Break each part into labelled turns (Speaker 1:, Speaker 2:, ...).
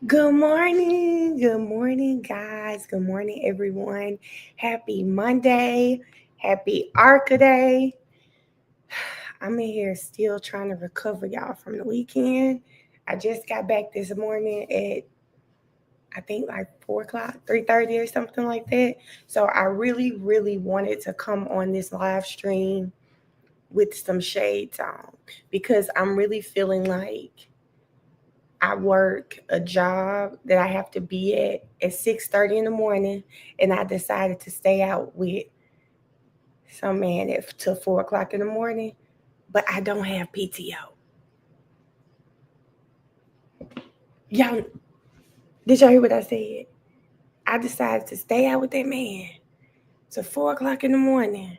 Speaker 1: Good morning. Good morning, guys. Good morning, everyone. Happy Monday. Happy Arca Day. I'm in here still trying to recover y'all from the weekend. I just got back this morning at I think like 4 o'clock, 3:30 or something like that. So I really wanted to come on this live stream with some shades on because I'm really feeling like I work a job that I have to be at 6:30 in the morning, and I decided to stay out with some man at till 4 o'clock in the morning. But I don't have PTO. Y'all, did y'all hear what I said? I decided to stay out with that man till 4 o'clock in the morning.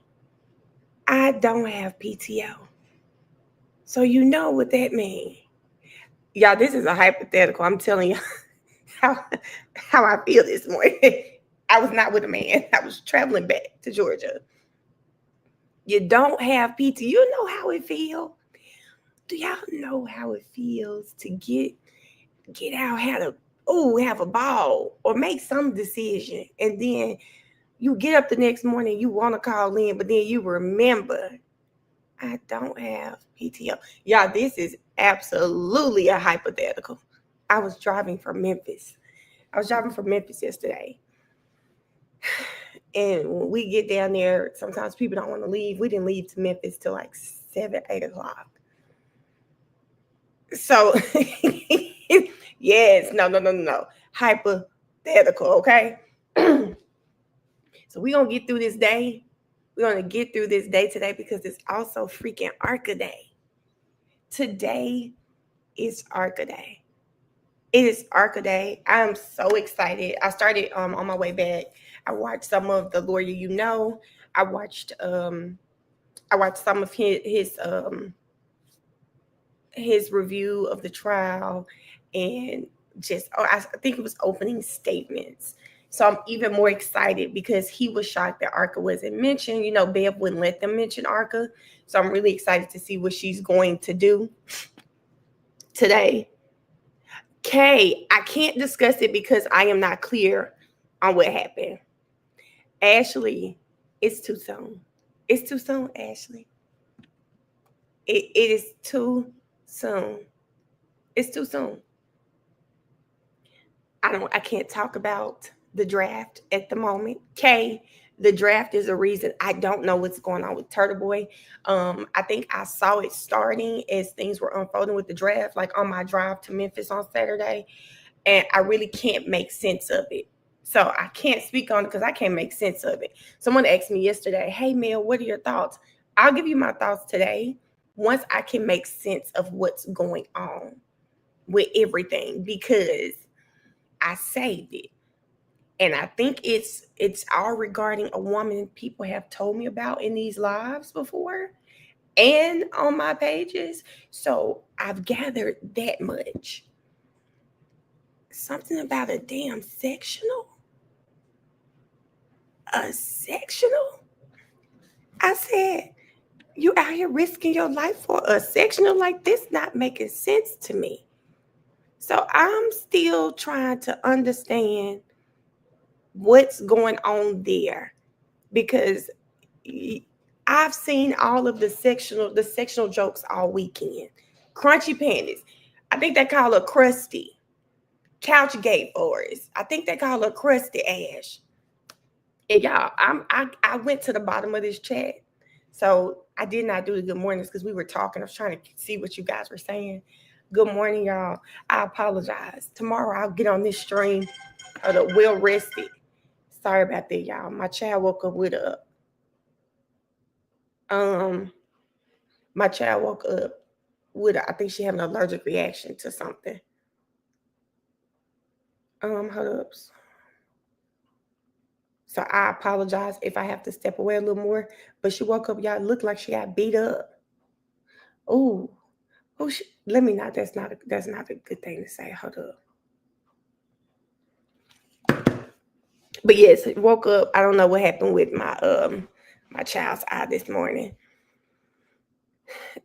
Speaker 1: I don't have PTO, so you know what that means. Y'all, this is a hypothetical. I'm telling you how how I feel this morning. I was not with a man. I was traveling back to Georgia. You don't have PT. You know how it feels. Do y'all know how it feels to get out, have a ball or make some decision, and then you get up the next morning, you want to call in, but then you remember I don't have PTO. Y'all, this is absolutely a hypothetical. I was driving from Memphis. I was driving from Memphis yesterday. And when we get down there, sometimes people don't want to leave. We didn't leave to Memphis till like 7, 8 o'clock. So, yes, no. Hypothetical, okay? So we're gonna get through this day. We're gonna get through this day today because it's also freaking Arca Day. Today is Arca Day. It is Arca Day. I'm so excited. I started on my way back. I watched some of The Lawyer You Know. I watched some of his review of the trial, and I think it was opening statements. So I'm even more excited because he was shocked that Arca wasn't mentioned. You know, Bev wouldn't let them mention Arca. So I'm really excited to see what she's going to do today. Kay, I can't discuss it because I am not clear on what happened. Ashley, it's too soon. It's too soon, Ashley. It is too soon. It's too soon. I can't talk about the draft at the moment. Kay, the draft is a reason I don't know what's going on with Turtle Boy. I think I saw it starting as things were unfolding with the draft, like on my drive to Memphis on Saturday, and I really can't make sense of it. So I can't speak on it because I can't make sense of it. Someone asked me yesterday, "Hey Mel, what are your thoughts?" I'll give you my thoughts today once I can make sense of what's going on with everything because I saved it. And I think it's all regarding a woman people have told me about in these lives before and on my pages. So I've gathered that much. Something about a damn sectional? A sectional? I said, you out here risking your life for a sectional like this not making sense to me. So I'm still trying to understand what's going on there because I've seen all of the sectional jokes all weekend. Crunchy pandas. I think they call her Krusty. Couchgate Forest. I think they call her Krusty Ash. And y'all, I went to the bottom of this chat. So I did not do the good mornings because we were talking. I was trying to see what you guys were saying. Good morning, y'all. I apologize. Tomorrow I'll get on this stream of the well rested. Sorry about that, y'all. My child woke up with a um my child woke up with I think she had an allergic reaction to something. Hold up. So I apologize if I have to step away a little more. But she woke up, y'all. It looked like she got beat up. Oh, let me not. That's not a good thing to say. Hold up. But yes, woke up. I don't know what happened with my child's eye this morning.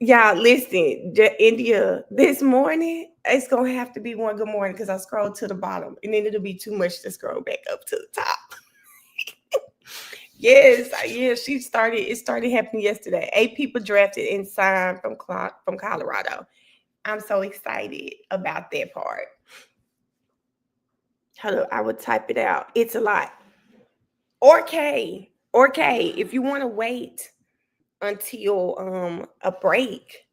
Speaker 1: Y'all, listen, India, this morning, it's going to have to be one good morning because I scrolled to the bottom and then it'll be too much to scroll back up to the top. Yes, it started happening yesterday. 8 people drafted and signed from Colorado. I'm so excited about that part. Hold on, I would type it out. It's a lot. Or K, if you want to wait until a break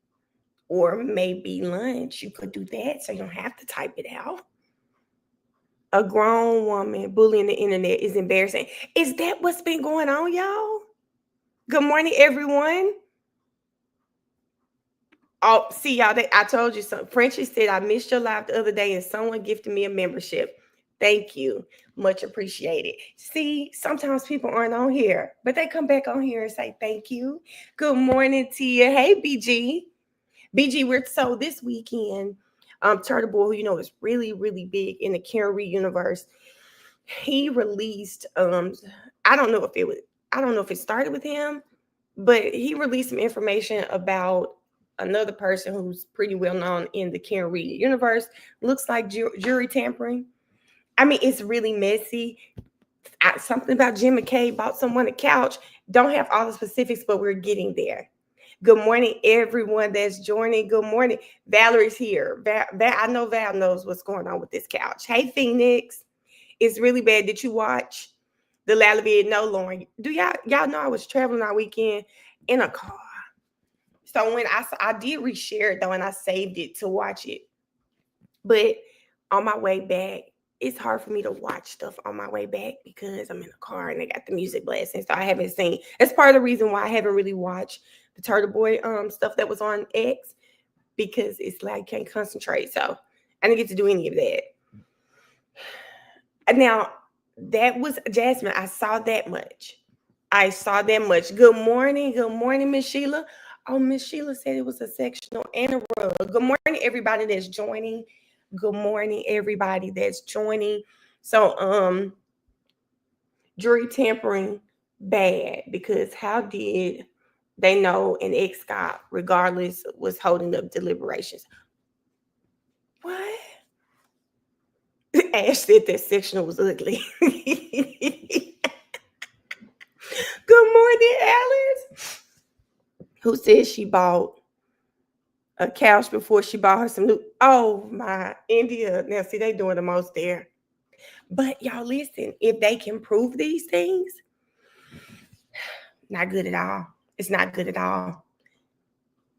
Speaker 1: or maybe lunch, you could do that so you don't have to type it out. A grown woman bullying the internet is embarrassing. Is that what's been going on, y'all? Good morning, everyone. Oh, see, y'all, I told you something. Frenchie said, I missed your live the other day and someone gifted me a membership. Thank you. Much appreciated. See, sometimes people aren't on here, but they come back on here and say thank you. Good morning, Tia. Hey, BG. BG, so this weekend, Turtle Boy, who you know is really, really big in the Karen Reed universe, he released, I don't know if it started with him, but he released some information about another person who's pretty well known in the Karen Reed universe. Looks like jury tampering. I mean, it's really messy. Something about Jim McKay bought someone a couch. Don't have all the specifics, but we're getting there. Good morning, everyone that's joining. Good morning. Valerie's here. I know Val knows what's going on with this couch. Hey, Phoenix. It's really bad. Did you watch the Lalabid? No, Lauren. Do y'all know I was traveling all weekend in a car? So when I did reshare it though, and I saved it to watch it. But on my way back, it's hard for me to watch stuff on my way back because I'm in a car and they got the music blasting. So I haven't seen. That's part of the reason why I haven't really watched the Turtle Boy stuff that was on X, because it's like I can't concentrate. So I didn't get to do any of that. Now, that was Jasmine. I saw that much. Good morning, Miss Sheila. Oh, Miss Sheila said it was a sectional and a rug. Good morning, everybody that's joining. So, jury tampering, bad, because how did they know an ex-cop, regardless, was holding up deliberations? What? Ash said that sectional was ugly. Good morning, Alice. Who said she bought a couch before she bought her some new? Oh, my, India. Now, see, they doing the most there. But y'all listen, if they can prove these things, not good at all. It's not good at all.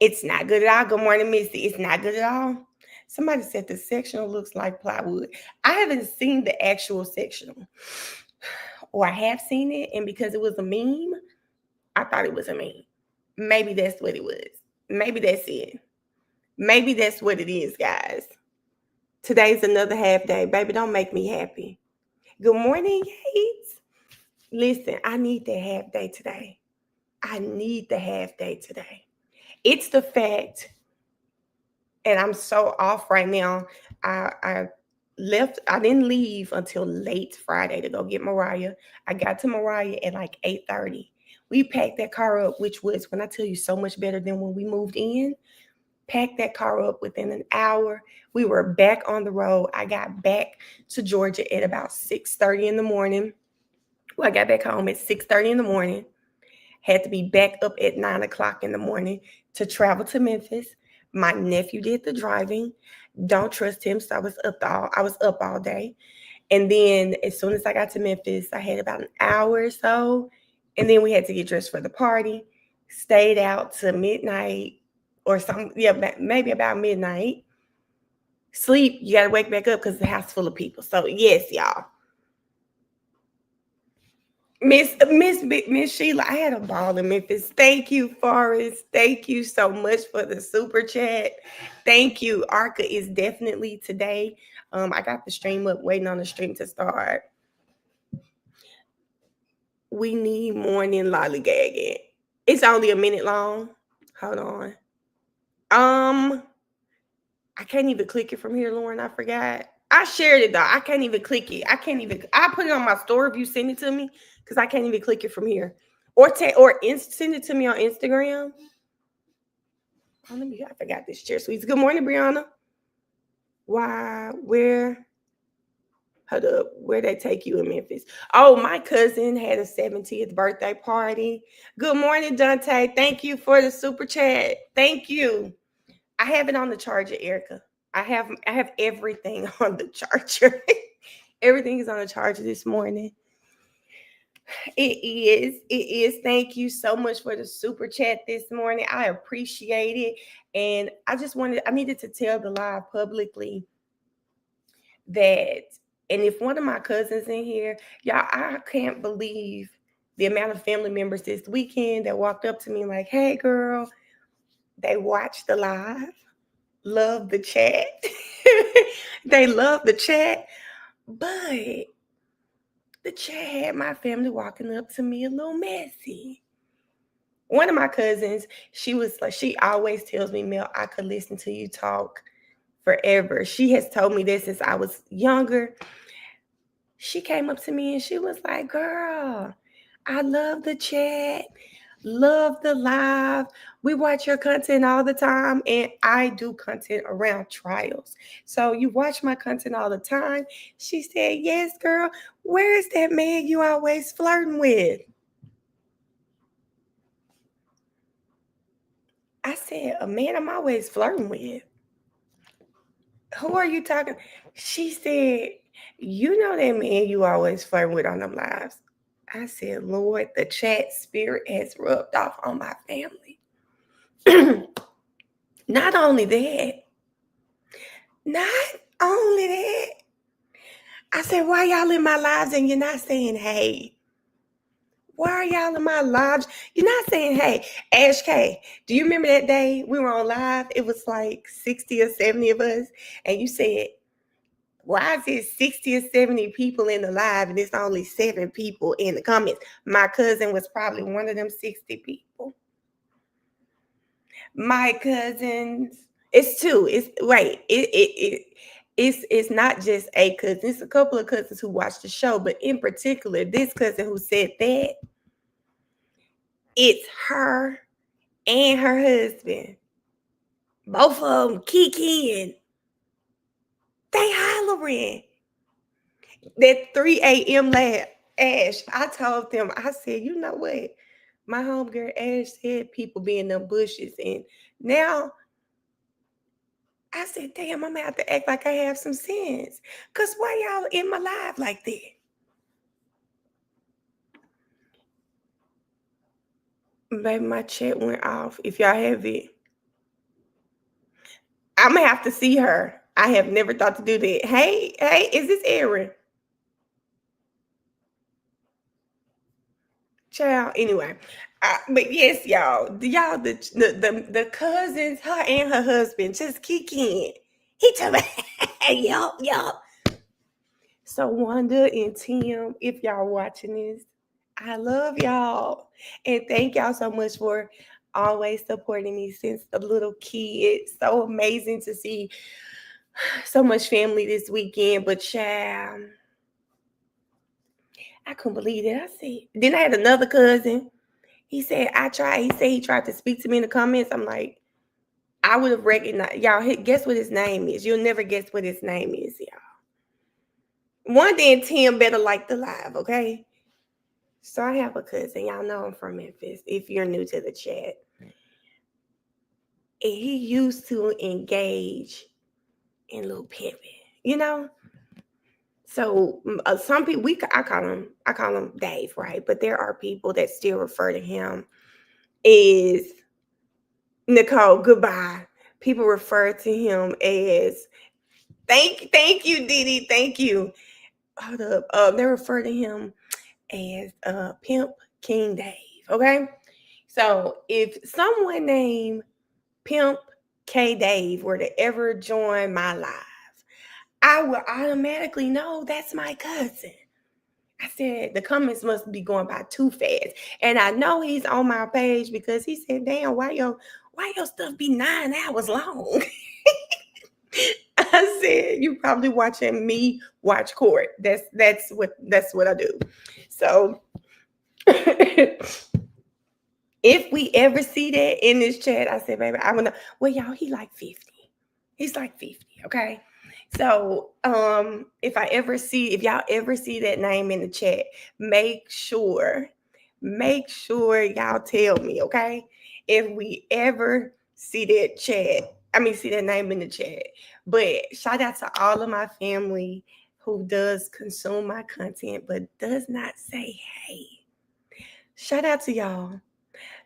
Speaker 1: Good morning, Missy. It's not good at all. Somebody said the sectional looks like plywood. I haven't seen the actual sectional. Or I have seen it, and because it was a meme, I thought it was a meme. Maybe that's what it was. Maybe that's it. Maybe that's what it is, guys. Today's another half day. Baby, don't make me happy. Good morning, Yates. Listen, I need that half day today. It's the fact, and I'm so off right now. I didn't leave until late Friday to go get Mariah. I got to Mariah at like 8:30. We packed that car up, which was, when I tell you, so much better than when we moved in. Packed that car up within an hour. We were back on the road. I got back to Georgia at about 6:30 in the morning. Well, I got back home at 6:30 in the morning. Had to be back up at 9 o'clock in the morning to travel to Memphis. My nephew did the driving. Don't trust him, so I was up all day. And then as soon as I got to Memphis, I had about an hour or so. And then we had to get dressed for the party. Stayed out to midnight or something. Yeah, maybe about midnight. Sleep, you got to wake back up because the house full of people. So yes, y'all. Miss Sheila, I had a ball in Memphis. Thank you, Forrest. Thank you so much for the super chat. Thank you. ARCA is definitely today. I got the stream up, waiting on the stream to start. We need morning lollygagging. It's only a minute long. Hold on. I can't even click it from here, Lauren. I forgot. I shared it though. I can't even click it. I put it on my story if you send it to me, because I can't even click it from here. Or send it to me on Instagram. Oh, I forgot this chair sweets. Good morning, Brianna. Where they take you in Memphis? Oh, my cousin had a 70th birthday party. Good morning, Dante. Thank you for the super chat. Thank you. I have it on the charger, Erica. I have everything on the charger. Everything is on the charger this morning. It is. It is. Thank you so much for the super chat this morning. I appreciate it. And I needed to tell the live publicly that, and if one of my cousins in here, y'all, I can't believe the amount of family members this weekend that walked up to me like, hey, girl, they watched the live, love the chat. They love the chat, but the chat had my family walking up to me a little messy. One of my cousins, she was like, she always tells me, Mel, I could listen to you talk forever. She has told me this since I was younger. She came up to me and she was like, girl, I love the chat, love the live. We watch your content all the time, and I do content around trials. So you watch my content all the time. She said, yes, girl. Where is that man you always flirting with? I said, a man I'm always flirting with. Who are you talking? She said, you know that man you always flirting with on them lives. I said, Lord, the chat spirit has rubbed off on my family. Not only that, I said, why y'all in my lives and you're not saying hey? Why are y'all in my lives? You're not saying hey. Ash K, do you remember that day we were on live? It was like 60 or 70 of us. And you said, why is it 60 or 70 people in the live and it's only 7 people in the comments? My cousin was probably one of them 60 people. My cousins, it's two. It's not just a cousin. It's a couple of cousins who watched the show, but in particular, this cousin who said that, it's her and her husband. Both of them kikiing. They hollering. That 3 a.m. laugh. Ash, I told them, I said, you know what? My homegirl Ash said people be in them bushes. And now I said, damn, I'm gonna have to act like I have some sense. Cause why y'all in my life like that? Baby, my chat went off. If y'all have it, I'm gonna have to see her. I have never thought to do that. Hey, is this Erin? Child. Anyway, but yes, the cousins, her and her husband, just kicking. He told me, yup. So Wanda and Tim, if y'all watching this, I love y'all. And thank y'all so much for always supporting me since a little kid. So amazing to see so much family this weekend. But child, I couldn't believe it. I said, then I had another cousin. He said, he tried to speak to me in the comments. I'm like, I would have recognized y'all. Guess what his name is? You'll never guess what his name is, y'all. One day, Tim better like the live, okay? So I have a cousin. Y'all know I'm from Memphis. If you're new to the chat, and he used to engage in little pimping, you know. So some people, I call him Dave, right? But there are people that still refer to him as Nicole. Goodbye. People refer to him as thank you, Didi. Thank you. Hold up. They refer to him as Pimp King Dave. Okay. So if someone named Pimp K Dave were to ever join my live, I will automatically know that's my cousin. I said the comments must be going by too fast. And I know he's on my page because he said, damn, why your stuff be 9 hours long? I said, you probably watching me watch court. That's what I do. So If we ever see that in this chat, I said, baby, I want to. Well, y'all, he like 50. He's like 50. Okay. So if y'all ever see that name in the chat, make sure y'all tell me, okay? If we ever see see that name in the chat. But shout out to all of my family who does consume my content but does not say hey. Shout out to y'all.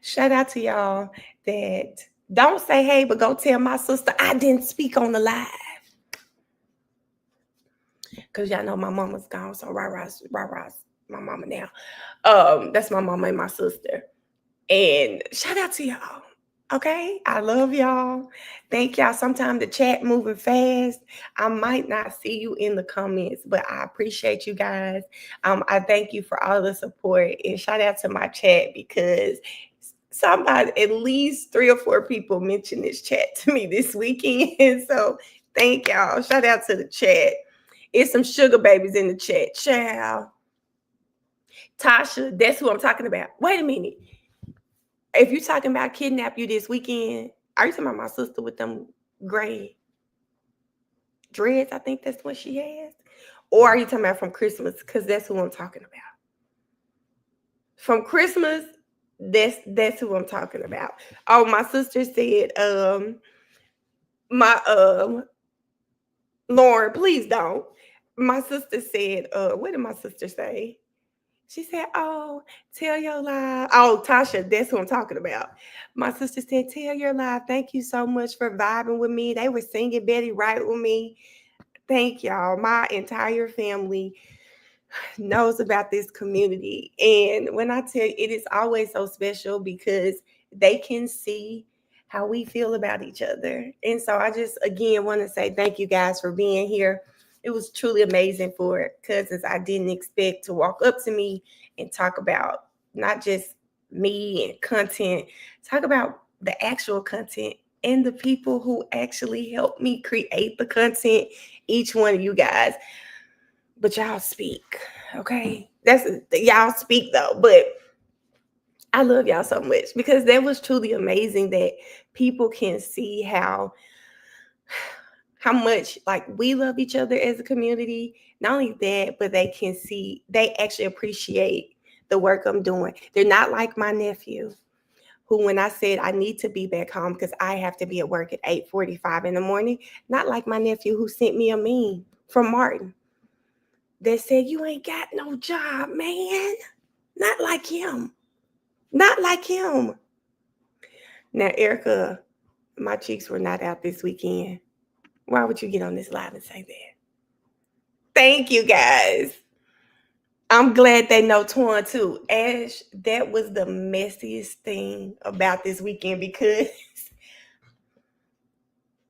Speaker 1: Shout out to y'all that don't say hey, but go tell my sister I didn't speak on the live. Because y'all know my mama's gone, so rah-rah's my mama now. That's my mama and my sister. And shout out to y'all. Okay, I love y'all. Thank y'all. Sometimes the chat moving fast. I might not see you in the comments, but I appreciate you guys. I thank you for all the support, and shout out to my chat because somebody, at least 3 or 4 people mentioned this chat to me this weekend. So thank y'all. Shout out to the chat. It's some sugar babies in the chat. Child. Tasha, that's who I'm talking about. Wait a minute. If you're talking about kidnap you this weekend, are you talking about my sister with them gray dreads? I think that's what she has. Or are you talking about from Christmas? Because that's who I'm talking about. From Christmas, that's who I'm talking about. Oh, my sister said, Lauren, please don't. My sister said, what did my sister say? She said, oh, tell your live. Oh, Tasha, that's who I'm talking about. My sister said, tell your live. Thank you so much for vibing with me. They were singing Betty Wright with me. Thank y'all. My entire family knows about this community. And when I tell you, it is always so special because they can see how we feel about each other. And so I just, again, want to say thank you guys for being here. It was truly amazing for cousins I didn't expect to walk up to me and talk about not just me and content, talk about the actual content and the people who actually helped me create the content, each one of you guys. But y'all speak, okay? Y'all speak though, but I love y'all so much because that was truly amazing that people can see how much like we love each other as a community. Not only that, but they can see, they actually appreciate the work I'm doing. They're not like my nephew, who when I said I need to be back home because I have to be at work at 8:45 in the morning, not like my nephew who sent me a meme from Martin that said, you ain't got no job, man. Not like him. Not like him. Now, Erica, my cheeks were not out this weekend. Why would you get on this live and say that? Thank you, guys. I'm glad they know Twan too. Ash, that was the messiest thing about this weekend because,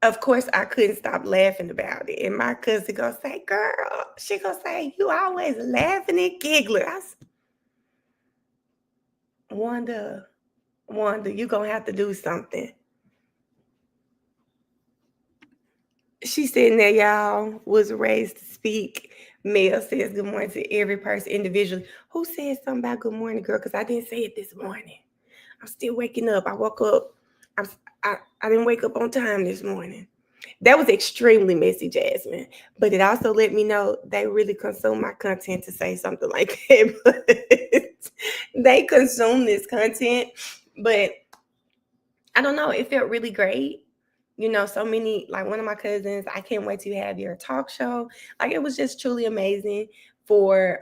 Speaker 1: of course, I couldn't stop laughing about it. And my cousin gonna say, girl, she gonna say, you always laughing and giggling. I said, Wanda, you gonna have to do something. She said that y'all was raised to speak. Mel says good morning to every person individually. Who said something about good morning, girl? Because I didn't say it this morning. I'm still waking up. I woke up. I didn't wake up on time this morning. That was extremely messy, Jasmine. But it also let me know they really consume my content to say something like that. But they consume this content. But I don't know. It felt really great. You know, so many, like one of my cousins, I can't wait to have your talk show. Like it was just truly amazing for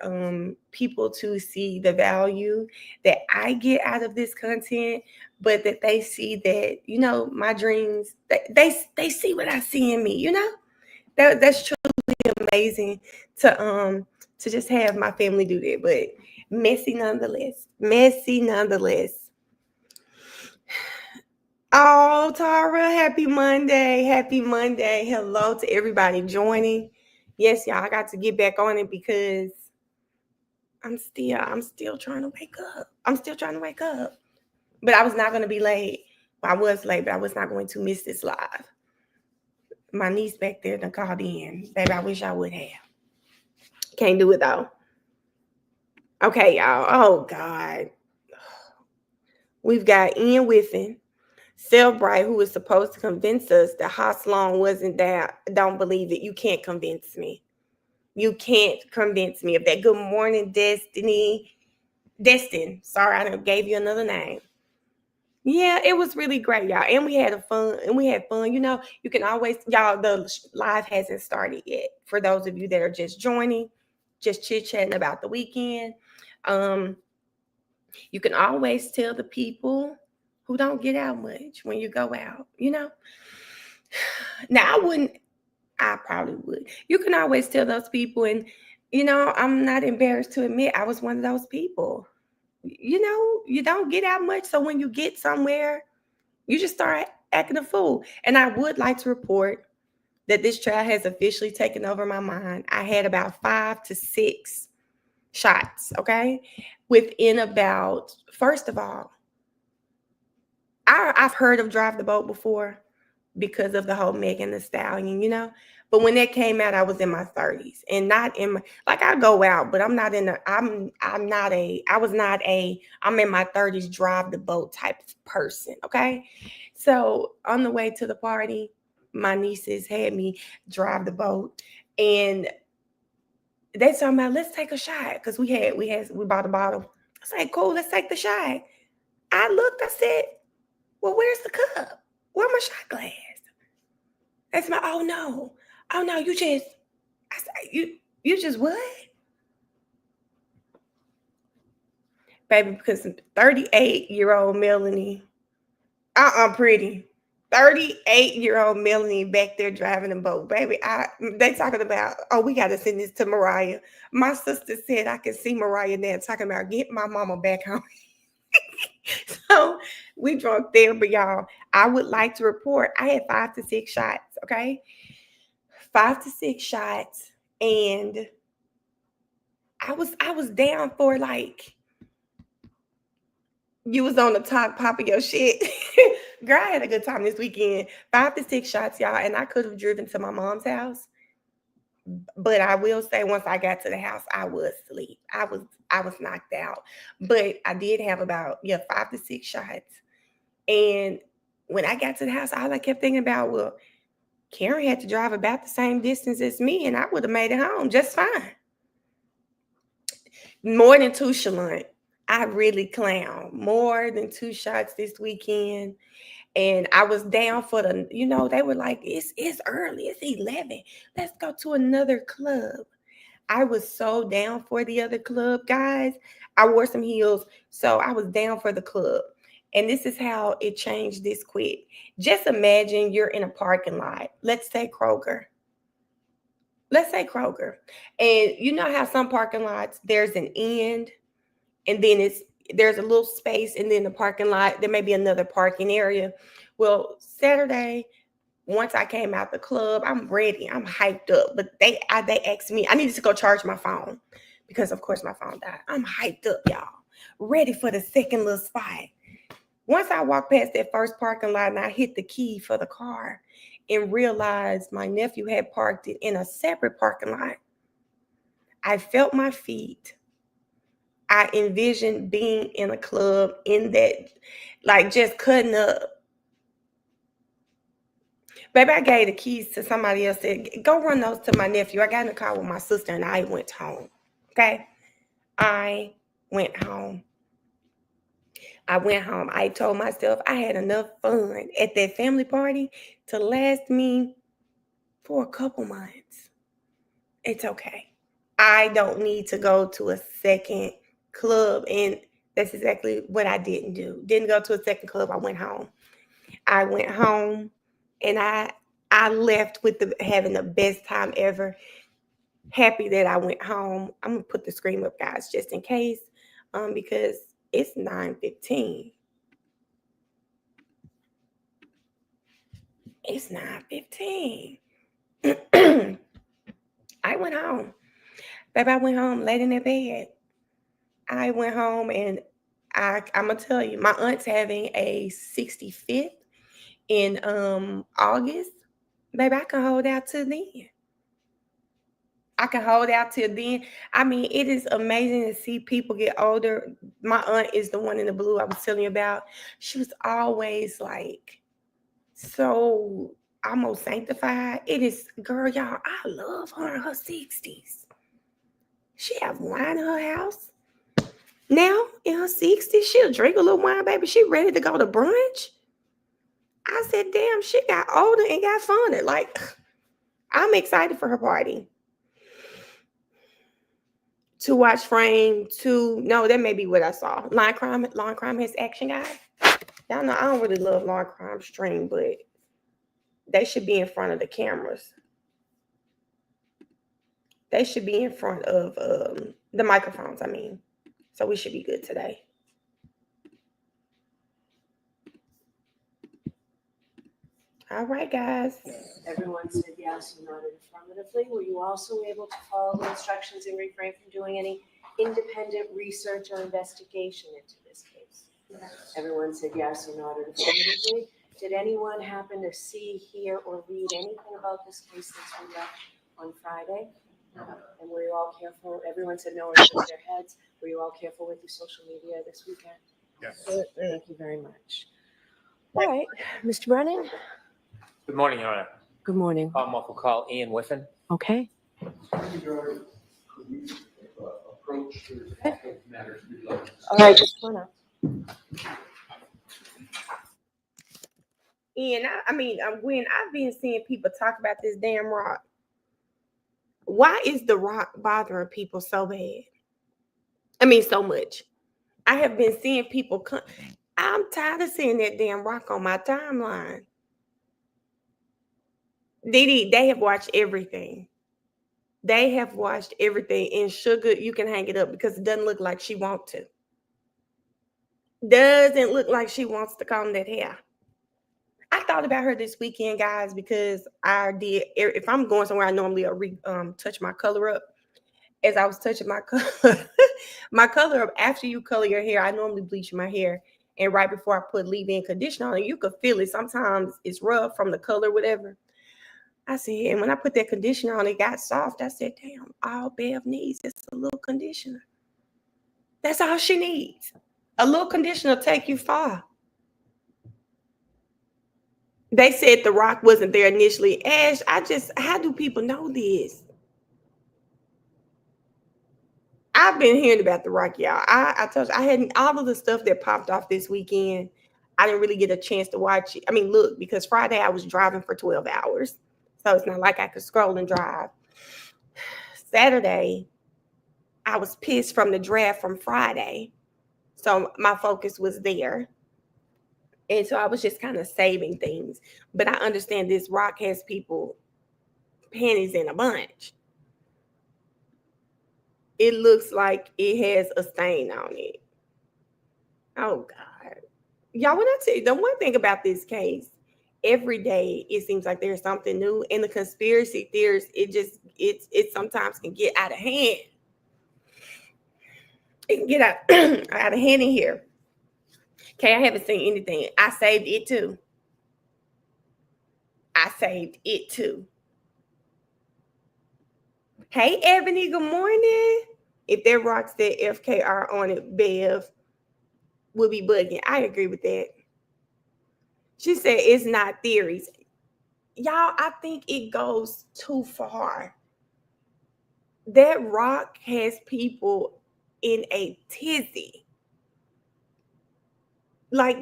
Speaker 1: people to see the value that I get out of this content, but that they see that, you know, my dreams, they see what I see in me, you know? That's truly amazing to just have my family do that, but messy nonetheless. Messy nonetheless. Oh, Tara, happy Monday. Happy Monday. Hello to everybody joining. Yes, y'all, I got to get back on it because I'm still trying to wake up. I'm still trying to wake up. But I was not going to be late. Well, I was late, but I was not going to miss this live. My niece back there done called in. Baby, I wish I would have. Can't do it though. Okay, y'all. Oh, God. We've got Ian Whiffen, Cellbright, who was supposed to convince us that Hosslong wasn't that. Don't believe it. You can't convince me. You can't convince me of that. Good morning, Destiny. Destin. Sorry, I gave you another name. Yeah, it was really great, y'all. And we had a fun, and we had fun. You know, you can always, y'all, the live hasn't started yet. For those of you that are just joining, just chit-chatting about the weekend. You can always tell the people who don't get out much when you go out, you know. Now I probably would. You can always tell those people, and you know, I'm not embarrassed to admit I was one of those people. You know, you don't get out much. So when you get somewhere, you just start acting a fool. And I would like to report that this child has officially taken over my mind. I had about 5 to 6 shots, okay? Within about, first of all, I've heard of Drive the Boat before because of the whole Megan Thee Stallion, you know? But when that came out, I was in my 30s and not in my, like I go out, but I'm not in a, I'm not a, I was not a, I'm in my 30s drive the boat type of person. Okay. So on the way to the party, my nieces had me drive the boat and they talking about, let's take a shot. Cause we bought a bottle. I was like, cool, let's take the shot. I looked, I said, well, where's the cup? Where's my shot glass? That's my, oh no, you just, I said, you just what? Baby, because 38-year-old Melanie, pretty. 38-year-old Melanie back there driving a boat. Baby, they talking about, oh, we got to send this to Mariah. My sister said I can see Mariah now talking about get my mama back home. So we drunk there, but y'all, I would like to report I had 5 to 6 shots, okay? 5 to 6 shots, and I was down for like you was on the top pop of your shit. Girl, I had a good time this weekend. 5 to 6 shots, y'all, and I could have driven to my mom's house. But I will say once I got to the house, I was asleep. I was knocked out. But I did have about 5 to 6 shots. And when I got to the house, all I kept thinking about, well, Karen had to drive about the same distance as me, and I would have made it home just fine. More than 2 Shallant. I really clown. More than 2 shots this weekend. And I was down for the, they were like, it's early. It's 11. Let's go to another club. I was so down for the other club, guys. I wore some heels, so I was down for the club. And this is how it changed this quick. Just imagine you're in a parking lot. Let's say Kroger. And you know how some parking lots, there's an end, and then there's a little space, and then the parking lot, there may be another parking area. Well, Saturday, once I came out the club, I'm ready. I'm hyped up. But they asked me, I needed to go charge my phone because, of course, my phone died. I'm hyped up, y'all. Ready for the second little spot. Once I walked past that first parking lot and I hit the key for the car and realized my nephew had parked it in a separate parking lot, I felt my feet. I envisioned being in a club in that, like just cutting up. Baby, I gave the keys to somebody else. Said, go run those to my nephew. I got in the car with my sister and I went home. Okay? I went home. I told myself I had enough fun at that family party to last me for a couple months. It's okay. I don't need to go to a second club. And that's exactly what I didn't do. Didn't go to a second club. I went home. And I left with having the best time ever. Happy that I went home. I'm gonna put the screen up, guys, just in case, because it's 9:15. It's 9:15. I went home. Baby, I went home, laid in that bed. I went home and I'm gonna tell you, my aunt's having a 65th in August. Baby, I can hold out till then. I can hold out till then. I mean, it is amazing to see people get older. My aunt is the one in the blue I was telling you about. She was always like so almost sanctified. It is, girl, y'all, I love her in her 60s. She have wine in her house. Now, in her 60s, she'll drink a little wine, baby. She ready to go to brunch. I said, damn, she got older and got funner. Like, I'm excited for her party. To watch Frame 2. No, that may be what I saw. Law and Crime has action, guys. Y'all know I don't really love Law and Crime stream, but they should be in front of the cameras. They should be in front of the microphones, I mean. So we should be good today. All right, guys.
Speaker 2: Everyone said yes and nodded affirmatively. Were you also able to follow the instructions and refrain from doing any independent research or investigation into this case? Yes. Everyone said yes and nodded affirmatively. Did anyone happen to see, hear, or read anything about this case since we left on Friday? No. And were you all careful? Everyone said no or shook their heads. Were you all careful with your social media this weekend?
Speaker 3: Yes.
Speaker 2: Thank you very much. All right, Mr. Brennan.
Speaker 3: Good morning, Your Honor.
Speaker 2: Good morning.
Speaker 3: I'm Uncle Call Ian Whiffen.
Speaker 2: Okay.
Speaker 4: Approach to matters we'd like to discuss.
Speaker 2: All right, just one up.
Speaker 1: Ian, Gwen, I've been seeing people talk about this damn rock. Why is the rock bothering people so bad? So much. I have been seeing people come. I'm tired of seeing that damn rock on my timeline. They have watched everything. They have watched everything. And Sugar, you can hang it up because it doesn't look like she wants to. Doesn't look like she wants to comb that hair. I thought about her this weekend, guys, because I did. If I'm going somewhere, I normally touch my color up. As I was touching my color up, after you color your hair, I normally bleach my hair. And right before I put leave-in conditioner on it, you could feel it. Sometimes it's rough from the color, whatever. I said, and when I put that conditioner on, it got soft. I said, damn, all Bev needs is a little conditioner. That's all she needs. A little conditioner will take you far. They said The Rock wasn't there initially. Ash, how do people know this? I've been hearing about The Rock, y'all. I told you, I hadn't, all of the stuff that popped off this weekend, I didn't really get a chance to watch it. Look, because Friday I was driving for 12 hours. So it's not like I could scroll and drive. Saturday, I was pissed from the draft from Friday. So my focus was there. And so I was just kind of saving things. But I understand this rock has people panties in a bunch. It looks like it has a stain on it. Oh, God. Y'all, when I tell you, the one thing about this case, every day it seems like there's something new. And the conspiracy theories, it sometimes can get out of hand. It can get out of hand in here. Okay, I haven't seen anything. I saved it too. Hey, Ebony, good morning. If that rock said FKR on it, Bev will be bugging. I agree with that. She said it's not theories. Y'all, I think it goes too far. That rock has people in a tizzy. Like,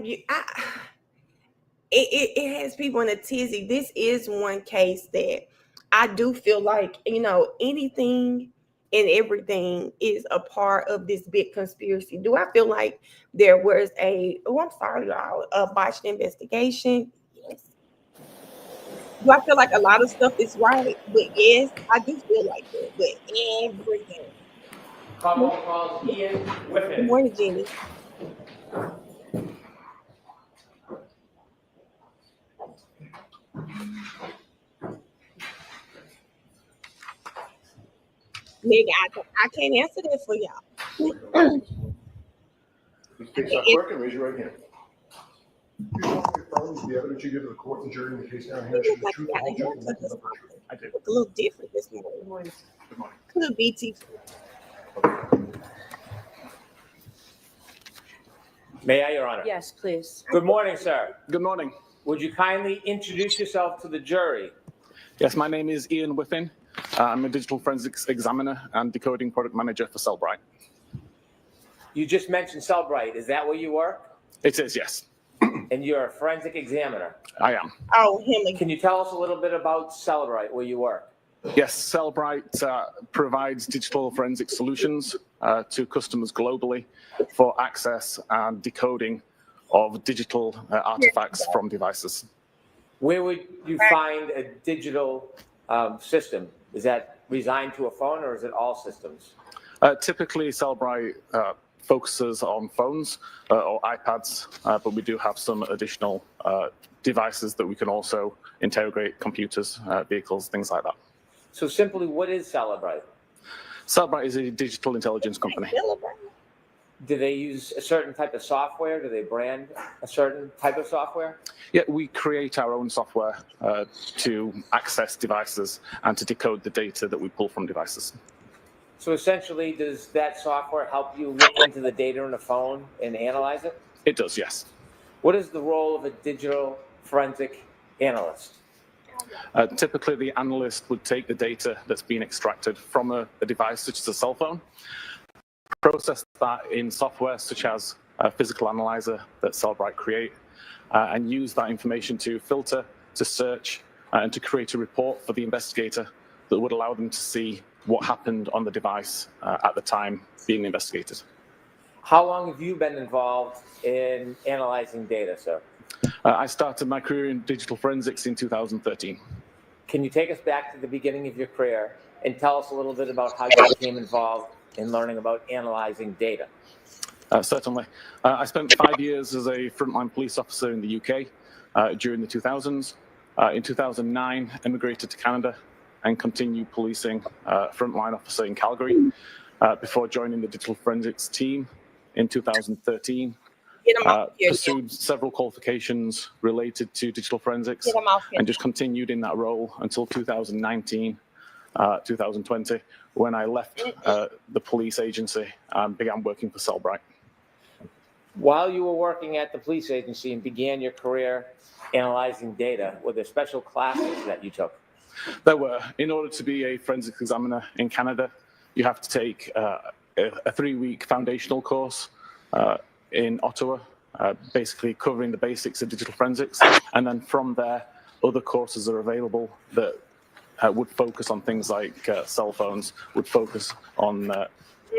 Speaker 1: it has people in a tizzy. This is one case that I do feel like, anything and everything is a part of this big conspiracy. Do I feel like there was a botched investigation? Yes. Do I feel like a lot of stuff is right? But yes, I do feel like that. But everything. Good morning, Jenny. Nigga, I can't answer that for y'all.
Speaker 4: If the case not working, raise your right hand. The evidence you give to the court and jury in the case down here should be the truth, the whole truth, and nothing but the truth.
Speaker 3: I did.
Speaker 1: Look a little different this morning.
Speaker 4: The Good morning.
Speaker 1: Could be teacher.
Speaker 3: May I, Your Honor?
Speaker 2: Yes, please.
Speaker 3: Good morning, sir.
Speaker 5: Good morning.
Speaker 3: Would you kindly introduce yourself to the jury?
Speaker 5: Yes, my name is Ian Whiffin. I'm a digital forensics examiner and decoding product manager for Cellbrite.
Speaker 3: You just mentioned Cellbrite. Is that where you work?
Speaker 5: It is, yes.
Speaker 3: And you're a forensic examiner.
Speaker 5: I am.
Speaker 1: Oh, him again.
Speaker 3: Can you tell us a little bit about Cellbrite, where you work?
Speaker 5: Yes, Cellbrite provides digital forensic solutions to customers globally for access and decoding of digital artifacts from devices.
Speaker 3: Where would you find a digital system? Is that resigned to a phone, or is it all systems?
Speaker 5: Typically, Cellbrite focuses on phones or iPads, but we do have some additional devices that we can also interrogate: computers, vehicles, things like that.
Speaker 3: So simply, what is Cellbrite?
Speaker 5: Cellbrite is a digital intelligence company.
Speaker 3: Do they use a certain type of software? Do they brand a certain type of software?
Speaker 5: Yeah, we create our own software to access devices and to decode the data that we pull from devices.
Speaker 3: So essentially, does that software help you look into the data on a phone and analyze it?
Speaker 5: It does, yes.
Speaker 3: What is the role of a digital forensic analyst?
Speaker 5: Typically, the analyst would take the data that's been extracted from a device, such as a cell phone, process that in software such as a physical analyzer that Cellbrite create, and use that information to filter, to search, and to create a report for the investigator that would allow them to see what happened on the device at the time being investigated.
Speaker 3: How long have you been involved in analyzing data, sir?
Speaker 5: I started my career in digital forensics in 2013.
Speaker 3: Can you take us back to the beginning of your career and tell us a little bit about how you became involved in learning about analyzing data?
Speaker 5: Certainly. I spent 5 years as a frontline police officer in the UK during the 2000s. In 2009, immigrated to Canada and continued policing frontline officer in Calgary before joining the digital forensics team in 2013. Pursued several qualifications related to digital forensics and just continued in that role until 2019, 2020, when I left the police agency and began working for Cellbrite.
Speaker 3: While you were working at the police agency and began your career analyzing data, were there special classes that you took?
Speaker 5: There were. In order to be a forensics examiner in Canada, you have to take a 3-week foundational course in Ottawa, basically covering the basics of digital forensics. And then from there, other courses are available that would focus on things like cell phones, would focus on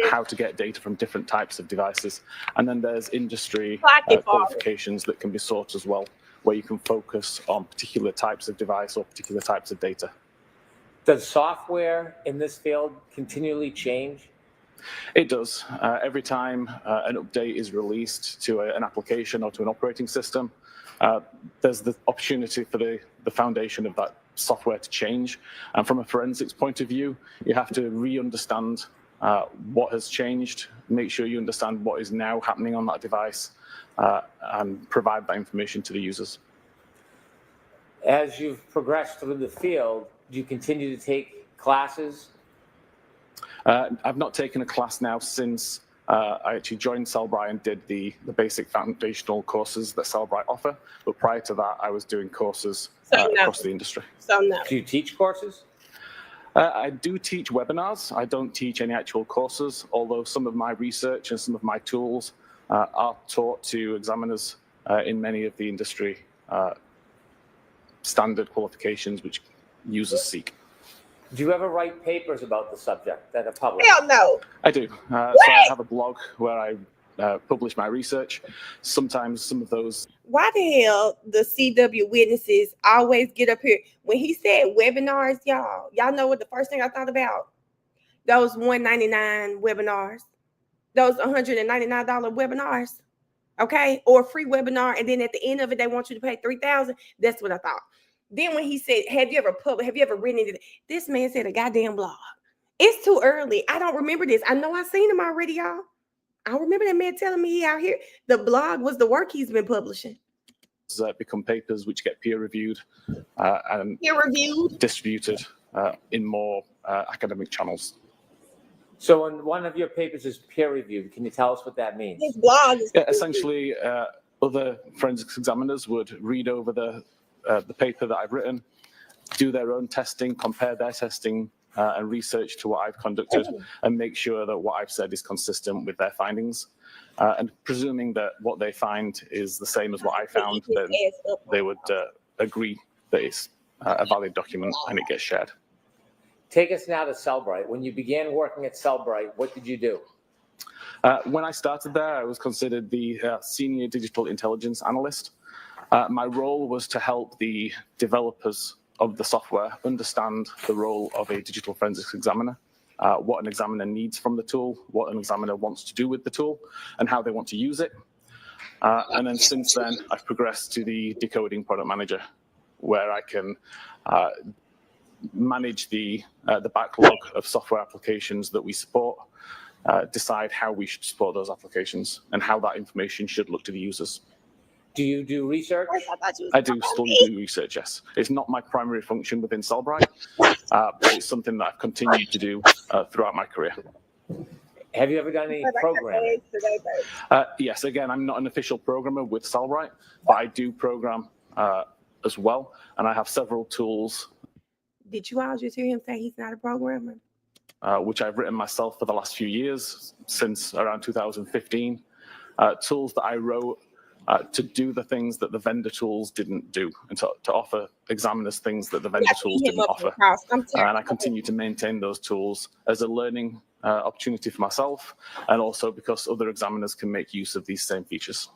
Speaker 5: how to get data from different types of devices. And then there's industry qualifications that can be sought as well, where you can focus on particular types of device or particular types of data.
Speaker 3: Does software in this field continually change?
Speaker 5: It does. Every time an update is released to an application or to an operating system, there's the opportunity for the foundation of that software to change. And from a forensics point of view, you have to re-understand what has changed, make sure you understand what is now happening on that device, and provide that information to the users.
Speaker 3: As you've progressed through the field, do you continue to take classes?
Speaker 5: I've not taken a class now since I actually joined Cellbrite and did the basic foundational courses that Cellbrite offer. But prior to that, I was doing courses across the industry.
Speaker 3: Do you teach courses?
Speaker 5: I do teach webinars. I don't teach any actual courses, although some of my research and some of my tools are taught to examiners in many of the industry standard qualifications which users seek.
Speaker 3: Do you ever write papers about the subject that are published?
Speaker 1: Hell no.
Speaker 5: I do. So I have a blog where I publish my research. Sometimes some of those.
Speaker 1: Why the hell the CW witnesses always get up here? When he said webinars, y'all know what the first thing I thought about? Those $199 webinars, those $199 webinars, okay? Or a free webinar, and then at the end of it, they want you to pay $3,000. That's what I thought. Then when he said, have you ever written anything? This man said a goddamn blog. It's too early. I don't remember this. I know I seen him already, y'all. I remember that man telling me he out here. The blog was the work he's been publishing.
Speaker 5: Become papers which get peer reviewed and
Speaker 1: Peer reviewed,
Speaker 5: distributed in more academic channels.
Speaker 3: So in one of your papers is peer reviewed. Can you tell us what that means?
Speaker 1: His blog is
Speaker 5: Essentially, other forensics examiners would read over the paper that I've written, do their own testing, compare their testing and research to what I've conducted, and make sure that what I've said is consistent with their findings. And presuming that what they find is the same as what I found, then they would agree that it's a valid document and it gets shared.
Speaker 3: Take us now to Cellbrite. When you began working at Cellbrite, what did you do?
Speaker 5: When I started there, I was considered the senior digital intelligence analyst. My role was to help the developers of the software understand the role of a digital forensics examiner, what an examiner needs from the tool, what an examiner wants to do with the tool, and how they want to use it. And then since then, I've progressed to the decoding product manager, where I can manage the backlog of software applications that we support, decide how we should support those applications, and how that information should look to the users.
Speaker 3: Do you do research?
Speaker 5: I do still do research, yes. It's not my primary function within Cellbrite, but it's something that I've continued to do throughout my career.
Speaker 3: Have you ever done any programming?
Speaker 5: Yes, again, I'm not an official programmer with Cellbrite, but I do program as well, and I have several tools.
Speaker 1: Did you all just hear him say he's not a programmer?
Speaker 5: Which I've written myself for the last few years, since around 2015. Tools that I wrote to do the things that the vendor tools didn't do, and to offer examiners things that the vendor tools didn't offer. And I continue to maintain those tools as a learning opportunity for myself, and also because other examiners can make use of these same features.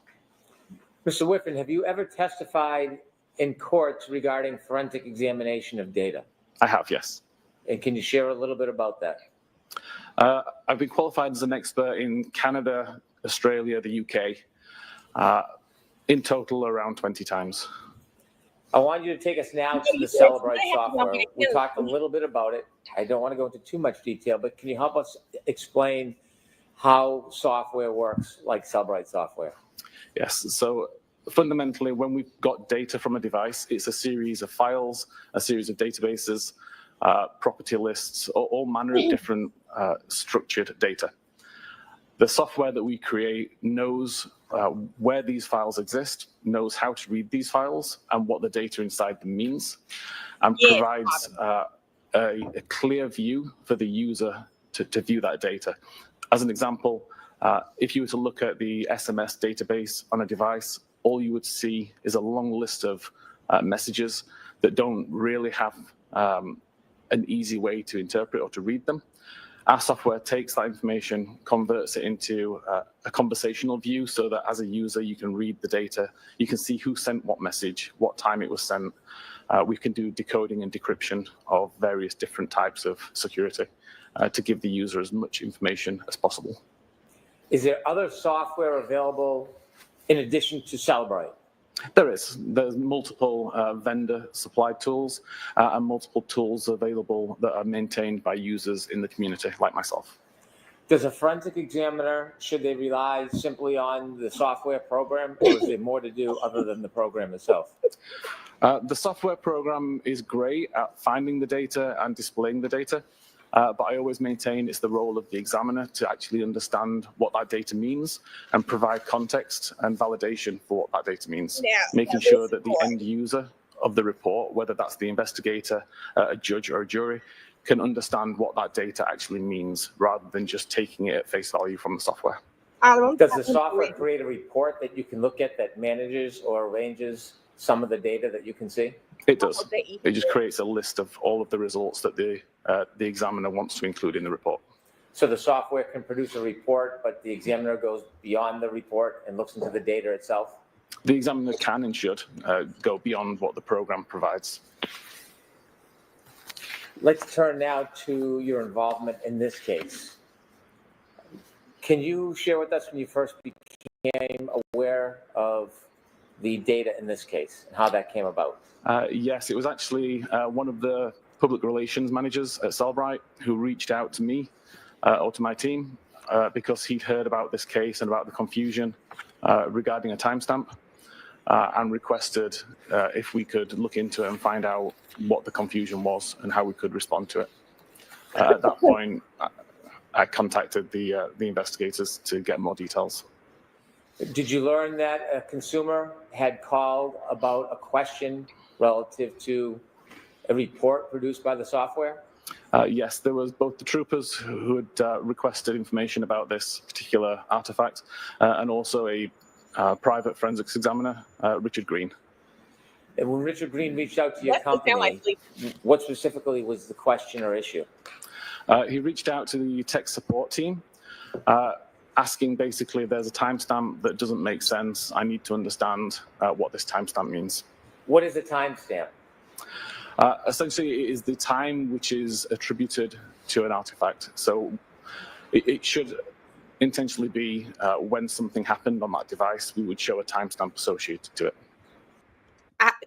Speaker 3: Mr. Whiffen, have you ever testified in courts regarding forensic examination of data?
Speaker 5: I have, yes.
Speaker 3: And can you share a little bit about that?
Speaker 5: I've been qualified as an expert in Canada, Australia, the UK, in total around 20 times.
Speaker 3: I want you to take us now to the Cellbrite software. We talked a little bit about it. I don't want to go into too much detail, but can you help us explain how software works like Cellbrite software?
Speaker 5: Yes, so fundamentally, when we've got data from a device, it's a series of files, a series of databases, property lists, all manner of different structured data. The software that we create knows where these files exist, knows how to read these files, and what the data inside them means, and provides a clear view for the user to view that data. As an example, if you were to look at the SMS database on a device, all you would see is a long list of messages that don't really have an easy way to interpret or to read them. Our software takes that information, converts it into a conversational view, so that as a user, you can read the data, you can see who sent what message, what time it was sent. We can do decoding and decryption of various different types of security to give the user as much information as possible.
Speaker 3: Is there other software available in addition to Cellbrite?
Speaker 5: There's multiple vendor-supplied tools and multiple tools available that are maintained by users in the community, like myself.
Speaker 3: Does a forensic examiner, should they rely simply on the software program, or is there more to do other than the program itself?
Speaker 5: The software program is great at finding the data and displaying the data, but I always maintain it's the role of the examiner to actually understand what that data means and provide context and validation for what that data means, making sure that the end user of the report, whether that's the investigator, a judge, or a jury, can understand what that data actually means, rather than just taking it at face value from the software.
Speaker 3: Does the software create a report that you can look at that manages or arranges some of the data that you can see?
Speaker 5: It does. It just creates a list of all of the results that the examiner wants to include in the report.
Speaker 3: So the software can produce a report, but the examiner goes beyond the report and looks into the data itself?
Speaker 5: The examiner can and should go beyond what the program provides.
Speaker 3: Let's turn now to your involvement in this case. Can you share with us when you first became aware of the data in this case and how that came about?
Speaker 5: Yes, it was actually one of the public relations managers at Cellbrite who reached out to me or to my team because he'd heard about this case and about the confusion regarding a timestamp and requested if we could look into it and find out what the confusion was and how we could respond to it. At that point, I contacted the investigators to get more details.
Speaker 3: Did you learn that a consumer had called about a question relative to a report produced by the software?
Speaker 5: Yes, there was both the troopers who had requested information about this particular artifact and also a private forensics examiner, Richard Green.
Speaker 3: And when Richard Green reached out to your
Speaker 1: That's what sound
Speaker 3: company,
Speaker 1: like
Speaker 3: what specifically was the question or issue?
Speaker 5: He reached out to the tech support team, asking basically, there's a timestamp that doesn't make sense. I need to understand what this timestamp means.
Speaker 3: What is a timestamp?
Speaker 5: Essentially, it is the time which is attributed to an artifact. So it should intentionally be when something happened on that device, we would show a timestamp associated to it.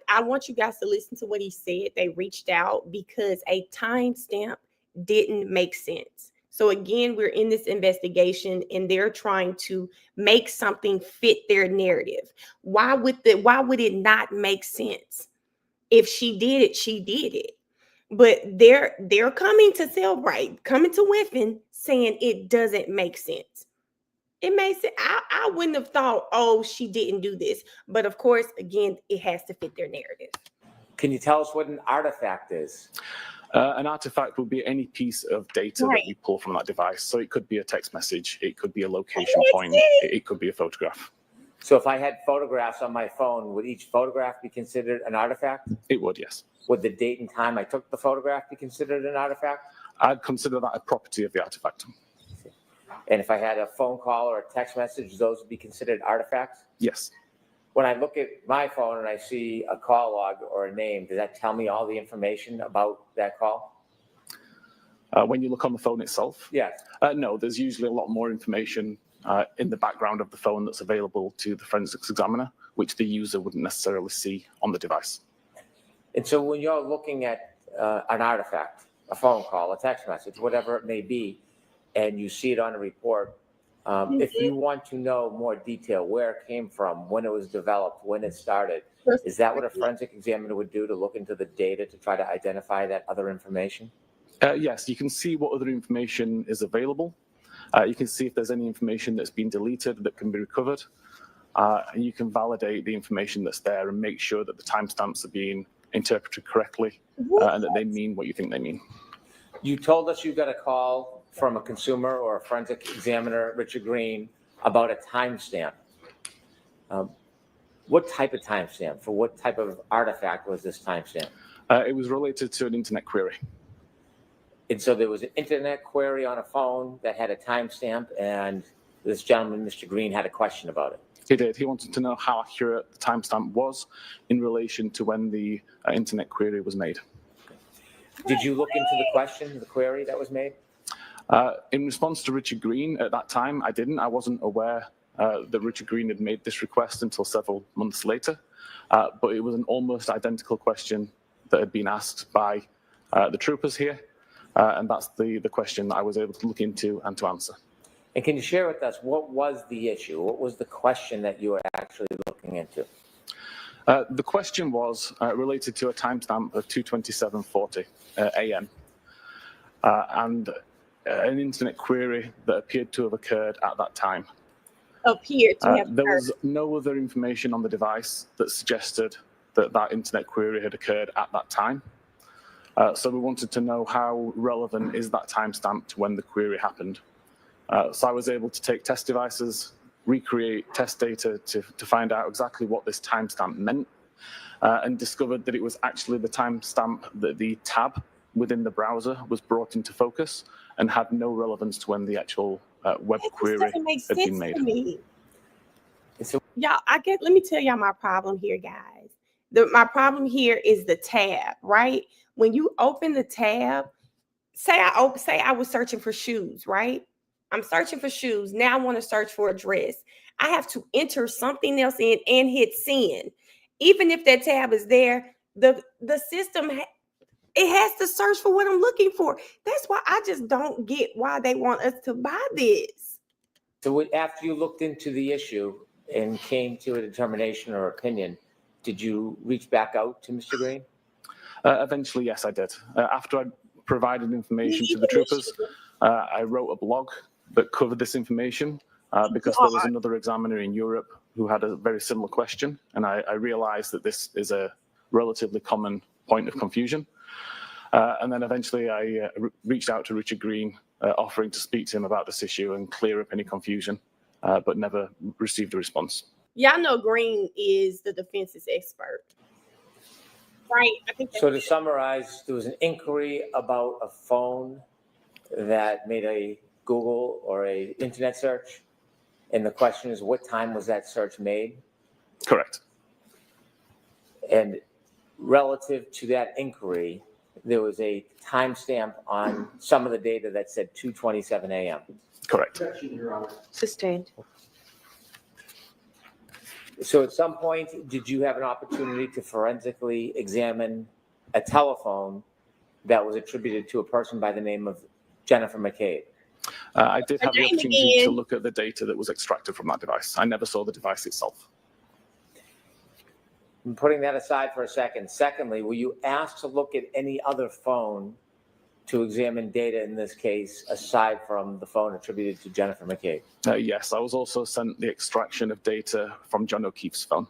Speaker 1: I want you guys to listen to what he said. They reached out because a timestamp didn't make sense. So again, we're in this investigation and they're trying to make something fit their narrative. Why would it not make sense? If she did it, she did it. But they're coming to Cellbrite, coming to Winfin, saying it doesn't make sense. It makes it. I wouldn't have thought, oh, she didn't do this. But of course, again, it has to fit their narrative.
Speaker 3: Can you tell us what an artifact is?
Speaker 5: An artifact would be any piece of data
Speaker 1: Right.
Speaker 5: that we pull from that device. So it could be a text message, it could be a location point, it could be a photograph.
Speaker 3: So if I had photographs on my phone, would each photograph be considered an artifact?
Speaker 5: It would, yes.
Speaker 3: Would the date and time I took the photograph be considered an artifact?
Speaker 5: I'd consider that a property of the artifact.
Speaker 3: And if I had a phone call or a text message, those would be considered artifacts?
Speaker 5: Yes.
Speaker 3: When I look at my phone and I see a call log or a name, does that tell me all the information about that call?
Speaker 5: When you look on the phone itself?
Speaker 3: Yes.
Speaker 5: No, there's usually a lot more information in the background of the phone that's available to the forensics examiner, which the user wouldn't necessarily see on the device.
Speaker 3: And so when you're looking at an artifact, a phone call, a text message, whatever it may be, and you see it on a report, if you want to know more detail, where it came from, when it was developed, when it started, is that what a forensic examiner would do to look into the data to try to identify that other information?
Speaker 5: Yes, you can see what other information is available. You can see if there's any information that's been deleted that can be recovered. And you can validate the information that's there and make sure that the timestamps are being interpreted correctly and that they mean what you think they mean.
Speaker 3: You told us you got a call from a consumer or a forensic examiner, Richard Green, about a timestamp. What type of timestamp? For what type of artifact was this timestamp?
Speaker 5: It was related to an internet query.
Speaker 3: And so there was an internet query on a phone that had a timestamp, and this gentleman, Mr. Green, had a question about it.
Speaker 5: He did. He wanted to know how accurate the timestamp was in relation to when the internet query was made.
Speaker 3: Did you look into the question, the query that was made?
Speaker 5: In response to Richard Green at that time, I didn't. I wasn't aware that Richard Green had made this request until several months later. But it was an almost identical question that had been asked by the troopers here. And that's the question that I was able to look into and to answer.
Speaker 3: And can you share with us, what was the issue? What was the question that you were actually looking into?
Speaker 5: The question was related to a timestamp of 2:27:40 a.m. And an internet query that appeared to have occurred at that time.
Speaker 1: Appeared to have
Speaker 5: There was no other information on the device that suggested that that internet query had occurred at that time. So we wanted to know how relevant is that timestamp to when the query happened. So I was able to take test devices, recreate test data to find out exactly what this timestamp meant, and discovered that it was actually the timestamp that the tab within the browser was brought into focus and had no relevance to when the actual web query had been made.
Speaker 1: Y'all, let me tell y'all my problem here, guys. My problem here is the tab, right? When you open the tab, say I was searching for shoes, right? I'm searching for shoes. Now I want to search for a dress. I have to enter something else in and hit send. Even if that tab is there, the system, it has to search for what I'm looking for. That's why I just don't get why they want us to buy this.
Speaker 3: So after you looked into the issue and came to a determination or opinion, did you reach back out to Mr. Green?
Speaker 5: Eventually, yes, I did. After I provided information to the troopers. I wrote a blog that covered this information because there was another examiner in Europe who had a very similar question, and I realized that this is a relatively common point of confusion. And then eventually I reached out to Richard Green, offering to speak to him about this issue and clear up any confusion, but never received a response.
Speaker 1: Y'all know Green is the defense's expert, right? I think
Speaker 3: So to summarize, there was an inquiry about a phone that made a Google or a internet search, and the question is, what time was that search made?
Speaker 5: Correct.
Speaker 3: And relative to that inquiry, there was a timestamp on some of the data that said 2:27 a.m.
Speaker 5: Correct.
Speaker 4: Objection, Your Honor.
Speaker 2: Sustained.
Speaker 3: So at some point, did you have an opportunity to forensically examine a telephone that was attributed to a person by the name of Jennifer McCabe?
Speaker 5: I did have the
Speaker 1: name
Speaker 5: opportunity
Speaker 1: again?
Speaker 5: to look at the data that was extracted from that device. I never saw the device itself.
Speaker 3: I'm putting that aside for a second. Secondly, were you asked to look at any other phone to examine data in this case, aside from the phone attributed to Jennifer McCabe?
Speaker 5: Yes, I was also sent the extraction of data from John O'Keefe's phone.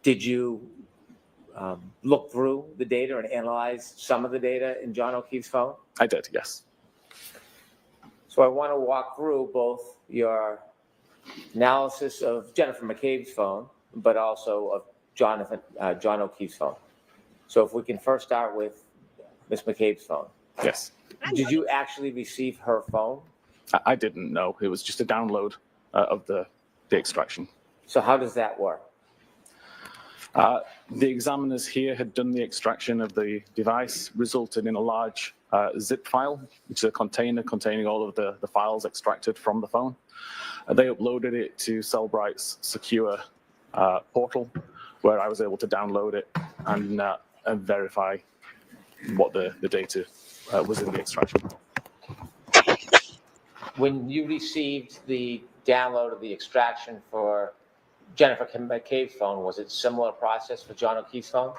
Speaker 3: Did you look through the data and analyze some of the data in John O'Keefe's phone?
Speaker 5: I did, yes.
Speaker 3: So I want to walk through both your analysis of Jennifer McCabe's phone, but also of John O'Keefe's phone. So if we can first start with Ms. McCabe's phone.
Speaker 5: Yes.
Speaker 3: Did you actually receive her phone?
Speaker 5: I didn't know. It was just a download of the extraction.
Speaker 3: So how does that work?
Speaker 5: The examiners here had done the extraction of the device, resulted in a large zip file, which is a container containing all of the files extracted from the phone. They uploaded it to Cellbright's secure portal, where I was able to download it and verify what the data was in the extraction.
Speaker 3: When you received the download of the extraction for Jennifer McCabe's phone, was it a similar process for John O'Keefe's phone?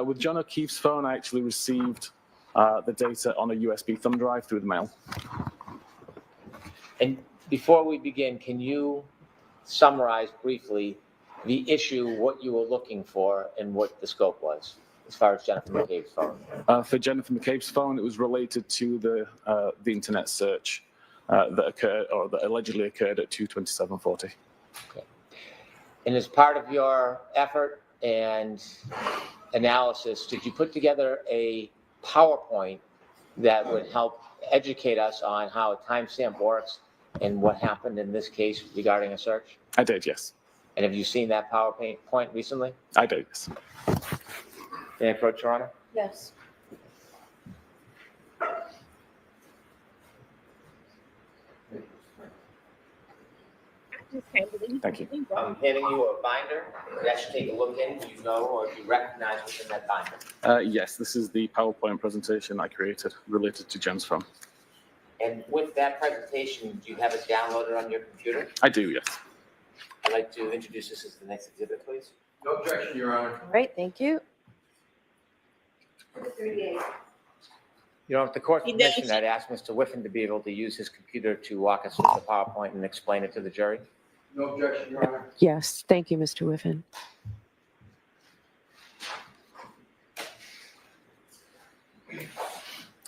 Speaker 5: With John O'Keefe's phone, I actually received the data on a USB thumb drive through the mail.
Speaker 3: And before we begin, can you summarize briefly the issue, what you were looking for, and what the scope was as far as Jennifer McCabe's phone?
Speaker 5: For Jennifer McCabe's phone, it was related to the internet search that occurred, or that allegedly occurred at 2:27:40.
Speaker 3: Okay. And as part of your effort and analysis, did you put together a PowerPoint that would help educate us on how a timestamp works and what happened in this case regarding a search?
Speaker 5: I did, yes.
Speaker 3: And have you seen that PowerPoint recently?
Speaker 5: I did, yes.
Speaker 3: May I approach, Your Honor?
Speaker 2: Yes.
Speaker 5: Thank you.
Speaker 3: I'm handing you a binder that should take a look in. Do you know or do you recognize what's in that binder?
Speaker 5: Yes, this is the PowerPoint presentation I created related to Jen's phone.
Speaker 3: And with that presentation, do you have it downloaded on your computer?
Speaker 5: I do, yes.
Speaker 3: I'd like to introduce this as the next exhibit, please.
Speaker 4: No objection, Your Honor.
Speaker 2: All right, thank you.
Speaker 3: You know, with the court's
Speaker 1: He does.
Speaker 3: permission, I'd ask Mr. Whiffen to be able to use his computer to walk us through the PowerPoint and explain it to the jury.
Speaker 4: No objection, Your Honor.
Speaker 2: Yes, thank you, Mr. Whiffen.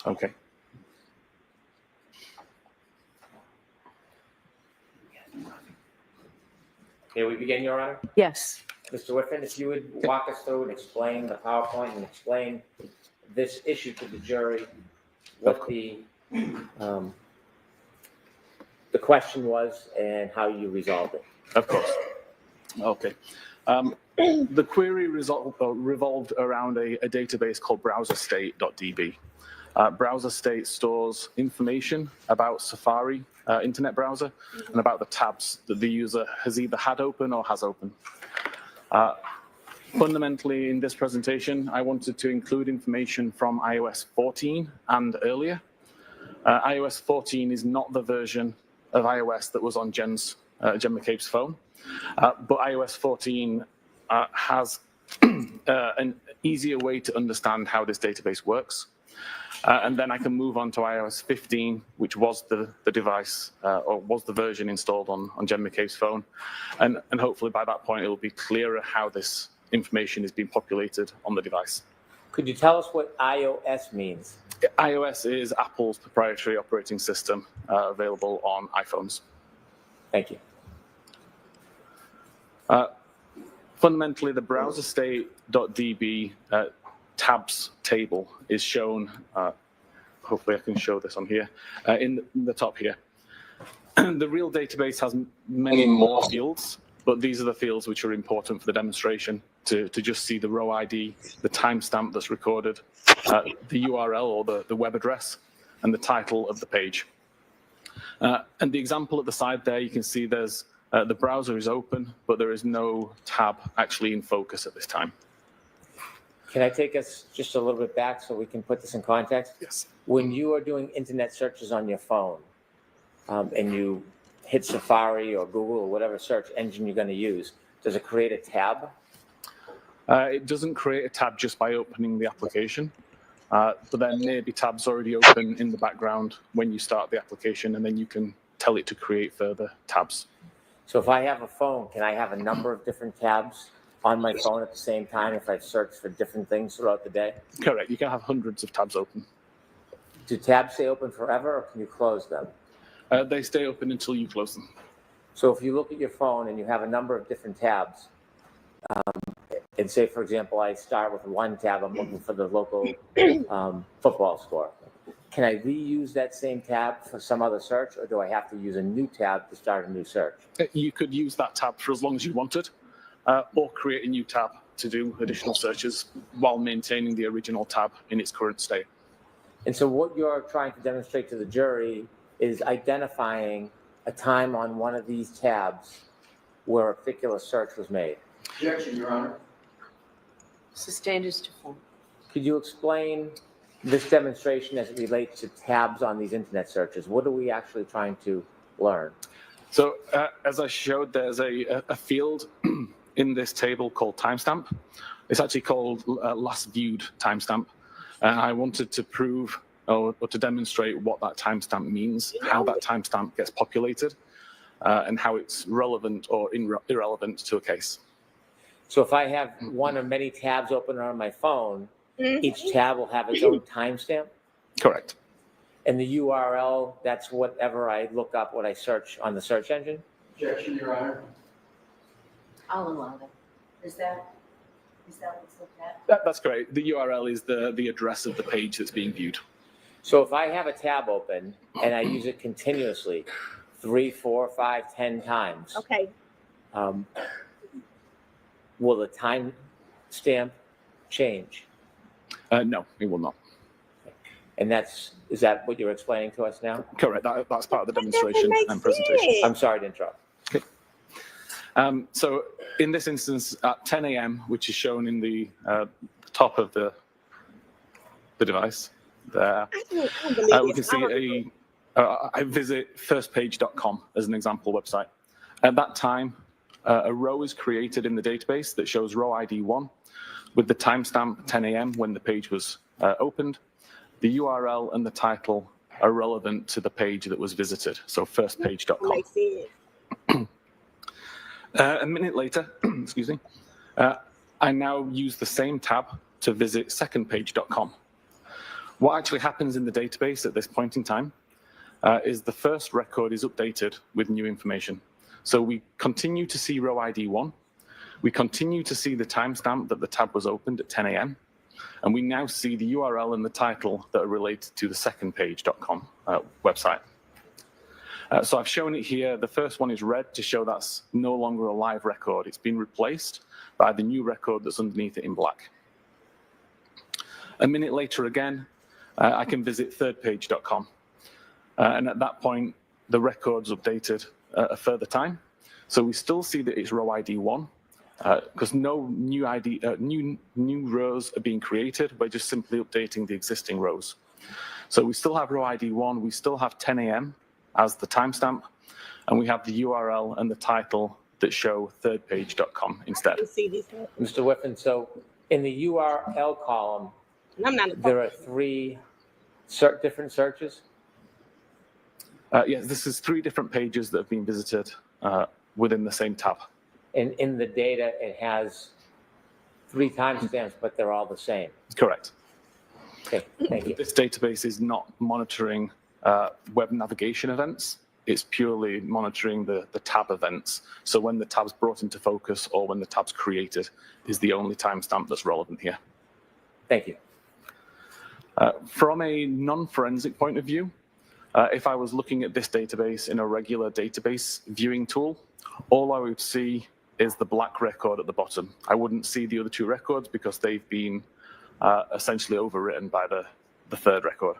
Speaker 5: Okay.
Speaker 3: May we begin, Your Honor?
Speaker 2: Yes.
Speaker 3: Mr. Whiffen, if you would walk us through and explain the PowerPoint and explain this issue to the jury, what the question was and how you resolved it.
Speaker 5: Of course. Okay. The query revolved around a database called browserstate.db. Browserstate stores information about Safari internet browser and about the tabs that the user has either had open or has open. Fundamentally, in this presentation, I wanted to include information from iOS 14 and earlier. iOS 14 is not the version of iOS that was on Jen McCabe's phone, but iOS 14 has an easier way to understand how this database works. And then I can move on to iOS 15, which was the device or was the version installed on Jen McCabe's phone. And hopefully by that point, it will be clearer how this information is being populated on the device.
Speaker 3: Could you tell us what iOS means?
Speaker 5: iOS is Apple's proprietary operating system available on iPhones.
Speaker 3: Thank you.
Speaker 5: Fundamentally, the browser state.db tabs table is shown, hopefully I can show this on here, in the top here. The real database has many more fields, but these are the fields which are important for the demonstration to just see the row ID, the timestamp that's recorded, the URL or the web address, and the title of the page. And the example at the side there, you can see there's the browser is open, but there is no tab actually in focus at this time.
Speaker 3: Can I take us just a little bit back so we can put this in context?
Speaker 5: Yes.
Speaker 3: When you are doing internet searches on your phone and you hit Safari or Google or whatever search engine you're going to use, does it create a tab?
Speaker 5: It doesn't create a tab just by opening the application, but there may be tabs already open in the background when you start the application, and then you can tell it to create further tabs.
Speaker 3: So if I have a phone, can I have a number of different tabs on my phone at the same time if I search for different things throughout the day?
Speaker 5: Correct. You can have hundreds of tabs open.
Speaker 3: Do tabs stay open forever, or can you close them?
Speaker 5: They stay open until you close them.
Speaker 3: So if you look at your phone and you have a number of different tabs, and say, for example, I start with one tab, I'm looking for the local football score. Can I reuse that same tab for some other search, or do I have to use a new tab to start a new search?
Speaker 5: You could use that tab for as long as you wanted, or create a new tab to do additional searches while maintaining the original tab in its current state.
Speaker 3: And so what you're trying to demonstrate to the jury is identifying a time on one of these tabs where a particular search was made.
Speaker 4: Objection, Your Honor.
Speaker 2: Sustained as to form.
Speaker 3: Could you explain this demonstration as it relates to tabs on these internet searches? What are we actually trying to learn?
Speaker 5: So as I showed, there's a field in this table called timestamp. It's actually called last viewed timestamp. I wanted to prove or to demonstrate what that timestamp means, how that timestamp gets populated, and how it's relevant or irrelevant to a case.
Speaker 3: So if I have one or many tabs open on my phone, each tab will have its own timestamp?
Speaker 5: Correct.
Speaker 3: And the URL, that's whatever I look up, what I search on the search engine?
Speaker 4: Objection, Your Honor.
Speaker 2: I'll allow that. Is that what's looked at?
Speaker 5: That's correct. The URL is the address of the page that's being viewed.
Speaker 3: So if I have a tab open and I use it continuously, 3, 4, 5, 10 times,
Speaker 1: Okay.
Speaker 3: will the timestamp change?
Speaker 5: No, it will not.
Speaker 3: And is that what you're explaining to us now?
Speaker 5: Correct. That's part of the demonstration and presentation.
Speaker 3: I'm sorry to interrupt.
Speaker 5: Okay. So in this instance, at 10 a.m., which is shown in the top of the device there, we can see I visit firstpage.com as an example website. At that time, a row is created in the database that shows row ID 1 with the timestamp 10 a.m. when the page was opened. The URL and the title are relevant to the page that was visited, so firstpage.com. A minute later, excuse me, I now use the same tab to visit secondpage.com. What actually happens in the database at this point in time is the first record is updated with new information. So we continue to see row ID 1. We continue to see the timestamp that the tab was opened at 10 a.m. And we now see the URL and the title that are related to the secondpage.com website. So I've shown it here. The first one is red to show that's no longer a live record. It's been replaced by the new record that's underneath it in black. A minute later again, I can visit thirdpage.com. And at that point, the record's updated a further time. So we still see that it's row ID 1 because no new new rows are being created. We're just simply updating the existing rows. So we still have row ID 1. We still have 10 a.m. as the timestamp, and we have the URL and the title that show thirdpage.com instead.
Speaker 3: Mr. Whiffen, so in the URL column,
Speaker 1: And I'm not a
Speaker 3: There are three different searches.
Speaker 5: Yes, this is 3 different pages that have been visited within the same tab.
Speaker 3: And in the data, it has 3 timestamps, but they're all the same.
Speaker 5: Correct.
Speaker 3: Okay, thank you.
Speaker 5: This database is not monitoring web navigation events. It's purely monitoring the tab events. So when the tab's brought into focus or when the tab's created is the only timestamp that's relevant here.
Speaker 3: Thank you.
Speaker 5: From a non-forensic point of view, if I was looking at this database in a regular database viewing tool, all I would see is the black record at the bottom. I wouldn't see the other 2 records because they've been essentially overwritten by the 3rd record.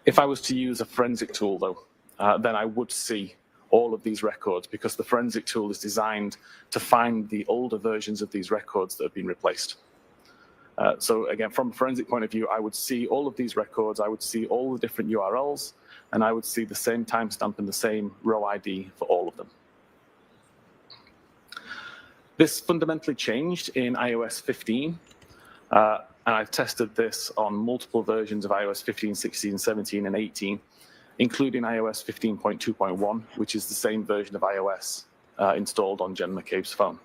Speaker 5: If I was to use a forensic tool, though, then I would see all of these records because the forensic tool is designed to find the older versions of these records that have been replaced. So again, from a forensic point of view, I would see all of these records, I would see all the different URLs, and I would see the same timestamp and the same row ID for all of them. This fundamentally changed in iOS 15, and I've tested this on multiple versions of iOS 15, 16, 17, and 18, including iOS 15.2.1, which is the same version of iOS installed on Jen McCabe's phone.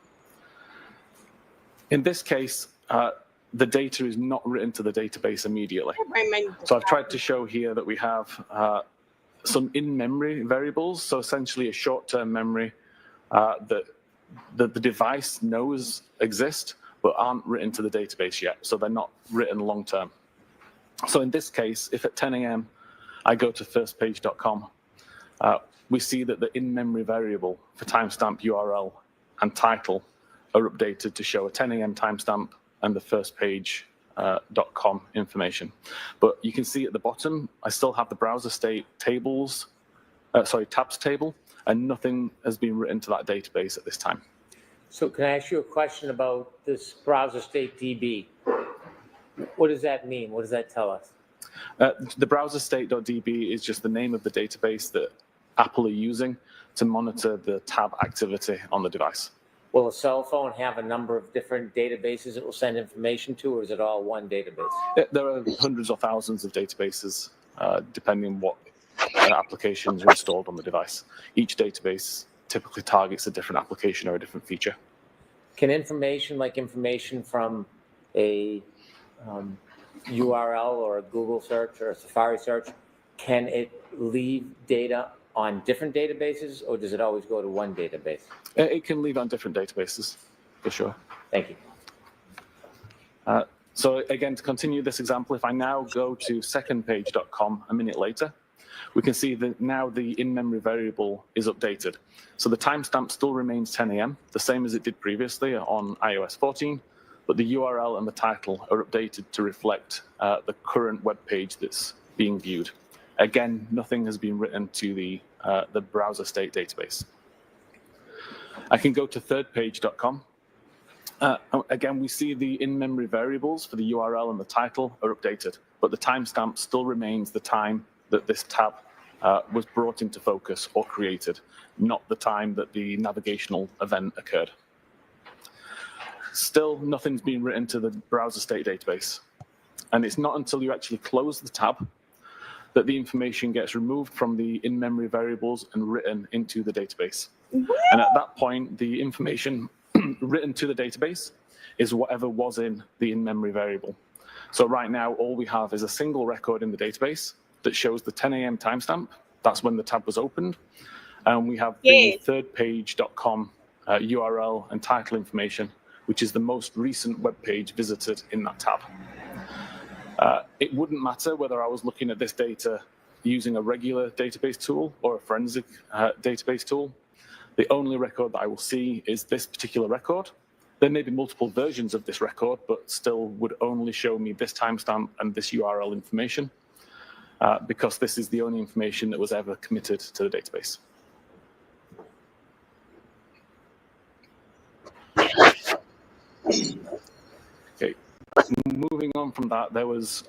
Speaker 5: In this case, the data is not written to the database immediately. So I've tried to show here that we have some in-memory variables, so essentially a short-term memory that the device knows exist, but aren't written to the database yet, so they're not written long-term. So in this case, if at 10 a.m. I go to firstpage.com, we see that the in-memory variable for timestamp URL and title are updated to show a 10 a.m. timestamp and the firstpage.com information. But you can see at the bottom, I still have the browser state tabs table, and nothing has been written to that database at this time.
Speaker 3: So can I ask you a question about this browser state DB? What does that mean? What does that tell us?
Speaker 5: The browser state.db is just the name of the database that Apple are using to monitor the tab activity on the device.
Speaker 3: Will a cell phone have a number of different databases it will send information to, or is it all one database?
Speaker 5: There are hundreds or thousands of databases, depending on what applications are installed on the device. Each database typically targets a different application or a different feature.
Speaker 3: Can information from a URL or a Google search or a Safari search, can it leave data on different databases, or does it always go to one database?
Speaker 5: It can leave on different databases, for sure.
Speaker 3: Thank you.
Speaker 5: So again, to continue this example, if I now go to secondpage.com a minute later, we can see that now the in-memory variable is updated. So the timestamp still remains 10 a.m., the same as it did previously on iOS 14, but the URL and the title are updated to reflect the current web page that's being viewed. Again, nothing has been written to the browser state database. I can go to thirdpage.com. Again, we see the in-memory variables for the URL and the title are updated, but the timestamp still remains the time that this tab was brought into focus or created, not the time that the navigational event occurred. Still, nothing's been written to the browser state database. And it's not until you actually close the tab that the information gets removed from the in-memory variables and written into the database. And at that point, the information written to the database is whatever was in the in-memory variable. So right now, all we have is a single record in the database that shows the 10 a.m. timestamp. That's when the tab was opened. And we have the thirdpage.com URL and title information, which is the most recent web page visited in that tab. It wouldn't matter whether I was looking at this data using a regular database tool or a forensic database tool. The only record that I will see is this particular record. There may be multiple versions of this record, but still would only show me this timestamp and this URL information because this is the only information that was ever committed to the database. Okay. Moving on from that, there was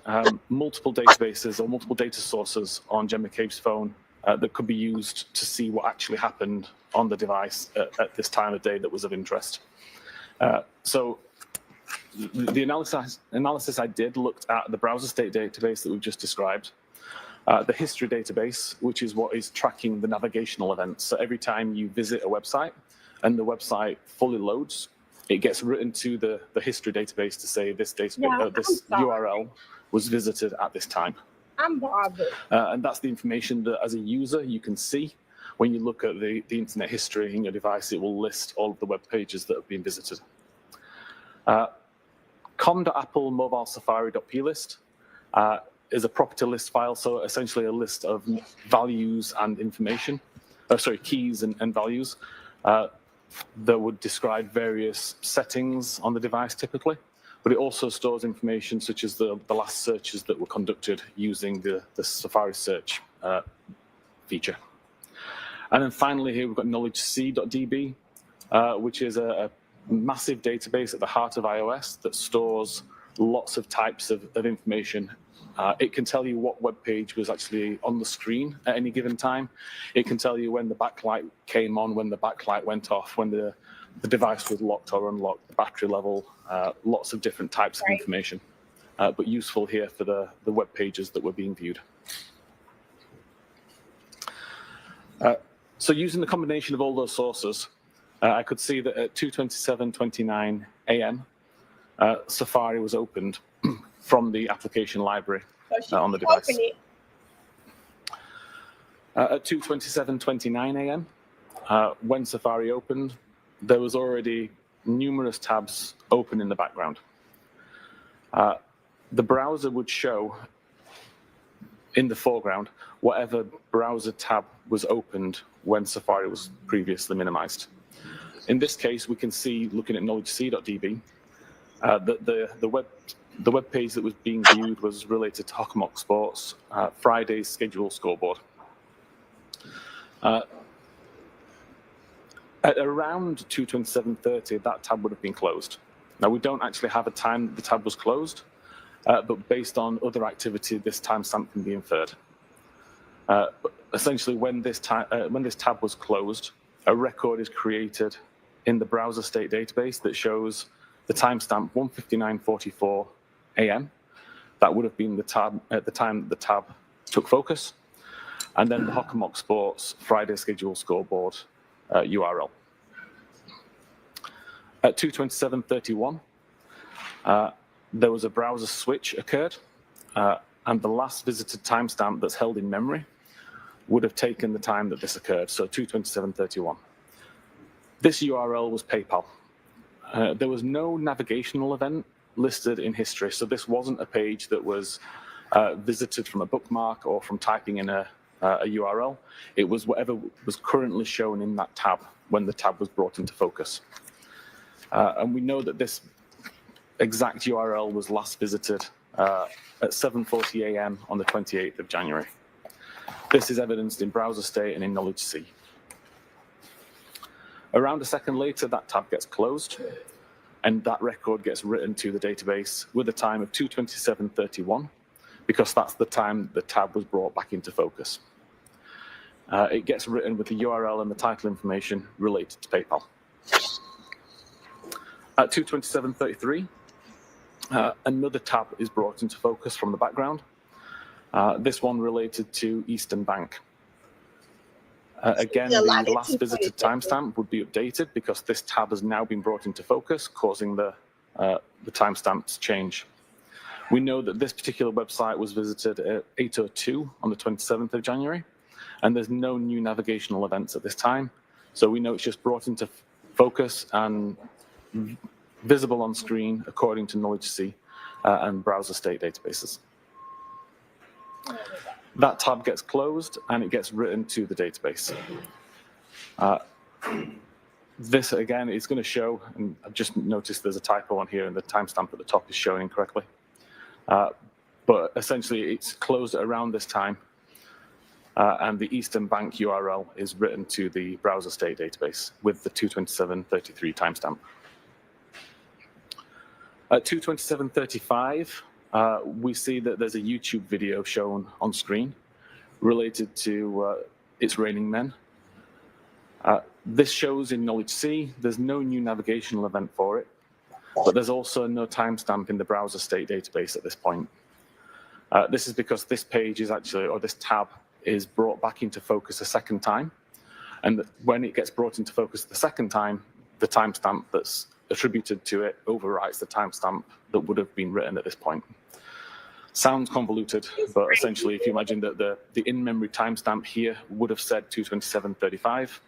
Speaker 5: multiple databases or multiple data sources on Jen McCabe's phone that could be used to see what actually happened on the device at this time of day that was of interest. So the analysis I did looked at the browser state database that we've just described, the history database, which is what is tracking the navigational events. So every time you visit a website and the website fully loads, it gets written to the history database to say this URL was visited at this time.
Speaker 1: I'm bothered.
Speaker 5: And that's the information that as a user you can see. When you look at the internet history in your device, it will list all of the web pages that have been visited. com.apple mobile safari.plist is a property list file, so essentially a list of values and information, keys and values that would describe various settings on the device typically, but it also stores information such as the last searches that were conducted using the Safari search feature. And then finally here we've got knowledgec.db, which is a massive database at the heart of iOS that stores lots of types of information. It can tell you what web page was actually on the screen at any given time. It can tell you when the backlight came on, when the backlight went off, when the device was locked or unlocked, the battery level, lots of different types of information, but useful here for the web pages that were being viewed. So using the combination of all those sources, I could see that at 2:27:29 a.m., Safari was opened from the application library on the device. At 2:27:29 a.m., when Safari opened, there was already numerous tabs open in the background. The browser would show in the foreground whatever browser tab was opened when Safari was previously minimized. In this case, we can see, looking at knowledgec.db, that the web page that was being viewed was related to Hockenmock Sports, Friday's schedule scoreboard. At around 2:27:30, that tab would have been closed. Now, we don't actually have a time that the tab was closed, but based on other activity, this timestamp can be inferred. But essentially, when this tab was closed, a record is created in the browser state database that shows the timestamp 1:59:44 a.m. That would have been the tab at the time that the tab took focus, and then the Hockenmock Sports Friday schedule scoreboard URL. At 2:27:31, there was a browser switch occurred, and the last visited timestamp that's held in memory would have taken the time that this occurred, so 2:27:31. This URL was PayPal. There was no navigational event listed in history, so this wasn't a page that was visited from a bookmark or from typing in a URL. It was whatever was currently shown in that tab when the tab was brought into focus. And we know that this exact URL was last visited at 7:40 a.m. on the 28th of January. This is evidenced in browser state and in knowledgec. Around a second later, that tab gets closed, and that record gets written to the database with a time of 2:27:31, because that's the time the tab was brought back into focus. It gets written with the URL and the title information related to PayPal. At 2:27:33, another tab is brought into focus from the background. This one related to Eastern Bank. Again, the last visited timestamp would be updated because this tab has now been brought into focus, causing the timestamp to change. We know that this particular website was visited at 8:02 on the 27th of January, and there's no new navigational events at this time. So we know it's just brought into focus and visible on screen according to knowledgec and browser state databases. That tab gets closed and it gets written to the database. This again is going to show, and I've just noticed there's a typo on here and the timestamp at the top is showing incorrectly. But essentially it's closed at around this time, and the Eastern Bank URL is written to the browser state database with the 2:27:33 timestamp. At 2:27:35, we see that there's a YouTube video shown on screen related to It's Raining Men. This shows in knowledgec. There's no new navigational event for it. but there's also no timestamp in the browser state database at this point. This is because this page is actually, or this tab is brought back into focus a second time. And when it gets brought into focus the second time, the timestamp that's attributed to it overwrites the timestamp that would have been written at this point. Sounds convoluted, but essentially, if you imagine that the in-memory timestamp here would have said 227.35,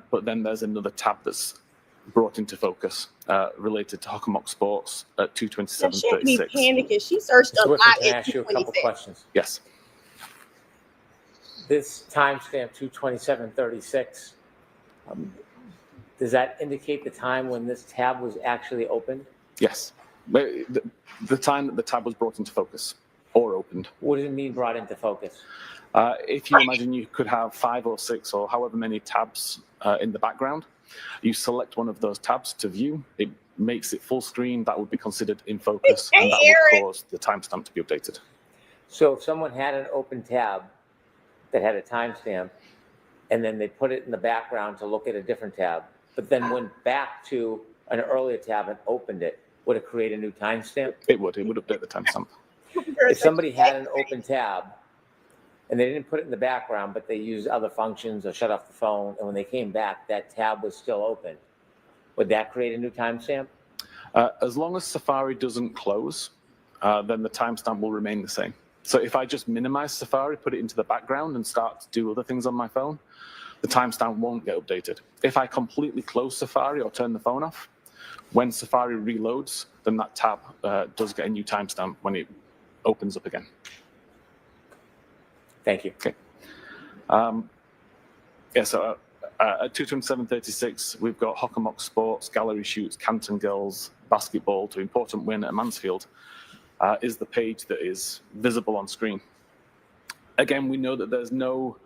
Speaker 5: but then there's another tab that's brought into focus related to Hockomock Sports at 227.36.
Speaker 1: She be panicking. She searched
Speaker 3: Mr.
Speaker 1: a
Speaker 3: Whiffen,
Speaker 1: lot.
Speaker 3: can I ask you a couple questions?
Speaker 5: Yes.
Speaker 3: This timestamp 227.36, does that indicate the time when this tab was actually opened?
Speaker 5: Yes. The time that the tab was brought into focus or opened.
Speaker 3: What does it mean brought into focus?
Speaker 5: If you imagine you could have 5 or 6 or however many tabs in the background, you select one of those tabs to view, it makes it full screen, that would be considered in focus, and that would cause the timestamp to be updated.
Speaker 3: So if someone had an open tab that had a timestamp, and then they put it in the background to look at a different tab, but then went back to an earlier tab and opened it, would it create a new timestamp?
Speaker 5: It would update the timestamp.
Speaker 3: If somebody had an open tab and they didn't put it in the background, but they used other functions or shut off the phone, and when they came back, that tab was still open, would that create a new timestamp?
Speaker 5: As long as Safari doesn't close, then the timestamp will remain the same. So if I just minimize Safari, put it into the background and start to do other things on my phone, the timestamp won't get updated. If I completely close Safari or turn the phone off, when Safari reloads, then that tab does get a new timestamp when it opens up again.
Speaker 3: Thank you.
Speaker 5: Okay. So at 227.36, we've got Hockomock Sports, Gallery Shoots, Canton Girls, Basketball to important win at Mansfield is the page that is visible on screen. Again, we know that there's no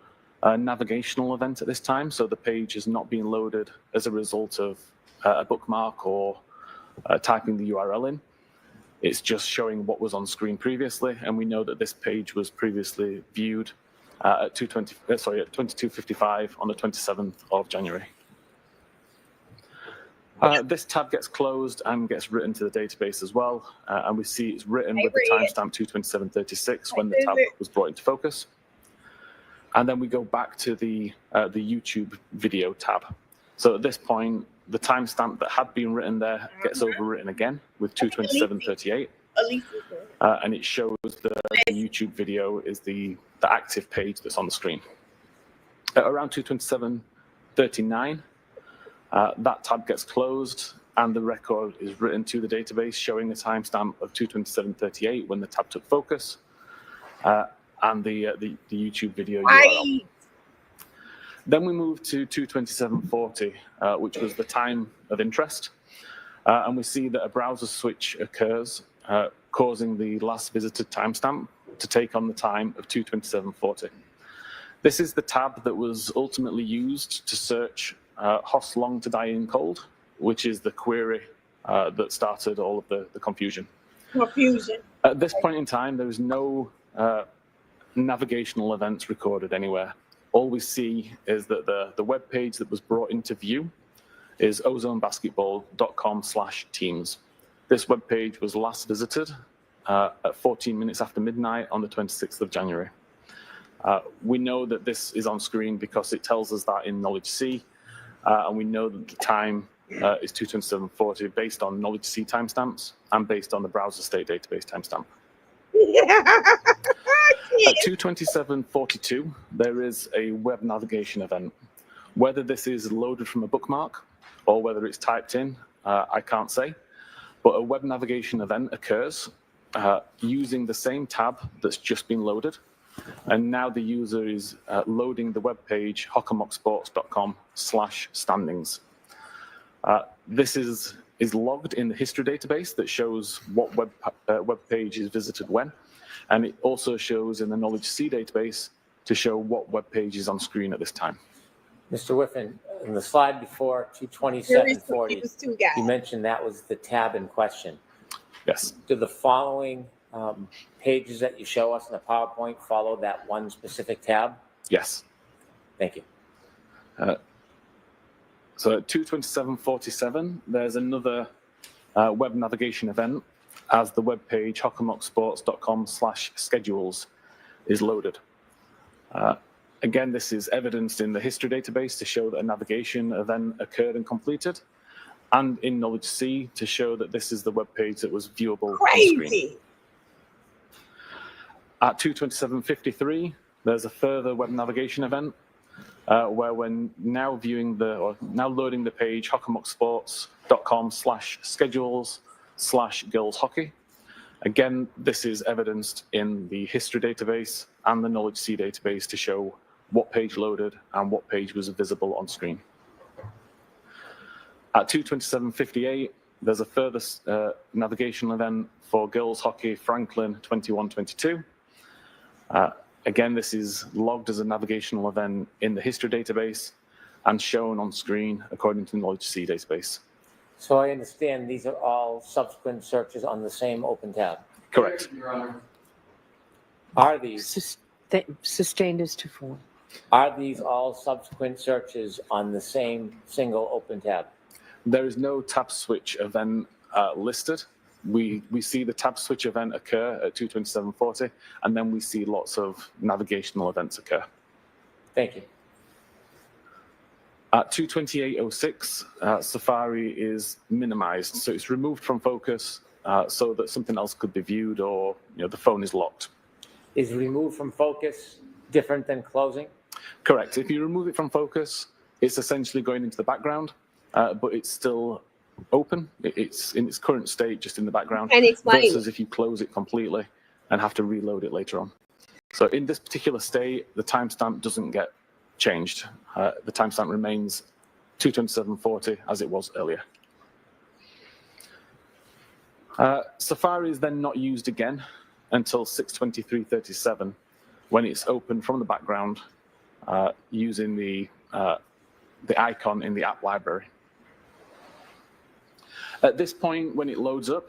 Speaker 5: navigational event at this time, so the page is not being loaded as a result of a bookmark or typing the URL in. It's just showing what was on screen previously, and we know that this page was previously viewed at 22:55 on the 27th of January. This tab gets closed and gets written to the database as well, and we see it's written with the timestamp 227.36 when the tab was brought into focus. And then we go back to the YouTube video tab. So at this point, the timestamp that had been written there gets overwritten again with 227.38, and it shows the YouTube video is the active page that's on the screen. At around 227.39, that tab gets closed and the record is written to the database showing a timestamp of 227.38 when the tab took focus, and the YouTube video URL. Then we move to 227.40, which was the time of interest, and we see that a browser switch occurs, causing the last visited timestamp to take on the time of 227.40. This is the tab that was ultimately used to search Hoss Long to Die in Cold, which is the query that started all of the confusion. At this point in time, there is no navigational events recorded anywhere. All we see is that the web page that was brought into view is ozonebasketball.com/teams. This web page was last visited at 14 minutes after midnight on the 26th of January. We know that this is on screen because it tells us that in Knowledge C, and we know that the time is 227.40 based on Knowledge C timestamps and based on the browser state database timestamp. At 227.42, there is a web navigation event. Whether this is loaded from a bookmark or whether it's typed in, I can't say. But a web navigation event occurs using the same tab that's just been loaded. And now the user is loading the web page hockomocksports.com/standings. This is logged in the history database that shows what web page is visited when. And it also shows in the Knowledge C database to show what web page is on screen at this time.
Speaker 3: Mr. Whiffen, in the slide before 227.40, you mentioned that was the tab in question.
Speaker 5: Yes.
Speaker 3: Do the following pages that you show us in the PowerPoint follow that one specific tab?
Speaker 5: Yes.
Speaker 3: Thank you.
Speaker 5: So at 227.47, there's another web navigation event as the web page hockomocksports.com/schedules is loaded. Again, this is evidenced in the history database to show that a navigation event occurred and completed, and in Knowledge C to show that this is the web page that was viewable on screen.
Speaker 1: Crazy.
Speaker 5: At 2:27:53, there's a further web navigation event where we're now loading the page hockomocksports.com/schedules/girls hockey. Again, this is evidenced in the history database and the Knowledge C database to show what page loaded and what page was visible on screen. At 2:27:58, there's a further navigation event for girls hockey Franklin 21-22. Again, this is logged as a navigational event in the history database and shown on screen according to the Knowledge C database.
Speaker 3: So I understand these are all subsequent searches on the same open tab.
Speaker 5: Correct.
Speaker 4: Your Honor.
Speaker 3: Are these
Speaker 6: Sustained as to form.
Speaker 3: are these all subsequent searches on the same single open tab?
Speaker 5: There is no tab switch event listed. We see the tab switch event occur at 2:27:40, and then we see lots of navigational events occur.
Speaker 3: Thank you.
Speaker 5: At 2:28:06, Safari is minimized, so it's removed from focus so that something else could be viewed, or the phone is locked.
Speaker 3: Is remove from focus different than closing?
Speaker 5: Correct. If you remove it from focus, it's essentially going into the background, but it's still open. It's in its current state, just in the background.
Speaker 1: And explain.
Speaker 5: Versus if you close it completely and have to reload it later on. So in this particular state, the timestamp doesn't get changed. The timestamp remains 2:27:40 as it was earlier. Safari is then not used again until 6:23:37, when it's opened from the background using the icon in the app library. At this point, when it loads up,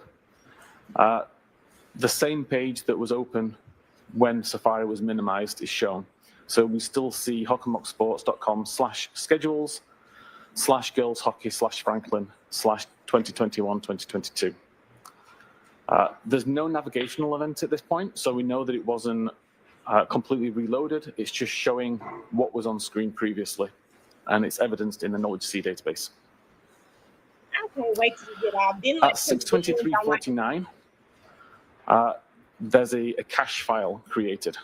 Speaker 5: the same page that was open when Safari was minimized is shown. So we still see hockomocksports.com/schedules/girls hockey/Franklin/2021-2022. There's no navigational event at this point, so we know that it wasn't completely reloaded. It's just showing what was on screen previously, and it's evidenced in the Knowledge C database.
Speaker 1: I can't wait till you get off.
Speaker 5: At 6:23:49, there's a cache file created.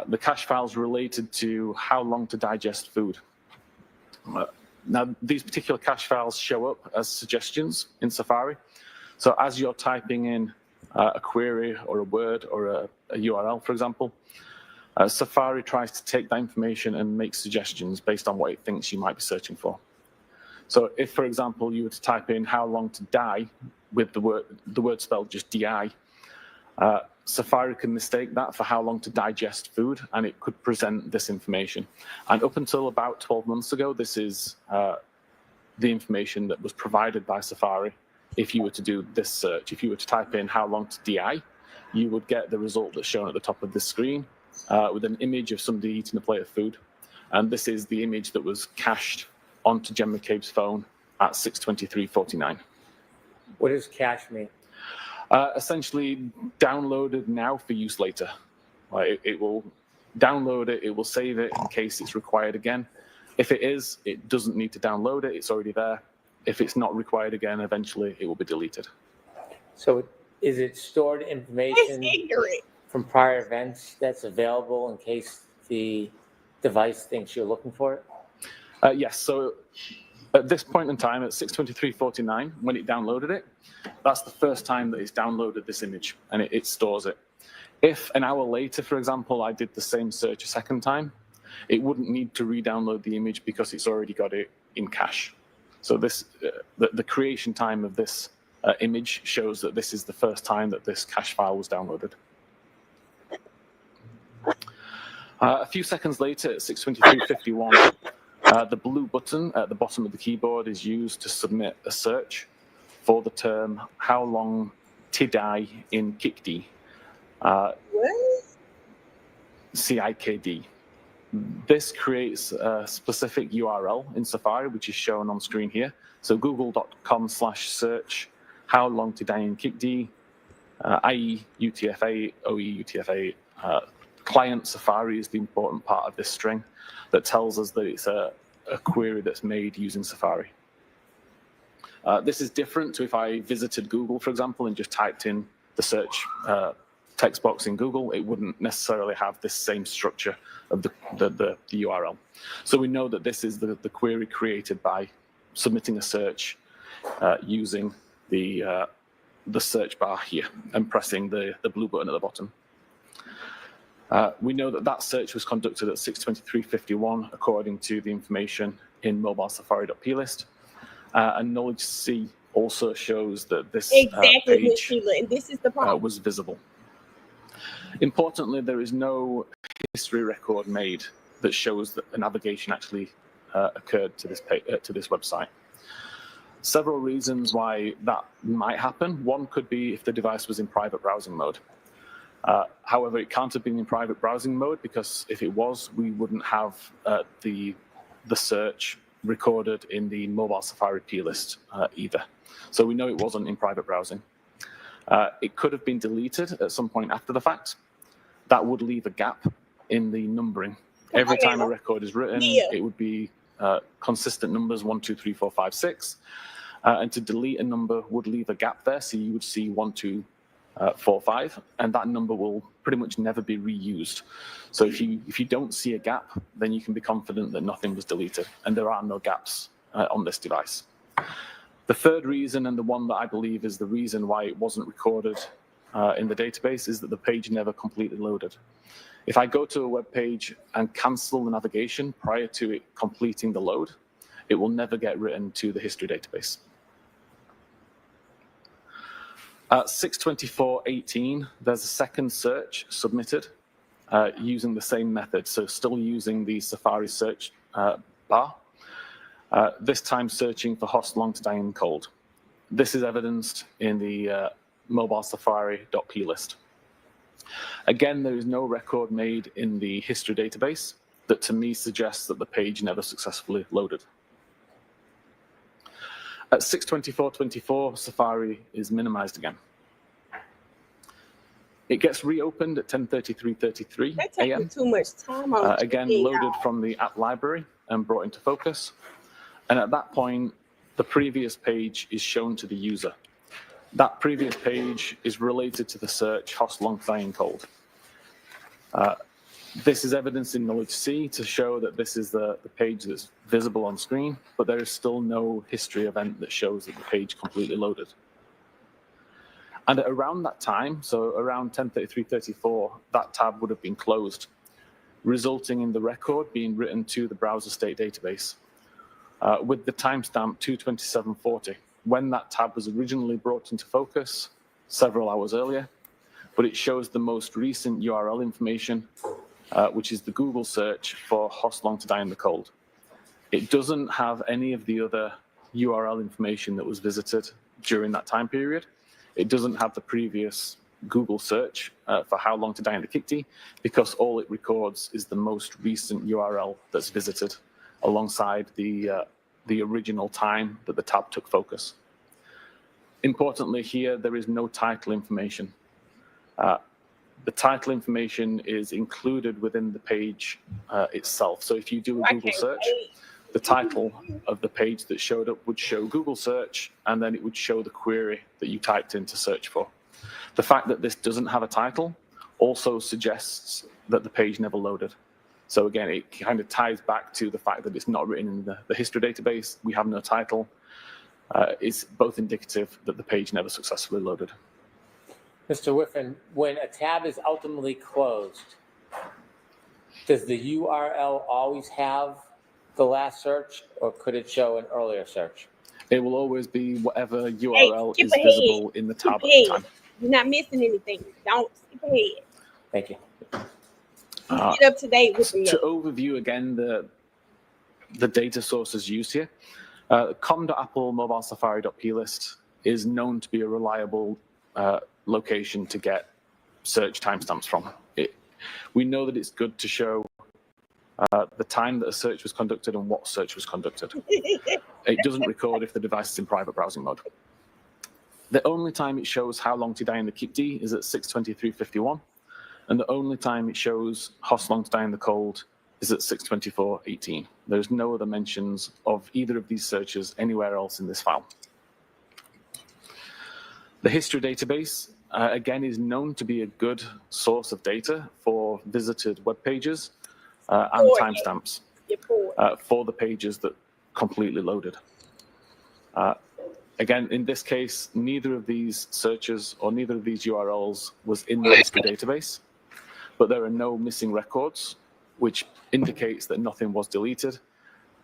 Speaker 5: The cache file is related to how long to digest food. Now, these particular cache files show up as suggestions in Safari. So as you're typing in a query or a word or a URL, for example, Safari tries to take that information and make suggestions based on what it thinks you might be searching for. So if, for example, you were to type in how long to die with the word spelled just DI, Safari can mistake that for how long to digest food, and it could present this information. And up until about 12 months ago, this is the information that was provided by Safari. If you were to do this search, if you were to type in how long to DI, you would get the result that's shown at the top of the screen with an image of somebody eating a plate of food. And this is the image that was cached onto Jen McCabe's phone at 6:23:49.
Speaker 3: What does cache mean?
Speaker 5: Essentially, downloaded now for use later. It will download it, it will save it in case it's required again. If it is, it doesn't need to download it, it's already there. If it's not required again, eventually it will be deleted.
Speaker 3: So is it stored
Speaker 1: It's
Speaker 3: information
Speaker 1: ignorant.
Speaker 3: from prior events that's available in case the device thinks you're looking for it?
Speaker 5: Yes, so at this point in time, at 6:23:49, when it downloaded it, that's the first time that it's downloaded this image, and it stores it. If an hour later, for example, I did the same search a second time, it wouldn't need to re-download the image because it's already got it in cache. So this, the creation time of this image shows that this is the first time that this cache file was downloaded. A few seconds later, at 6:23:51, the blue button at the bottom of the keyboard is used to submit a search for the term "How long tid I in CIKD?"
Speaker 1: What?
Speaker 5: CIKD. This creates a specific URL in Safari, which is shown on screen here. So google.com/search how long to die in KICD, IE UTF-8, OE UTF-8. Client Safari is the important part of this string that tells us that it's a query that's made using Safari. This is different to if I visited Google, for example, and just typed in the search text box in Google. It wouldn't necessarily have this same structure of the URL. So we know that this is the query created by submitting a search using the search bar here and pressing the blue button at the bottom. We know that that search was conducted at 6:23:51 according to the information in mobile safari.plist. And Knowledge C also shows that this
Speaker 1: Exactly, Ms.
Speaker 5: page
Speaker 1: Sheila, and this is the problem.
Speaker 5: was visible. Importantly, there is no history record made that shows that a navigation actually occurred to this website. Several reasons why that might happen. One could be if the device was in private browsing mode. However, it can't have been in private browsing mode because if it was, we wouldn't have the search recorded in the mobile Safari plist either. So we know it wasn't in private browsing. It could have been deleted at some point after the fact. That would leave a gap in the numbering. Every time a record is written, it would be consistent numbers 1, 2, 3, 4, 5, 6. And to delete a number would leave a gap there. So you would see 1, 2, 4, 5, and that number will pretty much never be reused. So if you don't see a gap, then you can be confident that nothing was deleted, and there are no gaps on this device. The third reason, and the one that I believe is the reason why it wasn't recorded in the database, is that the page never completely loaded. If I go to a web page and cancel the navigation prior to it completing the load, it will never get written to the history database. At 6:24:18, there's a second search submitted using the same method, so still using the Safari search bar, this time searching for host long to die in cold. This is evidenced in the mobile safari.plist. Again, there is no record made in the history database that to me suggests that the page never successfully loaded. At 6:24:24, Safari is minimized again. It gets reopened at 10:33:33
Speaker 1: That
Speaker 5: a.m.
Speaker 1: takes too much time on
Speaker 5: Again, loaded from the app library and brought into focus. And at that point, the previous page is shown to the user. That previous page is related to the search host long to die in cold. This is evidence in Knowledge C to show that this is the page that's visible on screen, but there is still no history event that shows that the page completely loaded. And at around that time, so around 10:33:34, that tab would have been closed, resulting in the record being written to the browser state database with the timestamp 2:27:40, when that tab was originally brought into focus several hours earlier, but it shows the most recent URL information, which is the Google search for host long to die in the cold. It doesn't have any of the other URL information that was visited during that time period. It doesn't have the previous Google search for how long to die in the KICD, because all it records is the most recent URL that's visited alongside the original time that the tab took focus. Importantly here, there is no title information. The title information is included within the page itself. So if you do a Google search, the title of the page that showed up would show Google search, and then it would show the query that you typed in to search for. The fact that this doesn't have a title also suggests that the page never loaded. So again, it kind of ties back to the fact that it's not written in the history database. We have no title. It's both indicative that the page never successfully loaded.
Speaker 3: Mr. Whiffen, when a tab is ultimately closed, does the URL always have the last search, or could it show an earlier search?
Speaker 5: It will always be whatever URL is visible in the tab at the time.
Speaker 1: You're not missing anything. Don't skip ahead.
Speaker 3: Thank you.
Speaker 1: Get up to date with
Speaker 5: To overview again the data sources used here, com.apple mobile safari.plist is known to be a reliable location to get search timestamps from. We know that it's good to show the time that a search was conducted and what search was conducted. It doesn't record if the device is in private browsing mode. The only time it shows how long to die in the keep D is at 6:23:51, and the only time it shows how long to die in the cold is at 6:24:18. There's no other mentions of either of these searches anywhere else in this file. The history database, again, is known to be a good source of data for visited web pages and timestamps for the pages that completely loaded. Again, in this case, neither of these searches or neither of these URLs was in the history database, but there are no missing records, which indicates that nothing was deleted.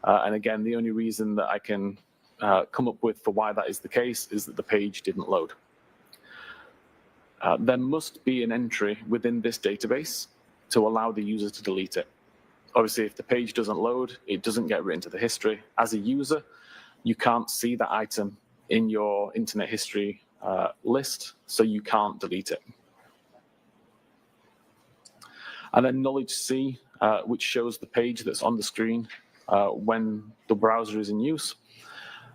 Speaker 5: And again, the only reason that I can come up with for why that is the case is that the page didn't load. There must be an entry within this database to allow the user to delete it. Obviously, if the page doesn't load, it doesn't get written to the history. As a user, you can't see that item in your internet history list, so you can't delete it. And then knowledge C, which shows the page that's on the screen when the browser is in use.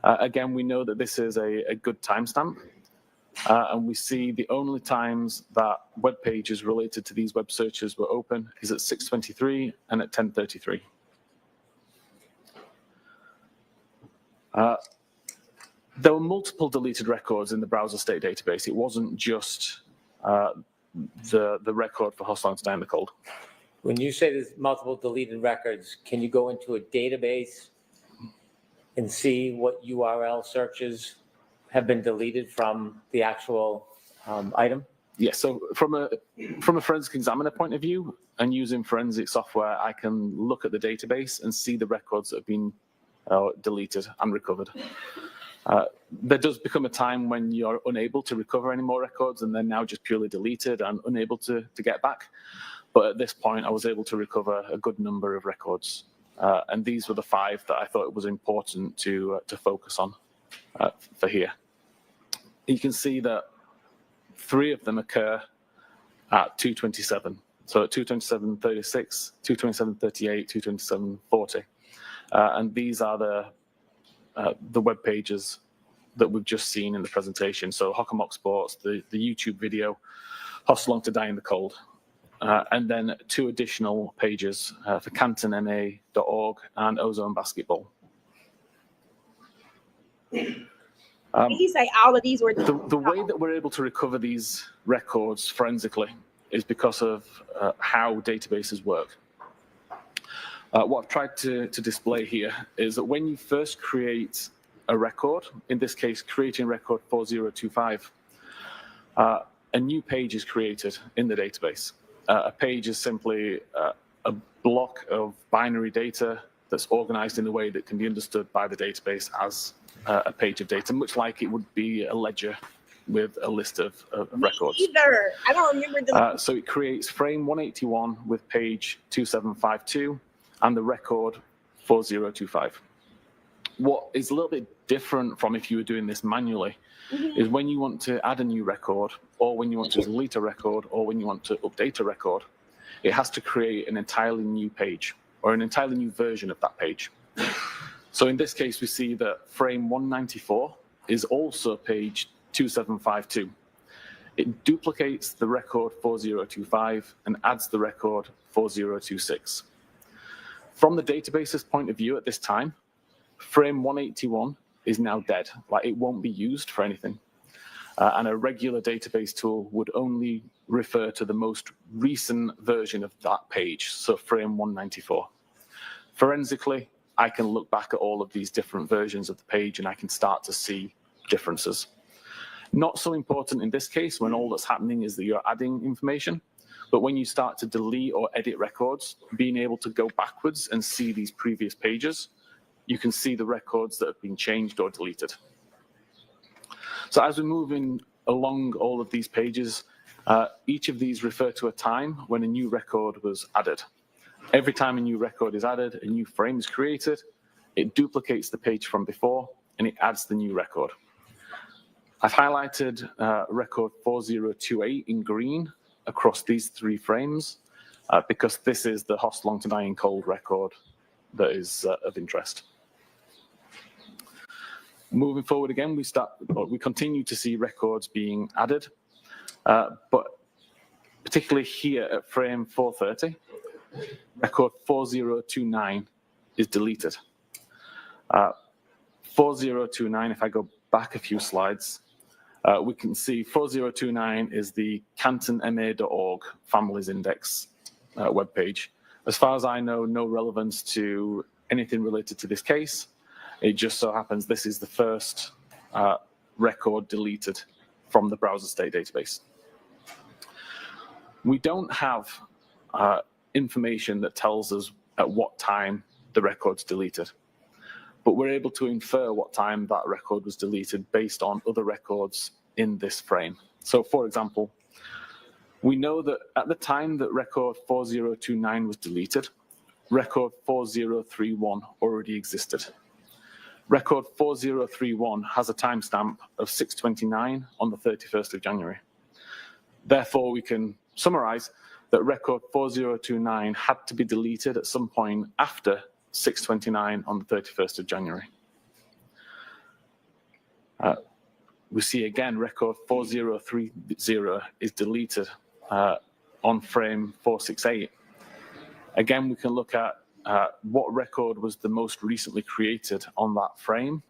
Speaker 5: Again, we know that this is a good timestamp, and we see the only times that web pages related to these web searches were open is at 6:23 and at 10:33. There were multiple deleted records in the browser state database. It wasn't just the record for Hostile to Die in the Cold.
Speaker 3: When you say there's multiple deleted records, can you go into a database and see what URL searches have been deleted from the actual item?
Speaker 5: Yes, so from a forensic examiner point of view and using forensic software, I can look at the database and see the records that have been deleted and recovered. There does become a time when you're unable to recover any more records and they're now just purely deleted and unable to get back. But at this point, I was able to recover a good number of records. And these were the 5 that I thought it was important to focus on for here. You can see that 3 of them occur at 2:27. So at 2:27:36, 2:27:38, 2:27:40. And these are the web pages that we've just seen in the presentation. So Hockamock Sports, the YouTube video, Hostel to Die in the Cold. And then 2 additional pages for cantonma.org and Ozone Basketball.
Speaker 1: You say all of these were
Speaker 5: the way that we're able to recover these records forensically is because of how databases work. What I've tried to display here is that when you first create a record, in this case, creating record 4025, a new page is created in the database. A page is simply a block of binary data that's organized in a way that can be understood by the database as a page of data, much like it would be a ledger with a list of records.
Speaker 1: Either. I don't remember the.
Speaker 5: So it creates frame 181 with page 2752 and the record 4025. What is a little bit different from if you were doing this manually is when you want to add a new record, or when you want to delete a record, or when you want to update a record, it has to create an entirely new page or an entirely new version of that page. So in this case, we see that frame 194 is also page 2752. It duplicates the record 4025 and adds the record 4026. From the database's point of view at this time, frame 181 is now dead, like it won't be used for anything. And a regular database tool would only refer to the most recent version of that page, so frame 194. Forensically, I can look back at all of these different versions of the page and I can start to see differences. Not so important in this case when all that's happening is that you're adding information, but when you start to delete or edit records, being able to go backwards and see these previous pages, you can see the records that have been changed or deleted. So as we're moving along all of these pages, each of these refer to a time when a new record was added. Every time a new record is added, a new frame is created, it duplicates the page from before, and it adds the new record. I've highlighted record 4028 in green across these 3 frames, because this is the host long to dying cold record that is of interest. Moving forward again, we continue to see records being added, but particularly here at frame 430, record 4029 is deleted. 4029, if I go back a few slides, we can see 4029 is the cantonma.org families index webpage. As far as I know, no relevance to anything related to this case. It just so happens this is the first record deleted from the browser state database. We don't have information that tells us at what time the record's deleted, but we're able to infer what time that record was deleted based on other records in this frame. So for example, we know that at the time that record 4029 was deleted, record 4031 already existed. Record 4031 has a timestamp of 6:29 on the 31st of January. Therefore, we can summarize that record 4029 had to be deleted at some point after 6:29 on the 31st of January. We see again record 4030 is deleted on frame 468. Again, we can look at what record was the most recently created on that frame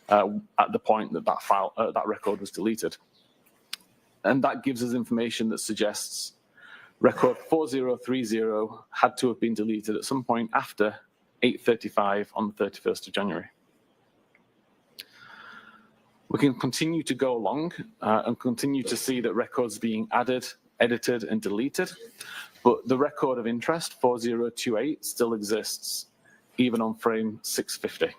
Speaker 5: at the point that that record was deleted. And that gives us information that suggests record 4030 had to have been deleted at some point after 8:35 on the 31st of January. We can continue to go along and continue to see that records being added, edited, and deleted, but the record of interest, 4028, still exists, even on frame 650.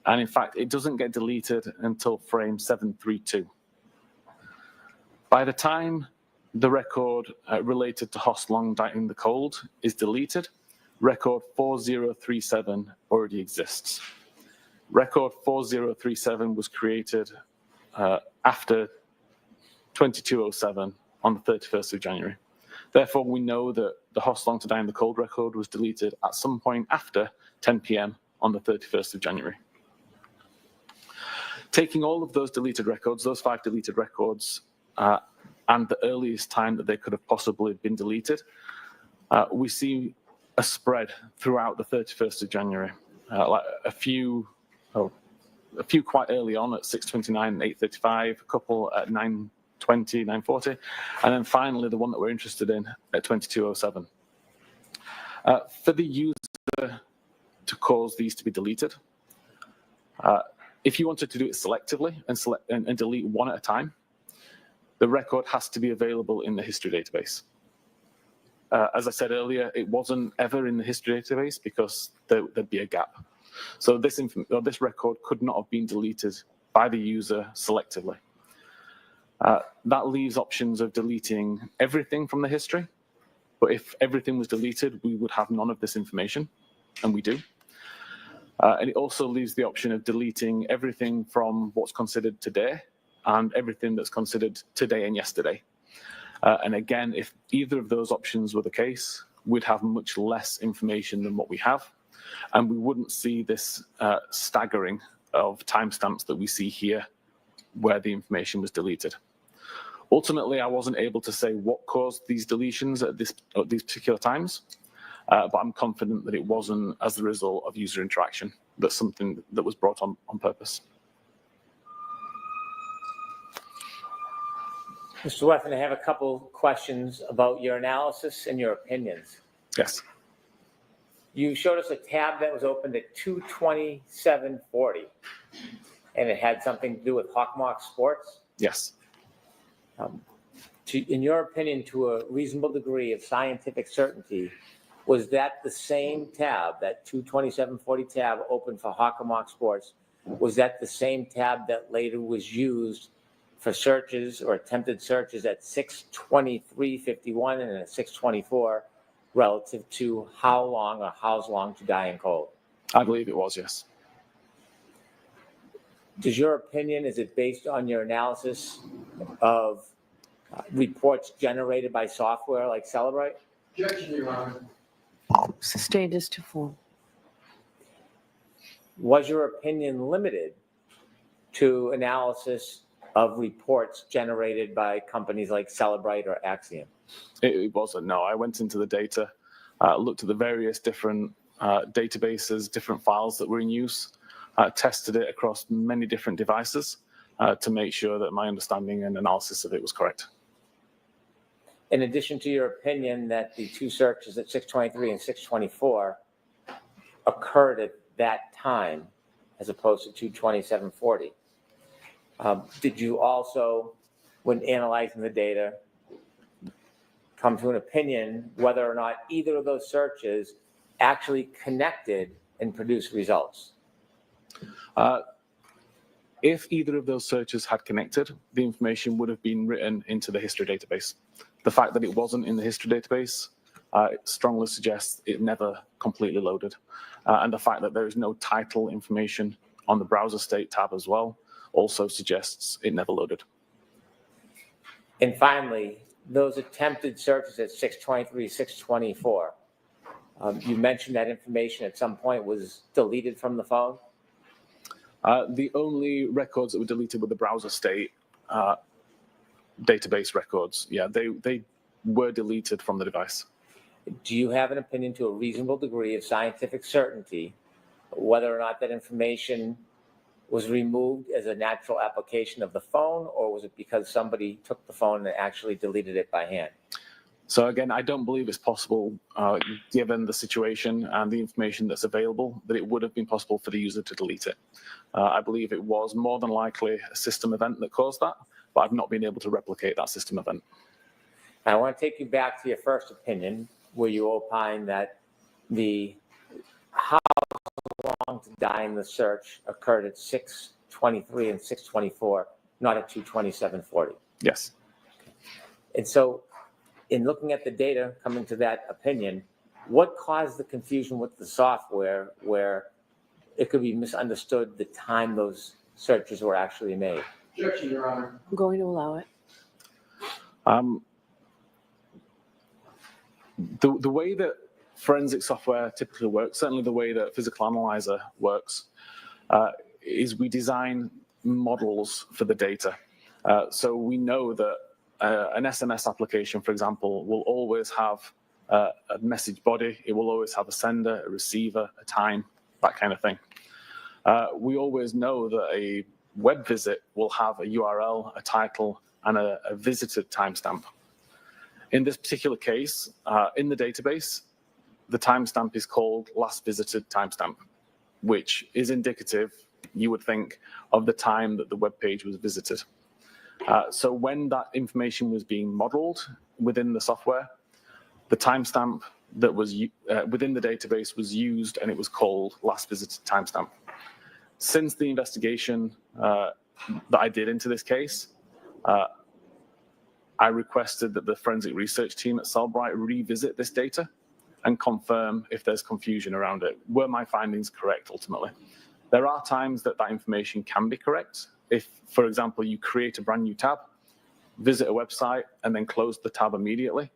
Speaker 5: And in fact, it doesn't get deleted until frame 732. By the time the record related to host long dying the cold is deleted, record 4037 already exists. Record 4037 was created after 2207 on the 31st of January. Therefore, we know that the host long to die in the cold record was deleted at some point after 10 p.m. on the 31st of January. Taking all of those deleted records, those 5 deleted records, and the earliest time that they could have possibly been deleted, we see a spread throughout the 31st of January. Like a few quite early on at 6:29 and 8:35, a couple at 9:20, 9:40, and then finally the one that we're interested in at 22:07. For the user to cause these to be deleted, if you wanted to do it selectively and delete one at a time, the record has to be available in the history database. As I said earlier, it wasn't ever in the history database because there'd be a gap. So this record could not have been deleted by the user selectively. That leaves options of deleting everything from the history, but if everything was deleted, we would have none of this information, and we do. And it also leaves the option of deleting everything from what's considered today and everything that's considered today and yesterday. And again, if either of those options were the case, we'd have much less information than what we have, and we wouldn't see this staggering of timestamps that we see here where the information was deleted. Ultimately, I wasn't able to say what caused these deletions at these particular times, but I'm confident that it wasn't as the result of user interaction. That's something that was brought on purpose.
Speaker 3: Mr. Wethan, I have a couple questions about your analysis and your opinions.
Speaker 5: Yes.
Speaker 3: You showed us a tab that was opened at 2:27:40, and it had something to do with Hawkmock Sports.
Speaker 5: Yes.
Speaker 3: In your opinion, to a reasonable degree of scientific certainty, was that the same tab, that 2:27:40 tab open for Hawkmock Sports, was that the same tab that later was used for searches or attempted searches at 6:23:51 and at 6:24 relative to how's long to die in cold?
Speaker 5: I believe it was, yes.
Speaker 3: Does your opinion, is it based on your analysis of reports generated by software like Celebrite?
Speaker 4: Objection, Your Honor.
Speaker 6: Sustained as to form.
Speaker 3: Was your opinion limited to analysis of reports generated by companies like Celebrite or Axiom?
Speaker 5: It wasn't, no. I went into the data, looked at the various different databases, different files that were in use, tested it across many different devices to make sure that my understanding and analysis of it was correct.
Speaker 3: In addition to your opinion that the two searches at 623 and 624 occurred at that time as opposed to 22740, did you also, when analyzing the data, come to an opinion whether or not either of those searches actually connected and produced results?
Speaker 5: If either of those searches had connected, the information would have been written into the history database. The fact that it wasn't in the history database strongly suggests it never completely loaded. And the fact that there is no title information on the browser state tab as well also suggests it never loaded.
Speaker 3: And finally, those attempted searches at 623, 624, you mentioned that information at some point was deleted from the phone?
Speaker 5: The only records that were deleted were the browser state database records. Yeah, they were deleted from the device.
Speaker 3: Do you have an opinion to a reasonable degree of scientific certainty whether or not that information was removed as a natural application of the phone, or was it because somebody took the phone and actually deleted it by hand?
Speaker 5: So again, I don't believe it's possible, given the situation and the information that's available, that it would have been possible for the user to delete it. I believe it was more than likely a system event that caused that, but I've not been able to replicate that system event.
Speaker 3: I want to take you back to your first opinion, where you opined that the how long to die in the search occurred at 623 and 624, not at 22740.
Speaker 5: Yes.
Speaker 3: And so, in looking at the data, coming to that opinion, what caused the confusion with the software where it could be misunderstood the time those searches were actually made?
Speaker 4: Objection, Your Honor.
Speaker 6: I'm going to allow it.
Speaker 5: The way that forensic software typically works, certainly the way that Physical Analyzer works, is we design models for the data. So we know that an SMS application, for example, will always have a message body. It will always have a sender, a receiver, a time, that kind of thing. We always know that a web visit will have a URL, a title, and a visited timestamp. In this particular case, in the database, the timestamp is called last visited timestamp, which is indicative, you would think, of the time that the web page was visited. So when that information was being modeled within the software, the timestamp that was within the database was used, and it was called last visited timestamp. Since the investigation that I did into this case, I requested that the forensic research team at Cellbrite revisit this data and confirm if there's confusion around it. Were my findings correct ultimately? There are times that that information can be correct. If, for example, you create a brand new tab, visit a website, and then close the tab immediately,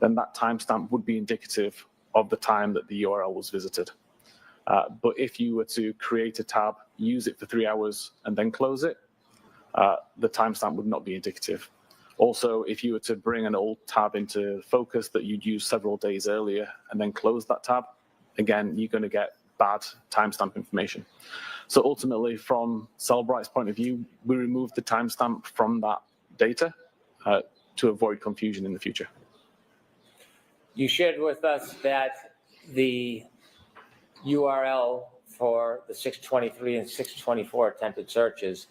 Speaker 5: then that timestamp would be indicative of the time that the URL was visited. But if you were to create a tab, use it for 3 hours, and then close it, the timestamp would not be indicative. Also, if you were to bring an old tab into focus that you'd used several days earlier and then close that tab, again, you're going to get bad timestamp information. So ultimately, from Cellbrite's point of view, we removed the timestamp from that data to avoid confusion in the future.
Speaker 3: You shared with us that the URL for the 623 and 624 attempted searches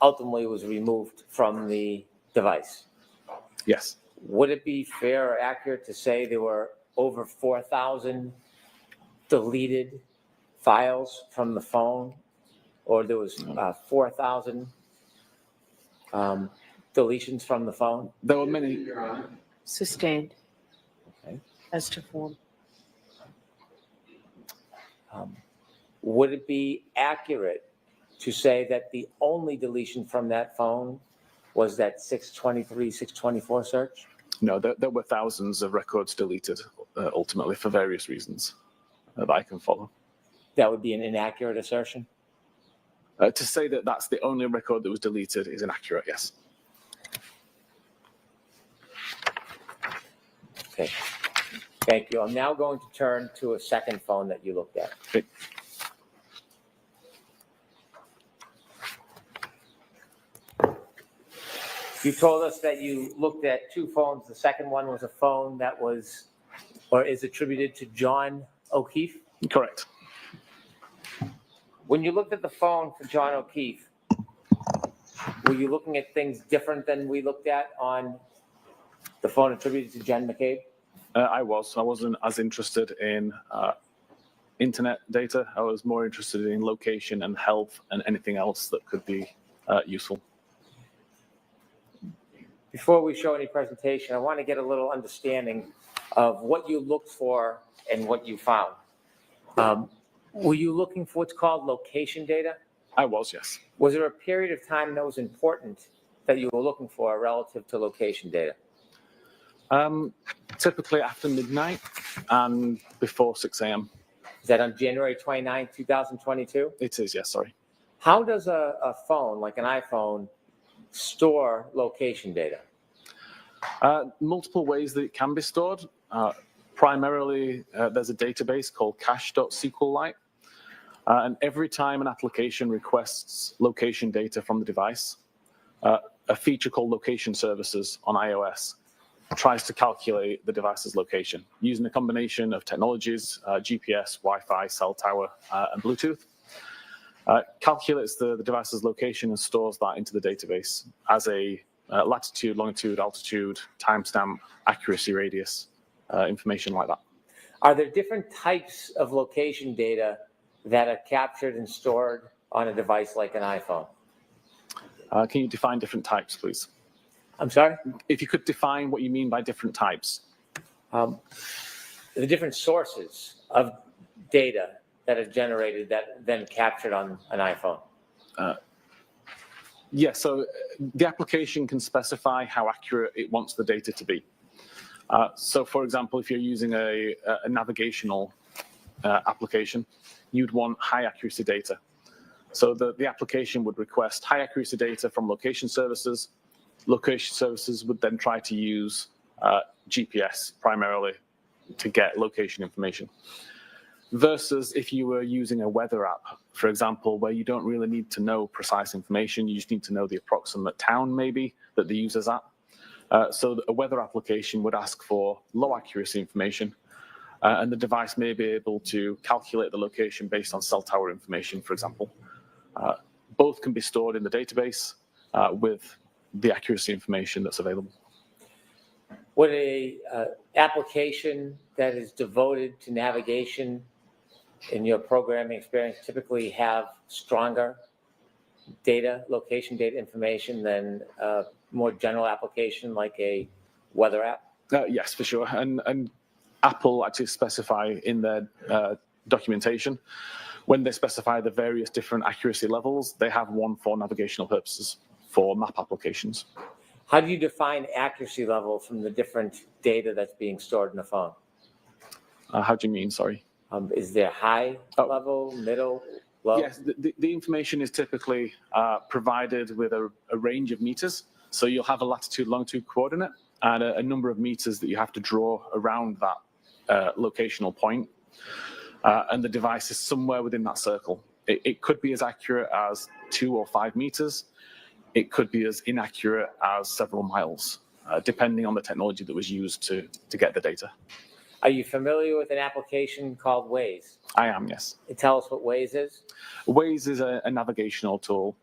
Speaker 3: ultimately was removed from the device.
Speaker 5: Yes.
Speaker 3: Would it be fair or accurate to say there were over 4,000 deleted files from the phone, or there was 4,000 deletions from the phone?
Speaker 5: There were many.
Speaker 4: Your Honor.
Speaker 6: Sustained.
Speaker 3: Okay.
Speaker 6: As to form.
Speaker 3: Would it be accurate to say that the only deletion from that phone was that 623, 624 search?
Speaker 5: No, there were thousands of records deleted ultimately for various reasons that I can follow.
Speaker 3: That would be an inaccurate assertion?
Speaker 5: To say that that's the only record that was deleted is inaccurate, yes.
Speaker 3: Okay. Thank you. I'm now going to turn to a second phone that you looked at.
Speaker 5: Okay.
Speaker 3: You told us that you looked at two phones. The second one was a phone that was or is attributed to John O'Keefe.
Speaker 5: Correct.
Speaker 3: When you looked at the phone for John O'Keefe, were you looking at things different than we looked at on the phone attributed to Jen McCabe?
Speaker 5: I wasn't as interested in internet data. I was more interested in location and health and anything else that could be useful.
Speaker 3: Before we show any presentation, I want to get a little understanding of what you looked for and what you found. Were you looking for what's called location data?
Speaker 5: I was, yes.
Speaker 3: Was there a period of time that was important that you were looking for relative to location data?
Speaker 5: Typically after midnight and before 6 a.m.
Speaker 3: Is that on January 29, 2022?
Speaker 5: It is, yes, sorry.
Speaker 3: How does a phone, like an iPhone, store location data?
Speaker 5: Multiple ways that it can be stored. Primarily, there's a database called cache.sqlite. And every time an application requests location data from the device, a feature called location services on iOS tries to calculate the device's location using a combination of technologies, GPS, Wi-Fi, cell tower, and Bluetooth. Calculates the device's location and stores that into the database as a latitude, longitude, altitude, timestamp, accuracy radius, information like that.
Speaker 3: Are there different types of location data that are captured and stored on a device like an iPhone?
Speaker 5: Can you define different types, please?
Speaker 3: I'm sorry?
Speaker 5: If you could define what you mean by different types.
Speaker 3: The different sources of data that are generated that then captured on an iPhone.
Speaker 5: Yes, so the application can specify how accurate it wants the data to be. So for example, if you're using a navigational application, you'd want high accuracy data. So the application would request high accuracy data from location services. Location services would then try to use GPS primarily to get location information. Versus if you were using a weather app, for example, where you don't really need to know precise information, you just need to know the approximate town maybe that the user's at. So a weather application would ask for low accuracy information, and the device may be able to calculate the location based on cell tower information, for example. Both can be stored in the database with the accuracy information that's available.
Speaker 3: Would a application that is devoted to navigation in your programming experience typically have stronger data, location data information than a more general application like a weather app?
Speaker 5: Yes, for sure. And Apple actually specify in their documentation, when they specify the various different accuracy levels, they have one for navigational purposes for map applications.
Speaker 3: How do you define accuracy level from the different data that's being stored in a phone?
Speaker 5: How do you mean, sorry?
Speaker 3: Is there high level, middle, low?
Speaker 5: Yes, the information is typically provided with a range of meters. So you'll have a latitude, longitude coordinate and a number of meters that you have to draw around that locational point. And the device is somewhere within that circle. It could be as accurate as 2 or 5 meters. It could be as inaccurate as several miles, depending on the technology that was used to get the data.
Speaker 3: Are you familiar with an application called Waze?
Speaker 5: I am, yes.
Speaker 3: Tell us what Waze is.
Speaker 5: Waze is a navigational tool,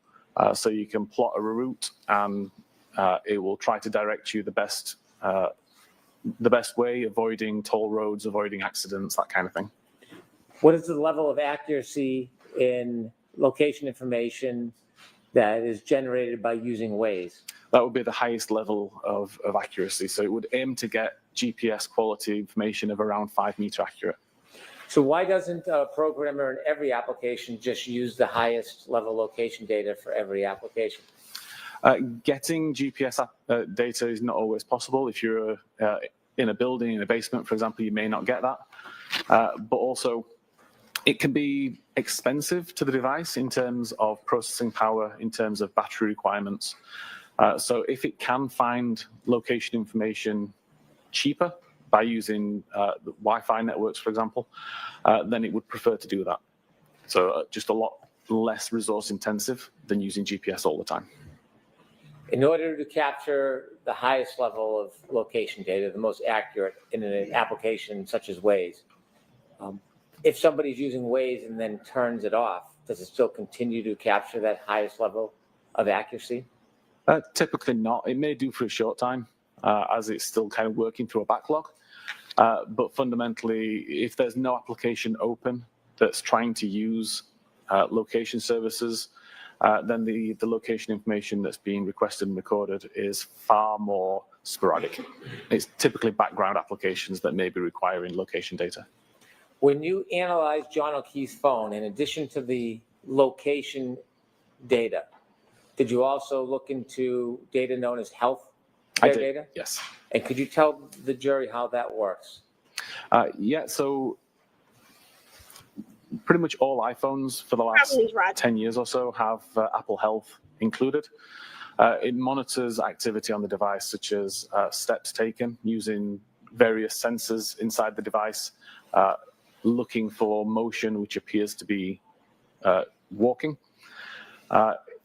Speaker 5: so you can plot a route and it will try to direct you the best way, avoiding toll roads, avoiding accidents, that kind of thing.
Speaker 3: What is the level of accuracy in location information that is generated by using Waze?
Speaker 5: That would be the highest level of accuracy. So it would aim to get GPS quality information of around 5 meter accurate.
Speaker 3: So why doesn't a programmer in every application just use the highest level location data for every application?
Speaker 5: Getting GPS data is not always possible. If you're in a building, in a basement, for example, you may not get that. But also, it can be expensive to the device in terms of processing power, in terms of battery requirements. So if it can find location information cheaper by using the Wi-Fi networks, for example, then it would prefer to do that. So just a lot less resource intensive than using GPS all the time.
Speaker 3: In order to capture the highest level of location data, the most accurate in an application such as Waze, if somebody's using Waze and then turns it off, does it still continue to capture that highest level of accuracy?
Speaker 5: Typically not. It may do for a short time as it's still kind of working through a backlog. But fundamentally, if there's no application open that's trying to use location services, then the location information that's being requested and recorded is far more sporadic. It's typically background applications that may be requiring location data.
Speaker 3: When you analyze John O'Keefe's phone, in addition to the location data, did you also look into data known as health care data?
Speaker 5: Yes.
Speaker 3: And could you tell the jury how that works?
Speaker 5: Yeah, so pretty much all iPhones for the last 10 years or so have Apple Health included. It monitors activity on the device, such as steps taken using various sensors inside the device, looking for motion which appears to be walking.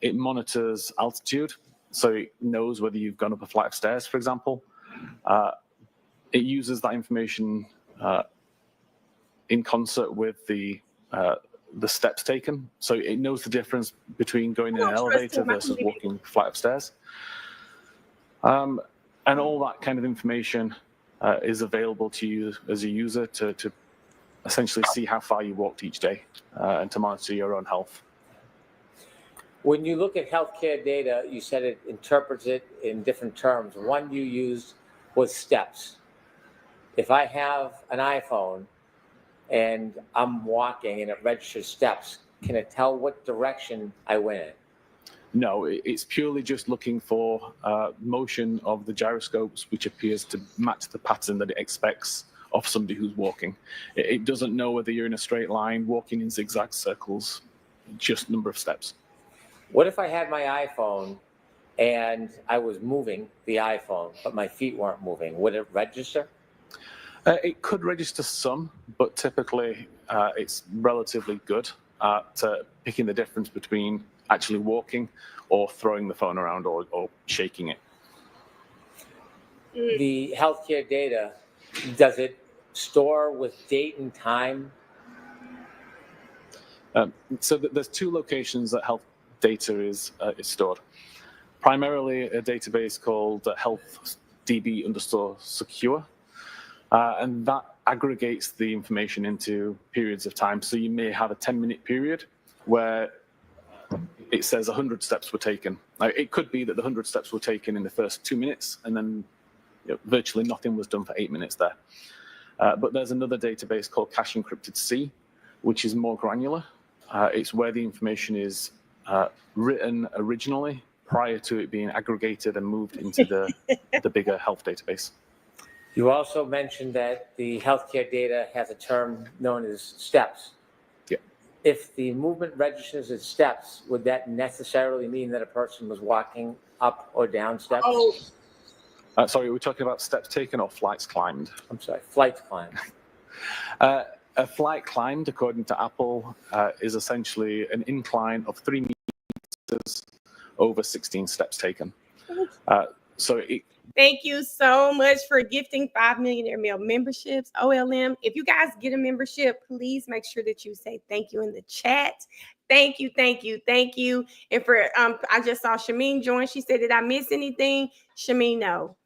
Speaker 5: It monitors altitude, so it knows whether you've gone up a flight of stairs, for example. It uses that information in concert with the steps taken, so it knows the difference between going in an elevator versus walking a flight of stairs. And all that kind of information is available to you as a user to essentially see how far you walked each day and to monitor your own health.
Speaker 3: When you look at healthcare data, you said it interprets it in different terms. One you used was steps. If I have an iPhone and I'm walking and it registers steps, can it tell what direction I went in?
Speaker 5: No, it's purely just looking for motion of the gyroscopes, which appears to match the pattern that it expects of somebody who's walking. It doesn't know whether you're in a straight line, walking in zigzag circles, just number of steps.
Speaker 3: What if I had my iPhone and I was moving the iPhone, but my feet weren't moving? Would it register?
Speaker 5: It could register some, but typically it's relatively good at picking the difference between actually walking or throwing the phone around or shaking it.
Speaker 3: The healthcare data, does it store with date and time?
Speaker 5: So there's two locations that health data is stored. Primarily a database called healthdb_secure, and that aggregates the information into periods of time. So you may have a 10-minute period where it says 100 steps were taken. Now, it could be that the 100 steps were taken in the first 2 minutes, and then virtually nothing was done for 8 minutes there. But there's another database called cache encrypted C, which is more granular. It's where the information is written originally prior to it being aggregated and moved into the bigger health database.
Speaker 3: You also mentioned that the healthcare data has a term known as steps.
Speaker 5: Yeah.
Speaker 3: If the movement registers as steps, would that necessarily mean that a person was walking up or down steps?
Speaker 1: Oh,
Speaker 5: Sorry, are we talking about steps taken or flights climbed?
Speaker 3: I'm sorry, flights climbed.
Speaker 5: A flight climbed, according to Apple, is essentially an incline of 3 meters over 16 steps taken.
Speaker 1: thank you so much for gifting 5 Millionaire Mail memberships. OLM, if you guys get a membership, please make sure that you say thank you in the chat. Thank you, thank you, thank you. And for I just saw Shameen join. She said, did I miss anything? Shameen, no.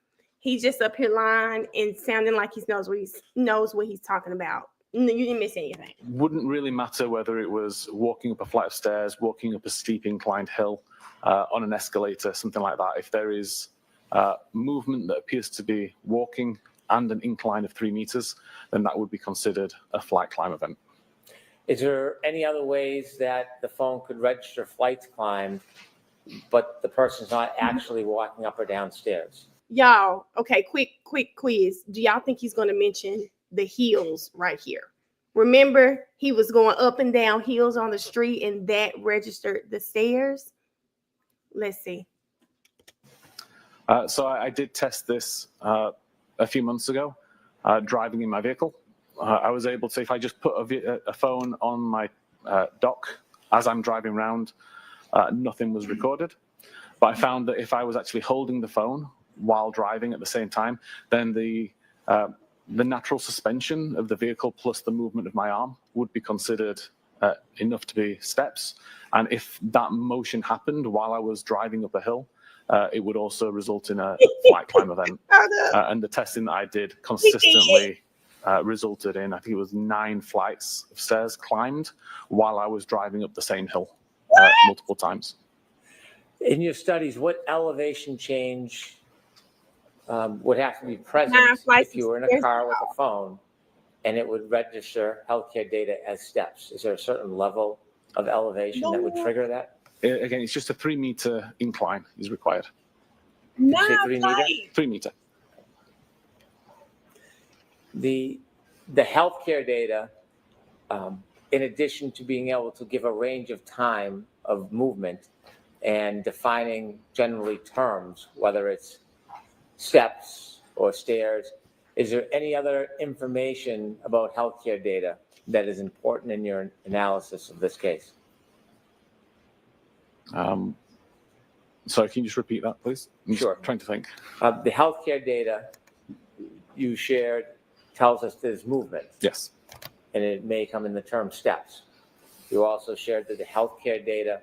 Speaker 1: He's just up here lying and sounding like he knows what he's talking about. No, you didn't miss anything.
Speaker 5: Wouldn't really matter whether it was walking up a flight of stairs, walking up a steep inclined hill, on an escalator, something like that. If there is movement that appears to be walking and an incline of 3 meters, then that would be considered a flight climb event.
Speaker 3: Is there any other ways that the phone could register flights climbed but the person's not actually walking up or down stairs.
Speaker 1: Y'all, okay, quick quiz. Do y'all think he's going to mention the hills right here? Remember, he was going up and down hills on the street, and that registered the stairs. Let's see.
Speaker 5: So I did test this a few months ago, driving in my vehicle. I was able to, if I just put a phone on my dock as I'm driving around, nothing was recorded. But I found that if I was actually holding the phone while driving at the same time, then the natural suspension of the vehicle plus the movement of my arm would be considered enough to be steps. And if that motion happened while I was driving up a hill, it would also result in a flight climb event. And the testing that I did consistently resulted in, I think it was 9 flights of stairs climbed while I was driving up the same hill multiple times.
Speaker 3: In your studies, what elevation change would have to be present if you were in a car with a phone and it would register healthcare data as steps? Is there a certain level of elevation that would trigger that?
Speaker 5: Again, it's just a 3-meter incline is required.
Speaker 3: Did you say 3 meter?
Speaker 5: 3 meter.
Speaker 3: The healthcare data, in addition to being able to give a range of time of movement and defining generally terms, whether it's steps or stairs, is there any other information about healthcare data that is important in your analysis of this case?
Speaker 5: Sorry, can you just repeat that, please? I'm
Speaker 3: Sure.
Speaker 5: Trying to think.
Speaker 3: The healthcare data you shared tells us there's movement.
Speaker 5: Yes.
Speaker 3: And it may come in the term steps. You also shared that the healthcare data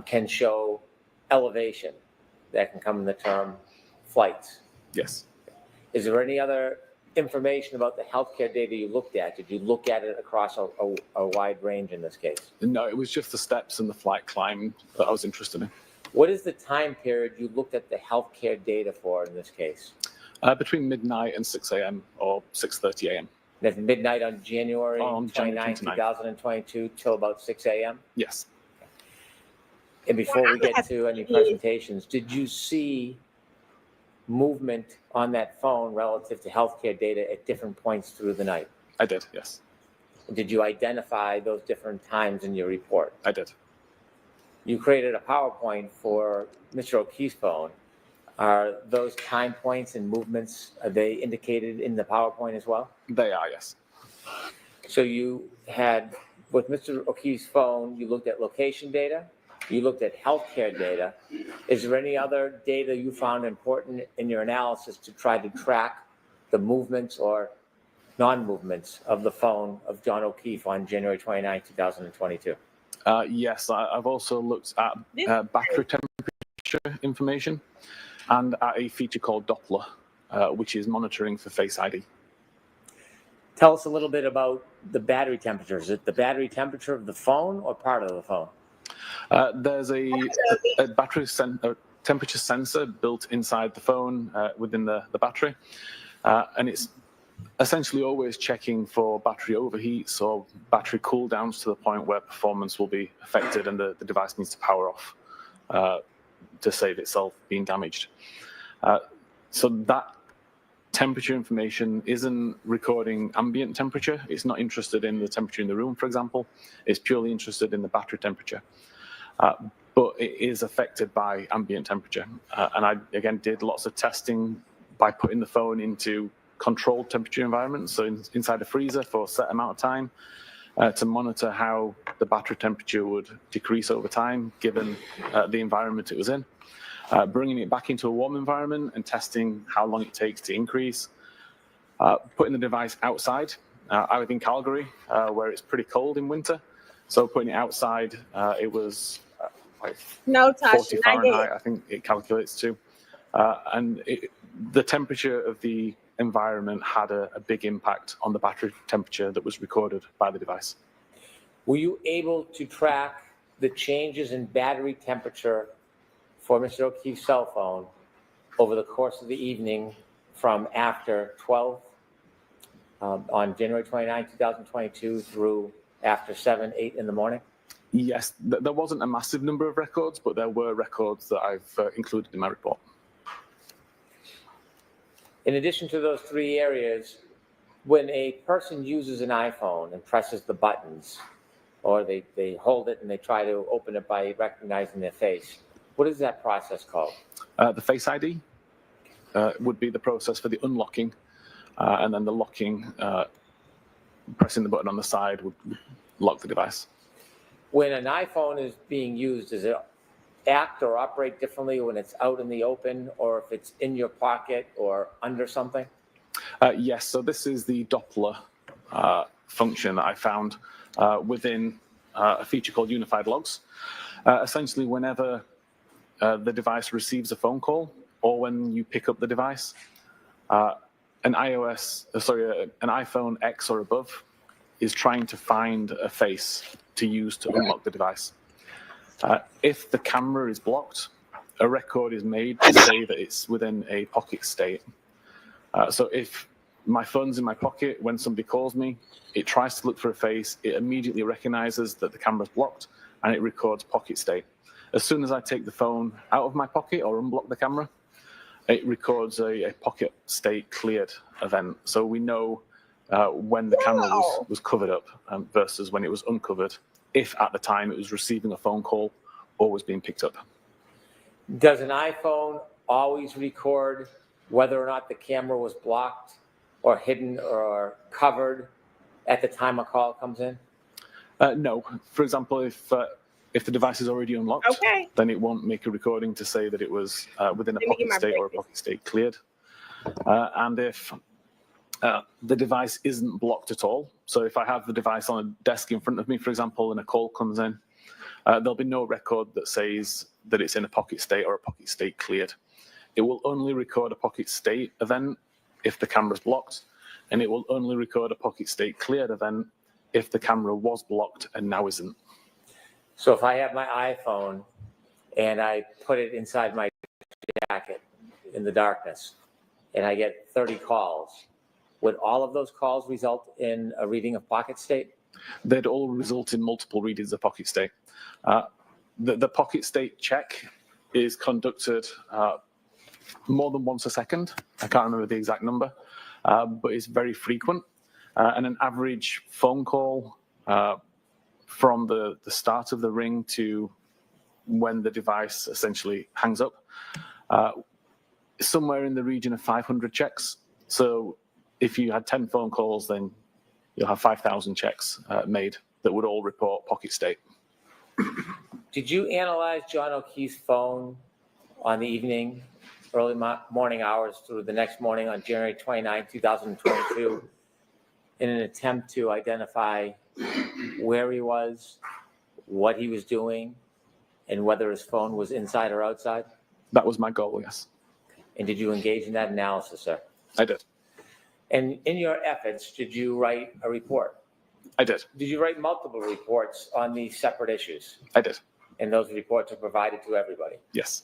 Speaker 3: can show elevation. That can come in the term flights.
Speaker 5: Yes.
Speaker 3: Is there any other information about the healthcare data you looked at? Did you look at it across a wide range in this case?
Speaker 5: No, it was just the steps and the flight climb that I was interested in.
Speaker 3: What is the time period you looked at the healthcare data for in this case?
Speaker 5: Between midnight and 6 a.m. or 6:30 a.m.
Speaker 3: That's midnight on January 29,
Speaker 5: 29th.
Speaker 3: 2022 till about 6 a.m.?
Speaker 5: Yes.
Speaker 3: And before we get to any presentations, did you see movement on that phone relative to healthcare data at different points through the night?
Speaker 5: I did, yes.
Speaker 3: Did you identify those different times in your report?
Speaker 5: I did.
Speaker 3: You created a PowerPoint for Mr. O'Keefe's phone. Are those time points and movements, are they indicated in the PowerPoint as well?
Speaker 5: They are, yes.
Speaker 3: So you had, with Mr. O'Keefe's phone, you looked at location data, you looked at healthcare data. Is there any other data you found important in your analysis to try to track the movements or non-movements of the phone of John O'Keefe on January 29, 2022?
Speaker 5: Yes, I've also looked at battery temperature information and at a feature called Doppler, which is monitoring for Face ID.
Speaker 3: Tell us a little bit about the battery temperature. Is it the battery temperature of the phone or part of the phone?
Speaker 5: There's a battery temperature sensor built inside the phone within the battery, and it's essentially always checking for battery overheats or battery cool downs to the point where performance will be affected and the device needs to power off to save itself being damaged. So that temperature information isn't recording ambient temperature. It's not interested in the temperature in the room, for example. It's purely interested in the battery temperature. But it is affected by ambient temperature. And I, again, did lots of testing by putting the phone into controlled temperature environments, so inside a freezer for a set amount of time, to monitor how the battery temperature would decrease over time, given the environment it was in. Bringing it back into a warm environment and testing how long it takes to increase. Putting the device outside. I live in Calgary, where it's pretty cold in winter. So putting it outside, it was like 40 Fahrenheit, I think it calculates to. And the temperature of the environment had a big impact on the battery temperature that was recorded by the device.
Speaker 3: Were you able to track the changes in battery temperature for Mr. O'Keefe's cell phone over the course of the evening from after 12 on January 29, 2022 through after 7, 8 in the morning?
Speaker 5: Yes, there wasn't a massive number of records, but there were records that I've included in my report.
Speaker 3: In addition to those three areas, when a person uses an iPhone and presses the buttons, or they hold it and they try to open it by recognizing their face, what is that process called?
Speaker 5: The Face ID would be the process for the unlocking, and then the locking, pressing the button on the side would lock the device.
Speaker 3: When an iPhone is being used, does it act or operate differently when it's out in the open, or if it's in your pocket or under something?
Speaker 5: Yes, so this is the Doppler function that I found within a feature called Unified Logs. Essentially, whenever the device receives a phone call, or when you pick up the device, an iPhone X or above is trying to find a face to use to unlock the device. If the camera is blocked, a record is made to say that it's within a pocket state. So if my phone's in my pocket, when somebody calls me, it tries to look for a face, it immediately recognizes that the camera's blocked, and it records pocket state. As soon as I take the phone out of my pocket or unblock the camera, it records a pocket state cleared event. So we know when the camera was covered up versus when it was uncovered, if at the time it was receiving a phone call or was being picked up.
Speaker 3: Does an iPhone always record whether or not the camera was blocked or hidden or covered at the time a call comes in?
Speaker 5: No. For example, if the device is already unlocked, then it won't make a recording to say that it was within a pocket state or a pocket state cleared. And if the device isn't blocked at all, so if I have the device on a desk in front of me, for example, and a call comes in, there'll be no record that says that it's in a pocket state or a pocket state cleared. It will only record a pocket state event if the camera's blocked, and it will only record a pocket state cleared event if the camera was blocked and now isn't.
Speaker 3: So if I have my iPhone and I put it inside my jacket in the darkness and I get 30 calls, would all of those calls result in a reading of pocket state?
Speaker 5: They'd all result in multiple readings of pocket state. The pocket state check is conducted more than once a second. I can't remember the exact number, but it's very frequent. And an average phone call from the start of the ring to when the device essentially hangs up, somewhere in the region of 500 checks. So if you had 10 phone calls, then you'll have 5,000 checks made that would all report pocket state.
Speaker 3: Did you analyze John O'Keefe's phone on the evening, early morning hours through the next morning on January 29, 2022, in an attempt to identify where he was, what he was doing, and whether his phone was inside or outside?
Speaker 5: That was my goal, yes.
Speaker 3: And did you engage in that analysis, sir?
Speaker 5: I did.
Speaker 3: And in your efforts, did you write a report?
Speaker 5: I did.
Speaker 3: Did you write multiple reports on these separate issues?
Speaker 5: I did.
Speaker 3: And those reports are provided to everybody?
Speaker 5: Yes.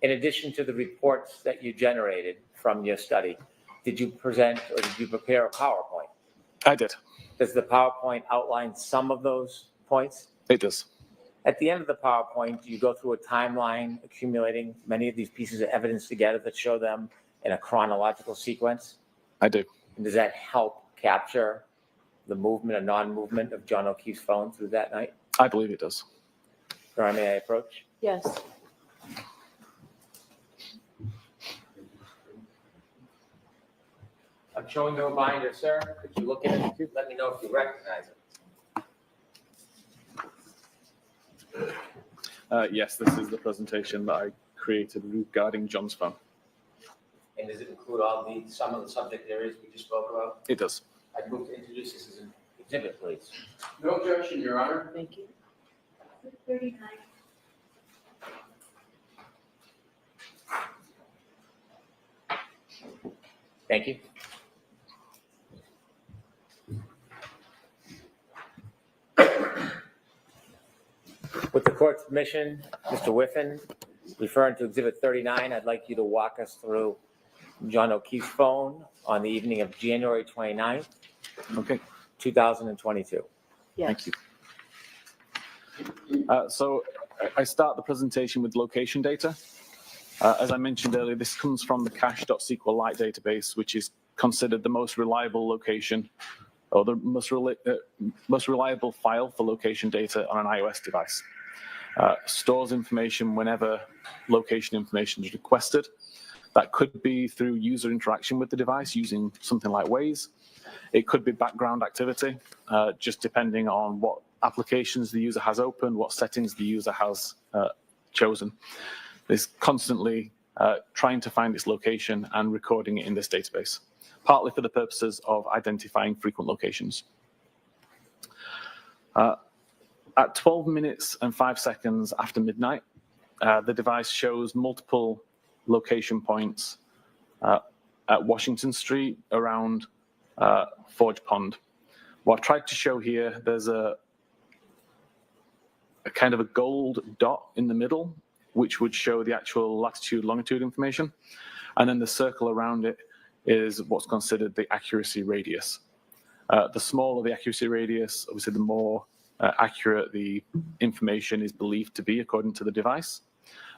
Speaker 3: In addition to the reports that you generated from your study, did you present or did you prepare a PowerPoint?
Speaker 5: I did.
Speaker 3: Does the PowerPoint outline some of those points?
Speaker 5: It does.
Speaker 3: At the end of the PowerPoint, do you go through a timeline accumulating many of these pieces of evidence together that show them in a chronological sequence?
Speaker 5: I do.
Speaker 3: And does that help capture the movement or non-movement of John O'Keefe's phone through that night?
Speaker 5: I believe it does.
Speaker 3: Your Honor, may I approach?
Speaker 6: Yes.
Speaker 3: I'm showing you a binder, sir. Could you look at it? Let me know if you recognize it.
Speaker 5: Yes, this is the presentation that I created regarding John's phone.
Speaker 3: And does it include some of the subject areas we just spoke about?
Speaker 5: It does.
Speaker 3: I'd move to introduce this as an exhibit, please.
Speaker 4: No objection, Your Honor.
Speaker 6: Thank you.
Speaker 2: 39.
Speaker 3: Thank you. With the court's permission, Mr. Whiffen, referring to Exhibit 39, I'd like you to walk us through John O'Keefe's phone on the evening of January 29th,
Speaker 5: Okay.
Speaker 3: 2022.
Speaker 6: Yes.
Speaker 5: Thank you. So I start the presentation with location data. As I mentioned earlier, this comes from the cache.sqlite database, which is considered the most reliable location or the most reliable file for location data on an iOS device. Stores information whenever location information is requested. That could be through user interaction with the device using something like Waze. It could be background activity, just depending on what applications the user has opened, what settings the user has chosen. It's constantly trying to find its location and recording it in this database, partly for the purposes of identifying frequent locations. At 12 minutes and 5 seconds after midnight, the device shows multiple location points at Washington Street around Forge Pond. What I've tried to show here, there's a kind of a gold dot in the middle, which would show the actual latitude, longitude information. And then the circle around it is what's considered the accuracy radius. The smaller the accuracy radius, obviously the more accurate the information is believed to be according to the device.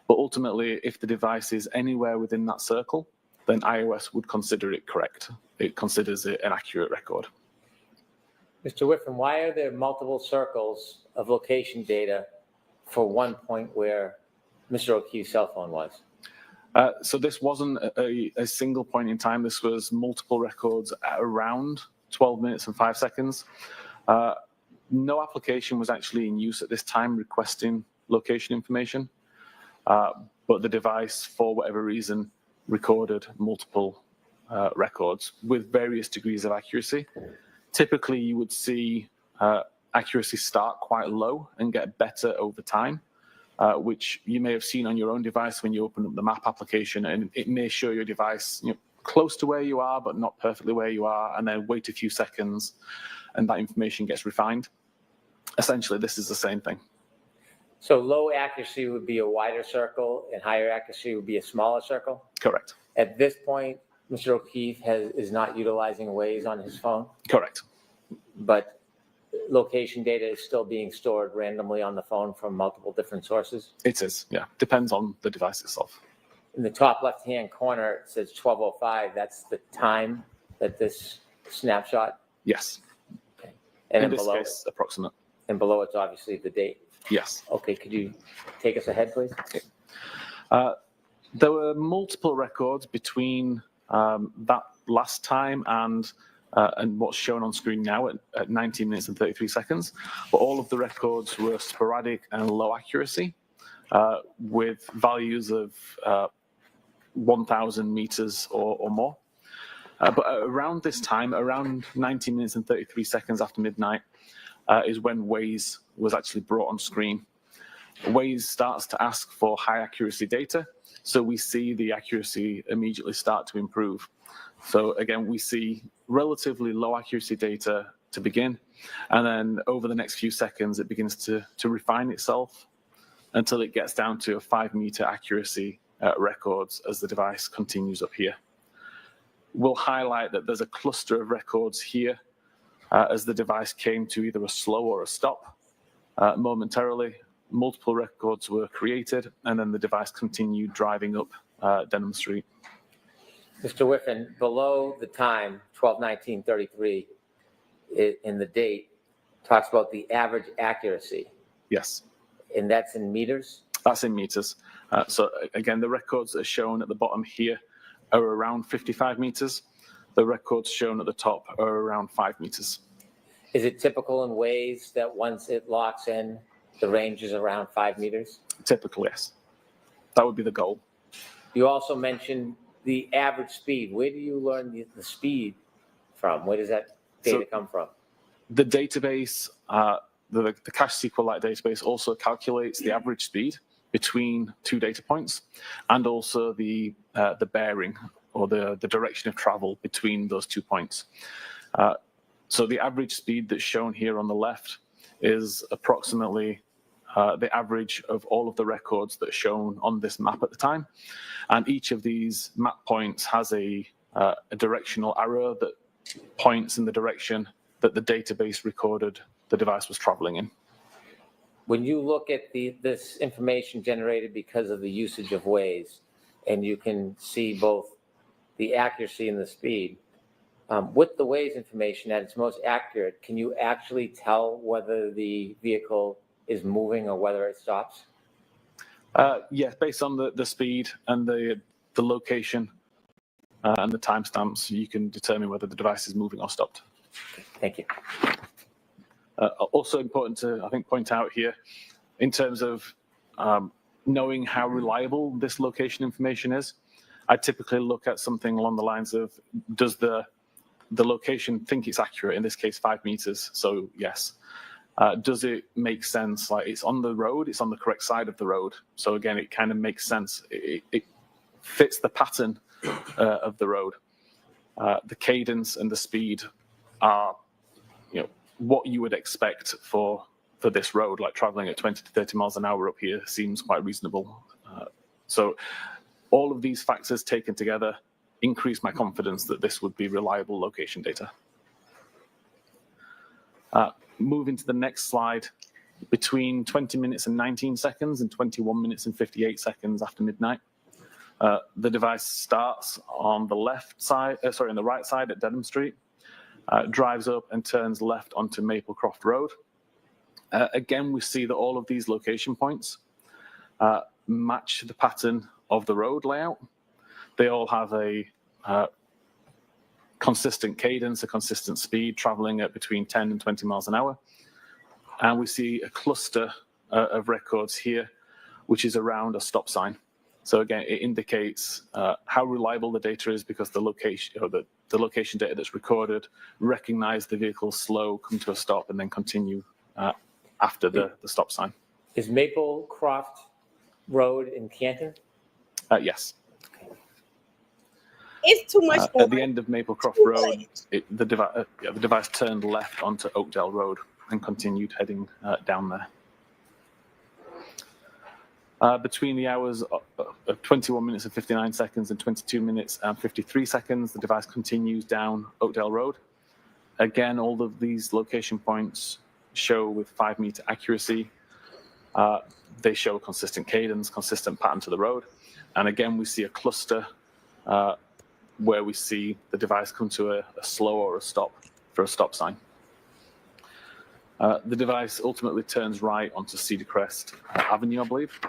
Speaker 5: But ultimately, if the device is anywhere within that circle, then iOS would consider it correct. It considers it an accurate record.
Speaker 3: Mr. Whiffen, why are there multiple circles of location data for one point where Mr. O'Keefe's cell phone was?
Speaker 5: So this wasn't a single point in time. This was multiple records at around 12 minutes and 5 seconds. No application was actually in use at this time requesting location information, but the device, for whatever reason, recorded multiple records with various degrees of accuracy. Typically, you would see accuracy start quite low and get better over time, which you may have seen on your own device when you open up the map application, and it may show your device close to where you are, but not perfectly where you are, and then wait a few seconds, and that information gets refined. Essentially, this is the same thing.
Speaker 3: So low accuracy would be a wider circle, and higher accuracy would be a smaller circle?
Speaker 5: Correct.
Speaker 3: At this point, Mr. O'Keefe is not utilizing Waze on his phone,
Speaker 5: Correct.
Speaker 3: but location data is still being stored randomly on the phone from multiple different sources?
Speaker 5: It is, yeah. Depends on the device itself.
Speaker 3: In the top left-hand corner, it says 12:05. That's the time that this snapshot?
Speaker 5: Yes.
Speaker 3: Okay. And
Speaker 5: in
Speaker 3: then
Speaker 5: this
Speaker 3: below
Speaker 5: case, approximate.
Speaker 3: And below it's obviously the date.
Speaker 5: Yes.
Speaker 3: Okay, could you take us ahead, please?
Speaker 5: There were multiple records between that last time and what's shown on screen now at 19 minutes and 33 seconds. But all of the records were sporadic and low accuracy with values of 1,000 meters or more. But around this time, around 19 minutes and 33 seconds after midnight, is when Waze was actually brought on screen. Waze starts to ask for high accuracy data, so we see the accuracy immediately start to improve. So again, we see relatively low accuracy data to begin, and then over the next few seconds, it begins to refine itself until it gets down to a 5-meter accuracy records as the device continues up here. We'll highlight that there's a cluster of records here as the device came to either a slow or a stop. Momentarily, multiple records were created, and then the device continued driving up Denham Street.
Speaker 3: Mr. Whiffen, below the time, 12/19/33, in the date, talks about the average accuracy,
Speaker 5: Yes,
Speaker 3: and that's in meters?
Speaker 5: that's in meters. So again, the records that are shown at the bottom here are around 55 meters. The records shown at the top are around 5 meters.
Speaker 3: Is it typical in Waze that once it locks in, the range is around 5 meters?
Speaker 5: Typically, yes. That would be the goal.
Speaker 3: You also mentioned the average speed. Where do you learn the speed from? Where does that data come from?
Speaker 5: The database, the cache SQLite database also calculates the average speed between 2 data points, and also the bearing or the direction of travel between those 2 points. So the average speed that's shown here on the left is approximately the average of all of the records that are shown on this map at the time. And each of these map points has a directional arrow that points in the direction that the database recorded the device was traveling in.
Speaker 3: when you look at this information generated because of the usage of Waze, and you can see both the accuracy and the speed, with the Waze information at its most accurate, can you actually tell whether the vehicle is moving or whether it stops?
Speaker 5: Yes, based on the speed and the location and the timestamps, you can determine whether the device is moving or stopped.
Speaker 3: Thank you.
Speaker 5: Also important to, I think, point out here, in terms of knowing how reliable this location information is, I typically look at something along the lines of, does the location think it's accurate? In this case, 5 meters, so yes. Does it make sense? Like, it's on the road, it's on the correct side of the road. So again, it kind of makes sense. It fits the pattern of the road. The cadence and the speed are, what you would expect for this road, like traveling at 20 to 30 miles an hour up here seems quite reasonable. So all of these factors taken together increase my confidence that this would be reliable location data. Moving to the next slide, between 20 minutes and 19 seconds and 21 minutes and 58 seconds after midnight, the device starts on the left side, on the right side at Dedham Street, drives up and turns left onto Maplecroft Road. Again, we see that all of these location points match the pattern of the road layout. They all have a consistent cadence, a consistent speed, traveling at between 10 and 20 miles an hour. And we see a cluster of records here, which is around a stop sign. So again, it indicates how reliable the data is, because the location, or the location data that's recorded recognize the vehicle slow, come to a stop, and then continue after the stop sign.
Speaker 3: Is Maplecroft Road in Canton?
Speaker 5: Yes.
Speaker 1: It's too much.
Speaker 5: At the end of Maplecroft Road, the device turned left onto Oakdale Road and continued heading down there. Between the hours of 21 minutes and 59 seconds and 22 minutes and 53 seconds, the device continues down Oakdale Road. Again, all of these location points show with 5 meter accuracy. They show consistent cadence, consistent pattern to the road. And again, we see a cluster where we see the device come to a slow or a stop for a stop sign. The device ultimately turns right onto Cedar Crest Avenue, I believe,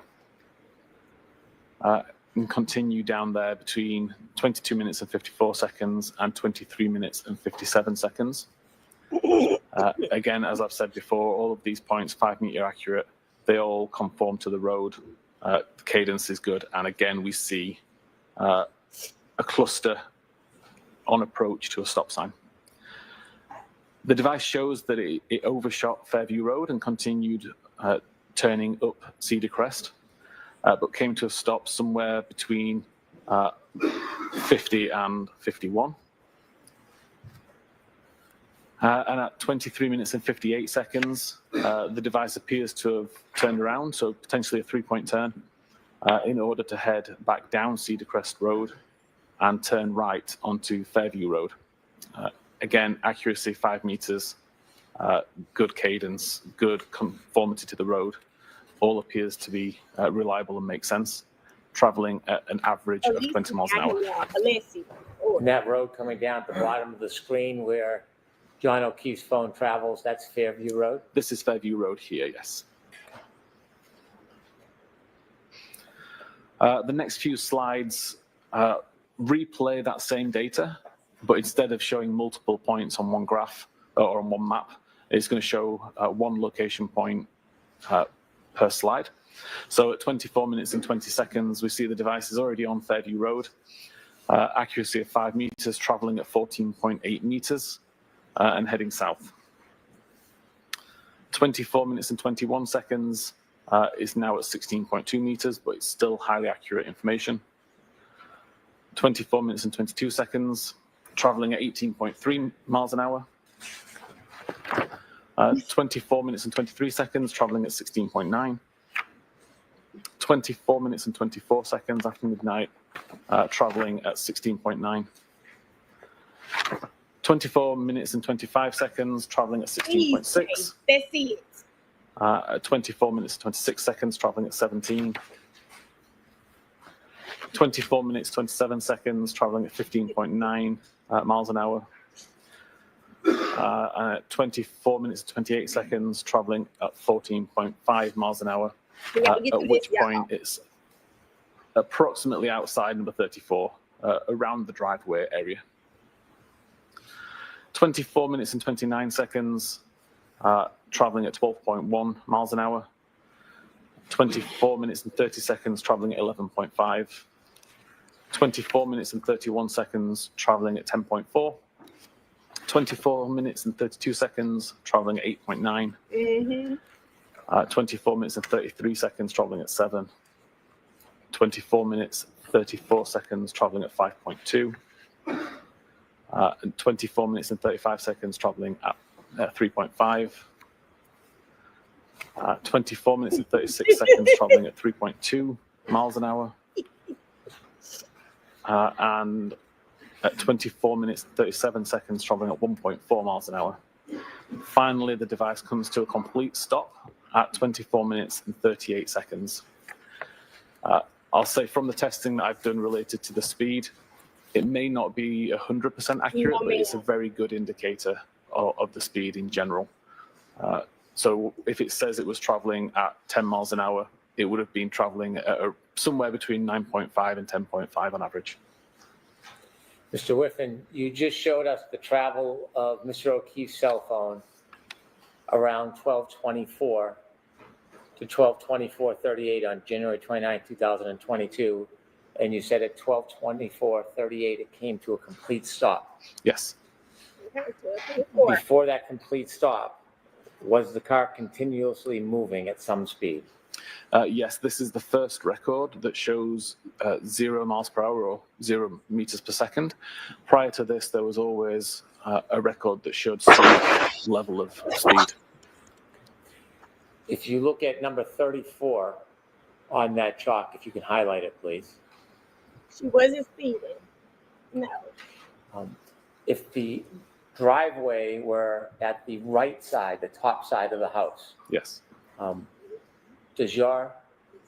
Speaker 5: and continue down there between 22 minutes and 54 seconds and 23 minutes and 57 seconds. Again, as I've said before, all of these points, 5 meter accurate, they all conform to the road. The cadence is good. And again, we see a cluster on approach to a stop sign. The device shows that it overshot Fairview Road and continued turning up Cedar Crest, but came to a stop somewhere between 50 and 51. And at 23 minutes and 58 seconds, the device appears to have turned around, so potentially a 3-point turn, in order to head back down Cedar Crest Road and turn right onto Fairview Road. Again, accuracy 5 meters, good cadence, good conformity to the road. All appears to be reliable and make sense, traveling at an average of 20 miles an hour.
Speaker 3: And that road coming down at the bottom of the screen where John O'Keefe's phone travels, that's Fairview Road?
Speaker 5: This is Fairview Road here, yes. The next few slides replay that same data, but instead of showing multiple points on one graph or on one map, it's going to show one location point per slide. So at 24 minutes and 20 seconds, we see the device is already on Fairview Road. Accuracy of 5 meters, traveling at 14.8 meters and heading south. 24 minutes and 21 seconds is now at 16.2 meters, but it's still highly accurate information. 24 minutes and 22 seconds, traveling at 18.3 miles an hour. 24 minutes and 23 seconds, traveling at 16.9. 24 minutes and 24 seconds after midnight, traveling at 16.9. 24 minutes and 25 seconds, traveling at 16.6.
Speaker 1: That's it.
Speaker 5: At 24 minutes and 26 seconds, traveling at 17. 24 minutes, 27 seconds, traveling at 15.9 miles an hour. And at 24 minutes and 28 seconds, traveling at 14.5 miles an hour. At which point it's approximately outside number 34, around the driveway area. 24 minutes and 29 seconds, traveling at 12.1 miles an hour. 24 minutes and 30 seconds, traveling at 11.5. 24 minutes and 31 seconds, traveling at 10.4. 24 minutes and 32 seconds, traveling at 8.9. 24 minutes and 33 seconds, traveling at 7. 24 minutes, 34 seconds, traveling at 5.2. And 24 minutes and 35 seconds, traveling at 3.5. 24 minutes and 36 seconds, traveling at 3.2 miles an hour. And at 24 minutes and 37 seconds, traveling at 1.4 miles an hour. Finally, the device comes to a complete stop at 24 minutes and 38 seconds. I'll say from the testing that I've done related to the speed, it may not be 100% accurate, but it's a very good indicator of the speed in general. So if it says it was traveling at 10 miles an hour, it would have been traveling at somewhere between 9.5 and 10.5 on average.
Speaker 3: Mr. Whiffen, you just showed us the travel of Mr. O'Keefe's cell phone around 12:24 to 12:24:38 on January 29, 2022, and you said at 12:24:38 it came to a complete stop.
Speaker 5: Yes.
Speaker 3: Before that complete stop, was the car continuously moving at some speed?
Speaker 5: Yes, this is the first record that shows 0 miles per hour or 0 meters per second. Prior to this, there was always a record that showed some level of speed.
Speaker 3: If you look at number 34 on that chalk, if you can highlight it, please.
Speaker 1: She wasn't speeding. No.
Speaker 3: If the driveway were at the right side, the top side of the house,
Speaker 5: Yes.
Speaker 3: does your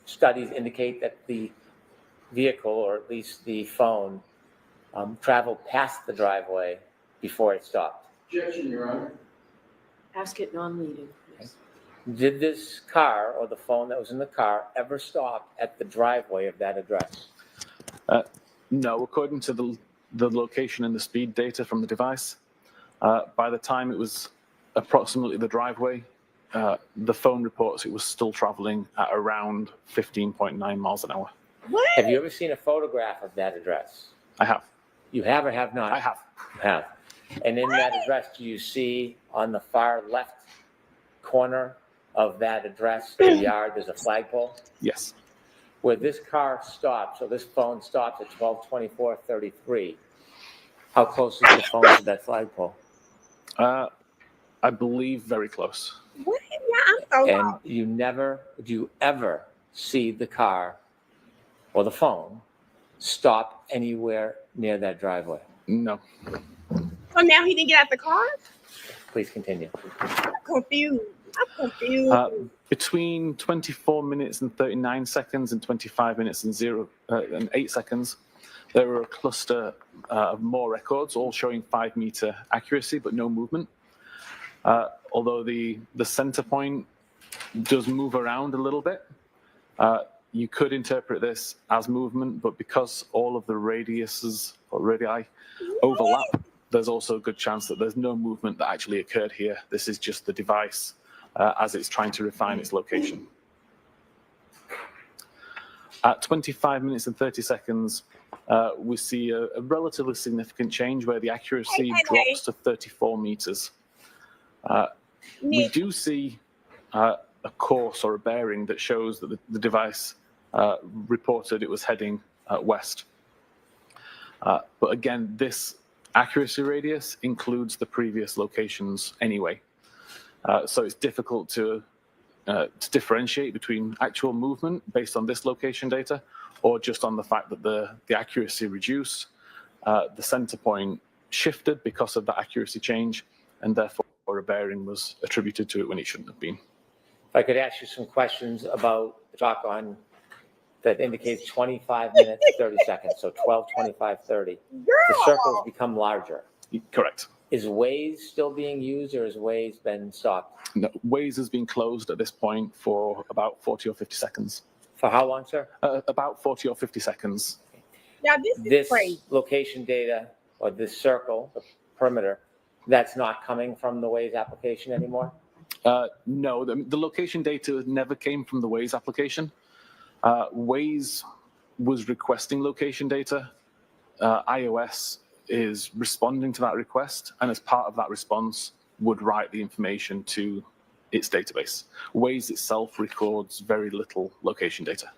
Speaker 3: studies indicate that the vehicle, or at least the phone, traveled past the driveway before it stopped?
Speaker 4: Objection, Your Honor.
Speaker 6: Ask it non-leading, please.
Speaker 3: Did this car, or the phone that was in the car, ever stop at the driveway of that address?
Speaker 5: No, according to the location and the speed data from the device, by the time it was approximately the driveway, the phone reports it was still traveling at around 15.9 miles an hour.
Speaker 1: What?
Speaker 3: Have you ever seen a photograph of that address?
Speaker 5: I have.
Speaker 3: You have or have not?
Speaker 5: I have.
Speaker 3: You have. And in that address, do you see on the far left corner of that address, the yard, there's a flagpole?
Speaker 5: Yes.
Speaker 3: Where this car stopped, so this phone stopped at 12:24:33, how close is the phone to that flagpole?
Speaker 5: I believe very close.
Speaker 1: What? Yeah, I'm so
Speaker 3: And
Speaker 1: lost.
Speaker 3: do you ever see the car or the phone stop anywhere near that driveway?
Speaker 5: No.
Speaker 1: So now he didn't get out the car?
Speaker 3: Please continue.
Speaker 1: I'm confused.
Speaker 5: Between 24 minutes and 39 seconds and 25 minutes and 8 seconds, there were a cluster of more records, all showing 5-meter accuracy, but no movement. Although the center point does move around a little bit, you could interpret this as movement, but because all of the radiuses or radii overlap, there's also a good chance that there's no movement that actually occurred here. This is just the device as it's trying to refine its location. At 25 minutes and 30 seconds, we see a relatively significant change where the accuracy drops to 34 meters. We do see a course or a bearing that shows that the device reported it was heading west. But again, this accuracy radius includes the previous locations anyway. So it's difficult to differentiate between actual movement based on this location data or just on the fact that the accuracy reduced, the center point shifted because of that accuracy change, and therefore a bearing was attributed to it when it shouldn't have been.
Speaker 3: If I could ask you some questions about the clock on that indicates 25 minutes, 30 seconds, so 12, 25, 30. The circles become larger.
Speaker 5: Correct.
Speaker 3: Is Waze still being used, or has Waze been stopped?
Speaker 5: No, Waze has been closed at this point for about 40 or 50 seconds.
Speaker 3: For how long, sir?
Speaker 5: About 40 or 50 seconds.
Speaker 1: Now this is
Speaker 3: This
Speaker 1: crazy.
Speaker 3: location data, or this circle, the perimeter, that's not coming from the Waze application anymore?
Speaker 5: No, the location data never came from the Waze application. Waze was requesting location data. iOS is responding to that request, and as part of that response, would write the information to its database. Waze itself records very little location data.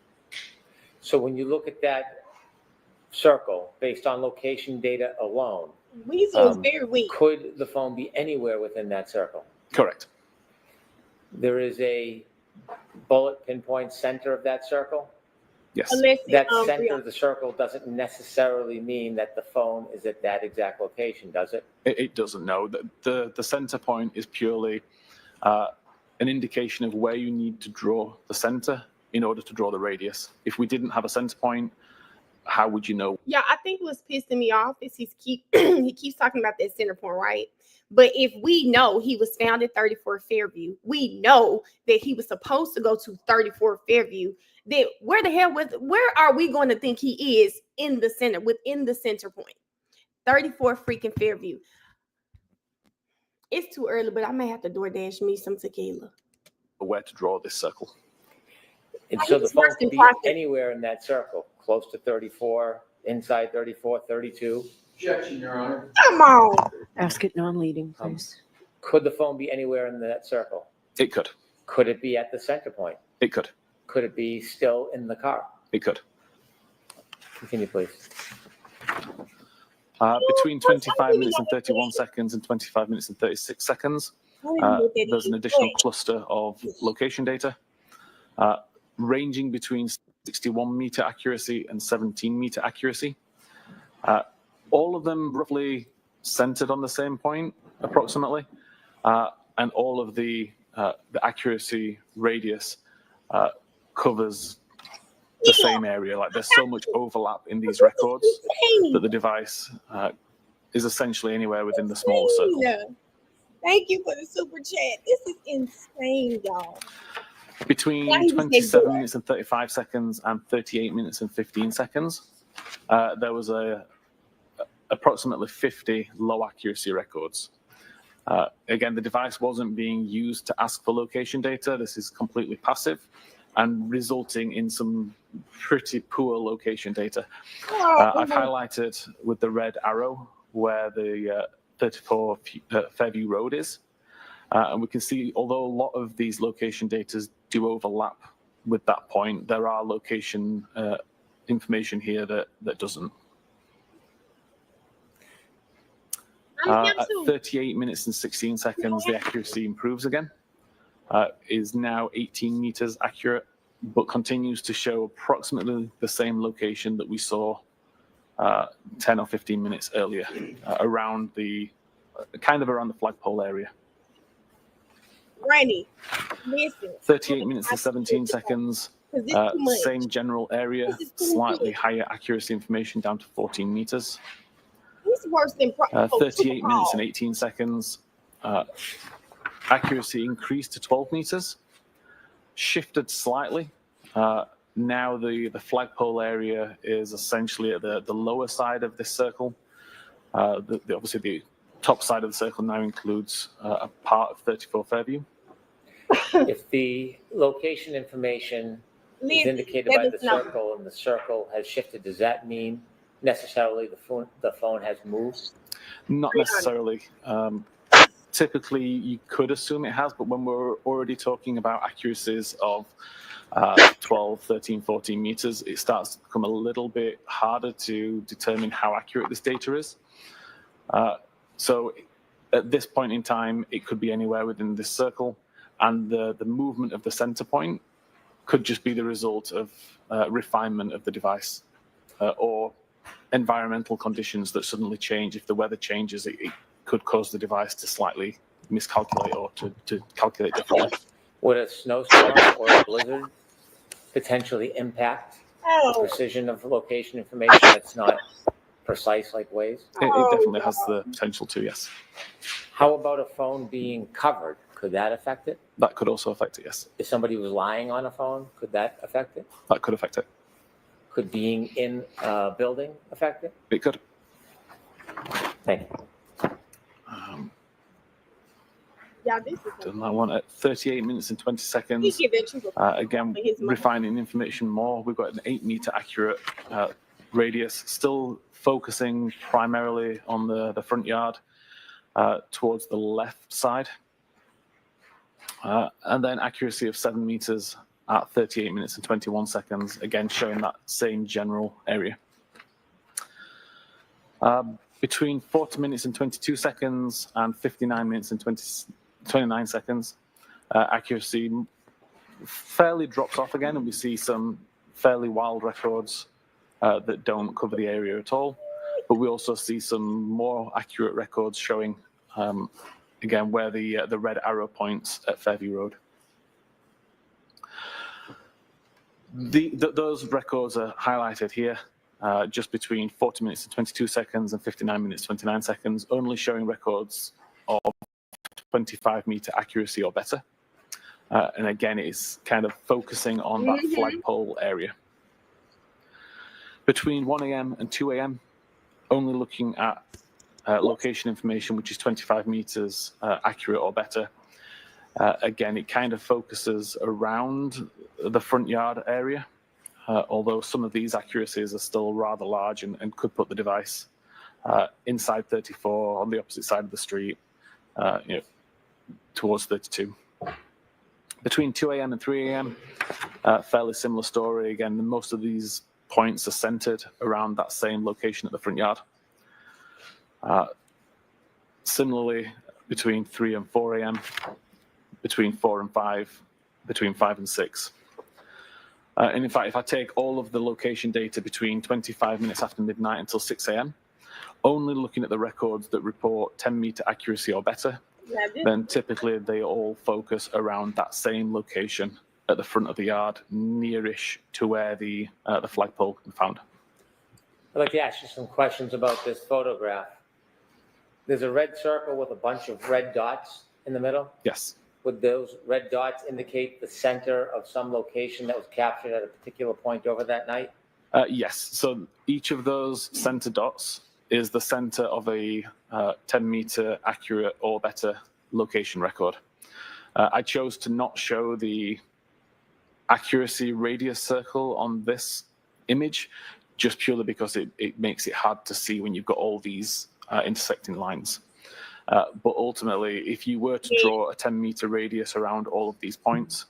Speaker 3: So when you look at that circle based on location data alone,
Speaker 1: Weasel is very weak.
Speaker 3: could the phone be anywhere within that circle?
Speaker 5: Correct.
Speaker 3: There is a bullet pinpoint center of that circle.
Speaker 5: Yes.
Speaker 1: Unless
Speaker 3: That center of the circle doesn't necessarily mean that the phone is at that exact location, does it?
Speaker 5: It doesn't know. The center point is purely an indication of where you need to draw the center in order to draw the radius. If we didn't have a center point, how would you know?
Speaker 1: Yeah, I think what's pissing me off is he keeps talking about that center point, right? But if we know he was found at 34 Fairview, we know that he was supposed to go to 34 Fairview, then where are we going to think he is in the center, within the center point? 34 freaking Fairview. It's too early, but I may have to DoorDash me some tequila.
Speaker 5: Where to draw this circle?
Speaker 3: And so the phone could be anywhere in that circle, close to 34, inside 34, 32.
Speaker 4: Objection, Your Honor.
Speaker 1: Come on.
Speaker 6: Ask it non-leading, please.
Speaker 3: Could the phone be anywhere in that circle?
Speaker 5: It could.
Speaker 3: Could it be at the center point?
Speaker 5: It could.
Speaker 3: Could it be still in the car?
Speaker 5: It could.
Speaker 3: Continue, please.
Speaker 5: Between 25 minutes and 31 seconds and 25 minutes and 36 seconds, there's an additional cluster of location data ranging between 61-meter accuracy and 17-meter accuracy. All of them roughly centered on the same point, approximately, and all of the accuracy radius covers the same area. Like, there's so much overlap in these records that the device is essentially anywhere within the smaller circle.
Speaker 1: Thank you for the super chat. This is insane, y'all.
Speaker 5: Between 27 minutes and 35 seconds and 38 minutes and 15 seconds, there was approximately 50 low accuracy records. Again, the device wasn't being used to ask for location data. This is completely passive and resulting in some pretty poor location data. I've highlighted with the red arrow where the 34 Fairview Road is. And we can see, although a lot of these location data do overlap with that point, there are location information here that doesn't. At 38 minutes and 16 seconds, the accuracy improves again. Is now 18 meters accurate, but continues to show approximately the same location that we saw 10 or 15 minutes earlier, around the flagpole area.
Speaker 1: Randy, listen.
Speaker 5: 38 minutes and 17 seconds, same general area, slightly higher accuracy information down to 14 meters.
Speaker 1: It's worse than
Speaker 5: 38 minutes and 18 seconds, accuracy increased to 12 meters, shifted slightly. Now the flagpole area is essentially at the lower side of this circle. Obviously, the top side of the circle now includes a part of 34 Fairview.
Speaker 3: If the location information is indicated by the circle and the circle has shifted, does that mean necessarily the phone has moved?
Speaker 5: Not necessarily. Typically, you could assume it has, but when we're already talking about accuracies of 12, 13, 14 meters, it starts to become a little bit harder to determine how accurate this data is. So at this point in time, it could be anywhere within this circle, and the movement of the center point could just be the result of refinement of the device or environmental conditions that suddenly change. If the weather changes, it could cause the device to slightly miscalculate or to calculate differently.
Speaker 3: Would a snowstorm or a blizzard potentially impact the
Speaker 1: Oh,
Speaker 3: precision of location information that's not precise like Waze?
Speaker 5: It definitely has the potential to, yes.
Speaker 3: How about a phone being covered? Could that affect it?
Speaker 5: That could also affect it, yes.
Speaker 3: If somebody was lying on a phone, could that affect it?
Speaker 5: That could affect it.
Speaker 3: Could being in a building affect it?
Speaker 5: It could.
Speaker 3: Thank you.
Speaker 1: yeah, this is
Speaker 5: Done that one at 38 minutes and 20 seconds. Again, refining information more. We've got an 8-meter accurate radius, still focusing primarily on the front yard towards the left side. And then accuracy of 7 meters at 38 minutes and 21 seconds, again showing that same general area. Between 40 minutes and 22 seconds and 59 minutes and 29 seconds, accuracy fairly drops off again, and we see some fairly wild records that don't cover the area at all. But we also see some more accurate records showing, again, where the red arrow points at Fairview Road. Those records are highlighted here, just between 40 minutes and 22 seconds and 59 minutes, 29 seconds, only showing records of 25-meter accuracy or better. And again, it's kind of focusing on that flagpole area. Between 1 a.m. and 2 a.m., only looking at location information, which is 25 meters accurate or better. Again, it kind of focuses around the front yard area, although some of these accuracies are still rather large and could put the device inside 34 on the opposite side of the street, towards 32. Between 2 a.m. and 3 a.m., fairly similar story. Again, most of these points are centered around that same location at the front yard. Similarly, between 3 and 4 a.m., between 4 and 5, between 5 and 6. And in fact, if I take all of the location data between 25 minutes after midnight until 6 a.m., only looking at the records that report 10-meter accuracy or better, then typically they all focus around that same location at the front of the yard, nearish to where the flagpole can be found.
Speaker 3: I'd like to ask you some questions about this photograph. There's a red circle with a bunch of red dots in the middle.
Speaker 5: Yes.
Speaker 3: Would those red dots indicate the center of some location that was captured at a particular point over that night?
Speaker 5: Yes. So each of those center dots is the center of a 10-meter accurate or better location record. I chose to not show the accuracy radius circle on this image, just purely because it makes it hard to see when you've got all these intersecting lines. But ultimately, if you were to draw a 10-meter radius around all of these points,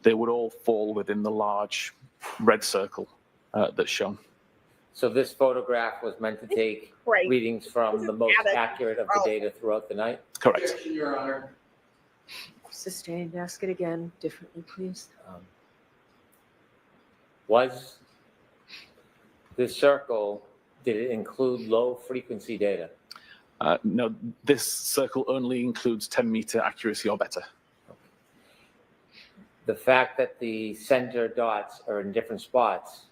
Speaker 5: they would all fall within the large red circle that's shown.
Speaker 3: So this photograph was meant to take readings from the most accurate of the data throughout the night?
Speaker 5: Correct.
Speaker 4: Objection, Your Honor.
Speaker 6: Sustained. Ask it again differently, please.
Speaker 3: Was this circle, did it include low frequency data?
Speaker 5: No, this circle only includes 10-meter accuracy or better.
Speaker 3: The fact that the center dots are in different spots,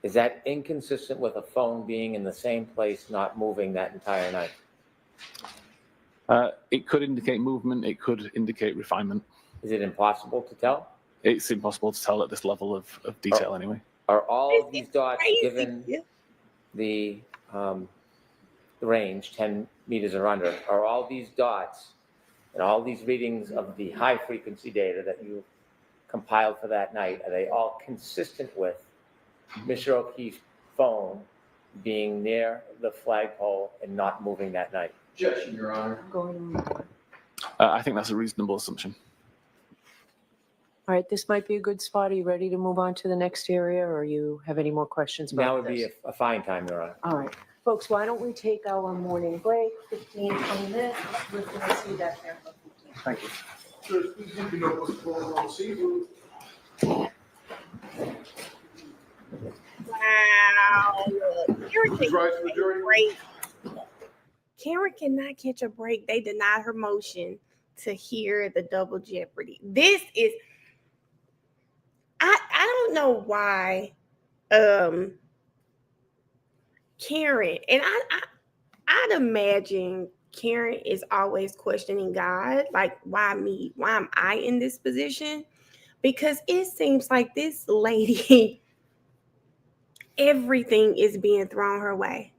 Speaker 3: is that inconsistent with a phone being in the same place, not moving that entire night?
Speaker 5: It could indicate movement. It could indicate refinement.
Speaker 3: Is it impossible to tell?
Speaker 5: It's impossible to tell at this level of detail anyway.
Speaker 3: Are all of these dots given the range, 10 meters or under, are all these dots and all these readings of the high frequency data that you compiled for that night, are they all consistent with Mr. O'Keefe's phone being near the flagpole and not moving that night?
Speaker 4: Objection, Your Honor.
Speaker 5: I think that's a reasonable assumption.
Speaker 6: All right, this might be a good spot. Are you ready to move on to the next area, or you have any more questions about
Speaker 3: Now would
Speaker 6: this?
Speaker 3: be a fine time, Your Honor.
Speaker 6: All right, folks, why don't we take our morning break, 15, 20 minutes? We're going to see that there for 15.
Speaker 5: Thank you.
Speaker 4: Sir, please let me know what's going on this evening.
Speaker 1: Wow. Look, Karen
Speaker 4: Please rise for the jury.
Speaker 1: break. Karen cannot catch a break. They denied her motion to hear the double jeopardy. This is, I don't know why Karen, and I'd imagine Karen is always questioning God, like, why me? Why am I in this position? Because it seems like this lady, everything is being thrown her way.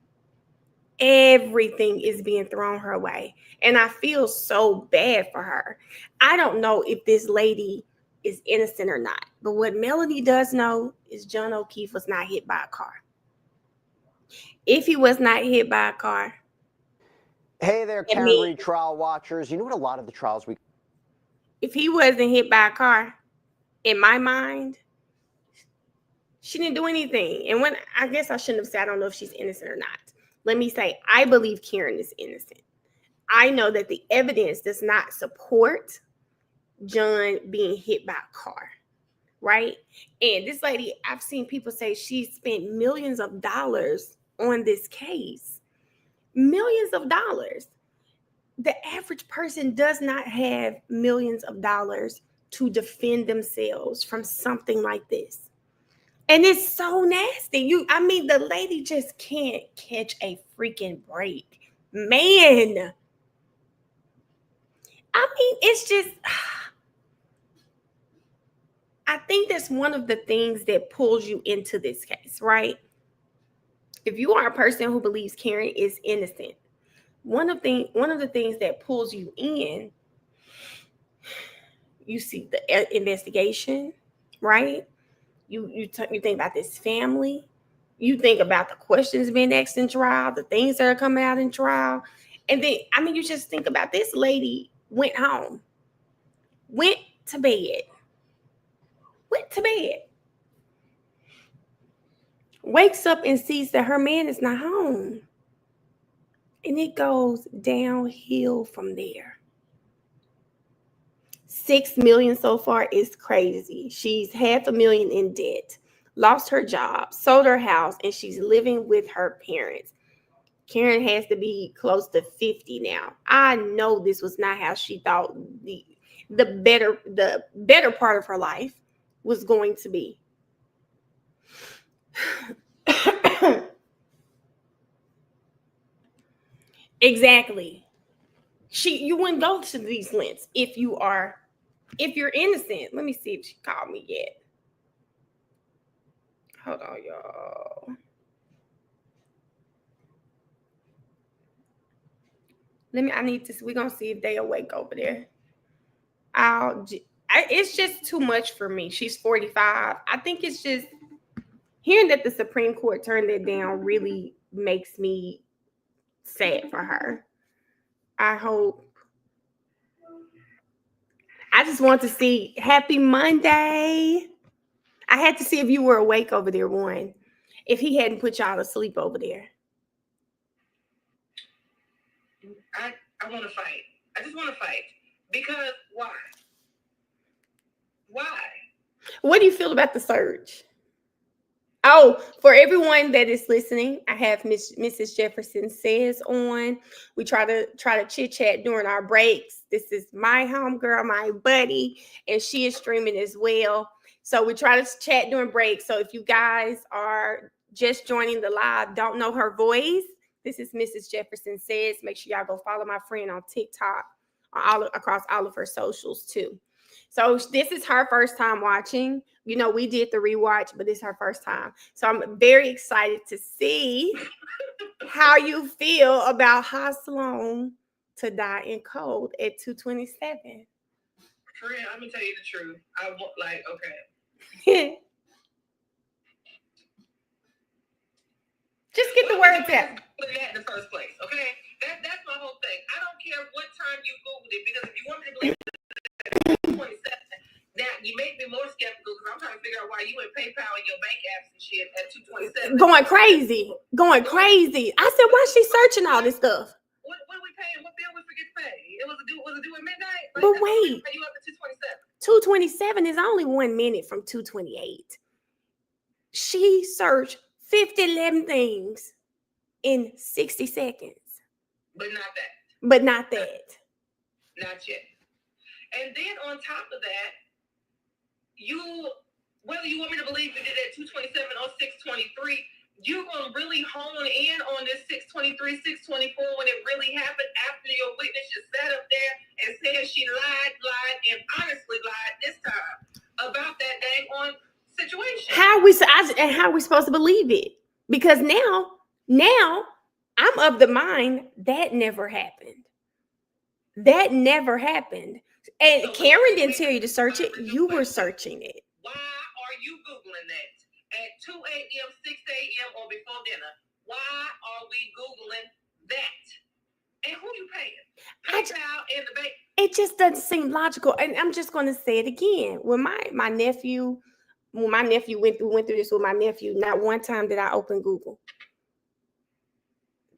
Speaker 1: Everything is being thrown her way. And I feel so bad for her. I don't know if this lady is innocent or not. But what Melody does know is John O'Keefe was not hit by a car. If he was not hit by a car.
Speaker 7: Hey there, Karen Reed trial watchers. You know what a lot of the trials
Speaker 1: if he wasn't hit by a car, in my mind, she didn't do anything. And when I guess I shouldn't have said I don't know if she's innocent or not. Let me say, I believe Karen is innocent. I know that the evidence does not support John being hit by a car, right? And this lady, I've seen people say she spent millions of dollars on this case. Millions of dollars. The average person does not have millions of dollars to defend themselves from something like this. And it's so nasty. The lady just can't catch a freaking break. Man. It's just, I think that's one of the things that pulls you into this case, right? If you are a person who believes Karen is innocent, one of the things that pulls you in, you see the investigation, right? You think about this family. You think about the questions being asked in trial, the things that are coming out in trial. And then, you just think about this lady went home, went to bed, wakes up and sees that her man is not home. And it goes downhill from there. $6 million so far is crazy. She's $500,000 in debt, lost her job, sold her house, and she's living with her parents. Karen has to be close to 50 now. I know this was not how she thought the better part of her life was going to be. Exactly. You wouldn't go to these lengths if you're innocent. Let me see if she called me yet. Hold on, y'all. We're gonna see if they awake over there. It's just too much for me. She's 45. I think it's just hearing that the Supreme Court turned it down really makes me sad for her. I just want to see happy Monday. I had to see if you were awake over there, one. If he hadn't put y'all to sleep over there.
Speaker 8: I want to fight. I just want to fight. Because why? Why?
Speaker 1: What do you feel about the surge? Oh, for everyone that is listening, I have Mrs. Jefferson Says on. We try to chit chat during our breaks. This is my homegirl, my buddy, and she is streaming as well. So we try to chat during breaks. So if you guys are just joining the live, don't know her voice, this is Mrs. Jefferson Says. Make sure y'all go follow my friend on TikTok, across all of her socials too. So this is her first time watching. We did the rewatch, but it's her first time. So I'm very excited to see how you feel about Haslam to die in cold at 2:27.
Speaker 8: Friend, I'm gonna tell you the truth. I want okay.
Speaker 1: Just get the words out.
Speaker 8: Put that in the first place, okay? That's my whole thing. I don't care what time you Googled it, because if you want me to believe 27, now you make me more skeptical because I'm trying to figure out why you in PayPal and your bank apps and shit at 2:27.
Speaker 1: Going crazy. I said, why is she searching all this stuff?
Speaker 8: What are we paying? What bill we forget to pay? Was it due at midnight?
Speaker 1: But wait.
Speaker 8: You up to
Speaker 1: 2:27
Speaker 8: 2:27?
Speaker 1: is only 1 minute from 2:28. She searched 11 things in 60 seconds.
Speaker 8: But not that.
Speaker 1: Not that.
Speaker 8: Not yet. And then on top of that, whether you want me to believe you did it at 227 or 623, you're going to really hone in on this 623, 624 when it really happened after your witness just sat up there and said she lied, and honestly lied this time about that dang on situation.
Speaker 1: How are we supposed to believe it? Because now I'm of the mind that never happened. That never happened. And
Speaker 8: So
Speaker 1: Karen didn't tell you to search it. You were searching it.
Speaker 8: Why are you Googling that at 2 a.m., 6 a.m., or before dinner? Why are we Googling that? And who you paying? PayPal and the bank.
Speaker 1: It just doesn't seem logical. And I'm just going to say it again. When my nephew went through this with my nephew, not one time did I open Google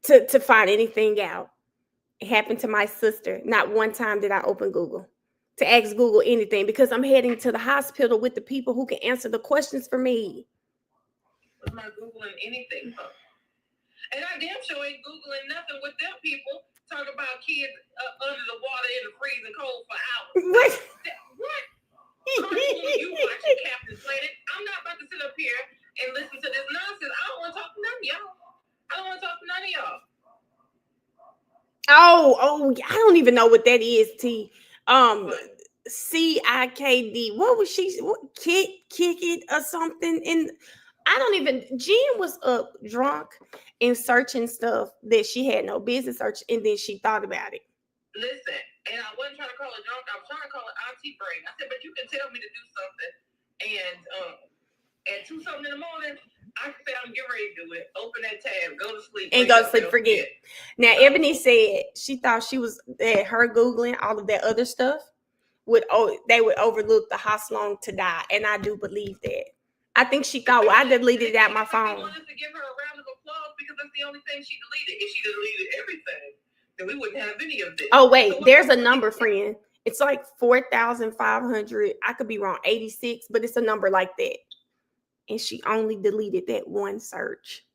Speaker 1: to find anything out. It happened to my sister. Not one time did I open Google to ask Google anything because I'm heading to the hospital with the people who can answer the questions for me.
Speaker 8: I'm not Googling anything, huh? And I damn sure ain't Googling nothing with them people talking about kids under the water in the freezing cold for hours.
Speaker 1: What?
Speaker 8: What? You watching Captain Planet? I'm not about to sit up here and listen to this nonsense. I don't want to talk to none of y'all. I don't want to talk to none of y'all.
Speaker 1: Oh, I don't even know what that is, T. CIKD. What was she? Kick it or something? And I don't even. Jen was up drunk and searching stuff that she had no business searching, and then she thought about it.
Speaker 8: Listen, and I wasn't trying to call it drunk. I was trying to call it auntie brain. I said, but you can tell me to do something, and at 2-something in the morning, I can say I'm getting ready to do it. Open that tab, go to sleep,
Speaker 1: and go to sleep. Forget. Now, Ebony said she thought she was her Googling all of that other stuff they would overlook the how long to die, and I do believe that. I think she thought, well, I deleted it out my phone.
Speaker 8: I wanted to give her a round of applause because that's the only thing she deleted. If she deleted everything, then we wouldn't have any of this.
Speaker 1: Oh wait, there's a number, friend. It's like 4,500. I could be wrong, 86, but it's a number like that. And she only deleted that one search.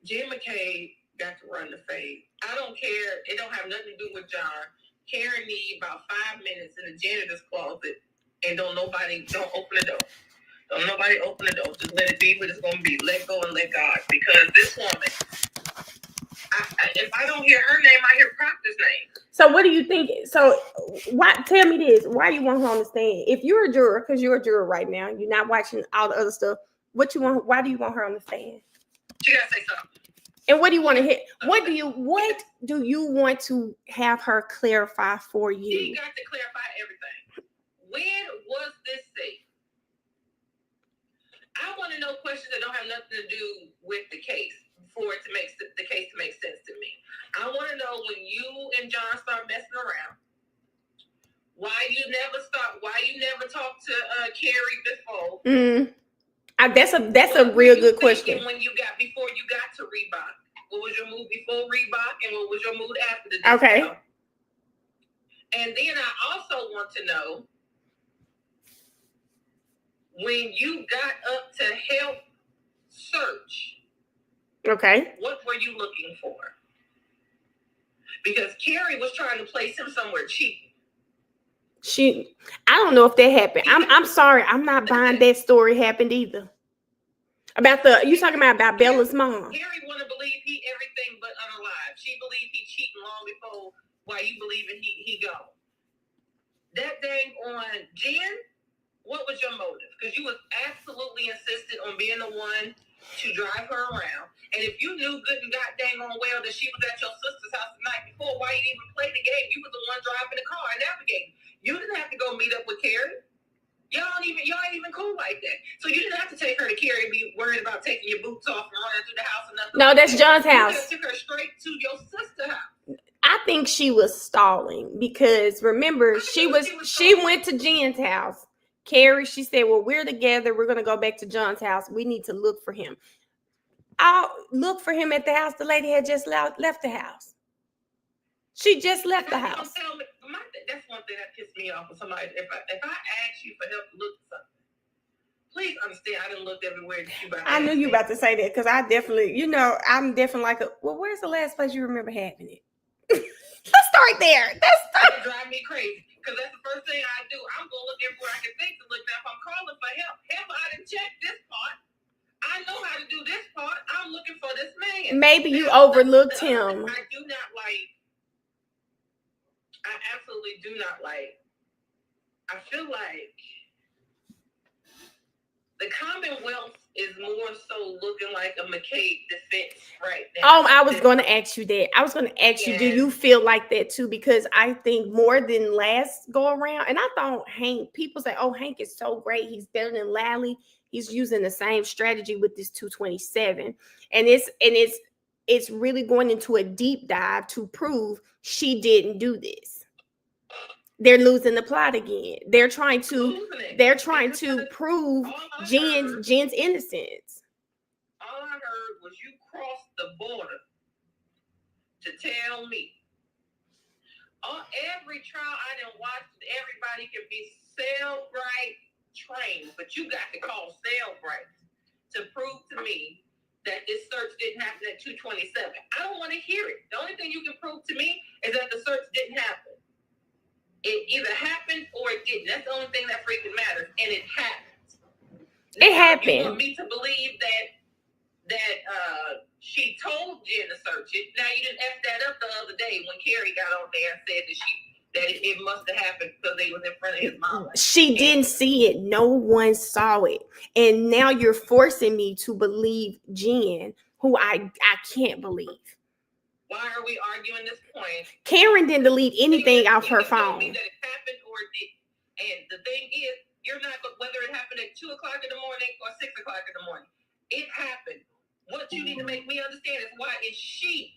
Speaker 8: Jim McCabe got to run the fade. I don't care. It don't have nothing to do with John. Karen need about 5 minutes in the janitor's closet, and don't open the door. Don't nobody open the door. Just let it be what it's gonna be. Let go and let God. Because this woman, if I don't hear her name, I hear Proctor's name.
Speaker 1: So what do you think? So tell me this. Why do you want her on the stand? If you're a juror, because you're a juror right now, you're not watching all the other stuff. Why do you want her on the stand?
Speaker 8: She gotta say something.
Speaker 1: And what do you want to hit? What do you want to have her clarify for you?
Speaker 8: She got to clarify everything. When was this safe? I want to know questions that don't have nothing to do with the case for it to make the case to make sense to me. I want to know when you and John start messing around, why you never talked to Carrie before.
Speaker 1: That's a real good question.
Speaker 8: Before you got to Reebok, what was your move before Reebok, and what was your move after the discount?
Speaker 1: Okay.
Speaker 8: And then I also want to know when you got up to help search.
Speaker 1: Okay.
Speaker 8: What were you looking for? Because Carrie was trying to place him somewhere cheap.
Speaker 1: I don't know if that happened. I'm sorry. I'm not buying that story happened either. You talking about Bella's mom?
Speaker 8: Carrie want to believe he everything but unalive. She believed he cheating long before while you believing he gone. That dang on Jen, what was your motive? Because you was absolutely insistent on being the one to drive her around. And if you knew good and god dang on well that she was at your sister's house the night before, why you didn't even play the game? You was the one driving the car and navigating. You didn't have to go meet up with Carrie. Y'all ain't even cool like that. So you didn't have to take her to Carrie and be worried about taking your boots off and running through the house or nothing.
Speaker 1: No, that's John's house.
Speaker 8: You took her straight to your sister's house.
Speaker 1: I think she was stalling because remember she went to Jen's house. Carrie, she said, well, we're together. We're going to go back to John's house. We need to look for him. I'll look for him at the house. The lady had just left the house. She just left the house.
Speaker 8: That's one thing that pissed me off with somebody. If I ask you for help to look for something, please understand I didn't look everywhere that you about to
Speaker 1: I knew you about to say that because I'm definitely like, well, where's the last place you remember having it? start there.
Speaker 8: That drive me crazy. Because that's the first thing I do. I'm going to look everywhere I can think to look. Now, if I'm calling for help, I didn't check this part. I know how to do this part. I'm looking for this man.
Speaker 1: Maybe you overlooked him.
Speaker 8: I do not like. I absolutely do not like. I feel like the Commonwealth is more so looking like a McCabe defense right now.
Speaker 1: Oh, I was going to ask you that. I was going to ask you, do you feel like that too? Because I think more than last go around, and I thought Hank, people say, oh, Hank is so great. He's better than Lally. He's using the same strategy with this 227. And it's really going into a deep dive to prove she didn't do this. They're losing the plot again. They're trying to prove Jen's innocence.
Speaker 8: All I heard was you crossed the border to tell me. On every trial I done watched, everybody can be cell-right trained, but you got to call cell-right to prove to me that this search didn't happen at 227. I don't want to hear it. The only thing you can prove to me is that the search didn't happen. It either happened or it didn't. That's the only thing that freaking matters. And it happened.
Speaker 1: It happened.
Speaker 8: You want me to believe that she told Jen to search it. Now you didn't F that up the other day when Carrie got on there and said that it must have happened because they was in front of his mom.
Speaker 1: She didn't see it. No one saw it. And now you're forcing me to believe Jen, who I can't believe.
Speaker 8: Why are we arguing this point?
Speaker 1: Karen didn't delete anything off her phone.
Speaker 8: Me that it happened or it didn't. And the thing is, you're not, whether it happened at 2 o'clock in the morning or 6 o'clock in the morning, it happened. What you need to make me understand is why is she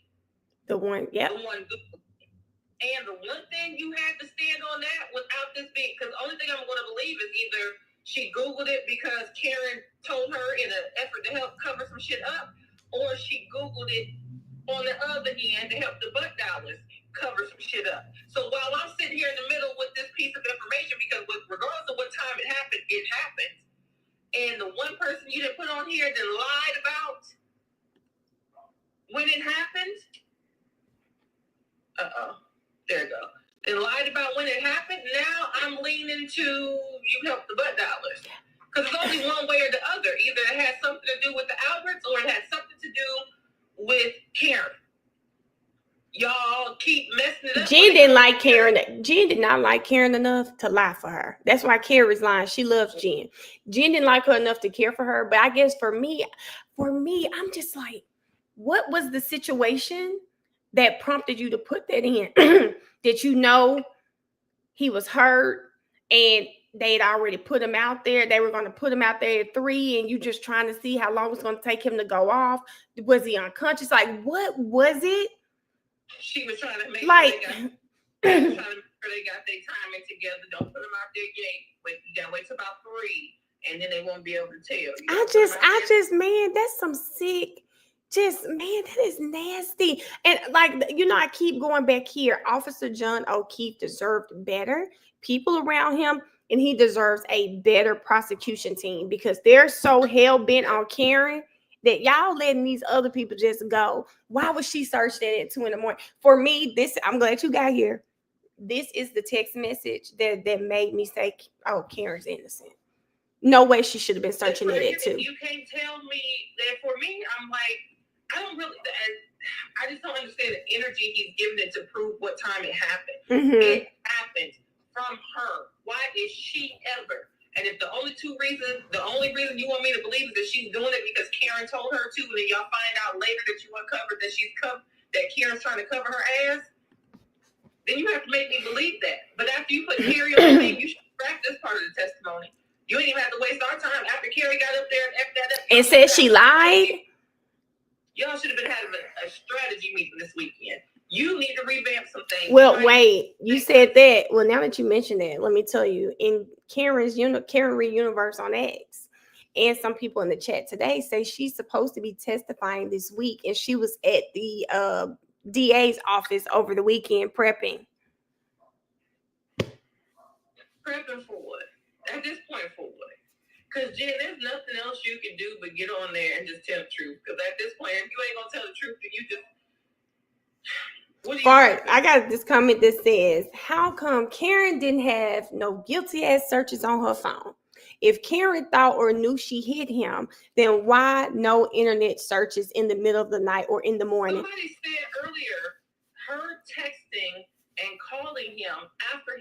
Speaker 1: the one? Yep.
Speaker 8: The one. And the one thing you had to stand on that without this being, because the only thing I'm going to believe is either she Googled it because Karen told her in an effort to help cover some shit up, or she Googled it on the other end to help the butt dollars cover some shit up. So while I'm sitting here in the middle with this piece of information, because regardless of what time it happened, and the one person you didn't put on here that lied about when it happened, there you go. And lied about when it happened, now I'm leaning to you help the butt dollars. Because it's only one way or the other. Either it has something to do with the Alberts or it has something to do with Karen. Y'all keep messing it up.
Speaker 1: Jen didn't like Karen. Jen did not like Karen enough to lie for her. That's why Carrie's lying. She loves Jen. Jen didn't like her enough to care for her. But I guess for me, I'm just like, what was the situation that prompted you to put that in? Did you know he was hurt and they'd already put him out there? They were going to put him out there at 3 and you just trying to see how long it was going to take him to go off? Was he unconscious? Like, what was it?
Speaker 8: She was trying to make
Speaker 1: like,
Speaker 8: sure they got their timing together. Don't put them out there yet. But you gotta wait till about 3 and then they won't be able to tell.
Speaker 1: I just, man, that's some sick. Man, that is nasty. And I keep going back here. Officer John O'Keefe deserved better people around him, and he deserves a better prosecution team because they're so hell-bent on Karen that y'all letting these other people just go. Why was she searched at 2 a.m? For me, I'm glad you got here. This is the text message that made me say, oh, Karen's innocent. No way she should have been searching it at 2.
Speaker 8: You can't tell me that. For me, I'm like, I just don't understand the energy he's giving it to prove what time it happened.
Speaker 1: Mm-hmm.
Speaker 8: It happened from her. Why is she ever? And if the only reason you want me to believe is that she's doing it because Karen told her to, and then y'all find out later that you uncovered that Karen's trying to cover her ass, then you have to make me believe that. But after you put Carrie on the thing, you should scrap this part of the testimony. You ain't even have to waste our time. After Carrie got up there and F that up
Speaker 1: and said she lied.
Speaker 8: Y'all should have been having a strategy meeting this weekend. You need to revamp some things.
Speaker 1: Well, wait, you said that. Well, now that you mentioned that, let me tell you, in Karen Reed Universe on X, and some people in the chat today say she's supposed to be testifying this week, and she was at the DA's office over the weekend prepping.
Speaker 8: Prepping for what? At this point, for what? Because, Jen, there's nothing else you can do but get on there and just tell the truth. Because at this point, if you ain't going to tell the truth, then you just... What do you
Speaker 1: Fart,
Speaker 8: think?
Speaker 1: I got this comment that says, how come Karen didn't have no guilty ass searches on her phone? If Karen thought or knew she hit him, then why no internet searches in the middle of the night or in the morning?
Speaker 8: Somebody said earlier, her texting and calling him after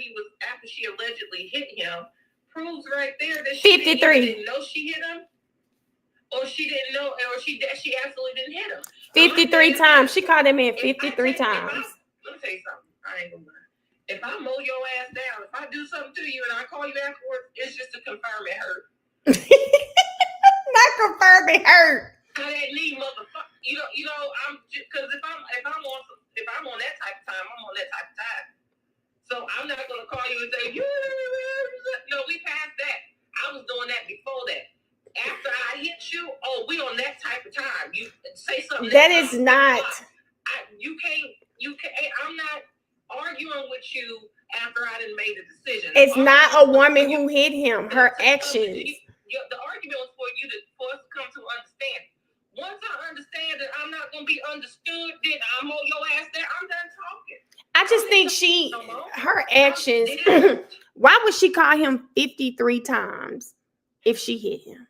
Speaker 8: she allegedly hit him proves right there that she
Speaker 1: 53.
Speaker 8: didn't know she hit him, or she didn't know, or she absolutely didn't hit him.
Speaker 1: 53 times. She called that man 53 times.
Speaker 8: Let me tell you something. I ain't gonna lie. If I mow your ass down, if I do something to you and I call you afterwards, it's just to confirm it hurt.
Speaker 1: Not confirming hurt.
Speaker 8: I didn't need motherfucker. I'm just because if I'm on that type of time, I'm on that type of time. So I'm not gonna call you and say, no, we passed that. I was doing that before that. After I hit you, we on that type of time. You say something.
Speaker 1: That is not.
Speaker 8: You can't. I'm not arguing with you after I done made a decision.
Speaker 1: It's not a woman who hit him. Her actions.
Speaker 8: The argument was for us to come to understand. Once I understand that I'm not gonna be understood, then I mow your ass there. I'm done talking.
Speaker 1: I just think her actions. Why would she call him 53 times if she hit him?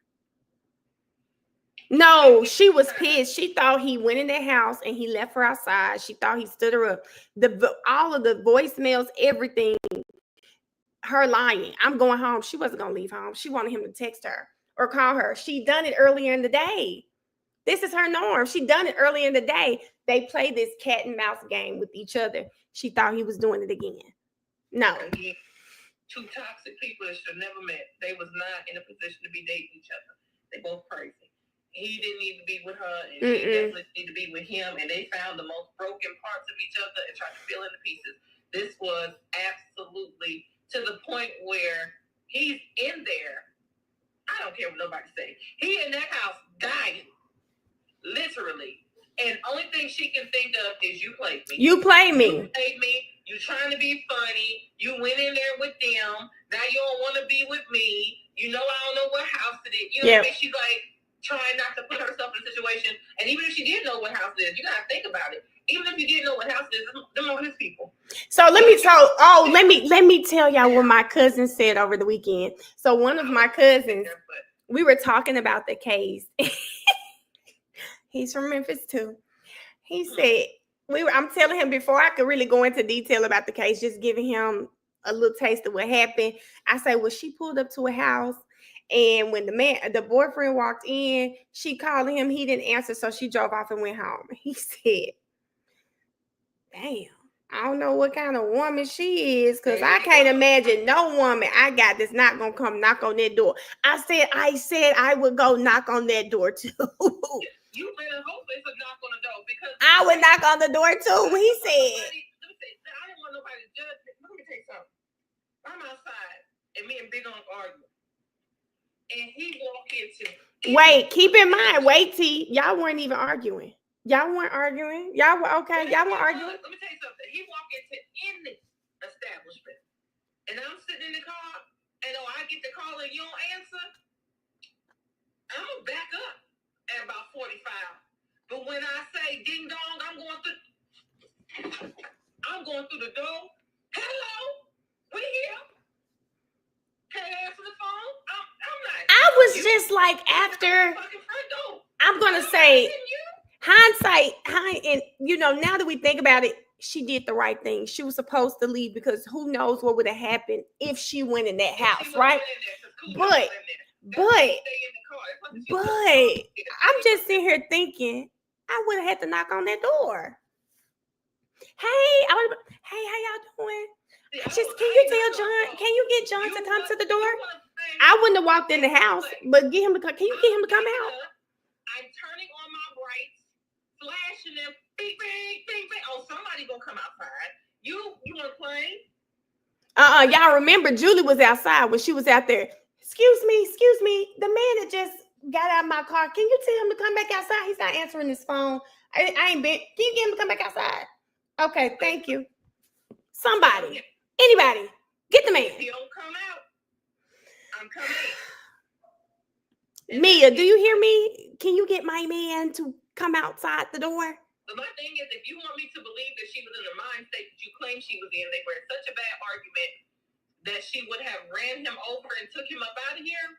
Speaker 1: No, she was pissed. She thought he went in the house and he left her outside. She thought he stood her up. All of the voicemails, everything, her lying. I'm going home. She wasn't going to leave home. She wanted him to text her or call her. She done it earlier in the day. This is her norm. She done it earlier in the day. They play this cat and mouse game with each other. She thought he was doing it again. No.
Speaker 8: Two toxic people that should have never met. They was not in a position to be dating each other. They both crazy. He didn't need to be with her, and she definitely need to be with him. And they found the most broken parts of each other and tried to fill in the pieces. This was absolutely to the point where he's in there. I don't care what nobody say. He in that house dying, literally. And only thing she can think of is you played me.
Speaker 1: You played me.
Speaker 8: You played me. You trying to be funny. You went in there with them. Now you don't want to be with me. You know I don't know what house it is. You know what I mean? She's like trying not to put herself in a situation. And even if she did know what house it is, you gotta think about it. Even if you didn't know what house it is, them are his people.
Speaker 1: So let me tell y'all what my cousin said over the weekend. So one of my cousins, we were talking about the case. He's from Memphis too. He said I'm telling him before I could really go into detail about the case, just giving him a little taste of what happened. I said, well, she pulled up to a house, and when the boyfriend walked in, she called him. He didn't answer, so she drove off and went home. He said, damn, I don't know what kind of woman she is, because I can't imagine no woman I got that's not going to come knock on that door. I said I would go knock on that door too.
Speaker 8: You better hope it's a knock on the door, because
Speaker 1: I would knock on the door too. He said.
Speaker 8: I didn't want nobody to judge me. Let me tell you something. I'm outside, and me and Big On arguing. And he walked into.
Speaker 1: Wait, keep in mind, T, y'all weren't even arguing. Y'all weren't arguing. Y'all were okay. Y'all weren't arguing.
Speaker 8: Let me tell you something. He walked into any establishment, and I'm sitting in the car, and I get the call and you don't answer. I'm gonna back up at about 45. But when I say ding dong, I'm going through the door. Hello, we here. Can't answer the phone. I'm not.
Speaker 1: I was just like, after, I'm gonna say, hindsight, and now that we think about it, she did the right thing. She was supposed to leave, because who knows what would have happened if she went in that house, right? But I'm just sitting here thinking, I would have had to knock on that door. Hey, how y'all doing? Can you get John to come to the door? I wouldn't have walked in the house, but get him to come. Can you get him to come out?
Speaker 8: I'm turning on my brights, flashing them, bing, bing, bing, bing. Oh, somebody gonna come outside. You wanna play?
Speaker 1: Y'all remember Julie was outside when she was out there. Excuse me. The man that just got out of my car, can you tell him to come back outside? He's not answering his phone. Can you get him to come back outside? Okay, thank you. Somebody, anybody, get the man.
Speaker 8: If he don't come out, I'm coming.
Speaker 1: Mia, do you hear me? Can you get my man to come outside the door?
Speaker 8: But my thing is, if you want me to believe that she was in the mind state that you claim she was in, they were in such a bad argument that she would have ran him over and took him up out of here,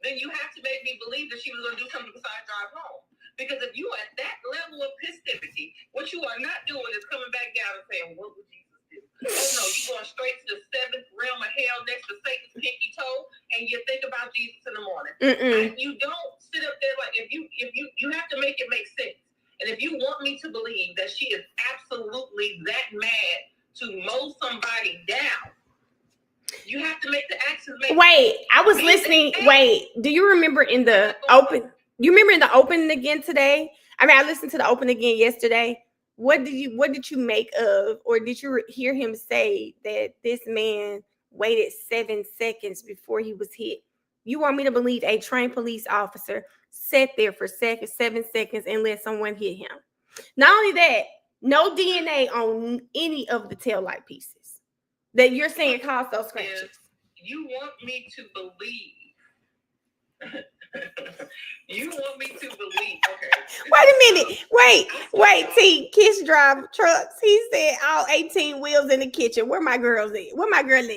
Speaker 8: then you have to make me believe that she was going to do something besides drive home. Because if you are at that level of festivity, what you are not doing is coming back down and saying, what would Jesus do? Oh no, you're going straight to the seventh realm of hell next to Satan's pinky toe, and you think about Jesus in the morning. You don't sit up there like, if you have to make it make sense. And if you want me to believe that she is absolutely that mad to mow somebody down, you have to make the actions make sense.
Speaker 1: Wait, I was listening. Wait, do you remember in the open? You remember in the opening again today? I mean, I listened to the open again yesterday. What did you make of, or did you hear him say that this man waited 7 seconds before he was hit? You want me to believe a trained police officer sat there for 7 seconds and let someone hit him? Not only that, no DNA on any of the taillight pieces that you're saying caused those scratches.
Speaker 8: You want me to believe. You want me to believe. Okay.
Speaker 1: Wait a minute. Wait. T. Kiss drive trucks. He said all 18 wheels in the kitchen. Where my girls at? Where my girl at?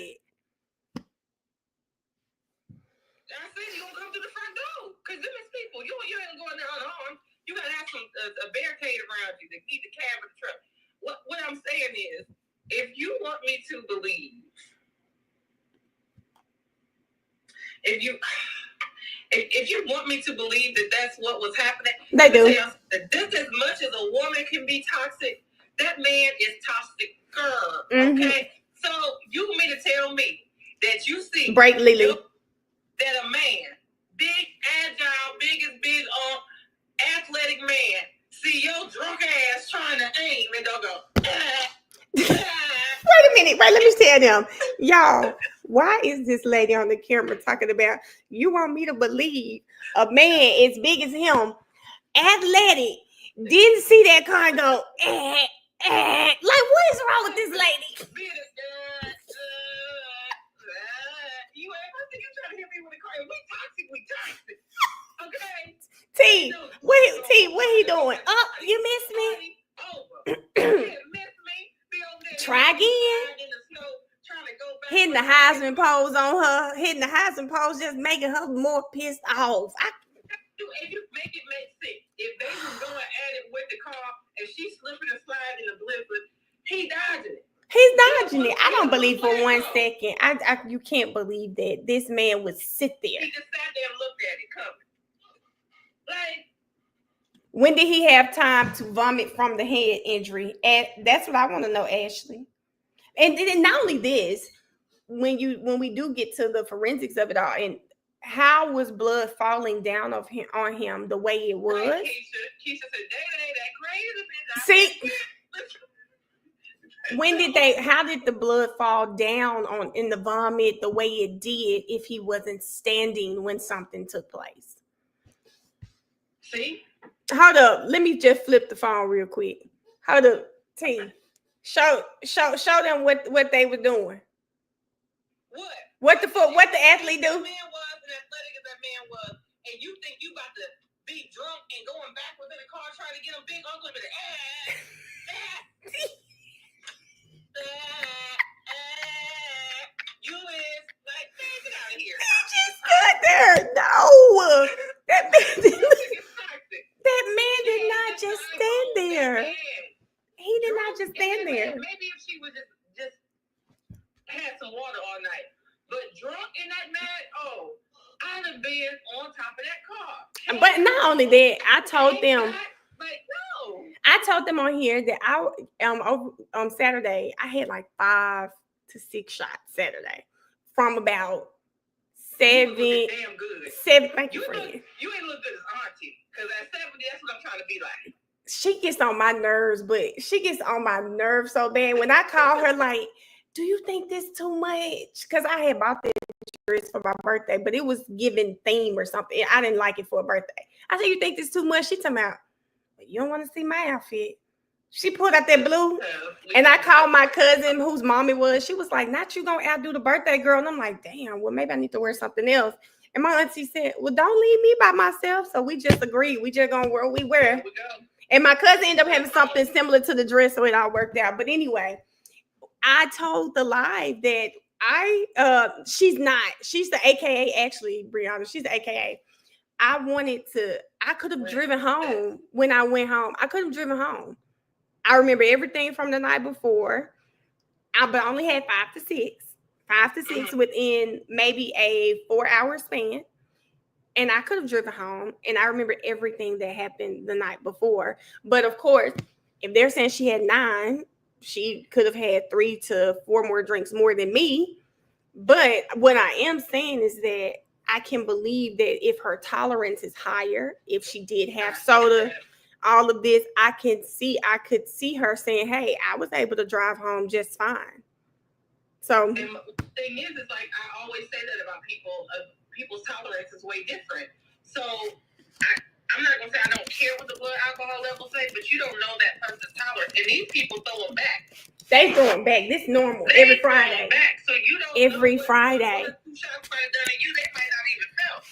Speaker 8: I said you gonna come to the front door, cause them is people. You ain't going there unarmed. You gotta have a barricade around you to keep the cab of the truck. What I'm saying is, if you want me to believe, if you want me to believe that that's what was happening,
Speaker 1: they do.
Speaker 8: Just as much as a woman can be toxic, that man is toxic, girl. Okay, so you want me to tell me that you see
Speaker 1: break Lily
Speaker 8: that a man, big, agile, big athletic man, see your drunk ass trying to aim and don't go.
Speaker 1: Wait a minute. Wait, let me tell them, y'all. Why is this lady on the camera talking about you want me to believe a man as big as him, athletic, didn't see that car and go, Like, what is wrong with this lady?
Speaker 8: You trying to hit me with a car? We toxic. Okay.
Speaker 1: T, what he doing? Oh, you missed me? Try again. Hitting the Heisman pose on her. Hitting the Heisman pose, just making her more pissed off.
Speaker 8: If you make it make sense, if they was going at it with the car and she's slipping and sliding in the blizzard, he dodging it.
Speaker 1: He's dodging it. I don't believe for 1 second. You can't believe that this man would sit there.
Speaker 8: He just sat there and looked at it coming. Like,
Speaker 1: when did he have time to vomit from the head injury? And that's what I want to know, Ashley. And not only this, when we do get to the forensics of it all, and how was blood falling down on him the way it was?
Speaker 8: Right, Keisha said, "David ain't that crazy."
Speaker 1: See, how did the blood fall down in the vomit the way it did if he wasn't standing when something took place?
Speaker 8: See?
Speaker 1: Hold up. Let me just flip the phone real quick. Hold up. Team. Show them what they were doing. What the athlete do?
Speaker 8: That man was as athletic as that man was, and you think you about to be drunk and going backwards in the car trying to get him big uncle and you is like, man, get out of here.
Speaker 1: He just got there. No. That man did not just stand there. He did not just stand there.
Speaker 8: Maybe if she would just had some water all night. But drunk in that mad, I'd have been on top of that car.
Speaker 1: But not only that, I told them on here that on Saturday, I had like 5 to 6 shots Saturday from about 7.
Speaker 8: Damn good.
Speaker 1: 7. Thank you, friend.
Speaker 8: You ain't look good as auntie, because at 70, that's what I'm trying to be like.
Speaker 1: She gets on my nerves, but she gets on my nerves so bad. When I call her, like, do you think this too much? Because I had bought this dress for my birthday, but it was given theme or something. I didn't like it for a birthday. I said, you think this too much? She talking about, you don't want to see my outfit. She pulled out that blue, and I called my cousin, whose mom it was. She was like, not you gonna outdo the birthday girl. And I'm like, damn, well, maybe I need to wear something else. And my auntie said, well, don't leave me by myself. So we just agreed. We just gonna wear what we wear. And my cousin ended up having something similar to the dress, so it all worked out. But anyway, I told the live that she's the AKA, actually, Brianna. She's the AKA. I could have driven home when I went home. I could have driven home. I remember everything from the night before. But I only had 5 to 6 within maybe a 4-hour span. And I could have driven home. And I remember everything that happened the night before. But of course, if they're saying she had 9, she could have had 3 to 4 more drinks more than me. But what I am saying is that I can believe that if her tolerance is higher, if she did have soda, all of this, I could see her saying, hey, I was able to drive home just fine. So
Speaker 8: and the thing is like I always say that about people, people's tolerance is way different. So I'm not gonna say I don't care what the blood alcohol levels say, but you don't know that person's tolerance. And these people throw them back.
Speaker 1: They throwing back. This normal every Friday.
Speaker 8: Back. So you don't
Speaker 1: every
Speaker 8: know
Speaker 1: Friday.
Speaker 8: What 2 shots might have done to you, they might not even felt.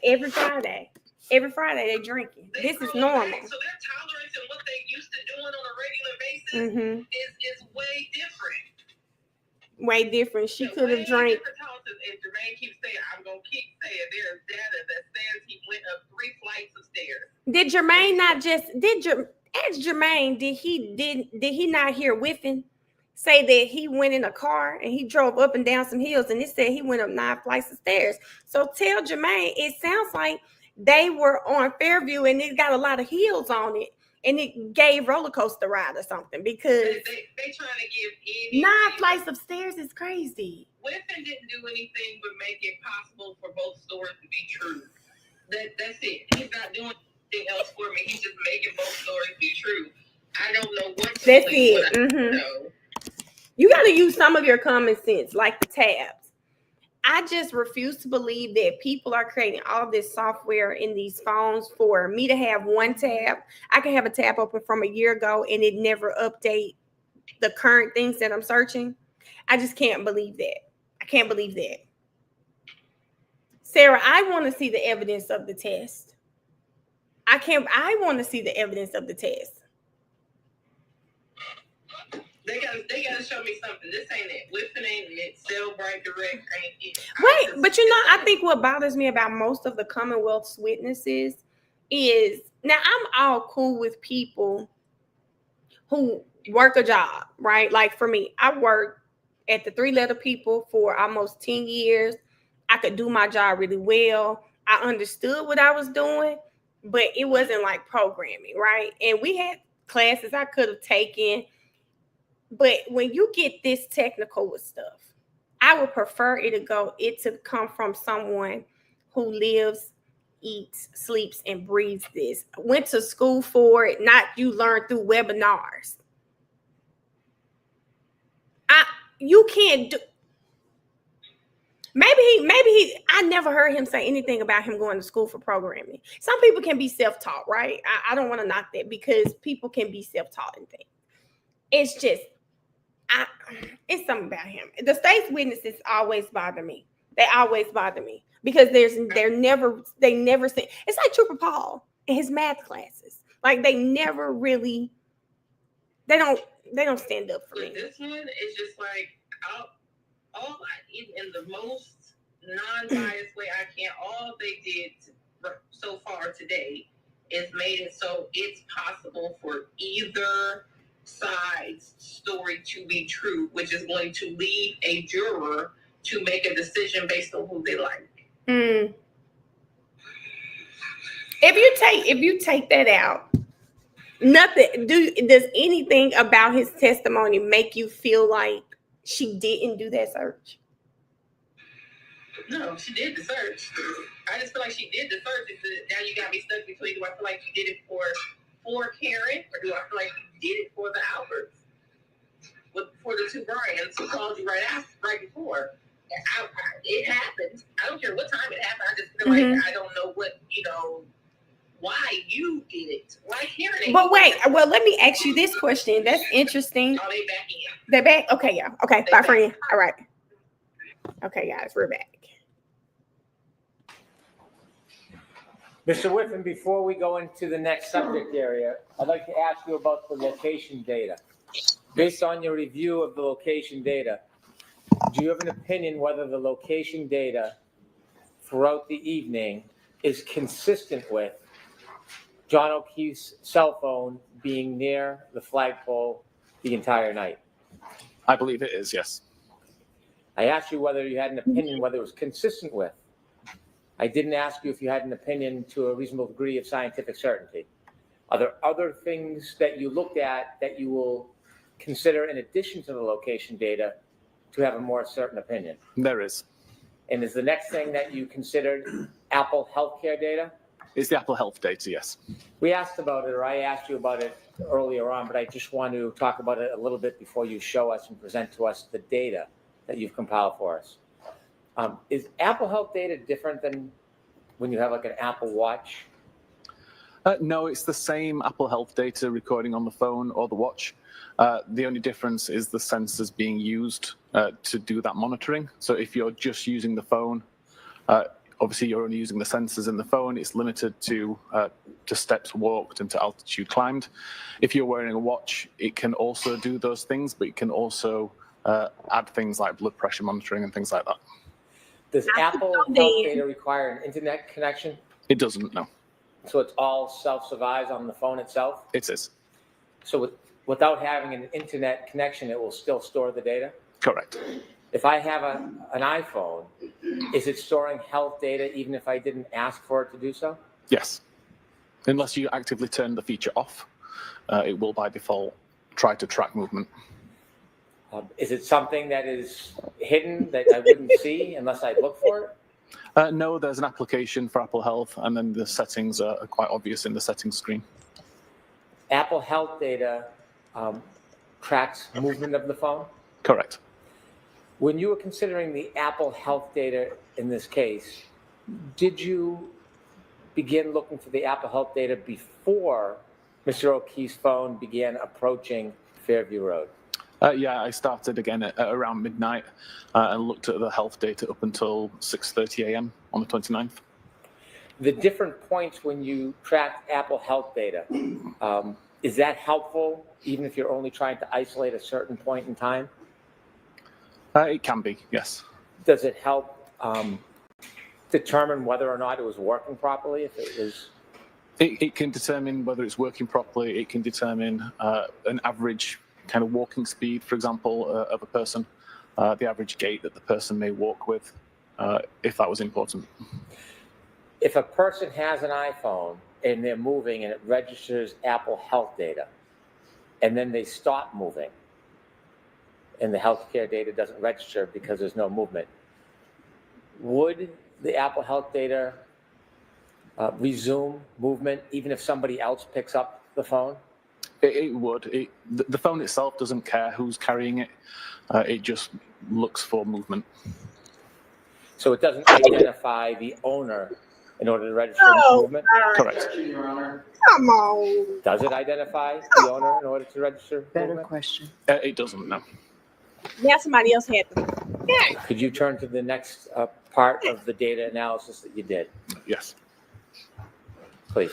Speaker 1: Every Friday. Every Friday they drinking. This is normal.
Speaker 8: Back. So their tolerance and what they used to doing on a regular basis is way different.
Speaker 1: Way different. She could have drank.
Speaker 8: And Jermaine keeps saying, I'm gonna keep saying there's data that says he went up 3 flights of stairs.
Speaker 1: Did Jermaine not just ask Jermaine, did he not hear Whiffen say that he went in a car and he drove up and down some hills and it said he went up 9 flights of stairs? So tell Jermaine, it sounds like they were on Fairview and it got a lot of hills on it and it gave roller coaster ride or something because
Speaker 8: they trying to give any
Speaker 1: 9 flights of stairs is crazy.
Speaker 8: Whiffen didn't do anything but make it possible for both stories to be true. That's it. He's not doing anything else for me. He's just making both stories be true. I don't know what to
Speaker 1: That's
Speaker 8: believe,
Speaker 1: it. You got to use some of your common sense, like the tabs. I just refuse to believe that people are creating all this software in these phones for me to have one tab. I can have a tab open from a year ago and it never update the current things that I'm searching. I just can't believe that. I can't believe that. Sarah, I want to see the evidence of the test. I want to see the evidence of the test.
Speaker 8: They gotta show me something. This ain't it. Whiffen ain't it. Cellbrite Direct ain't it.
Speaker 1: Wait, but I think what bothers me about most of the Commonwealth's witnesses is, now I'm all cool with people who work a job, right? Like for me, I worked at the 3-letter people for almost 10 years. I could do my job really well. I understood what I was doing, but it wasn't like programming, right? And we had classes I could have taken. But when you get this technical with stuff, I would prefer it to come from someone who lives, eats, sleeps, and breathes this. Went to school for it, not you learn through webinars. You can't do. Maybe I never heard him say anything about him going to school for programming. Some people can be self-taught, right? I don't want to knock that because people can be self-taught and things. It's just, it's something about him. The state's witnesses always bother me. They always bother me because they never say. It's like Trooper Paul in his math classes. Like they never really, they don't stand up for me.
Speaker 8: This one is just like in the most non-biased way I can. All they did so far today is made it so it's possible for either side's story to be true, which is going to lead a juror to make a decision based on who they like.
Speaker 1: If you take that out, nothing. Does anything about his testimony make you feel like she didn't do that search?
Speaker 8: No, she did the search. I just feel like she did the search. Now you got me stuck between, do I feel like you did it for Karen, or do I feel like you did it for the Alberts? For the 2 Bryans who called you right before. It happened. I don't care what time it happened. I just feel like I don't know why you did it. Why Karen?
Speaker 1: But wait, well, let me ask you this question. That's interesting.
Speaker 8: Are they back in?
Speaker 1: They're back? Okay, yeah. Okay, bye, friend. All right. Okay, guys, we're back.
Speaker 3: Mr. Whiffen, before we go into the next subject area, I'd like to ask you about the location data. Based on your review of the location data, do you have an opinion whether the location data throughout the evening is consistent with John O'Keefe's cell phone being near the flagpole the entire night?
Speaker 5: I believe it is, yes.
Speaker 3: I asked you whether you had an opinion whether it was consistent with. I didn't ask you if you had an opinion to a reasonable degree of scientific certainty. Are there other things that you looked at that you will consider in addition to the location data to have a more certain opinion?
Speaker 5: There is.
Speaker 3: And is the next thing that you considered Apple healthcare data?
Speaker 5: It's the Apple Health data, yes.
Speaker 3: We asked about it, or I asked you about it earlier on, but I just want to talk about it a little bit before you show us and present to us the data that you've compiled for us. Is Apple Health data different than when you have like an Apple Watch?
Speaker 5: No, it's the same Apple Health data recording on the phone or the watch. The only difference is the sensors being used to do that monitoring. So if you're just using the phone, obviously you're only using the sensors in the phone. It's limited to steps walked and to altitude climbed. If you're wearing a watch, it can also do those things, but it can also add things like blood pressure monitoring and things like that.
Speaker 3: Does Apple Health data require an internet connection?
Speaker 5: It doesn't, no.
Speaker 3: So it's all self-survives on the phone itself?
Speaker 5: It is.
Speaker 3: So without having an internet connection, it will still store the data?
Speaker 5: Correct.
Speaker 3: If I have an iPhone, is it storing health data even if I didn't ask for it to do so?
Speaker 5: Yes. Unless you actively turn the feature off, it will by default try to track movement.
Speaker 3: Is it something that is hidden that I wouldn't see unless I look for it?
Speaker 5: No, there's an application for Apple Health, and then the settings are quite obvious in the settings screen.
Speaker 3: Apple Health data tracks movement of the phone?
Speaker 5: Correct.
Speaker 3: When you were considering the Apple Health data in this case, did you begin looking for the Apple Health data before Mr. O'Keefe's phone began approaching Fairview Road?
Speaker 5: Yeah, I started again at around midnight and looked at the health data up until 6:30 a.m. on the 29th.
Speaker 3: The different points when you track Apple Health data, is that helpful even if you're only trying to isolate a certain point in time?
Speaker 5: It can be, yes.
Speaker 3: Does it help determine whether or not it was working properly? If it was,
Speaker 5: it can determine whether it's working properly. It can determine an average kind of walking speed, for example, of a person, the average gait that the person may walk with, if that was important.
Speaker 3: if a person has an iPhone and they're moving and it registers Apple Health data, and then they stop moving, and the healthcare data doesn't register because there's no movement, would the Apple Health data resume movement even if somebody else picks up the phone?
Speaker 5: It would. The phone itself doesn't care who's carrying it. It just looks for movement.
Speaker 3: So it doesn't identify the owner in order to register movement?
Speaker 5: Correct.
Speaker 4: Your Honor.
Speaker 1: Come on.
Speaker 3: Does it identify the owner in order to register
Speaker 6: Better
Speaker 3: movement?
Speaker 6: question.
Speaker 5: It doesn't, no.
Speaker 1: Now somebody else had them.
Speaker 3: Could you turn to the next part of the data analysis that you did,
Speaker 5: Yes.
Speaker 3: please?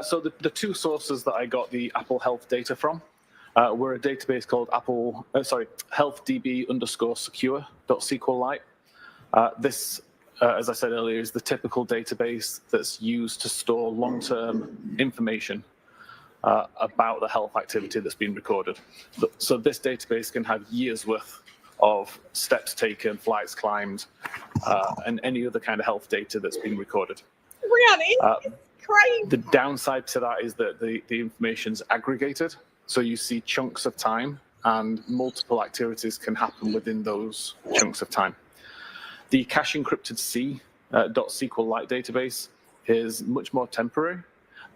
Speaker 5: So the two sources that I got the Apple Health data from were a database called healthdb_secure.sqlite. This, as I said earlier, is the typical database that's used to store long-term information about the health activity that's been recorded. So this database can have years worth of steps taken, flights climbed, and any other kind of health data that's been recorded.
Speaker 1: Really? Crazy.
Speaker 5: The downside to that is that the information's aggregated. So you see chunks of time and multiple activities can happen within those chunks of time. The cache encrypted C.SQLite database is much more temporary,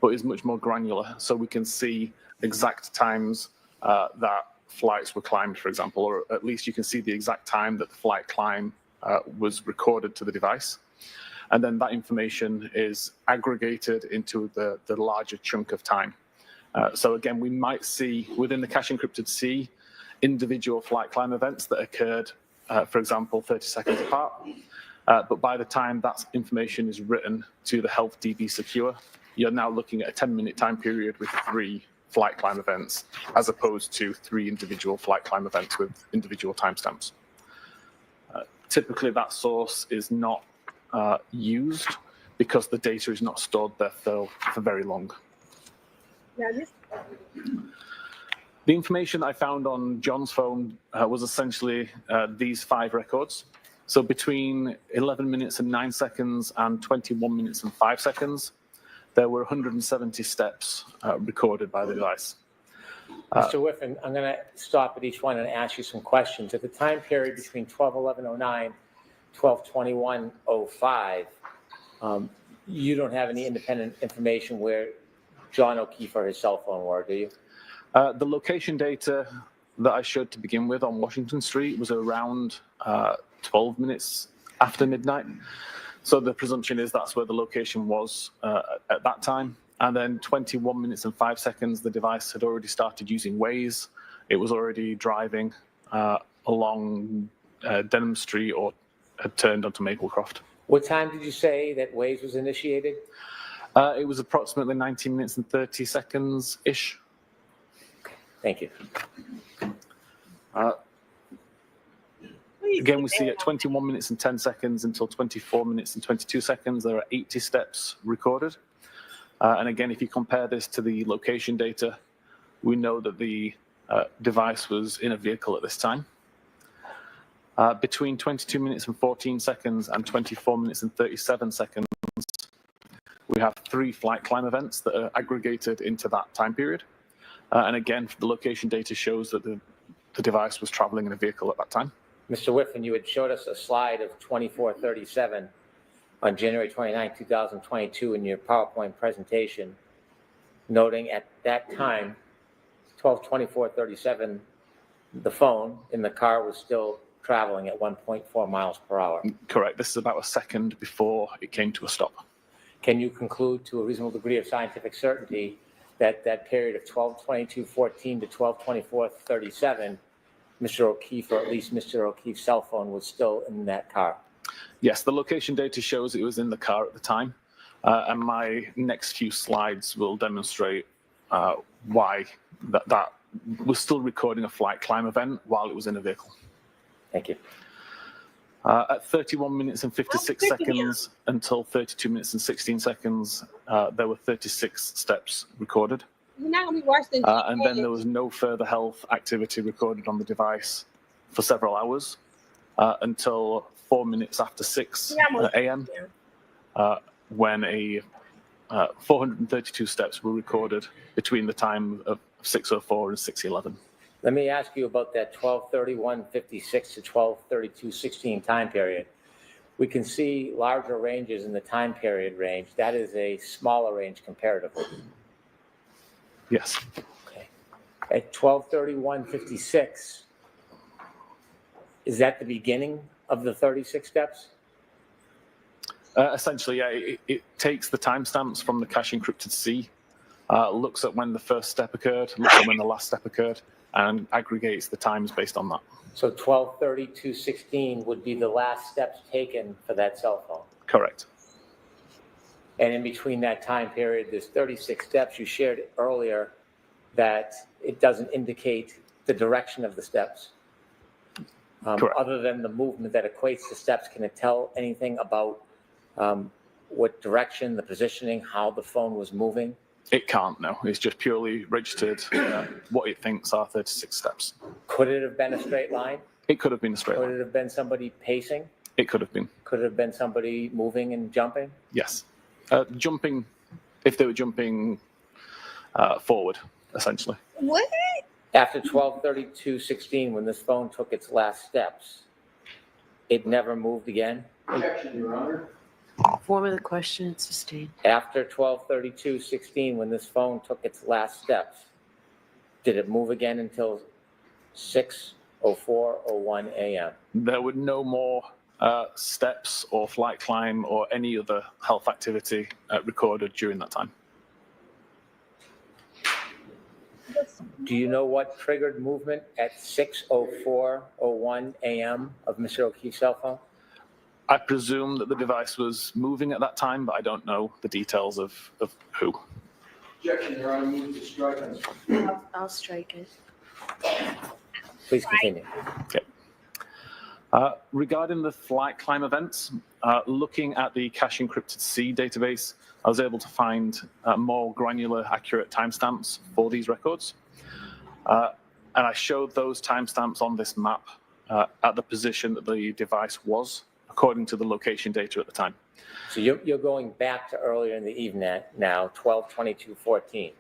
Speaker 5: but is much more granular. So we can see exact times that flights were climbed, for example, or at least you can see the exact time that the flight climb was recorded to the device. And then that information is aggregated into the larger chunk of time. So again, we might see within the cache encrypted C individual flight climb events that occurred, for example, 30 seconds apart. But by the time that information is written to the Health DB Secure, you're now looking at a 10-minute time period with 3 flight climb events, as opposed to 3 individual flight climb events with individual timestamps. Typically, that source is not used because the data is not stored there for very long. The information I found on John's phone was essentially these 5 records. So between 11 minutes and 9 seconds and 21 minutes and 5 seconds, there were 170 steps recorded by the device.
Speaker 3: Mr. Whiffen, I'm going to stop at each one and ask you some questions. At the time period between 12/11/09, 12/21/05, you don't have any independent information where John O'Keefe or his cell phone were, do you?
Speaker 5: The location data that I showed to begin with on Washington Street was around 12 minutes after midnight. So the presumption is that's where the location was at that time. And then 21 minutes and 5 seconds, the device had already started using Waze. It was already driving along Denham Street or had turned onto Maplecroft.
Speaker 3: What time did you say that Waze was initiated?
Speaker 5: It was approximately 19 minutes and 30 seconds-ish.
Speaker 3: Thank you.
Speaker 5: Again, we see at 21 minutes and 10 seconds until 24 minutes and 22 seconds, there are 80 steps recorded. And again, if you compare this to the location data, we know that the device was in a vehicle at this time. Between 22 minutes and 14 seconds and 24 minutes and 37 seconds, we have 3 flight climb events that are aggregated into that time period. And again, the location data shows that the device was traveling in a vehicle at that time.
Speaker 3: Mr. Whiffen, you had showed us a slide of 2437 on January 29, 2022 in your PowerPoint presentation, noting at that time, 12/24/37, the phone in the car was still traveling at 1.4 miles per hour.
Speaker 5: Correct. This is about a second before it came to a stop.
Speaker 3: Can you conclude to a reasonable degree of scientific certainty that that period of 12/22/14 to 12/24/37, Mr. O'Keefe, or at least Mr. O'Keefe's cell phone, was still in that car?
Speaker 5: Yes, the location data shows it was in the car at the time. And my next few slides will demonstrate why that was still recording a flight climb event while it was in a vehicle.
Speaker 3: Thank you.
Speaker 5: At 31 minutes and 56 seconds until 32 minutes and 16 seconds, there were 36 steps recorded.
Speaker 1: You're not going to be worse than
Speaker 5: And then there was no further health activity recorded on the device for several hours until 4 minutes after 6 a.m. When 432 steps were recorded between the time of 6:04 and 6:11.
Speaker 3: Let me ask you about that 12/31/56 to 12/32/16 time period. We can see larger ranges in the time period range. That is a smaller range comparatively.
Speaker 5: Yes.
Speaker 3: Okay. At 12/31/56, is that the beginning of the 36 steps?
Speaker 5: Essentially, yeah, it takes the timestamps from the cache encrypted C, looks at when the first step occurred, looks at when the last step occurred, and aggregates the times based on that.
Speaker 3: So 12/32/16 would be the last steps taken for that cell phone.
Speaker 5: Correct.
Speaker 3: And in between that time period, there's 36 steps. You shared earlier that it doesn't indicate the direction of the steps.
Speaker 5: Correct.
Speaker 3: Other than the movement that equates to steps, can it tell anything about what direction, the positioning, how the phone was moving?
Speaker 5: It can't, no. It's just purely registered what it thinks are 36 steps.
Speaker 3: Could it have been a straight line?
Speaker 5: It could have been a straight
Speaker 3: Could
Speaker 5: line.
Speaker 3: it have been somebody pacing?
Speaker 5: It could have been.
Speaker 3: Could it have been somebody moving and jumping?
Speaker 5: Yes. Jumping, if they were jumping forward, essentially.
Speaker 1: What?
Speaker 3: After 12/32/16, when this phone took its last steps, it never moved again?
Speaker 4: Objection, Your Honor.
Speaker 6: Form of the question sustained.
Speaker 3: After 12/32/16, when this phone took its last steps, did it move again until 6:04:01 a.m.?
Speaker 5: There were no more steps or flight climb or any other health activity recorded during that time.
Speaker 3: Do you know what triggered movement at 6:04:01 a.m. of Mr. O'Keefe's cell phone?
Speaker 5: I presume that the device was moving at that time, but I don't know the details of who.
Speaker 4: Objection, Your Honor, move to strike on.
Speaker 2: I'll strike it.
Speaker 3: Please continue.
Speaker 5: Okay. Regarding the flight climb events, looking at the cache encrypted C database, I was able to find more granular, accurate timestamps for these records. And I showed those timestamps on this map at the position that the device was, according to the location data at the time.
Speaker 3: So you're going back to earlier in the evening now, 12:22:14.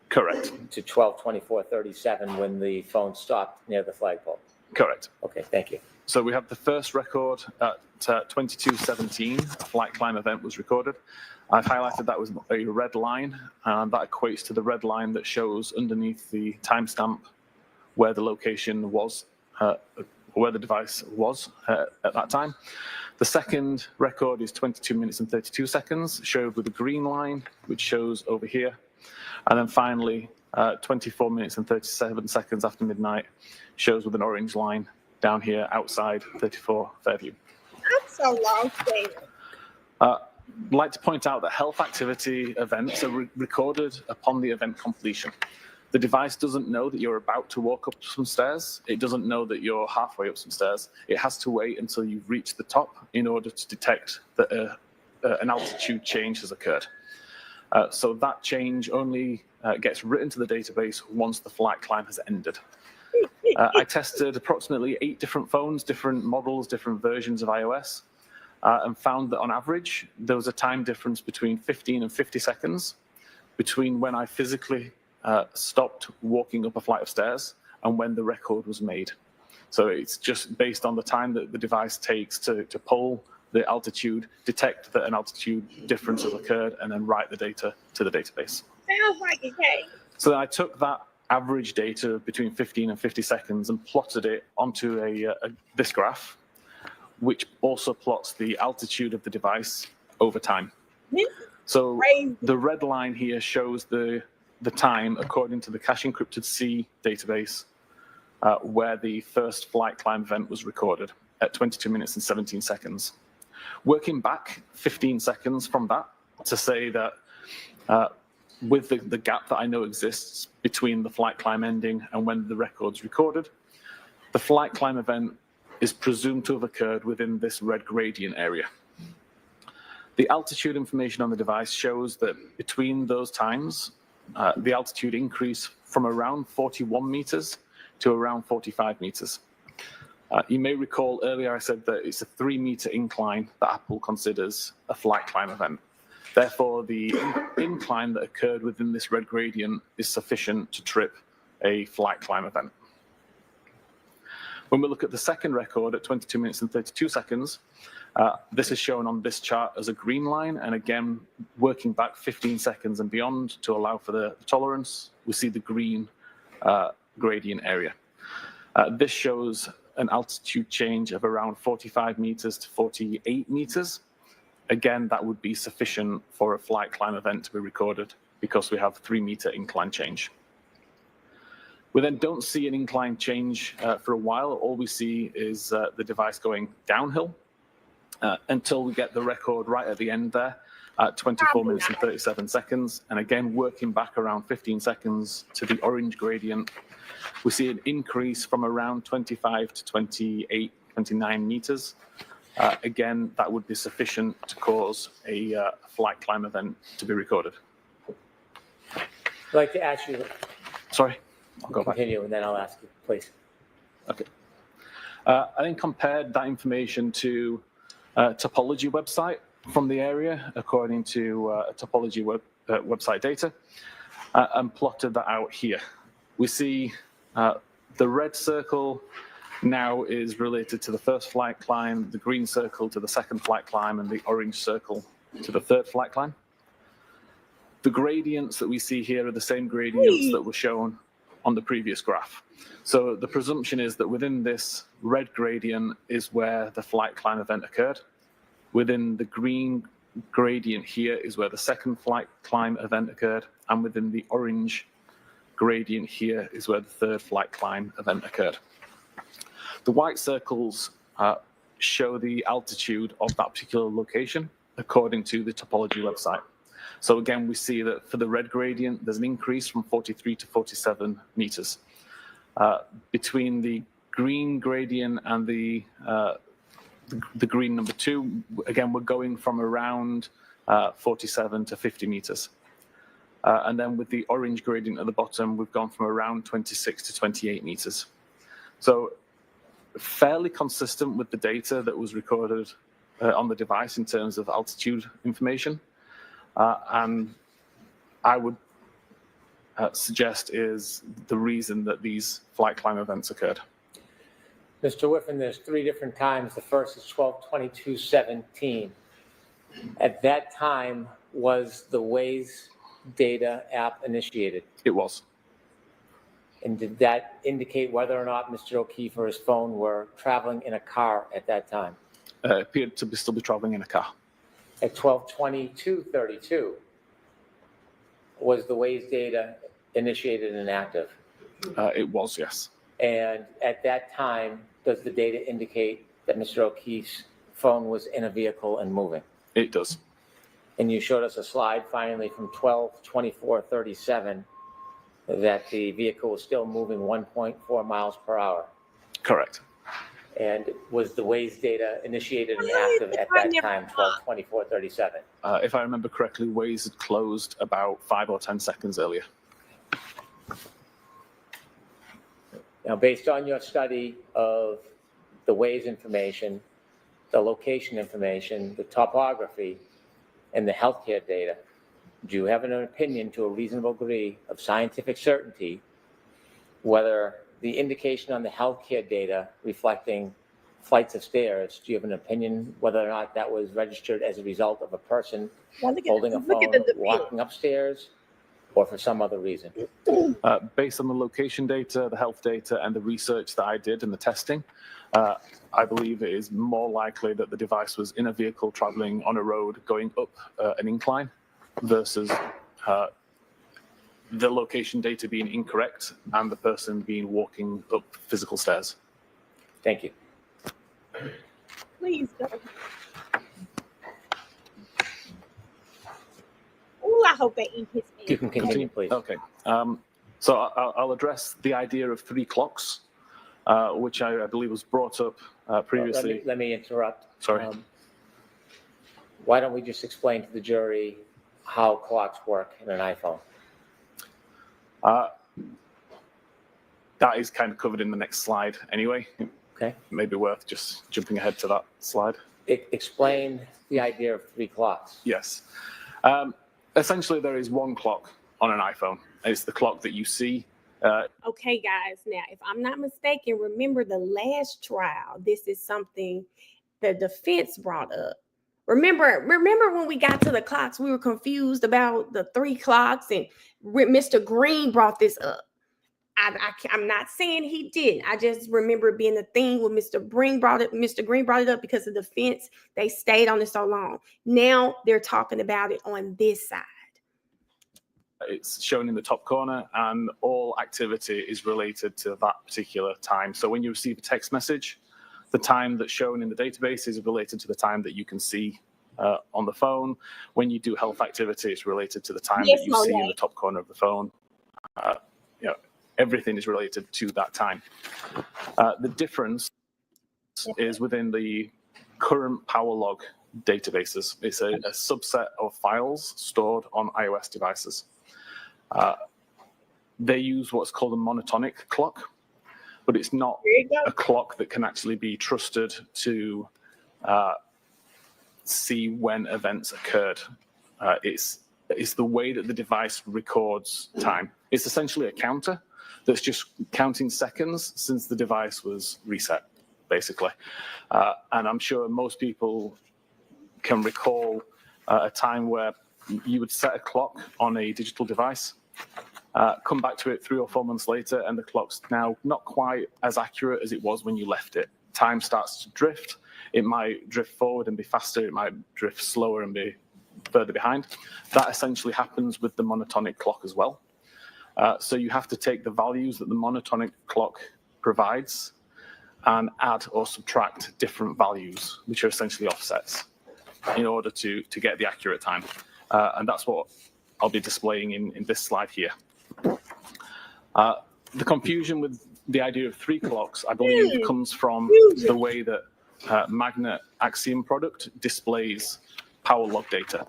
Speaker 5: Correct.
Speaker 3: To 12:24:37 when the phone stopped near the flagpole.
Speaker 5: Correct.
Speaker 3: Okay, thank you.
Speaker 5: So we have the first record at 22:17, a flight climb event was recorded. I've highlighted that was a red line, and that equates to the red line that shows underneath the timestamp where the location was, where the device was at that time. The second record is 22 minutes and 32 seconds, showed with a green line, which shows over here. And then finally, 24 minutes and 37 seconds after midnight, shows with an orange line down here outside 34 Fairview.
Speaker 9: That's a long thing.
Speaker 5: I'd like to point out that health activity events are recorded upon the event completion. The device doesn't know that you're about to walk up some stairs. It doesn't know that you're halfway up some stairs. It has to wait until you've reached the top in order to detect that an altitude change has occurred. So that change only gets written to the database once the flight climb has ended. I tested approximately 8 different phones, different models, different versions of iOS, and found that on average, there was a time difference between 15 and 50 seconds between when I physically stopped walking up a flight of stairs and when the record was made. So it's just based on the time that the device takes to pull the altitude, detect that an altitude difference has occurred, and then write the data to the database.
Speaker 9: Sounds like a game.
Speaker 5: So then I took that average data between 15 and 50 seconds and plotted it onto this graph, which also plots the altitude of the device over time. So the red line here shows the time according to the cache encrypted C database where the first flight climb event was recorded at 22 minutes and 17 seconds. Working back 15 seconds from that to say that with the gap that I know exists between the flight climb ending and when the record's recorded, the flight climb event is presumed to have occurred within this red gradient area. The altitude information on the device shows that between those times, the altitude increased from around 41 meters to around 45 meters. You may recall earlier I said that it's a 3-meter incline that Apple considers a flight climb event. Therefore, the incline that occurred within this red gradient is sufficient to trip a flight climb event. When we look at the second record at 22 minutes and 32 seconds, this is shown on this chart as a green line, and again, working back 15 seconds and beyond to allow for the tolerance, we see the green gradient area. This shows an altitude change of around 45 meters to 48 meters. Again, that would be sufficient for a flight climb event to be recorded because we have 3-meter incline change. We then don't see an incline change for a while. All we see is the device going downhill until we get the record right at the end there at 24 minutes and 37 seconds. And again, working back around 15 seconds to the orange gradient, we see an increase from around 25 to 28, 29 meters. Again, that would be sufficient to cause a flight climb event to be recorded.
Speaker 3: I'd like to ask you.
Speaker 5: Sorry, I'll go back.
Speaker 3: Continue, and then I'll ask you, please.
Speaker 5: Okay. I then compared that information to a topology website from the area, according to topology website data, and plotted that out here. We see the red circle now is related to the first flight climb, the green circle to the second flight climb, and the orange circle to the third flight climb. The gradients that we see here are the same gradients that were shown on the previous graph. So the presumption is that within this red gradient is where the flight climb event occurred. Within the green gradient here is where the second flight climb event occurred, and within the orange gradient here is where the third flight climb event occurred. The white circles show the altitude of that particular location according to the topology website. So again, we see that for the red gradient, there's an increase from 43 to 47 meters. Between the green gradient and the green number 2, again, we're going from around 47 to 50 meters. And then with the orange gradient at the bottom, we've gone from around 26 to 28 meters. So fairly consistent with the data that was recorded on the device in terms of altitude information. And I would suggest is the reason that these flight climb events occurred.
Speaker 3: Mr. Whiffen, there's 3 different times. The first is 12/22/17. At that time, was the Waze data app initiated?
Speaker 5: It was.
Speaker 3: And did that indicate whether or not Mr. O'Keefe or his phone were traveling in a car at that time?
Speaker 5: Appeared to still be traveling in a car.
Speaker 3: At 12/22/32, was the Waze data initiated and active?
Speaker 5: It was, yes.
Speaker 3: And at that time, does the data indicate that Mr. O'Keefe's phone was in a vehicle and moving?
Speaker 5: It does.
Speaker 3: And you showed us a slide finally from 12/24/37 that the vehicle was still moving 1.4 miles per hour.
Speaker 5: Correct.
Speaker 3: And was the Waze data initiated and active at that time, 12/24/37?
Speaker 5: If I remember correctly, Waze had closed about 5 or 10 seconds earlier.
Speaker 3: Now, based on your study of the Waze information, the location information, the topography, and the healthcare data, do you have an opinion to a reasonable degree of scientific certainty whether the indication on the healthcare data reflecting flights of stairs, do you have an opinion whether or not that was registered as a result of a person holding a phone, walking upstairs, or for some other reason?
Speaker 5: Based on the location data, the health data, and the research that I did and the testing, I believe it is more likely that the device was in a vehicle traveling on a road going up an incline versus the location data being incorrect and the person being walking up physical stairs.
Speaker 3: Thank you.
Speaker 9: Please don't. Oh, I hope they eat his
Speaker 3: You
Speaker 9: ass.
Speaker 3: can continue, please.
Speaker 5: Okay. So I'll address the idea of 3 clocks, which I believe was brought up previously.
Speaker 3: Let me interrupt.
Speaker 5: Sorry.
Speaker 3: Why don't we just explain to the jury how clocks work in an iPhone?
Speaker 5: That is kind of covered in the next slide anyway.
Speaker 3: Okay.
Speaker 5: Maybe worth just jumping ahead to that slide.
Speaker 3: Explain the idea of 3 clocks.
Speaker 5: Yes. Essentially, there is one clock on an iPhone. It's the clock that you see.
Speaker 1: Okay, guys. Now, if I'm not mistaken, remember the last trial. This is something the defense brought up. Remember when we got to the clocks, we were confused about the 3 clocks, and Mr. Green brought this up. I'm not saying he didn't. I just remember it being a thing when Mr. Green brought it up because the defense, they stayed on it so long. Now they're talking about it on this side.
Speaker 5: It's shown in the top corner, and all activity is related to that particular time. So when you receive a text message, the time that's shown in the database is related to the time that you can see on the phone. When you do health activity, it's related to the time that you see in the top corner of the phone. Everything is related to that time. The difference is within the current power log databases. It's a subset of files stored on iOS devices. They use what's called a monotonic clock, but it's not a clock that can actually be trusted to see when events occurred. It's the way that the device records time. It's essentially a counter that's just counting seconds since the device was reset, basically. And I'm sure most people can recall a time where you would set a clock on a digital device, come back to it 3 or 4 months later, and the clock's now not quite as accurate as it was when you left it. Time starts to drift. It might drift forward and be faster. It might drift slower and be further behind. That essentially happens with the monotonic clock as well. So you have to take the values that the monotonic clock provides and add or subtract different values, which are essentially offsets, in order to get the accurate time. And that's what I'll be displaying in this slide here. The confusion with the idea of 3 clocks, I believe, comes from the way that Magnet Axiom product displays power log data.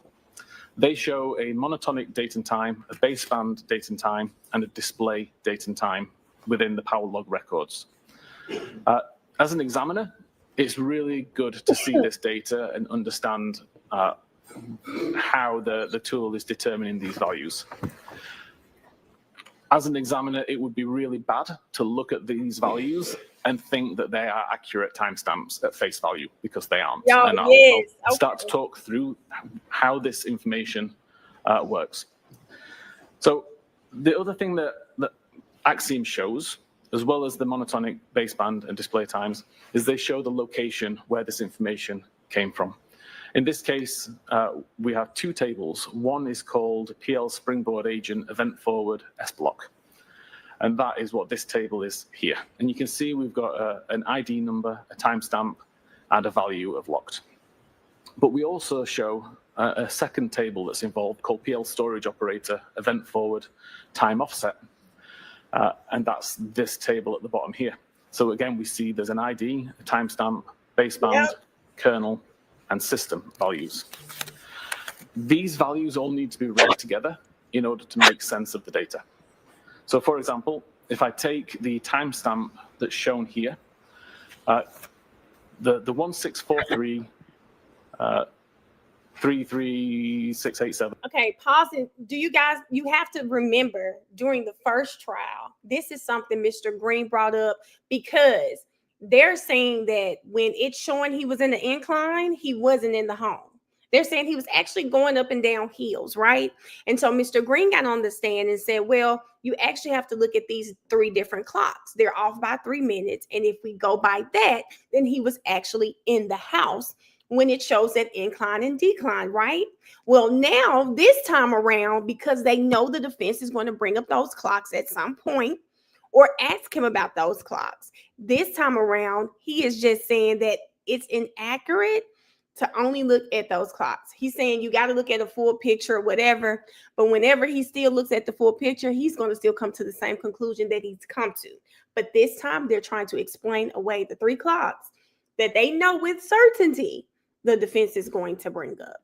Speaker 5: They show a monotonic date and time, a baseband date and time, and a display date and time within the power log records. As an examiner, it's really good to see this data and understand how the tool is determining these values. As an examiner, it would be really bad to look at these values and think that they are accurate timestamps at face value, because they aren't. And I'll start to talk through how this information works. So the other thing that Axiom shows, as well as the monotonic baseband and display times, is they show the location where this information came from. In this case, we have 2 tables. One is called PL Springboard Agent Event Forward S Block. And that is what this table is here. And you can see we've got an ID number, a timestamp, and a value of locked. But we also show a second table that's involved called PL Storage Operator Event Forward Time Offset. And that's this table at the bottom here. So again, we see there's an ID, a timestamp, baseband, kernel, and system values. These values all need to be read together in order to make sense of the data. So for example, if I take the timestamp that's shown here, the 1643 33687.
Speaker 1: Okay, pause. Do you guys, you have to remember during the first trial, this is something Mr. Green brought up, because they're saying that when it's showing he was in the incline, he wasn't in the home. They're saying he was actually going up and down hills, right? And so Mr. Green got on the stand and said, well, you actually have to look at these 3 different clocks. They're off by 3 minutes. And if we go by that, then he was actually in the house when it shows that incline and decline, right? Well, now this time around, because they know the defense is going to bring up those clocks at some point or ask him about those clocks, this time around, he is just saying that it's inaccurate to only look at those clocks. He's saying you got to look at a full picture or whatever, but whenever he still looks at the full picture, he's going to still come to the same conclusion that he's come to. But this time they're trying to explain away the 3 clocks that they know with certainty the defense is going to bring up.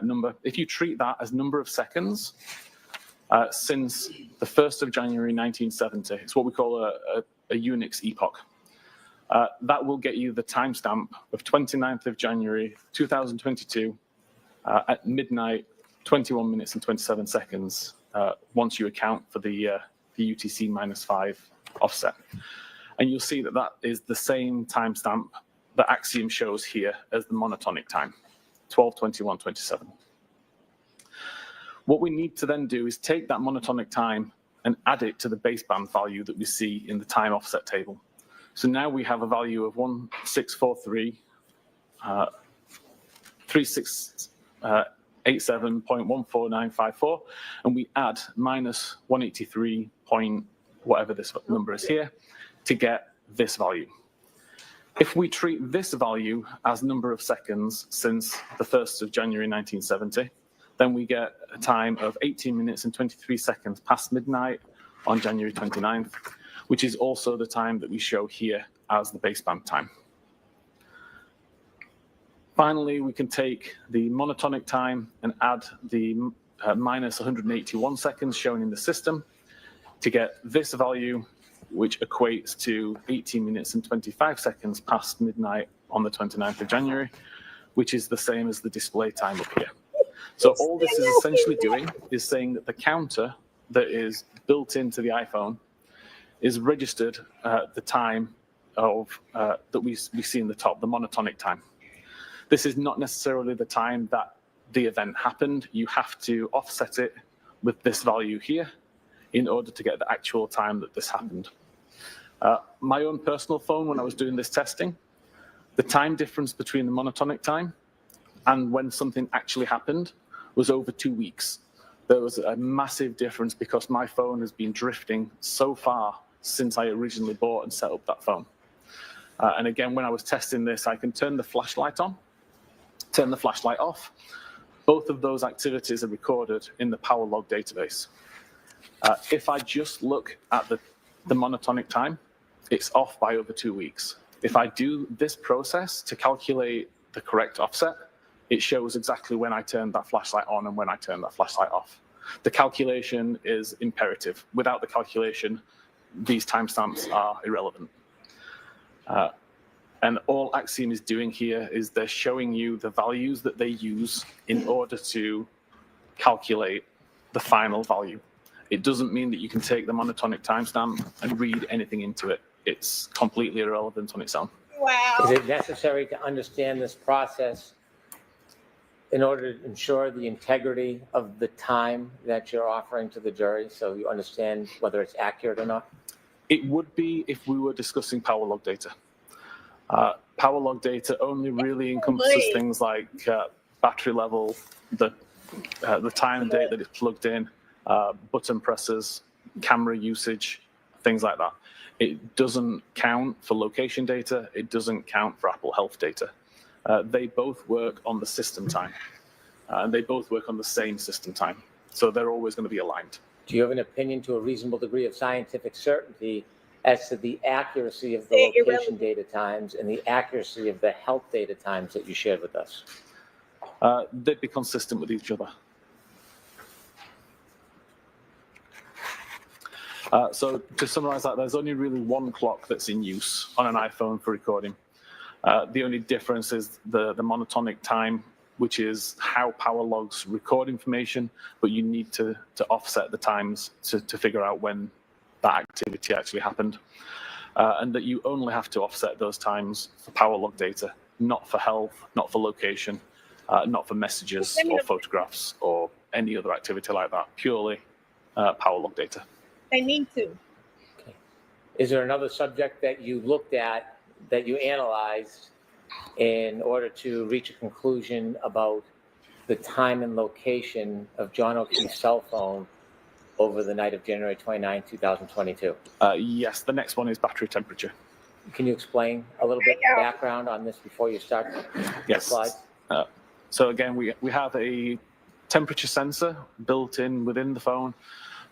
Speaker 5: Number, if you treat that as number of seconds since the 1st of January 1970, it's what we call a Unix epoch. That will get you the timestamp of 29th of January 2022 at midnight, 21 minutes and 27 seconds once you account for the UTC -5 offset. And you'll see that that is the same timestamp that Axiom shows here as the monotonic time, 12:21:27. What we need to then do is take that monotonic time and add it to the baseband value that we see in the time offset table. So now we have a value of 1643 3687.14954, and we add -183 point whatever this number is here to get this value. If we treat this value as number of seconds since the 1st of January 1970, then we get a time of 18 minutes and 23 seconds past midnight on January 29th, which is also the time that we show here as the baseband time. Finally, we can take the monotonic time and add the minus 181 seconds shown in the system to get this value, which equates to 18 minutes and 25 seconds past midnight on the 29th of January, which is the same as the display time up here. So all this is essentially doing is saying that the counter that is built into the iPhone is registered the time of that we see in the top, the monotonic time. This is not necessarily the time that the event happened. You have to offset it with this value here in order to get the actual time that this happened. My own personal phone, when I was doing this testing, the time difference between the monotonic time and when something actually happened was over 2 weeks. There was a massive difference because my phone has been drifting so far since I originally bought and set up that phone. And again, when I was testing this, I can turn the flashlight on, turn the flashlight off. Both of those activities are recorded in the power log database. If I just look at the monotonic time, it's off by over 2 weeks. If I do this process to calculate the correct offset, it shows exactly when I turned that flashlight on and when I turned that flashlight off. The calculation is imperative. Without the calculation, these timestamps are irrelevant. And all Axiom is doing here is they're showing you the values that they use in order to calculate the final value. It doesn't mean that you can take the monotonic timestamp and read anything into it. It's completely irrelevant on its own.
Speaker 9: Wow.
Speaker 3: Is it necessary to understand this process in order to ensure the integrity of the time that you're offering to the jury, so you understand whether it's accurate or not?
Speaker 5: It would be if we were discussing power log data. Power log data only really encompasses things like battery level, the time and date that it's plugged in, button presses, camera usage, things like that. It doesn't count for location data. It doesn't count for Apple Health data. They both work on the system time, and they both work on the same system time. So they're always going to be aligned.
Speaker 3: Do you have an opinion to a reasonable degree of scientific certainty as to the accuracy of the location data times and the accuracy of the health data times that you shared with us?
Speaker 5: They'd be consistent with each other. So to summarize that, there's only really one clock that's in use on an iPhone for recording. The only difference is the monotonic time, which is how power logs record information, but you need to offset the times to figure out when that activity actually happened. And that you only have to offset those times for power log data, not for health, not for location, not for messages or photographs or any other activity like that, purely power log data.
Speaker 9: They need to.
Speaker 3: Okay. Is there another subject that you looked at, that you analyzed in order to reach a conclusion about the time and location of John O'Keefe's cell phone over the night of January 29, 2022?
Speaker 5: Yes, the next one is battery temperature.
Speaker 3: Can you explain a little bit background on this before you start the slides?
Speaker 5: So again, we have a temperature sensor built in within the phone,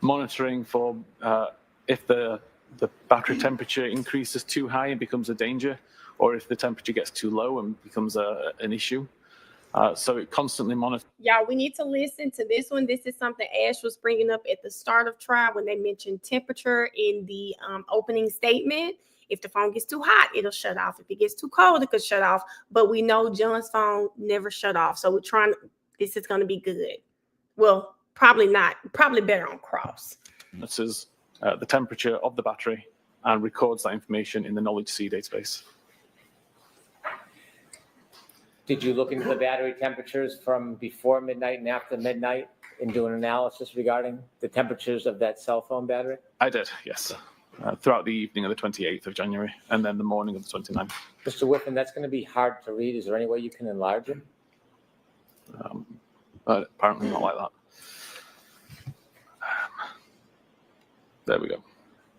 Speaker 5: monitoring for if the battery temperature increases too high and becomes a danger, or if the temperature gets too low and becomes an issue. So it constantly monitors.
Speaker 1: Y'all, we need to listen to this one. This is something Ash was bringing up at the start of trial when they mentioned temperature in the opening statement. If the phone gets too hot, it'll shut off. If it gets too cold, it could shut off. But we know John's phone never shut off. So we're trying, this is going to be good. Well, probably not, probably better on cross.
Speaker 5: This is the temperature of the battery and records that information in the Knowledge C database.
Speaker 3: Did you look into the battery temperatures from before midnight and after midnight and do an analysis regarding the temperatures of that cell phone battery?
Speaker 5: I did, yes. Throughout the evening of the 28th of January and then the morning of the 29th.
Speaker 3: Mr. Whiffen, that's going to be hard to read. Is there any way you can enlarge it?
Speaker 5: Apparently not like that. There we go.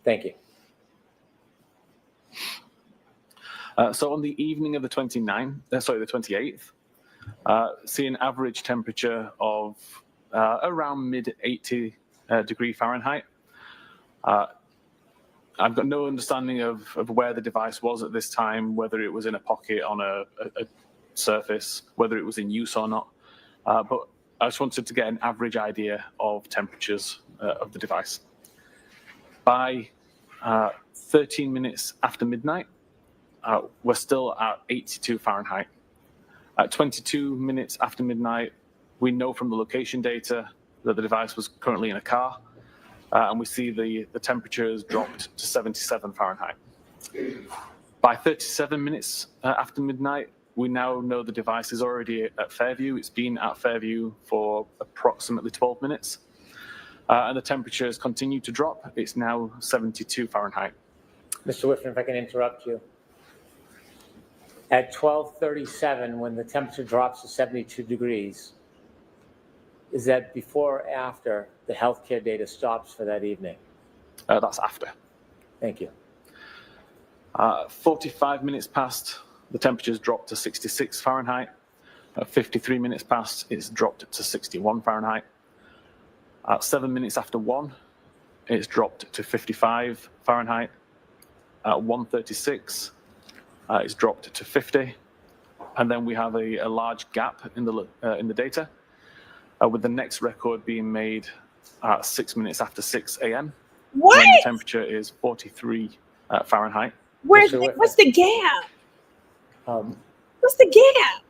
Speaker 3: Thank you.
Speaker 5: So on the evening of the 28th, see an average temperature of around mid-80 degree Fahrenheit. I've got no understanding of where the device was at this time, whether it was in a pocket on a surface, whether it was in use or not. But I just wanted to get an average idea of temperatures of the device. By 13 minutes after midnight, we're still at 82 Fahrenheit. At 22 minutes after midnight, we know from the location data that the device was currently in a car, and we see the temperature has dropped to 77 Fahrenheit. By 37 minutes after midnight, we now know the device is already at Fairview. It's been at Fairview for approximately 12 minutes, and the temperature has continued to drop. It's now 72 Fahrenheit.
Speaker 3: Mr. Whiffen, if I can interrupt you. At 12:37, when the temperature drops to 72 degrees, is that before or after the healthcare data stops for that evening?
Speaker 5: That's after.
Speaker 3: Thank you.
Speaker 5: 45 minutes past, the temperature's dropped to 66 Fahrenheit. 53 minutes past, it's dropped to 61 Fahrenheit. 7 minutes after 1, it's dropped to 55 Fahrenheit. At 1:36, it's dropped to 50. And then we have a large gap in the data, with the next record being made at 6 minutes after 6 a.m.
Speaker 9: What?
Speaker 5: when the temperature is 43 Fahrenheit.
Speaker 9: What's
Speaker 3: Mr.
Speaker 9: the
Speaker 3: Whitman.
Speaker 9: gap?
Speaker 3: If
Speaker 9: What's the gap?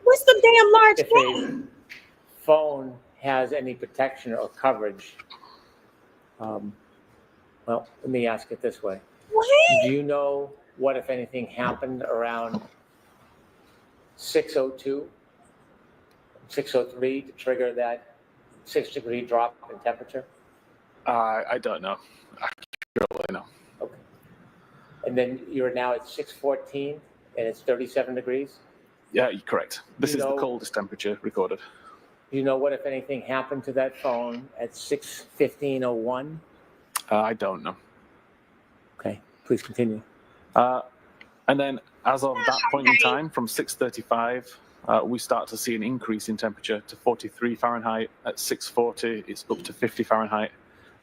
Speaker 9: What's the damn large gap?
Speaker 3: a phone has any protection or coverage, well, let me ask it this way.
Speaker 9: What?
Speaker 3: Do you know what, if anything, happened around 6:02, 6:03 to trigger that 6-degree drop in temperature?
Speaker 5: I don't know. I don't really know.
Speaker 3: Okay. And then you're now at 6:14 and it's 37 degrees?
Speaker 5: Yeah, you're correct. This
Speaker 3: You
Speaker 5: is the
Speaker 3: know-
Speaker 5: coldest temperature recorded.
Speaker 3: Do you know what, if anything, happened to that phone at 6:15:01?
Speaker 5: I don't know.
Speaker 3: Okay, please continue.
Speaker 5: And then as of that point in time, from 6:35, we start to see an increase in temperature to 43 Fahrenheit. At 6:40, it's up to 50 Fahrenheit.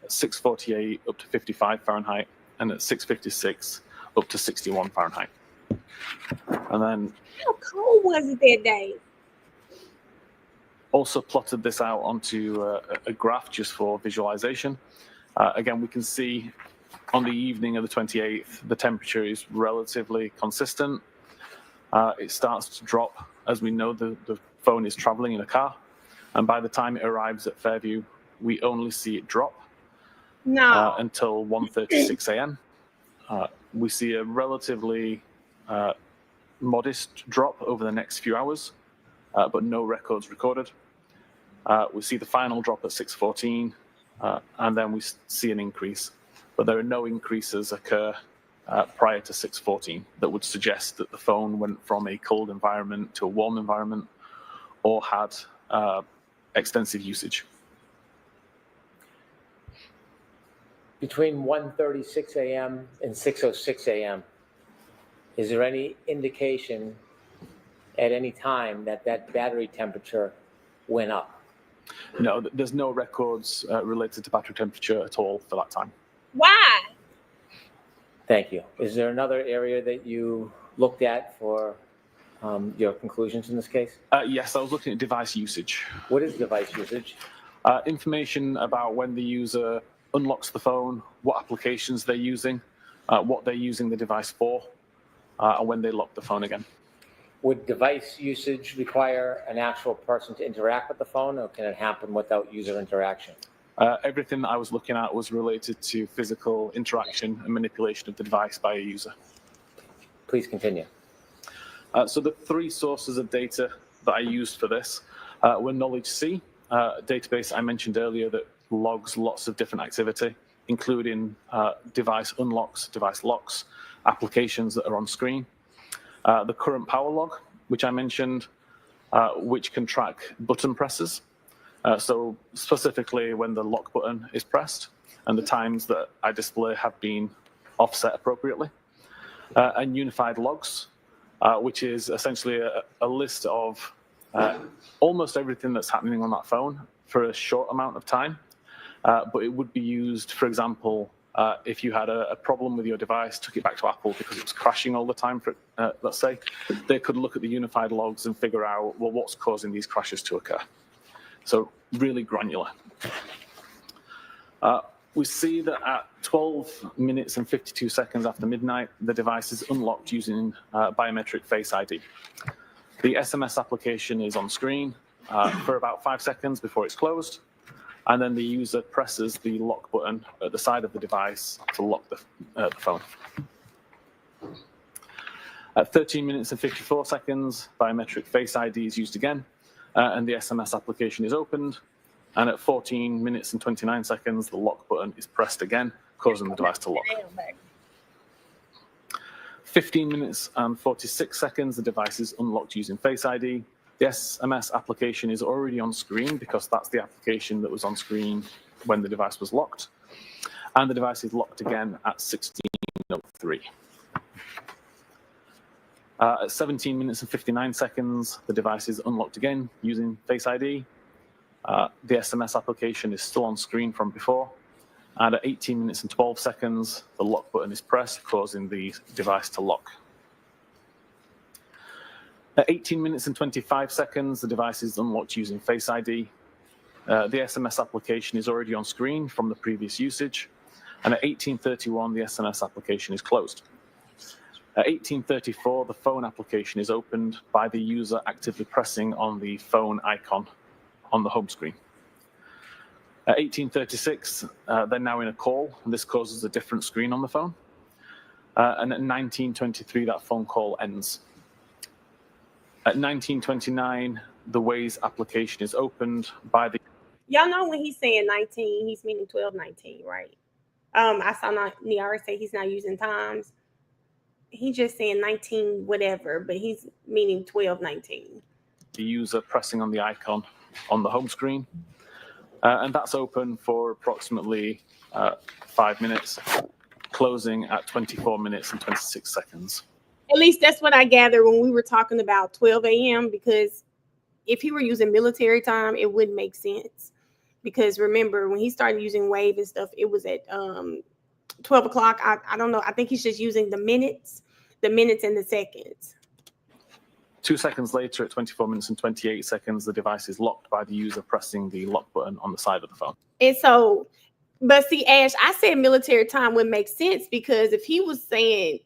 Speaker 5: At 6:48, up to 55 Fahrenheit. And at 6:56, up to 61 Fahrenheit. And then
Speaker 9: How cold was it that day?
Speaker 5: also plotted this out onto a graph just for visualization. Again, we can see on the evening of the 28th, the temperature is relatively consistent. It starts to drop as we know the phone is traveling in a car. And by the time it arrives at Fairview, we only see it drop
Speaker 9: No.
Speaker 5: until 1:36 a.m. We see a relatively modest drop over the next few hours, but no records recorded. We see the final drop at 6:14, and then we see an increase. But there are no increases occur prior to 6:14 that would suggest that the phone went from a cold environment to a warm environment or had extensive usage.
Speaker 3: Between 1:36 a.m. and 6:06 a.m., is there any indication at any time that that battery temperature went up?
Speaker 5: No, there's no records related to battery temperature at all for that time.
Speaker 9: Why?
Speaker 3: Thank you. Is there another area that you looked at for your conclusions in this case?
Speaker 5: Yes, I was looking at device usage.
Speaker 3: What is device usage?
Speaker 5: Information about when the user unlocks the phone, what applications they're using, what they're using the device for, and when they lock the phone again.
Speaker 3: Would device usage require an actual person to interact with the phone, or can it happen without user interaction?
Speaker 5: Everything that I was looking at was related to physical interaction and manipulation of the device by a user.
Speaker 3: Please continue.
Speaker 5: So the three sources of data that I used for this were Knowledge C, a database I mentioned earlier that logs lots of different activity, including device unlocks, device locks, applications that are on screen. The current power log, which I mentioned, which can track button presses. So specifically when the lock button is pressed and the times that I display have been offset appropriately. And unified logs, which is essentially a list of almost everything that's happening on that phone for a short amount of time. But it would be used, for example, if you had a problem with your device, took it back to Apple because it was crashing all the time, let's say, they could look at the unified logs and figure out, well, what's causing these crashes to occur. So really granular. We see that at 12 minutes and 52 seconds after midnight, the device is unlocked using biometric Face ID. The SMS application is on screen for about 5 seconds before it's closed. And then the user presses the lock button at the side of the device to lock the phone. At 13 minutes and 54 seconds, biometric Face ID is used again, and the SMS application is opened. And at 14 minutes and 29 seconds, the lock button is pressed again, causing the device to lock. 15 minutes and 46 seconds, the device is unlocked using Face ID. The SMS application is already on screen because that's the application that was on screen when the device was locked. and the device is locked again at 16:03. At 17 minutes and 59 seconds, the device is unlocked again using Face ID. The SMS application is still on screen from before. And at 18 minutes and 12 seconds, the lock button is pressed, causing the device to lock. At 18 minutes and 25 seconds, the device is unlocked using Face ID. The SMS application is already on screen from the previous usage. And at 18:31, the SMS application is closed. At 18:34, the phone application is opened by the user actively pressing on the phone icon on the home screen. At 18:36, they're now in a call, and this causes a different screen on the phone. And at 19:23, that phone call ends. At 19:29, the Waze application is opened by the...
Speaker 1: Y'all know when he's saying 19, he's meaning 12:19, right? I saw Niara say he's not using times. He's just saying 19 whatever, but he's meaning 12:19.
Speaker 5: The user pressing on the icon on the home screen. And that's open for approximately 5 minutes, closing at 24 minutes and 26 seconds.
Speaker 1: At least that's what I gathered when we were talking about 12 a.m. because if he were using military time, it wouldn't make sense. Because remember, when he started using Wave and stuff, it was at 12 o'clock. I don't know. I think he's just using the minutes and the seconds.
Speaker 5: 2 seconds later, at 24 minutes and 28 seconds, the device is locked by the user pressing the lock button on the side of the phone.
Speaker 1: And so, but see, Ash, I said military time would make sense because if he was saying,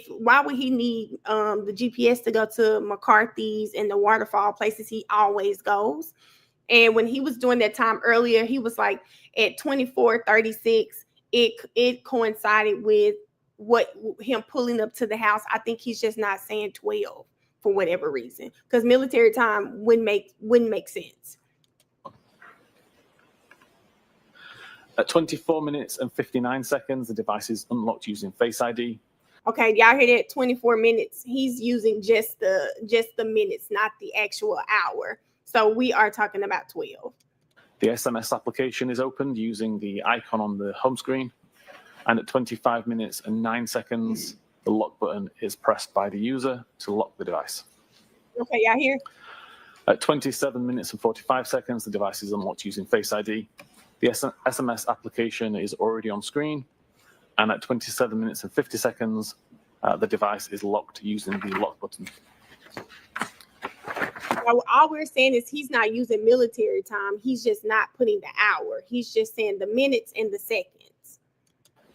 Speaker 1: why would he need the GPS to go to McCarthy's and the waterfall places he always goes? And when he was doing that time earlier, he was like at 24:36, it coincided with him pulling up to the house. I think he's just not saying 12. For whatever reason, because military time wouldn't make sense.
Speaker 5: At 24 minutes and 59 seconds, the device is unlocked using Face ID.
Speaker 1: Okay, y'all hear that? 24 minutes. He's using just the minutes, not the actual hour. So we are talking about 12.
Speaker 5: The SMS application is opened using the icon on the home screen. And at 25 minutes and 9 seconds, the lock button is pressed by the user to lock the device.
Speaker 1: Okay, y'all hear?
Speaker 5: At 27 minutes and 45 seconds, the device is unlocked using Face ID. The SMS application is already on screen. And at 27 minutes and 50 seconds, the device is locked using the lock button.
Speaker 1: Now, all we're saying is he's not using military time. He's just not putting the hour. He's just saying the minutes and the seconds.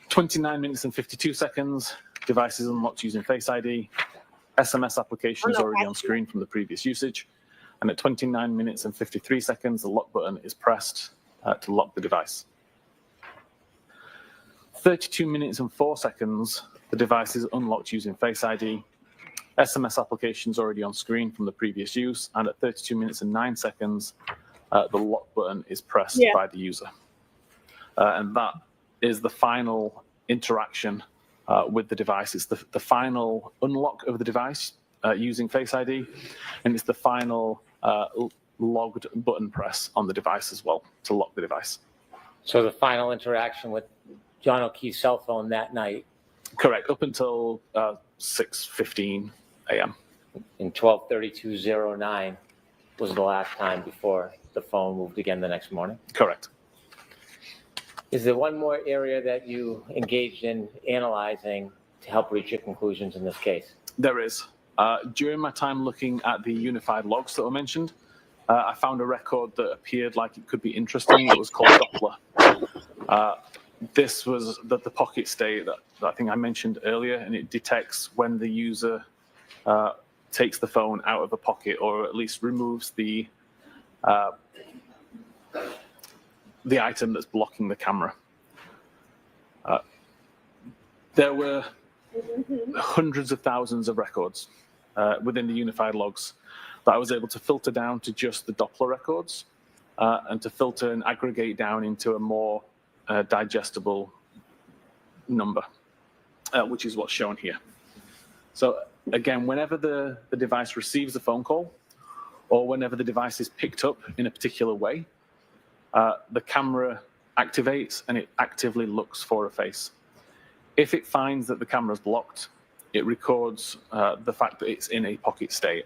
Speaker 5: 29 minutes and 52 seconds. Device is unlocked using Face ID. SMS application is already on screen from the previous usage. And at 29 minutes and 53 seconds, the lock button is pressed to lock the device. 32 minutes and 4 seconds, the device is unlocked using Face ID. SMS application is already on screen from the previous use. And at 32 minutes and 9 seconds, the lock button is pressed by the user. And that is the final interaction with the device. It's the final unlock of the device using Face ID, and it's the final logged button press on the device as well to lock the device.
Speaker 3: So the final interaction with John O'Keefe's cell phone that night?
Speaker 5: Correct, up until 6:15 a.m.
Speaker 3: In 12:32:09 was the last time before the phone moved again the next morning?
Speaker 5: Correct.
Speaker 3: Is there one more area that you engaged in analyzing to help reach your conclusions in this case?
Speaker 5: There is. During my time looking at the unified logs that were mentioned, I found a record that appeared like it could be interesting. It was called Doppler. This was the pocket state that I think I mentioned earlier, and it detects when the user takes the phone out of a pocket, or at least removes the item that's blocking the camera. There were hundreds of thousands of records within the unified logs that I was able to filter down to just the Doppler records and to filter and aggregate down into a more digestible number, which is what's shown here. So again, whenever the device receives a phone call, or whenever the device is picked up in a particular way, the camera activates and it actively looks for a face. If it finds that the camera's blocked, it records the fact that it's in a pocket state.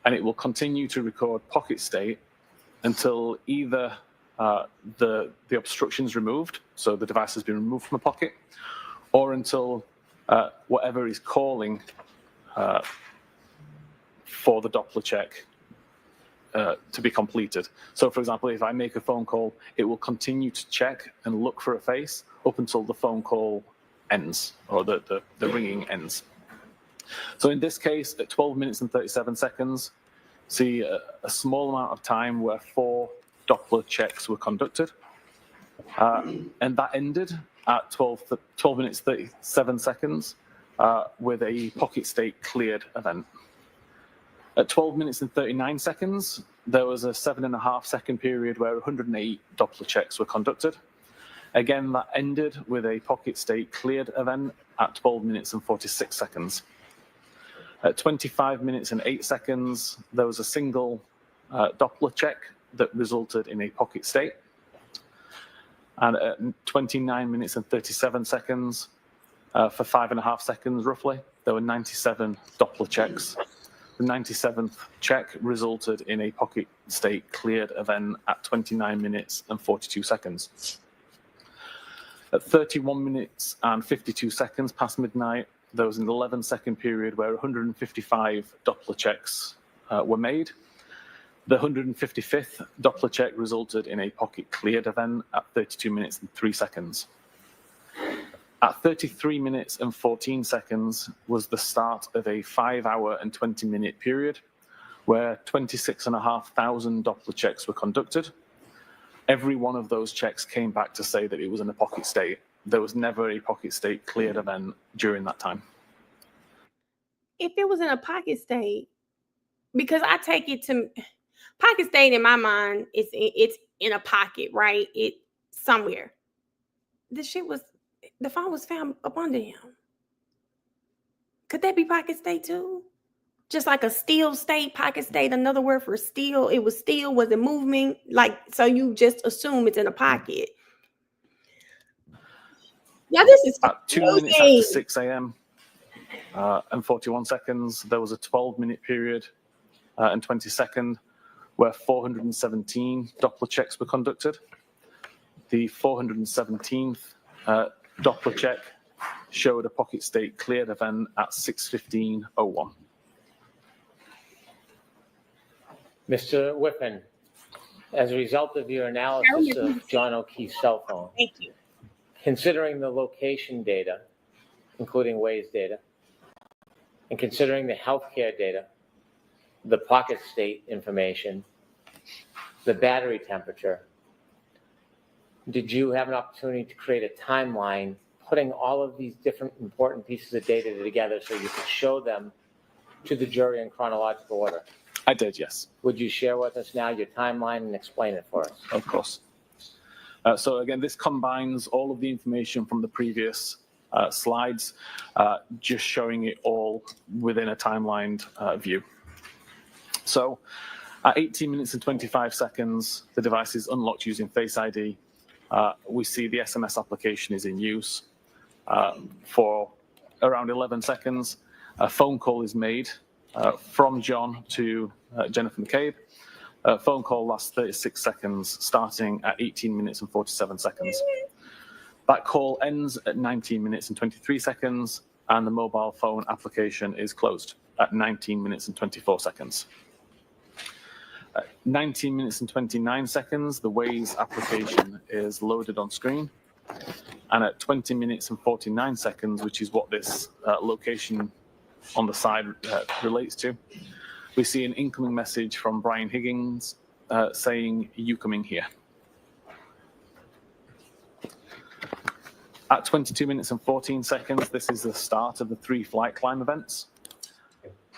Speaker 5: And it will continue to record pocket state until either the obstruction is removed, so the device has been removed from a pocket, or until whatever is calling for the Doppler check to be completed. So, for example, if I make a phone call, it will continue to check and look for a face up until the phone call ends, or the ringing ends. So in this case, at 12 minutes and 37 seconds, see a small amount of time where 4 Doppler checks were conducted. And that ended at 12 minutes 37 seconds with a pocket state cleared event. At 12 minutes and 39 seconds, there was a 7.5 second period where 108 Doppler checks were conducted. Again, that ended with a pocket state cleared event at 12 minutes and 46 seconds. At 25 minutes and 8 seconds, there was a single Doppler check that resulted in a pocket state. And at 29 minutes and 37 seconds, for 5.5 seconds roughly, there were 97 Doppler checks. The 97th check resulted in a pocket state cleared event at 29 minutes and 42 seconds. At 31 minutes and 52 seconds past midnight, there was an 11-second period where 155 Doppler checks were made. The 155th Doppler check resulted in a pocket cleared event at 32 minutes and 3 seconds. At 33 minutes and 14 seconds was the start of a 5-hour and 20-minute period where 26,500 Doppler checks were conducted. Every one of those checks came back to say that it was in a pocket state. There was never a pocket state cleared event during that time.
Speaker 1: If it was in a pocket state, because I take it to pocket state in my mind, it's in a pocket, right? It somewhere. The phone was found up under him. Could that be pocket state too? Just like a still state, pocket state, another word for still. It was still, was it moving? Like, so you just assume it's in a pocket. Yeah, this is
Speaker 5: at 2 minutes after 6 a.m. And 41 seconds, there was a 12-minute period and 20 seconds where 417 Doppler checks were conducted. The 417th Doppler check showed a pocket state cleared event at 6:15:01.
Speaker 3: Mr. Whiffen, as a result of your analysis of John O'Keefe's cell phone,
Speaker 9: Thank you.
Speaker 3: considering the location data, including Waze data, and considering the healthcare data, the pocket state information, the battery temperature, did you have an opportunity to create a timeline putting all of these different important pieces of data together so you could show them to the jury in chronological order?
Speaker 5: I did, yes.
Speaker 3: Would you share with us now your timeline and explain it for us?
Speaker 5: Of course. So again, this combines all of the information from the previous slides, just showing it all within a timelined view. So at 18 minutes and 25 seconds, the device is unlocked using Face ID. We see the SMS application is in use. For around 11 seconds, a phone call is made from John to Jennifer McCabe. Phone call lasts 36 seconds, starting at 18 minutes and 47 seconds. That call ends at 19 minutes and 23 seconds, and the mobile phone application is closed at 19 minutes and 24 seconds. At 19 minutes and 29 seconds, the Waze application is loaded on screen. And at 20 minutes and 49 seconds, which is what this location on the side relates to, we see an incoming message from Brian Higgins saying, "You coming here?" At 22 minutes and 14 seconds, this is the start of the 3 flight climb events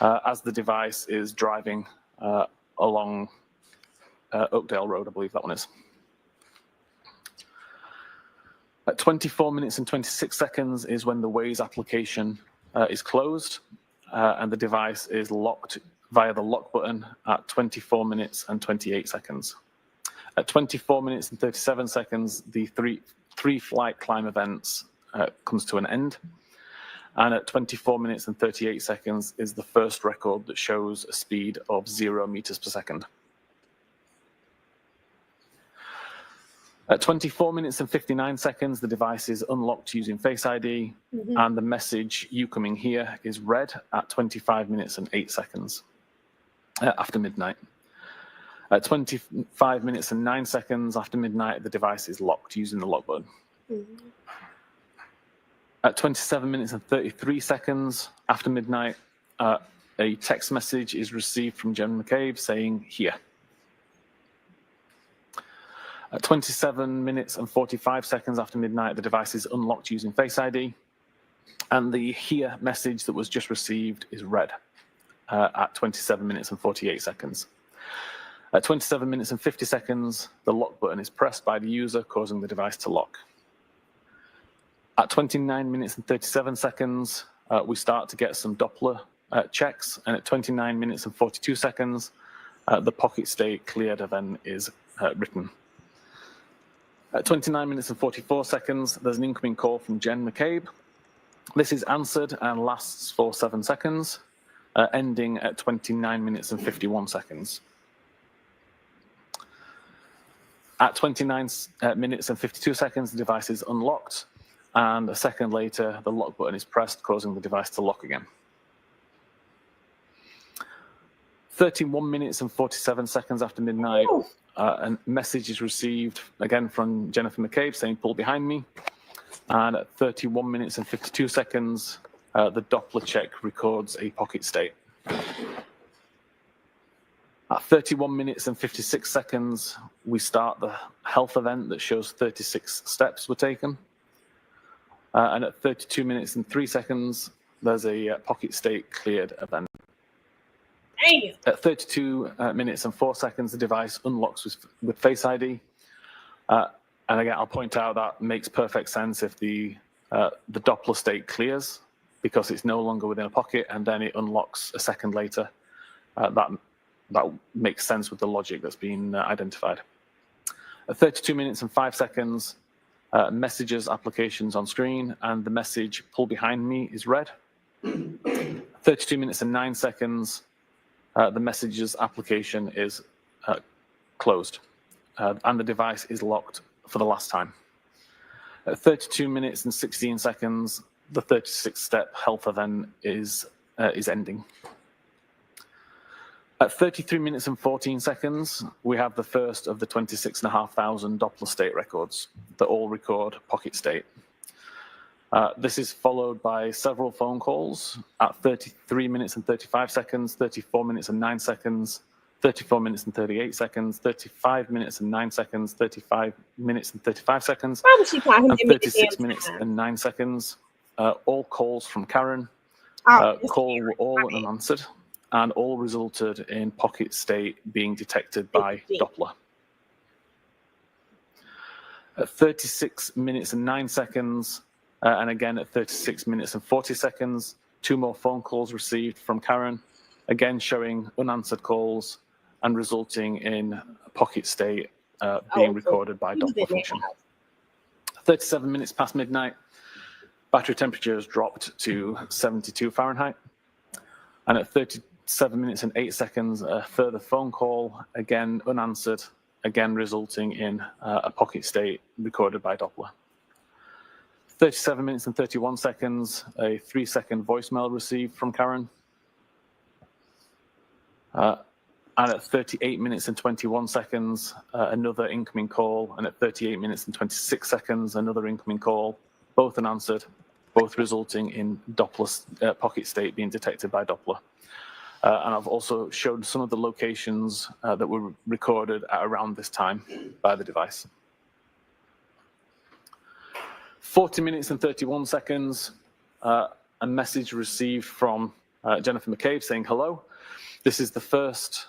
Speaker 5: as the device is driving along Oakdale Road, I believe that one is. At 24 minutes and 26 seconds is when the Waze application is closed and the device is locked via the lock button at 24 minutes and 28 seconds. At 24 minutes and 37 seconds, the three flight climb events comes to an end. And at 24 minutes and 38 seconds is the first record that shows a speed of 0 meters per second. At 24 minutes and 59 seconds, the device is unlocked using Face ID, and the message, "You coming here," is read at 25 minutes and 8 seconds after midnight. At 25 minutes and 9 seconds after midnight, the device is locked using the lock button. At 27 minutes and 33 seconds after midnight, a text message is received from Jen McCabe saying, "Here." At 27 minutes and 45 seconds after midnight, the device is unlocked using Face ID, and the "Here" message that was just received is read at 27 minutes and 48 seconds. At 27 minutes and 50 seconds, the lock button is pressed by the user, causing the device to lock. At 29 minutes and 37 seconds, we start to get some Doppler checks, and at 29 minutes and 42 seconds, the pocket state cleared event is written. At 29 minutes and 44 seconds, there's an incoming call from Jen McCabe. This is answered and lasts for 7 seconds, ending at 29 minutes and 51 seconds. At 29 minutes and 52 seconds, the device is unlocked, and a second later, the lock button is pressed, causing the device to lock again. 31 minutes and 47 seconds after midnight, a message is received again from Jennifer McCabe saying, "Pull behind me." And at 31 minutes and 52 seconds, the Doppler check records a pocket state. At 31 minutes and 56 seconds, we start the health event that shows 36 steps were taken. And at 32 minutes and 3 seconds, there's a pocket state cleared event.
Speaker 9: Damn.
Speaker 5: At 32 minutes and 4 seconds, the device unlocks with Face ID. And again, I'll point out that makes perfect sense if the Doppler state clears, because it's no longer within a pocket, and then it unlocks a second later. That makes sense with the logic that's been identified. At 32 minutes and 5 seconds, messages applications on screen, and the message "Pull behind me" is read. 32 minutes and 9 seconds, the messages application is closed, and the device is locked for the last time. At 32 minutes and 16 seconds, the 36-step health event is ending. At 33 minutes and 14 seconds, we have the first of the 26,500 Doppler state records that all record pocket state. This is followed by several phone calls at 33 minutes and 35 seconds, 34 minutes and 9 seconds, 34 minutes and 38 seconds, 35 minutes and 9 seconds, 35 minutes and 35 seconds,
Speaker 9: Why would she call him
Speaker 5: and
Speaker 9: every
Speaker 5: 36
Speaker 9: damn
Speaker 5: minutes
Speaker 9: time?
Speaker 5: and 9 seconds. All calls from Karen.
Speaker 9: That's
Speaker 5: Call were all
Speaker 9: my bad.
Speaker 5: unanswered, and all resulted in pocket state being detected by Doppler. At 36 minutes and 9 seconds, and again at 36 minutes and 40 seconds, 2 more phone calls received from Karen, again showing unanswered calls and resulting in a pocket state being recorded by Doppler function. 37 minutes past midnight, battery temperature has dropped to 72 Fahrenheit. And at 37 minutes and 8 seconds, a further phone call, again unanswered, again resulting in a pocket state recorded by Doppler. 37 minutes and 31 seconds, a 3-second voicemail received from Karen. And at 38 minutes and 21 seconds, another incoming call. And at 38 minutes and 26 seconds, another incoming call, both unanswered, both resulting in Doppler pocket state being detected by Doppler. And I've also showed some of the locations that were recorded at around this time by the device. 40 minutes and 31 seconds, a message received from Jennifer McCabe saying hello. This is the first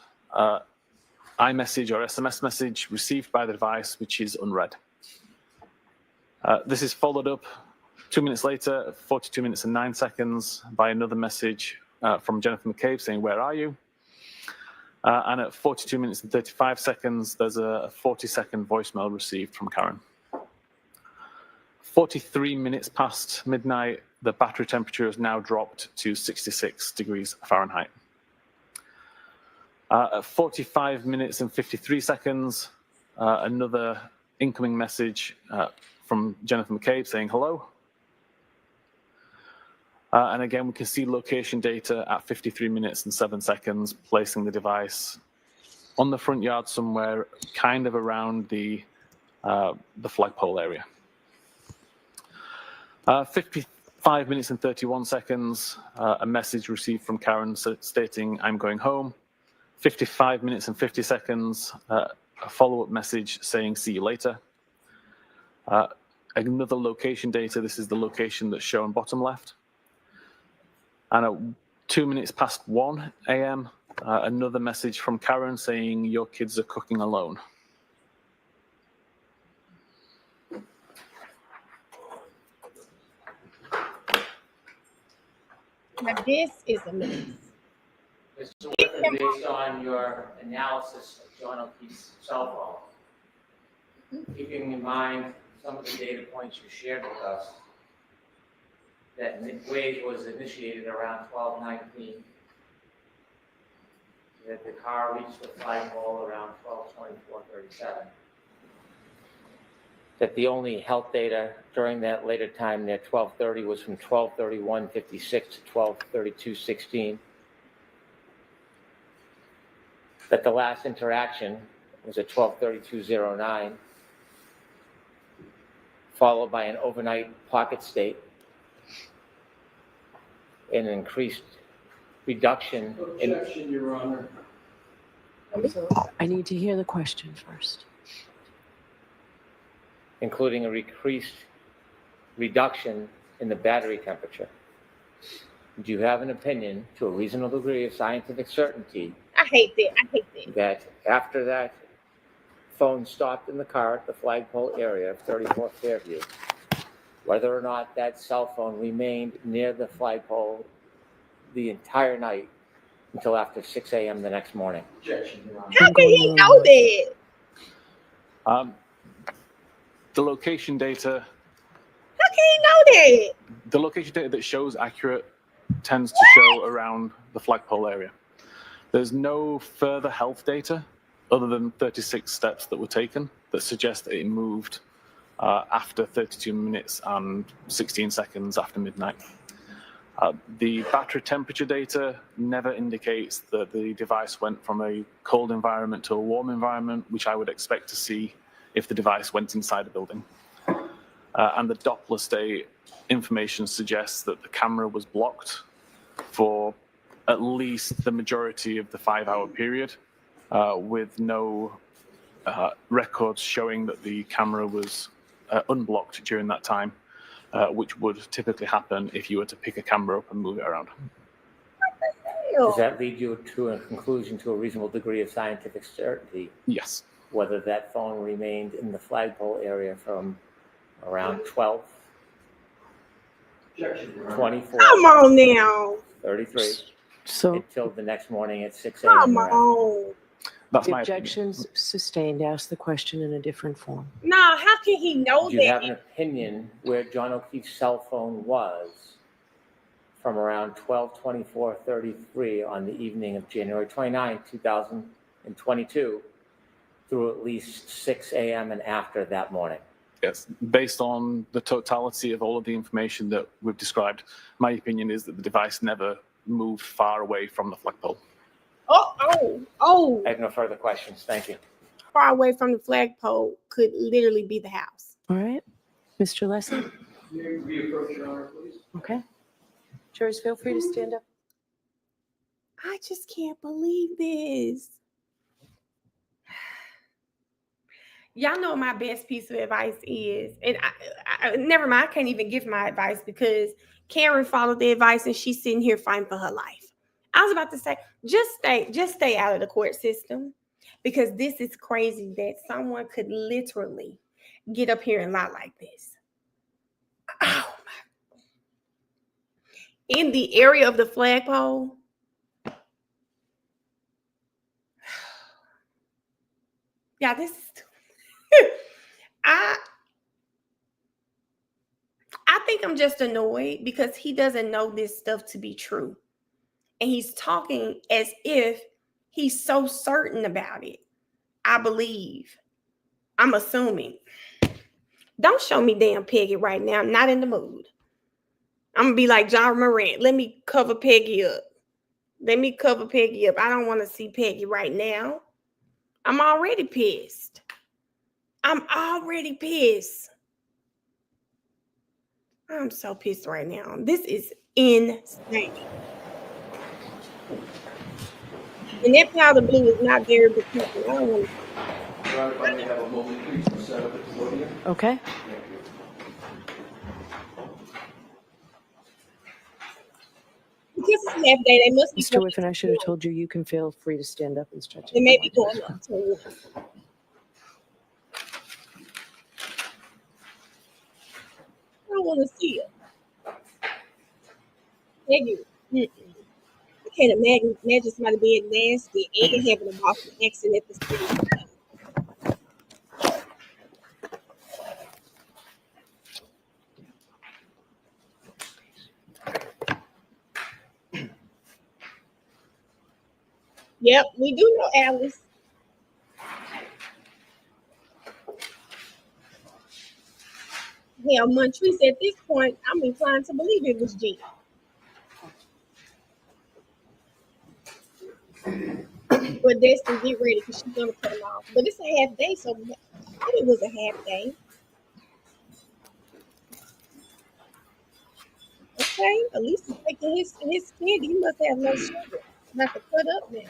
Speaker 5: iMessage or SMS message received by the device, which is unread. This is followed up 2 minutes later, 42 minutes and 9 seconds, by another message from Jennifer McCabe saying, "Where are you?" And at 42 minutes and 35 seconds, there's a 40-second voicemail received from Karen. 43 minutes past midnight, the battery temperature has now dropped to 66 degrees Fahrenheit. At 45 minutes and 53 seconds, another incoming message from Jennifer McCabe saying hello. And again, we can see location data at 53 minutes and 7 seconds, placing the device on the front yard somewhere kind of around the flagpole area. 55 minutes and 31 seconds, a message received from Karen stating, I'm going home. 55 minutes and 50 seconds, a follow-up message saying, see you later. Another location data, this is the location that's shown bottom left. And at 2 minutes past 1 a.m., another message from Karen saying, your kids are cooking alone.
Speaker 9: Now this is a mess.
Speaker 3: Mr. Whitman, based on your analysis of John O'Keefe's cell phone, keeping in mind some of the data points you shared with us, that wage was initiated around 12:19, that the car reached the flagpole around 12:24:37, that the only health data during that later time near 12:30 was from 12:31:56 to 12:32:16, that the last interaction was at 12:32:09, followed by an overnight pocket state, an increased reduction in...
Speaker 4: Objection, Your Honor.
Speaker 6: I need to hear the question first.
Speaker 3: including a increased reduction in the battery temperature. Do you have an opinion to a reasonable degree of scientific certainty
Speaker 9: I hate that. I hate that.
Speaker 3: that after that phone stopped in the car at the flagpole area of 34 Fairview, whether or not that cell phone remained near the flagpole the entire night until after 6 a.m. the next morning?
Speaker 4: Objection, Your Honor.
Speaker 9: How can he know that?
Speaker 5: The location data,
Speaker 9: How can he know that?
Speaker 5: the location data that shows accurate tends to show around the flagpole area. There's no further health data other than 36 steps that were taken that suggest that it moved after 32 minutes and 16 seconds after midnight. The battery temperature data never indicates that the device went from a cold environment to a warm environment, which I would expect to see if the device went inside a building. And the Doppler state information suggests that the camera was blocked for at least the majority of the 5-hour period, with no records showing that the camera was unblocked during that time, which would typically happen if you were to pick a camera up and move it around.
Speaker 3: Does that lead you to a conclusion to a reasonable degree of scientific certainty
Speaker 5: Yes.
Speaker 3: whether that phone remained in the flagpole area from around 12,
Speaker 4: Objection, Your Honor.
Speaker 3: 24,
Speaker 9: Come on now.
Speaker 3: 33,
Speaker 6: So
Speaker 3: until the next morning at 6 a.m.
Speaker 9: Come
Speaker 3: or after?
Speaker 9: on.
Speaker 5: That's
Speaker 6: the
Speaker 5: my opinion.
Speaker 6: objection's sustained. Ask the question in a different form.
Speaker 9: No, how can he know
Speaker 3: Do you have
Speaker 9: that?
Speaker 3: an opinion where John O'Keefe's cell phone was from around 12:24:33 on the evening of January 29, 2022, through at least 6 a.m. and after that morning?
Speaker 5: Yes, based on the totality of all of the information that we've described, my opinion is that the device never moved far away from the flagpole.
Speaker 3: I have no further questions. Thank you.
Speaker 9: Far away from the flagpole could literally be the house.
Speaker 6: All right. Mr. Leslie?
Speaker 4: May we approach, Your Honor, please?
Speaker 6: Okay. Jurors, feel free to stand up.
Speaker 9: I just can't believe this. Y'all know what my best piece of advice is. And I never mind, I can't even give my advice because Karen followed the advice and she's sitting here fighting for her life. I was about to say, just stay out of the court system, because this is crazy that someone could literally get up here and lie like this. Oh my. In the area of the flagpole. Yeah, this is I think I'm just annoyed because he doesn't know this stuff to be true. And he's talking as if he's so certain about it. I believe. I'm assuming. Don't show me damn Peggy right now. I'm not in the mood. I'm gonna be like John Morant. Let me cover Peggy up. Let me cover Peggy up. I don't want to see Peggy right now. I'm already pissed. I'm already pissed. I'm so pissed right now. This is insane. And that powder blue is not very protected. I don't want to.
Speaker 4: Your Honor, if I may have a moment, please, to set up at the podium.
Speaker 6: Okay.
Speaker 4: Thank you.
Speaker 9: Because it's half day, they must be
Speaker 6: Mr. Whiffen, I should have told you, you can feel free to stand up and stretch.
Speaker 9: They may be going up to I don't want to see it. Peggy. I can't imagine somebody being nasty and having a Boston accent at the same time. Yep, we do know Alice. Hell, Montrese, at this point, I'm inclined to believe it was Gina. But Destin, get ready because she's gonna cut him off. But it's a half day, so it was a half day. Okay, at least he's taking his candy. He must have no sugar. Not to cut up now.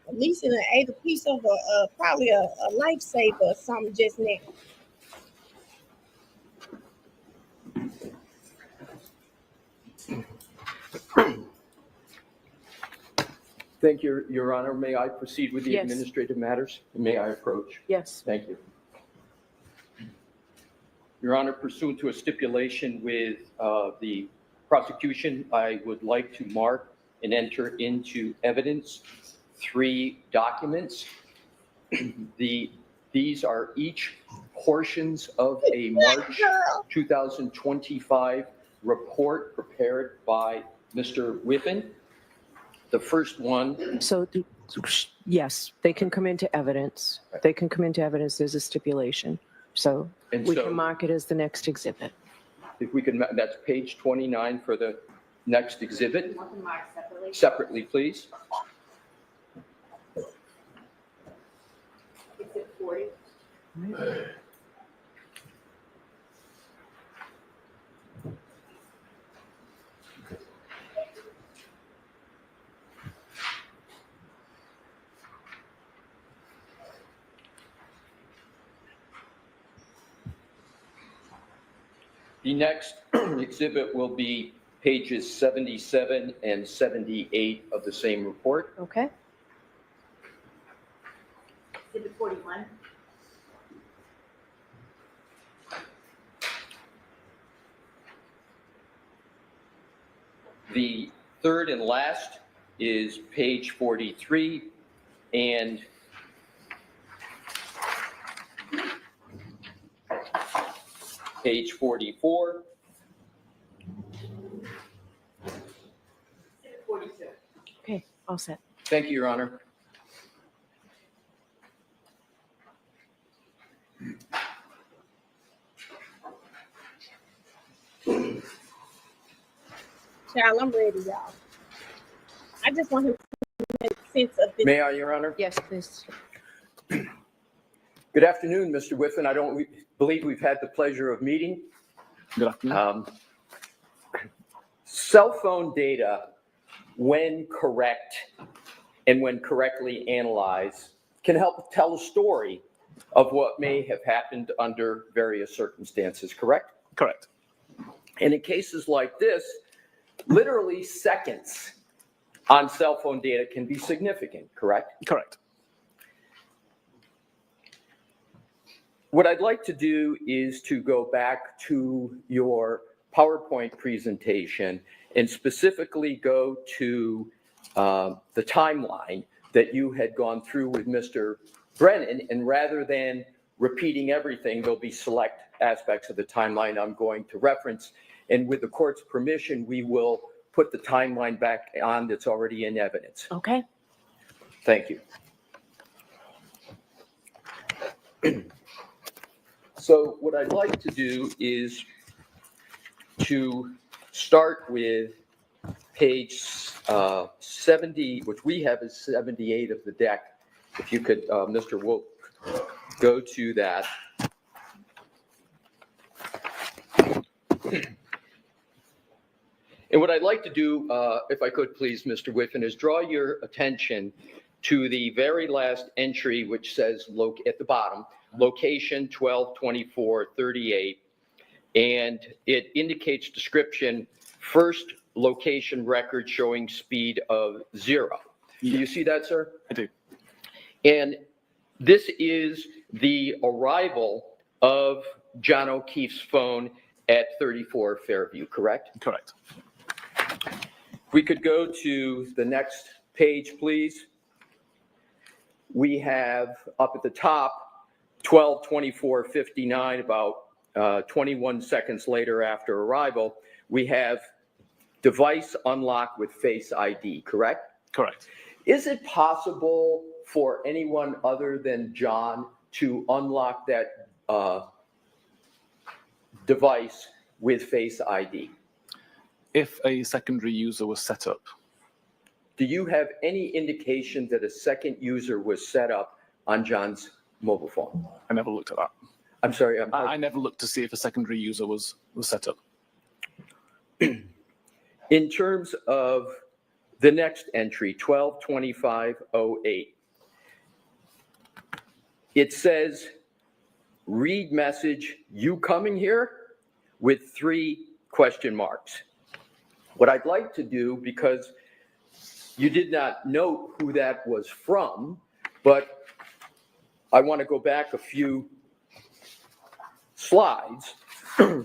Speaker 9: At least he ate a piece of probably a lifesaver or something just now.
Speaker 4: Thank you, Your Honor. May I proceed with the
Speaker 6: Yes.
Speaker 4: administrative matters? May I approach?
Speaker 6: Yes.
Speaker 4: Thank you. Your Honor, pursuant to a stipulation with the prosecution, I would like to mark and enter into evidence 3 documents. These are each portions of a March 2025 report prepared by Mr. Whiffen. The first one.
Speaker 6: So, yes, they can come into evidence. They can come into evidence. There's a stipulation. So
Speaker 4: And
Speaker 6: we
Speaker 4: so-
Speaker 6: can mark it as the next exhibit.
Speaker 4: If we can, that's page 29 for the next exhibit. Separately, please.
Speaker 2: Exhibit 40.
Speaker 4: The next exhibit will be pages 77 and 78 of the same report.
Speaker 6: Okay.
Speaker 2: Exhibit 41.
Speaker 4: The third and last is page 43 and page 44.
Speaker 2: Exhibit 42.
Speaker 6: Okay. All set.
Speaker 4: Thank you, Your Honor.
Speaker 9: Child, I'm ready, y'all. I just want him to make sense of this.
Speaker 4: May I, Your Honor?
Speaker 6: Yes, please.
Speaker 4: Good afternoon, Mr. Whiffen. I don't believe we've had the pleasure of meeting.
Speaker 5: Good afternoon.
Speaker 4: Cell phone data, when correct and when correctly analyzed, can help tell a story of what may have happened under various circumstances, correct?
Speaker 5: Correct.
Speaker 4: And in cases like this, literally seconds on cell phone data can be significant, correct?
Speaker 5: Correct.
Speaker 4: What I'd like to do is to go back to your PowerPoint presentation and specifically go to the timeline that you had gone through with Mr. Brennan, and rather than repeating everything, there'll be select aspects of the timeline I'm going to reference. And with the court's permission, we will put the timeline back on that's already in evidence.
Speaker 6: Okay.
Speaker 4: Thank you. So what I'd like to do is to start with page 70, which we have as 78 of the deck. If you could, Mr. Wolf, go to that. And what I'd like to do, if I could please, Mr. Whiffen, is draw your attention to the very last entry, which says at the bottom, location 122438, and it indicates description, first location record showing speed of 0. Do you see that, sir?
Speaker 5: I do.
Speaker 4: And this is the arrival of John O'Keefe's phone at 34 Fairview, correct?
Speaker 5: Correct.
Speaker 4: We could go to the next page, please. We have up at the top 12:24:59, about 21 seconds later after arrival, we have device unlock with Face ID, correct?
Speaker 5: Correct.
Speaker 4: Is it possible for anyone other than John to unlock that device with Face ID?
Speaker 5: If a secondary user was set up.
Speaker 4: Do you have any indication that a second user was set up on John's mobile phone?
Speaker 5: I never looked at that.
Speaker 4: I'm sorry.
Speaker 5: I never looked to see if a secondary user was set up.
Speaker 4: In terms of the next entry, 12:25:08, it says, read message, you coming here? With 3 question marks. What I'd like to do, because you did not note who that was from, but I want to go back a few slides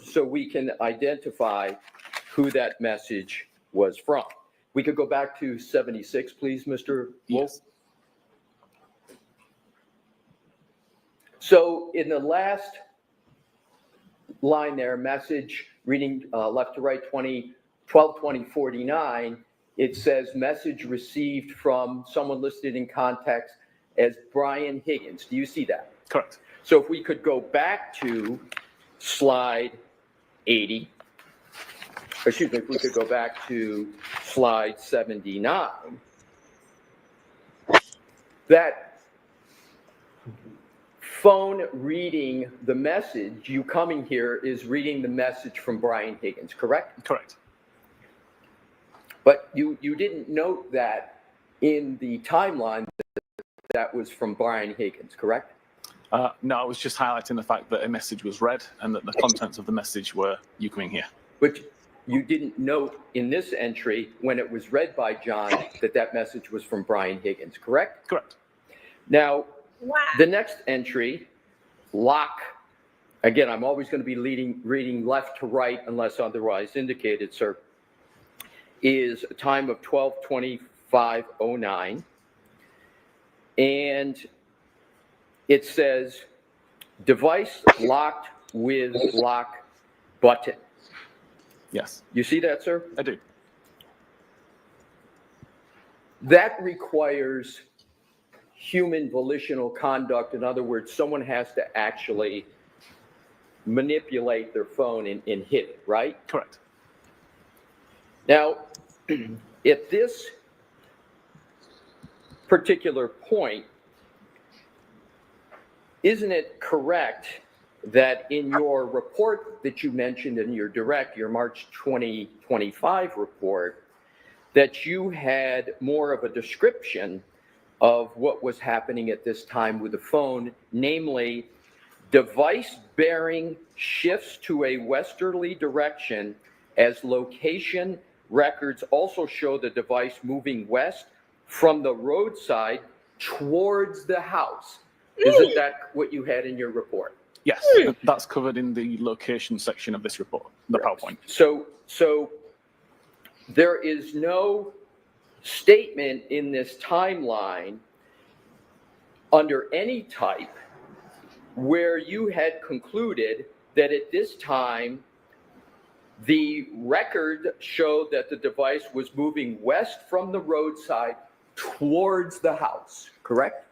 Speaker 4: so we can identify who that message was from. We could go back to 76, please, Mr. Wolf.
Speaker 5: Yes.
Speaker 4: So in the last line there, message reading left to right, 12:20:49, it says message received from someone listed in context as Brian Higgins. Do you see that?
Speaker 5: Correct.
Speaker 4: So if we could go back to slide 80, excuse me, if we could go back to slide 79, that phone reading the message, you coming here, is reading the message from Brian Higgins, correct?
Speaker 5: Correct.
Speaker 4: But you didn't note that in the timeline that was from Brian Higgins, correct?
Speaker 5: No, I was just highlighting the fact that a message was read and that the contents of the message were you coming here.
Speaker 4: But you didn't note in this entry when it was read by John that message was from Brian Higgins, correct?
Speaker 5: Correct.
Speaker 4: Now,
Speaker 9: Wow.
Speaker 4: the next entry, lock, again, I'm always going to be reading left to right unless otherwise indicated, sir, is a time of 12:25:09. And it says device locked with lock button.
Speaker 5: Yes,
Speaker 4: You see that, sir?
Speaker 5: I do.
Speaker 4: That requires human volitional conduct. In other words, someone has to actually manipulate their phone and hit it, right?
Speaker 5: Correct.
Speaker 4: Now, at this particular point, isn't it correct that in your report that you mentioned in your March 2025 report, that you had more of a description of what was happening at this time with the phone, namely, device bearing shifts to a westerly direction as location records also show the device moving west from the roadside towards the house. Isn't that what you had in your report?
Speaker 5: Yes, that's covered in the location section of this report, the PowerPoint.
Speaker 4: So there is no statement in this timeline under any type where you had concluded that at this time the record showed that the device was moving west from the roadside towards the house, correct?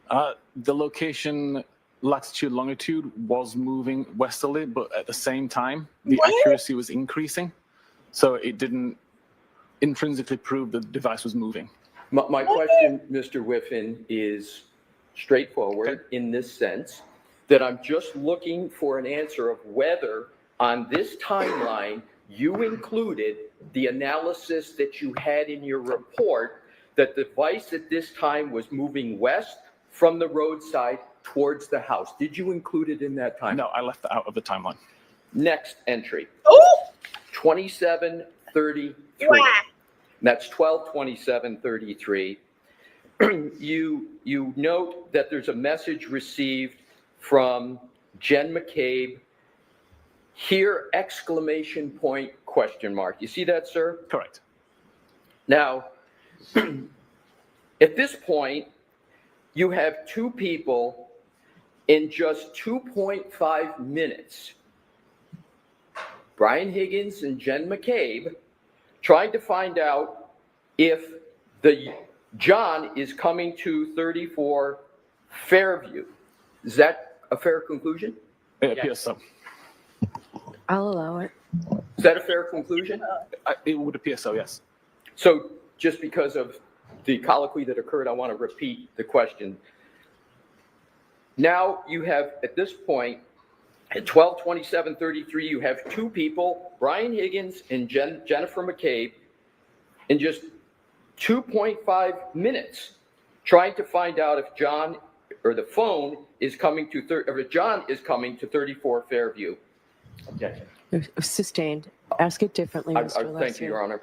Speaker 5: The location, latitude, longitude was moving westerly, but at the same time, the accuracy was increasing. So it didn't intrinsically prove that the device was moving.
Speaker 4: My question, Mr. Whiffen, is straightforward in this sense, that I'm just looking for an answer of whether on this timeline you included the analysis that you had in your report that the device at this time was moving west from the roadside towards the house. Did you include it in that time?
Speaker 5: No, I left that out of the timeline.
Speaker 4: Next entry.
Speaker 9: Oh,
Speaker 4: 2733.
Speaker 9: why?
Speaker 4: That's 12/27/33. You note that there's a message received from Jen McCabe. Here, exclamation point, question mark. You see that, sir?
Speaker 5: Correct.
Speaker 4: Now, at this point, you have two people in just 2.5 minutes, Brian Higgins and Jen McCabe, trying to find out if the John is coming to 34 Fairview. Is that a fair conclusion?
Speaker 5: It appears so.
Speaker 6: I'll allow it.
Speaker 4: Is that a fair conclusion?
Speaker 5: It would appear so, yes.
Speaker 4: So just because of the colloquy that occurred, I want to repeat the question. Now you have, at this point, at 12/27/33, you have two people, Brian Higgins and Jennifer McCabe, in just 2.5 minutes, trying to find out if John or the phone is coming to, or if John is coming to 34 Fairview. Objection.
Speaker 6: Sustained. Ask it differently, Mr.
Speaker 4: Thank you,
Speaker 6: Alessio.
Speaker 4: Your Honor.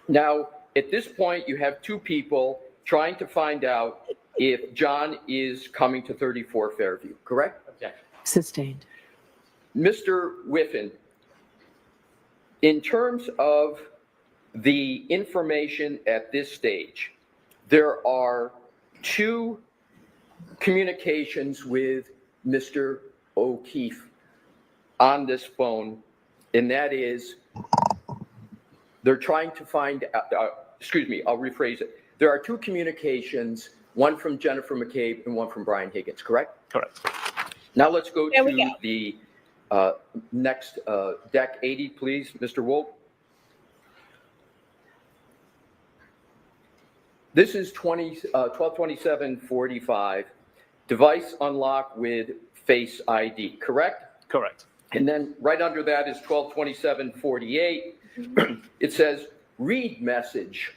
Speaker 4: Now, at this point, you have two people trying to find out if John is coming to 34 Fairview, correct? Objection.
Speaker 6: Sustained.
Speaker 4: Mr. Whiffen, in terms of the information at this stage, there are two communications with Mr. O'Keefe on this phone, and that is they're trying to find out, excuse me, I'll rephrase it. There are two communications, one from Jennifer McCabe and one from Brian Higgins, correct?
Speaker 5: Correct.
Speaker 4: Now let's go
Speaker 9: There we
Speaker 4: to
Speaker 9: go.
Speaker 4: the next deck 80, please, Mr. Wolf. This is 12/27/45, device unlock with Face ID, correct?
Speaker 5: Correct.
Speaker 4: And then right under that is 12/27/48. It says read message,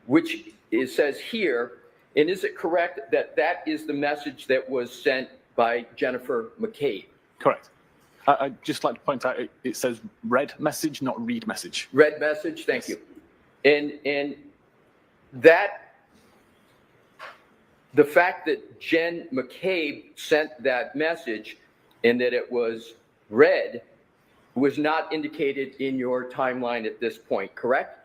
Speaker 4: which it says here, and is it correct that that is the message that was sent by Jennifer McCabe?
Speaker 5: Correct. I'd just like to point out it says read message, not read message.
Speaker 4: Read message, thank you. And that, the fact that Jen McCabe sent that message and that it was read was not indicated in your timeline at this point, correct?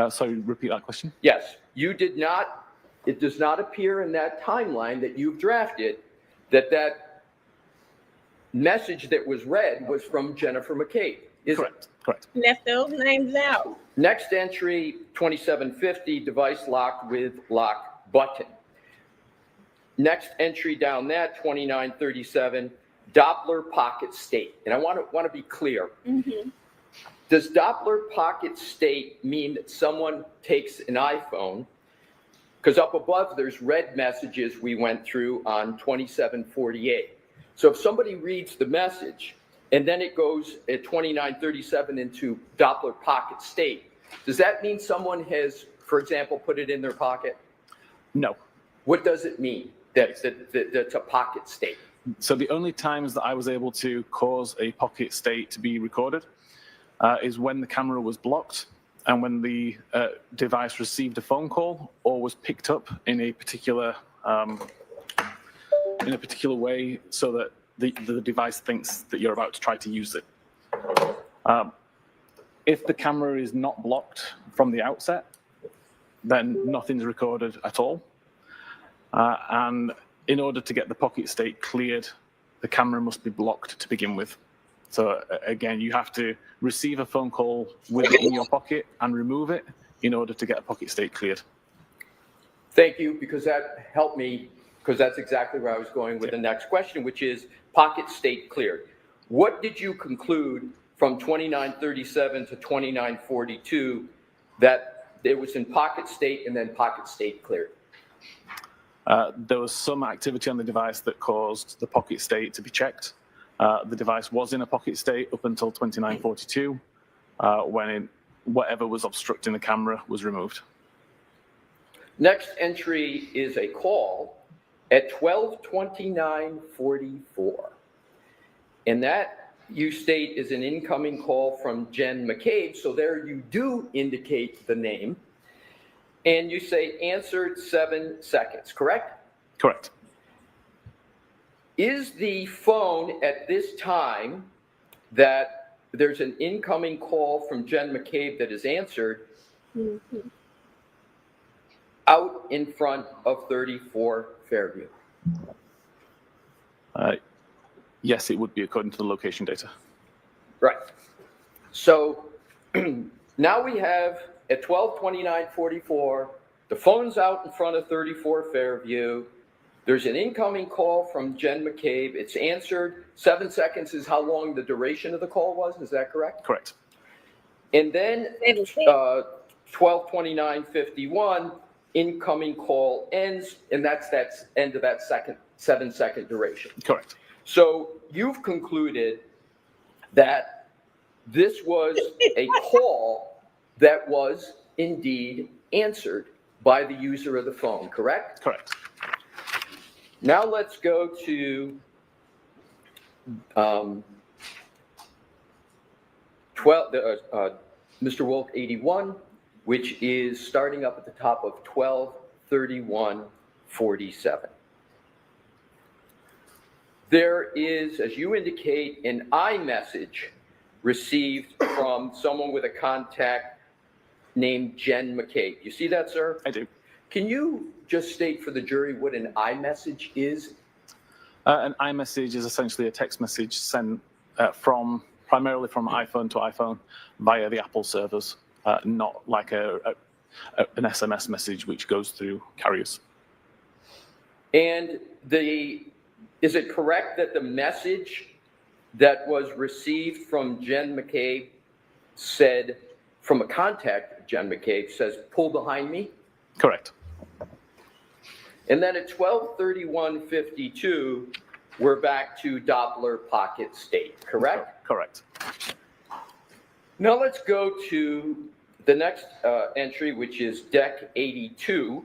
Speaker 5: Sorry, repeat that question.
Speaker 4: Yes, you did not, it does not appear in that timeline that you've drafted that that message that was read was from Jennifer McCabe. Is it?
Speaker 5: Correct. Correct.
Speaker 9: Left those names out.
Speaker 4: Next entry, 2750, device locked with lock button. Next entry down that, 2937, Doppler pocket state. And I want to be clear.
Speaker 9: Mm-hmm.
Speaker 4: Does Doppler pocket state mean that someone takes an iPhone? Because up above, there's read messages we went through on 2748. So if somebody reads the message, and then it goes at 2937 into Doppler pocket state, does that mean someone has, for example, put it in their pocket?
Speaker 5: No.
Speaker 4: What does it mean that's a pocket state?
Speaker 5: So the only times that I was able to cause a pocket state to be recorded is when the camera was blocked and when the device received a phone call or was picked up in a particular way so that the device thinks that you're about to try to use it. If the camera is not blocked from the outset, then nothing's recorded at all. And in order to get the pocket state cleared, the camera must be blocked to begin with. So again, you have to receive a phone call with it in your pocket and remove it in order to get a pocket state cleared.
Speaker 4: Thank you, because that helped me, because that's exactly where I was going with the next question, which is pocket state cleared. What did you conclude from 2937 to 2942 that it was in pocket state and then pocket state cleared?
Speaker 5: There was some activity on the device that caused the pocket state to be checked. The device was in a pocket state up until 2942, when whatever was obstructing the camera was removed.
Speaker 4: Next entry is a call at 12:29:44. And that, you state, is an incoming call from Jen McCabe. So there you do indicate the name. And you say answered 7 seconds, correct?
Speaker 5: Correct.
Speaker 4: Is the phone at this time that there's an incoming call from Jen McCabe that is answered out in front of 34 Fairview?
Speaker 5: Yes, it would be according to the location data.
Speaker 4: Right. So now we have at 12:29:44, the phone's out in front of 34 Fairview. There's an incoming call from Jen McCabe. It's answered. 7 seconds is how long the duration of the call was. Is that correct?
Speaker 5: Correct.
Speaker 4: And then 12:29:51, incoming call ends, and that's end of that 7-second duration.
Speaker 5: Correct.
Speaker 4: So you've concluded that this was a call that was indeed answered by the user of the phone, correct?
Speaker 5: Correct.
Speaker 4: Now let's go to Mr. Wolk 81, which is starting up at the top of 12:31:47. There is, as you indicate, an iMessage received from someone with a contact named Jen McCabe. You see that, sir?
Speaker 5: I do.
Speaker 4: Can you just state for the jury what an iMessage is?
Speaker 5: An iMessage is essentially a text message sent primarily from iPhone to iPhone via the Apple servers, not like an SMS message which goes through carriers.
Speaker 4: And is it correct that the message that was received from Jen McCabe said, from a contact, Jen McCabe says, "Pull behind me"?
Speaker 5: Correct.
Speaker 4: And then at 12:31:52, we're back to Doppler pocket state, correct?
Speaker 5: Correct.
Speaker 4: Now let's go to the next entry, which is Deck 82.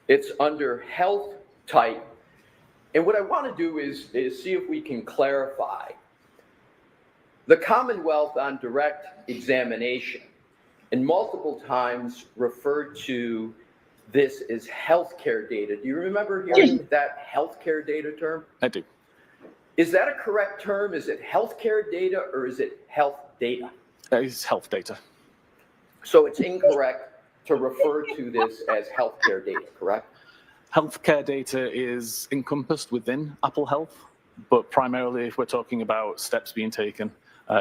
Speaker 4: It's under health type. And what I want to do is see if we can clarify. The Commonwealth on direct examination, and multiple times referred to this as healthcare data. Do you remember hearing that healthcare data term?
Speaker 5: I do.
Speaker 4: Is that a correct term? Is it healthcare data or is it health data?
Speaker 5: It's health data.
Speaker 4: So it's incorrect to refer to this as healthcare data, correct?
Speaker 5: Healthcare data is encompassed within Apple Health, but primarily if we're talking about steps being taken,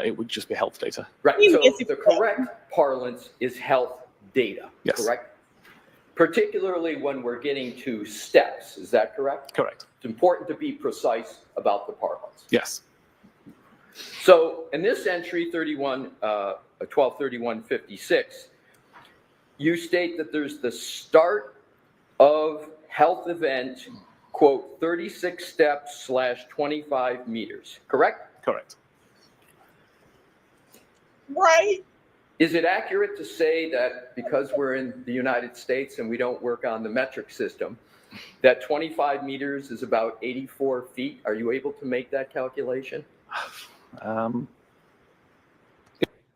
Speaker 5: it would just be health data.
Speaker 4: Right, so the correct parlance is health data,
Speaker 5: Yes.
Speaker 4: correct? Particularly when we're getting to steps, is that correct?
Speaker 5: Correct.
Speaker 4: It's important to be precise about the parlance.
Speaker 5: Yes.
Speaker 4: So in this entry, 12:31:56, you state that there's the start of health event, quote, 36 steps / 25 meters, correct?
Speaker 5: Correct.
Speaker 9: Right.
Speaker 4: Is it accurate to say that because we're in the United States and we don't work on the metric system, that 25 meters is about 84 feet? Are you able to make that calculation?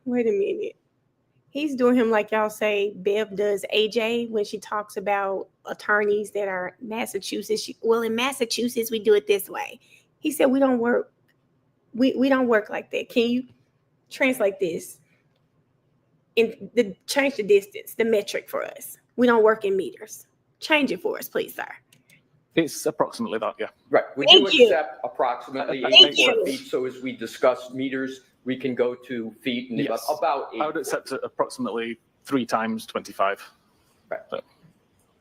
Speaker 9: Wait a minute. He's doing him like y'all say Bev does AJ when she talks about attorneys that are Massachusetts. Well, in Massachusetts, we do it this way. He said we don't work. We don't work like that. Can you translate this change the distance, the metric for us. We don't work in meters. Change it for us, please, sir.
Speaker 5: It's approximately that, yeah.
Speaker 4: Right. Would
Speaker 9: Thank
Speaker 4: you
Speaker 9: you.
Speaker 4: accept approximately
Speaker 9: Thank
Speaker 4: 84
Speaker 9: you.
Speaker 4: feet? So as we discuss meters, we can go to feet and
Speaker 5: Yes.
Speaker 4: about
Speaker 5: I would
Speaker 4: 8.
Speaker 5: accept it approximately 3 times 25.
Speaker 4: Right.
Speaker 5: So-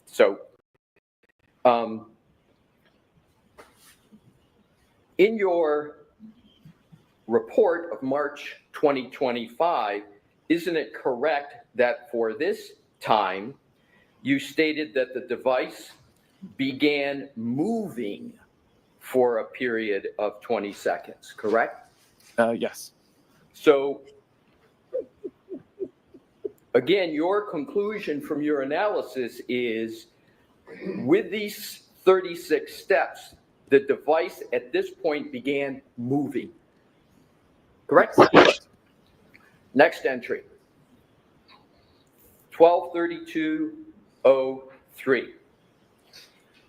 Speaker 4: So, in your report of March 2025, isn't it correct that for this time, you stated that the device began moving for a period of 20 seconds, correct?
Speaker 5: Yes.
Speaker 4: So, again, your conclusion from your analysis is with these 36 steps, the device at this point began moving. Correct?
Speaker 5: Correct.
Speaker 4: Next entry. 123203.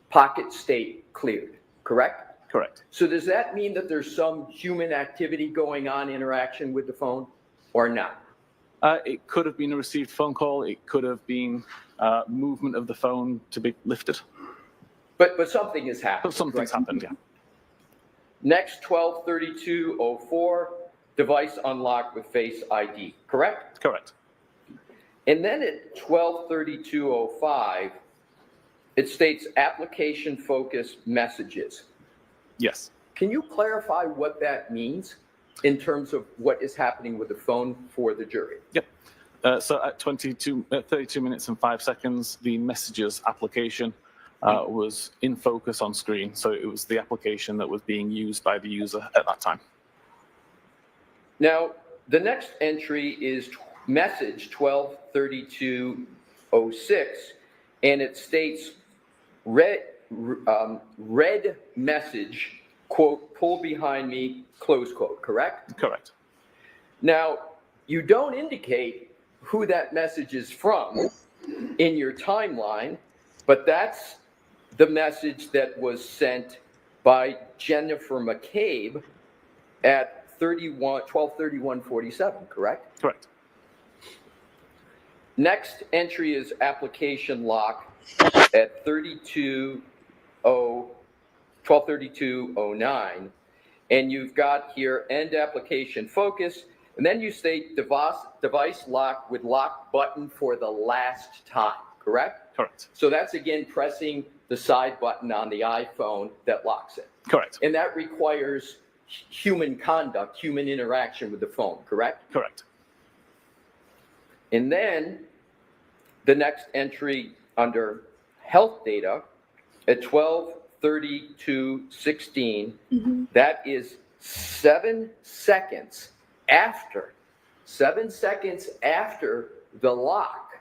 Speaker 4: Pocket state cleared. Correct?
Speaker 5: Correct.
Speaker 4: So does that mean that there's some human activity going on, interaction with the phone, or not?
Speaker 5: It could have been a received phone call. It could have been movement of the phone to be lifted.
Speaker 4: But something has happened.
Speaker 5: But something's
Speaker 4: correct?
Speaker 5: happened, yeah.
Speaker 4: Next, 123204, device unlocked with Face ID. Correct?
Speaker 5: Correct.
Speaker 4: And then at 123205, it states application focused messages.
Speaker 5: Yes.
Speaker 4: Can you clarify what that means in terms of what is happening with the phone for the jury?
Speaker 5: Yep. So at 32 minutes and 5 seconds, the messages application was in focus on screen. So it was the application that was being used by the user at that time.
Speaker 4: Now, the next entry is message 123206, and it states red message, quote, pull behind me, close quote, correct?
Speaker 5: Correct.
Speaker 4: Now, you don't indicate who that message is from in your timeline, but that's the message that was sent by Jennifer McCabe at 123147, correct?
Speaker 5: Correct.
Speaker 4: Next entry is application lock at 123209, and you've got here end application focus, and then you state device lock with lock button for the last time, correct?
Speaker 5: Correct.
Speaker 4: So that's again pressing the side button on the iPhone that locks it.
Speaker 5: Correct.
Speaker 4: And that requires human conduct, human interaction with the phone, correct?
Speaker 5: Correct.
Speaker 4: And then the next entry under health data at 123216, that is 7 seconds after the lock.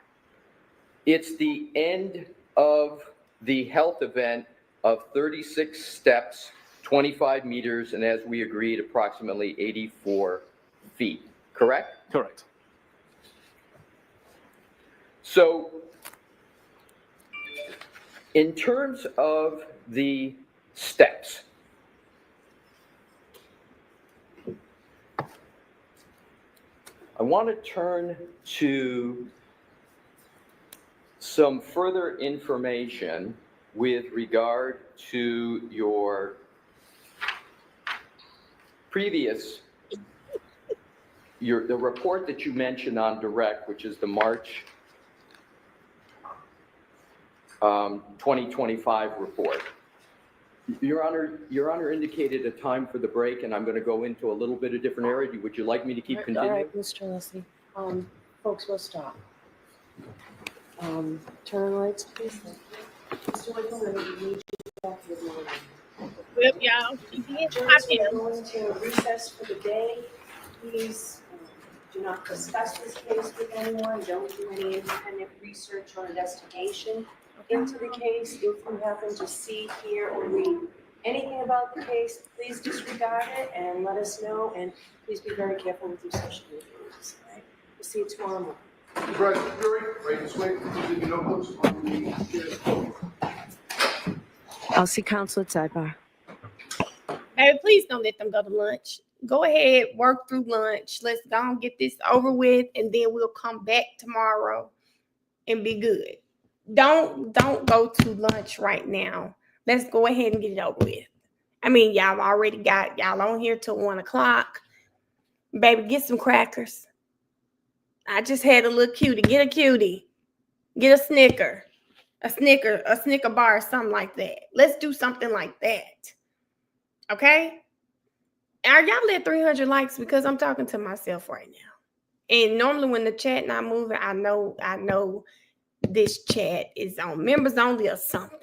Speaker 4: It's the end of the health event of 36 steps, 25 meters, and as we agreed, approximately 84 feet, correct?
Speaker 5: Correct.
Speaker 4: So in terms of the steps, I want to turn to some further information with regard to your previous, the report that you mentioned on direct, which is the March 2025 report. Your Honor indicated a time for the break, and I'm going to go into a little bit of different area. Would you like me to keep
Speaker 6: All
Speaker 4: continuing?
Speaker 6: right, Mr. Leslie. Folks, we'll stop. Turn lights, please. Mr. Wickman, we need you back with me.
Speaker 9: Yep, y'all.
Speaker 6: Jurors, we're going to recess for the day. Please do not discuss this case with anyone. Don't do any independent research or investigation into the case. If you happen to see, hear, or read anything about the case, please disregard it and let us know. And please be very careful with your social media use. All right? We'll see you tomorrow morning.
Speaker 10: Right this way. Leave your notebooks on the
Speaker 6: I'll see counsel at sidebar.
Speaker 9: Baby, please don't let them go to lunch. Go ahead, work through lunch. Let's go and get this over with, and then we'll come back tomorrow and be good. Don't go to lunch right now. Let's go ahead and get it over with. I mean, y'all already got y'all on here till 1 o'clock. Baby, get some crackers. I just had a little cutie. Get a cutie. Get a Snicker. A Snicker bar, or something like that. Let's do something like that. Okay? Are y'all at 300 likes? Because I'm talking to myself right now. And normally when the chat not moving, I know this chat is on members only or something.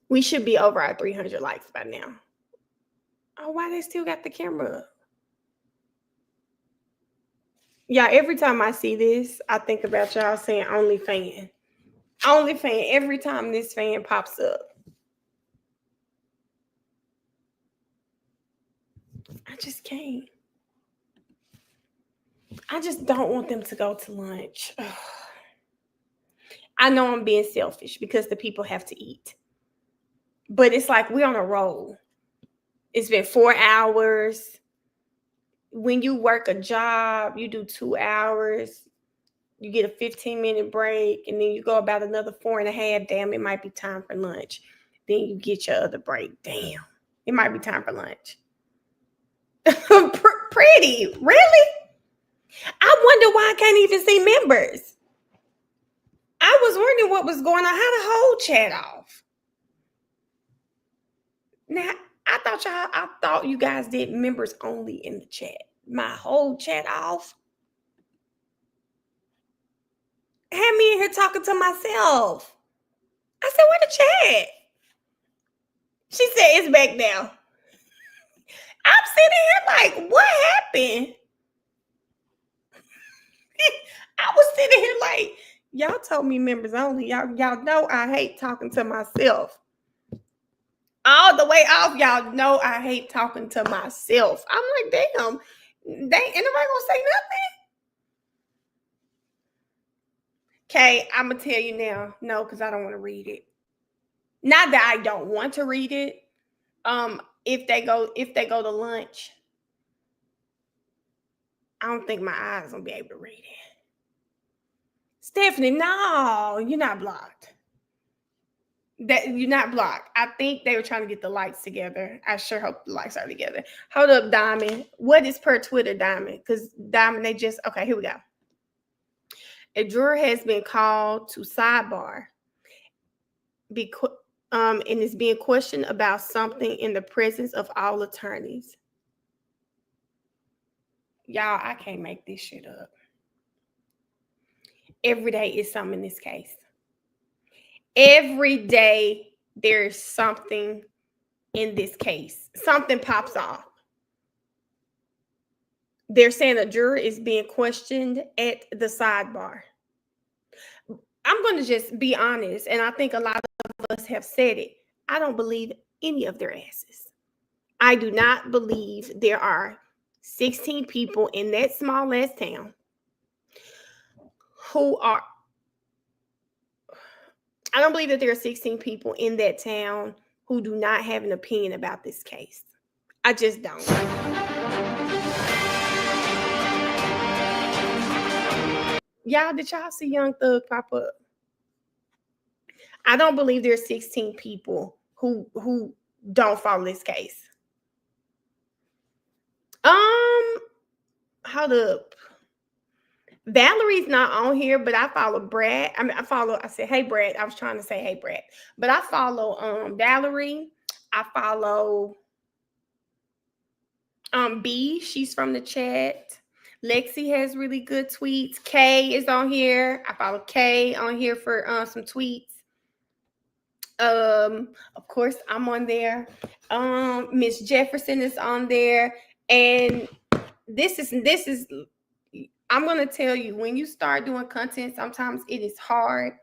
Speaker 9: We should be over our 300 likes by now. Oh, why they still got the camera up? Yeah, every time I see this, I think about y'all saying OnlyFans. OnlyFans, every time this fan pops up. I just can't. I just don't want them to go to lunch. Ugh. I know I'm being selfish because the people have to eat. But it's like we're on a roll. It's been 4 hours. When you work a job, you do 2 hours. You get a 15-minute break, and then you go about another 4.5. Damn, it might be time for lunch. Then you get your other break. Damn, it might be time for lunch. Pretty, really? I wonder why I can't even see members. I was wondering what was going on. How the whole chat off? Now, I thought you guys did members only in the chat. My whole chat off. Had me in here talking to myself. I said, where the chat? She said, it's back now. I'm sitting here like, what happened? I was sitting here like, y'all told me members only. Y'all know I hate talking to myself. All the way off, y'all know I hate talking to myself. I'm like, damn, ain't nobody gonna say nothing. Okay, I'm gonna tell you now. No, because I don't want to read it. Not that I don't want to read it. If they go to lunch, I don't think my eyes will be able to read it. Stephanie, no, you're not blocked. That you're not blocked. I think they were trying to get the likes together. I sure hope the likes are together. Hold up, Diamond. What is per Twitter, Diamond? Because Diamond, okay, here we go. A juror has been called to sidebar and is being questioned about something in the presence of all attorneys. Y'all, I can't make this shit up. Every day is something in this case. Every day there's something in this case. Something pops off. They're saying a juror is being questioned at the sidebar. I'm going to just be honest, and I think a lot of us have said it. I don't believe any of their asses. I do not believe there are 16 people in that small ass town I don't believe that there are 16 people in that town who do not have an opinion about this case. I just don't. Y'all, did y'all see Young Thug pop up? I don't believe there's 16 people who don't follow this case. Hold up. Valerie's not on here, but I follow Brad. I said, hey, Brad. I was trying to say, hey, Brad. But I follow Valerie. I follow B. She's from the chat. Lexi has really good tweets. Kay is on here. I follow Kay on here for some tweets. Of course, I'm on there. Miss Jefferson is on there. And this is I'm going to tell you, when you start doing content, sometimes it is hard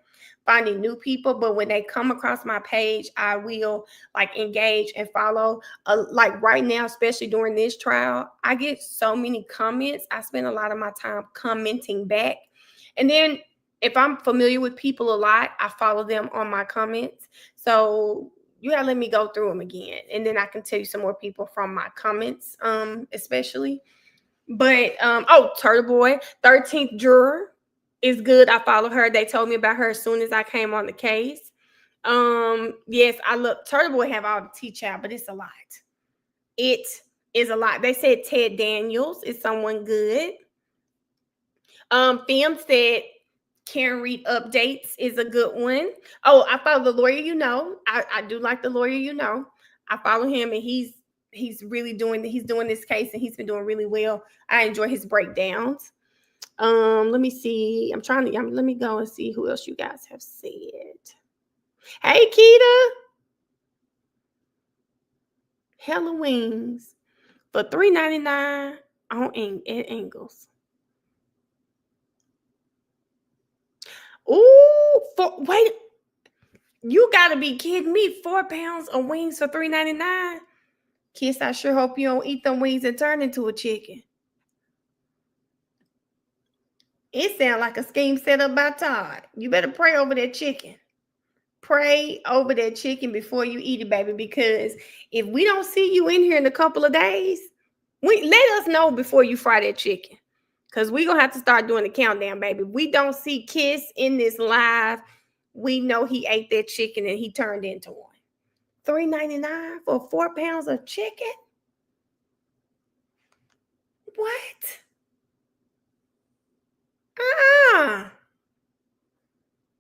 Speaker 9: finding new people, but when they come across my page, I will like engage and follow. Like right now, especially during this trial, I get so many comments. I spend a lot of my time commenting back. And then if I'm familiar with people a lot, I follow them on my comments. So, You gotta let me go through them again, and then I can tell you some more people from my comments, especially. But Turtle Boy, 13th juror is good. I follow her. They told me about her as soon as I came on the case. Yes, I love Turtle Boy. Have all the teach-out, but it's a lot. It is a lot. They said Ted Daniels is someone good. Film said Karen Reed Updates is a good one. Oh, I follow the lawyer you know. I do like the lawyer you know. I follow him, and he's really doing this case, and he's been doing really well. I enjoy his breakdowns. Let me see. Let me go and see who else you guys have said. Hey, Keita. Hella wings for $3.99 at Ingles. Ooh, wait. You gotta be kidding me. 4 pounds of wings for $3.99. Kiss, I sure hope you don't eat them wings and turn into a chicken. It sounds like a scheme set up by Todd. You better pray over that chicken. Pray over that chicken before you eat it, baby, because if we don't see you in here in a couple of days, let us know before you fry that chicken, because we're going to have to start doing the countdown, baby. If we don't see Kiss in this live, we know he ate that chicken and he turned into one. $3.99 for 4 pounds of chicken? What?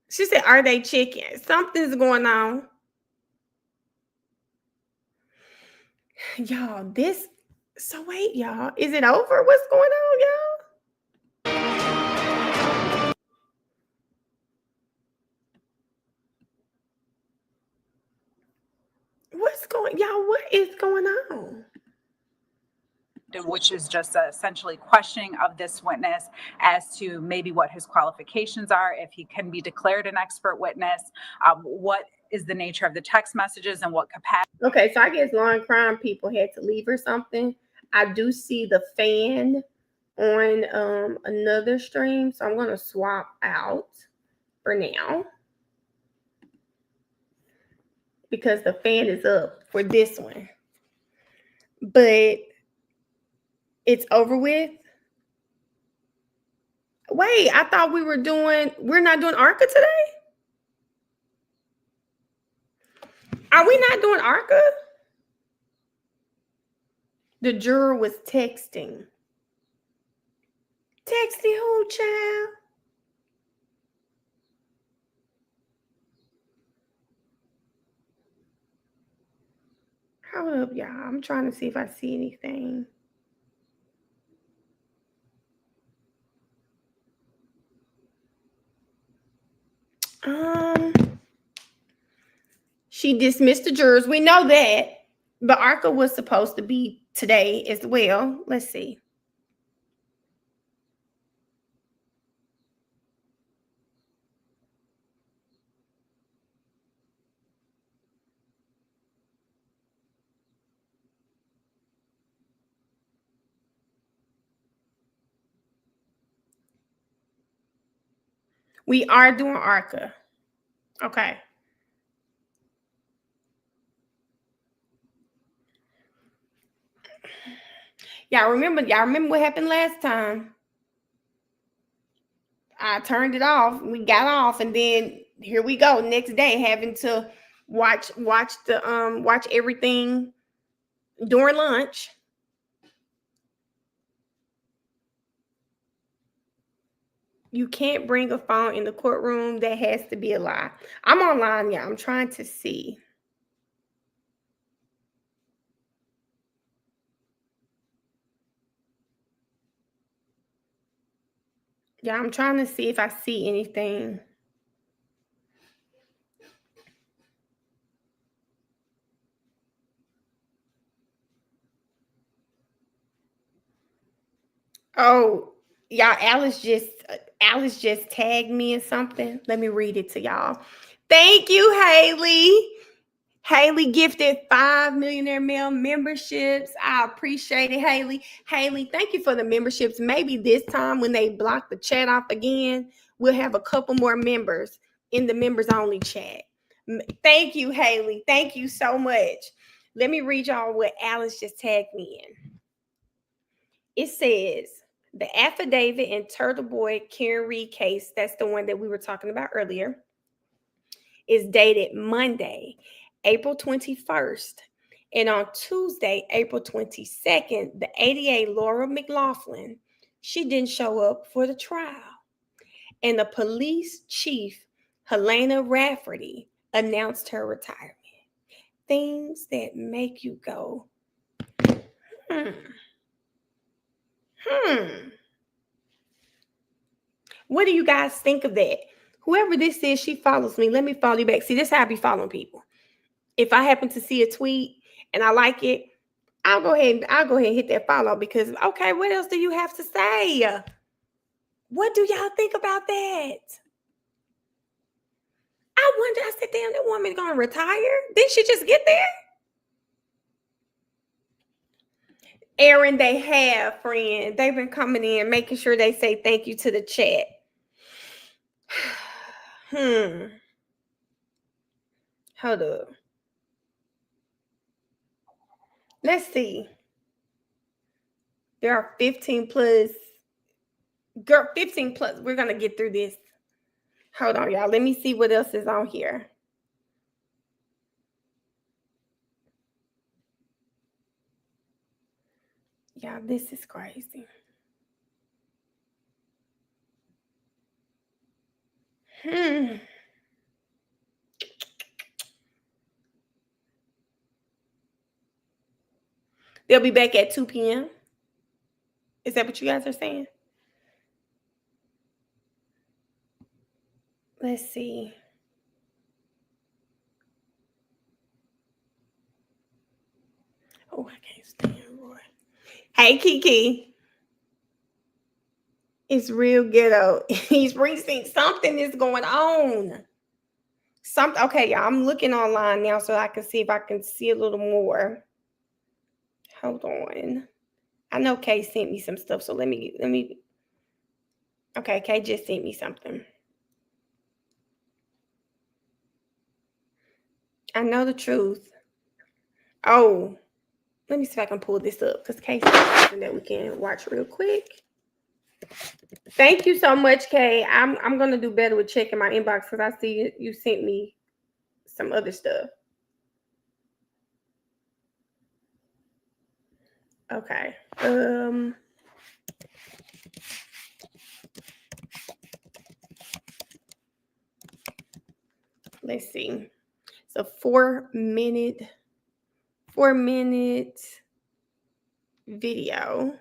Speaker 9: She said, are they chicken? Something's going on. Y'all, so wait, y'all. Is it over? What's going on, y'all? What is going on?
Speaker 11: Which is just essentially questioning of this witness as to maybe what his qualifications are, if he can be declared an expert witness, what is the nature of the text messages and what capacity.
Speaker 9: Okay, so I guess law and crime people had to leave or something. I do see the fan on another stream, so I'm going to swap out for now because the fan is up for this one. But it's over with. Wait, I thought we're not doing ARCA today? Are we not doing ARCA? The juror was texting. Texting who, child? Hold up, y'all. I'm trying to see if I see anything. She dismissed the jurors. We know that. But ARCA was supposed to be today as well. Let's see. We are doing ARCA. Okay. Y'all remember what happened last time? I turned it off. We got off, and then here we go. Next day, having to watch everything during lunch. You can't bring a phone in the courtroom. That has to be a lie. I'm online, y'all. I'm trying to see. Yeah, I'm trying to see if I see anything. Oh, y'all, Alice just tagged me in something. Let me read it to y'all. Thank you, Haley. Haley gifted 5 Millionaire Mail memberships. I appreciate it, Haley. Haley, thank you for the memberships. Maybe this time when they block the chat off again, we'll have a couple more members in the members only chat. Thank you, Haley. Thank you so much. Let me read y'all what Alice just tagged me in. It says, the affidavit in Turtle Boy Karen Reed case, that's the one that we were talking about earlier, is dated Monday, April 21st. And on Tuesday, April 22nd, the ADA Laura McLaughlin, she didn't show up for the trial. And the police chief, Helena Rafferty, announced her retirement. Things that make you go, What do you guys think of that? Whoever this is, she follows me. Let me follow you back. See, this is how I be following people. If I happen to see a tweet and I like it, I'll go ahead and hit that follow, because okay, what else do you have to say? What do y'all think about that? I wonder, I said, damn, that woman gonna retire? Didn't she just get there? Aaron, they have, friend. They've been coming in, making sure they say thank you to the chat. Hold up. Let's see. There are 15 plus. Girl, 15 plus. We're going to get through this. Hold on, y'all. Let me see what else is on here. Y'all, this is crazy. They'll be back at 2 p.m. Is that what you guys are saying? Let's see. Oh, I can't stand Roy. Hey, Kiki. It's real ghetto. He's reaching something is going on. Something. Okay, y'all. I'm looking online now so I can see if I can see a little more. Hold on. I know Kay sent me some stuff, so let me. Okay, Kay just sent me something. I know the truth. Oh, let me see if I can pull this up, because Kay sent something that we can watch real quick. Thank you so much, Kay. I'm gonna do better with checking my inbox, because I see you sent me some other stuff. Okay. Let's see. So 4 minute video.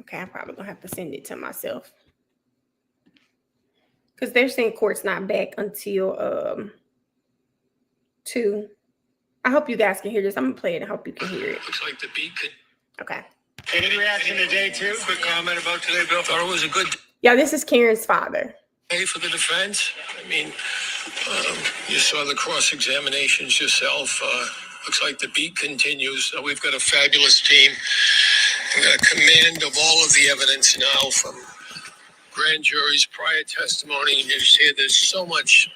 Speaker 9: Okay, I'm probably gonna have to send it to myself, because they're saying court's not back until 2. I hope you guys can hear this. I'm gonna play it. I hope you can hear it.
Speaker 10: Looks like the beat could.
Speaker 9: Okay.
Speaker 10: Any reaction today, too? Quick comment about today, Bill. Thought it was a good
Speaker 9: Yeah, this is Karen's father.
Speaker 10: day for the defense. I mean, you saw the cross-examinations yourself. Looks like the beat continues. We've got a fabulous team. We've got a command of all of the evidence now from grand juries, prior testimony. And you see there's so much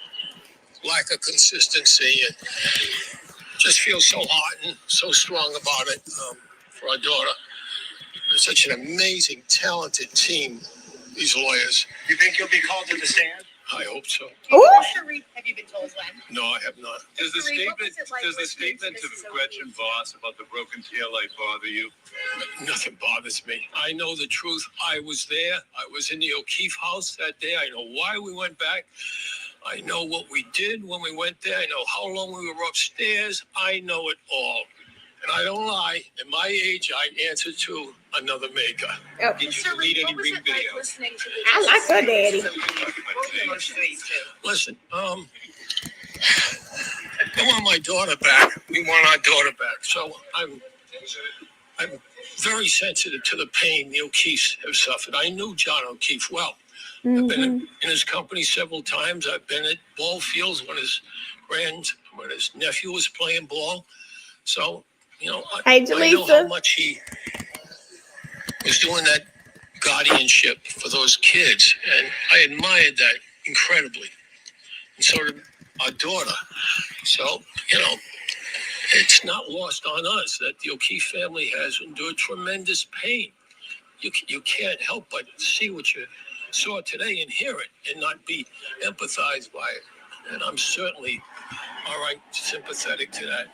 Speaker 10: lack of consistency, and just feel so hot and so strong about it for our daughter. They're such an amazing, talented team, these lawyers. You think you'll be called to the stand? I hope so.
Speaker 8: Mr. Reed, have you been told when?
Speaker 10: No, I have not.
Speaker 8: Does the statement of Gretchen Voss about the broken taillight bother you?
Speaker 10: Nothing bothers me. I know the truth. I was there. I was in the O'Keefe house that day. I know why we went back. I know what we did when we went there. I know how long we were upstairs. I know it all. And I don't lie. At my age, I answer to another maker.
Speaker 8: Did you delete any ring videos?
Speaker 9: I like her daddy.
Speaker 10: Listen, I want my daughter back. We want our daughter back. So I'm very sensitive to the pain the O'Keefes have suffered. I knew John O'Keefe well. I've been in his company several times. I've been at ball fields when his nephew was playing ball. So, you know, I know how much he was doing that guardianship for those kids, and I admired that incredibly. and so did our daughter. So, you know, it's not lost on us that the O'Keefe family has endured tremendous pain. You can't help but see what you saw today and hear it and not be empathized by it. And I'm certainly, all right, sympathetic to that.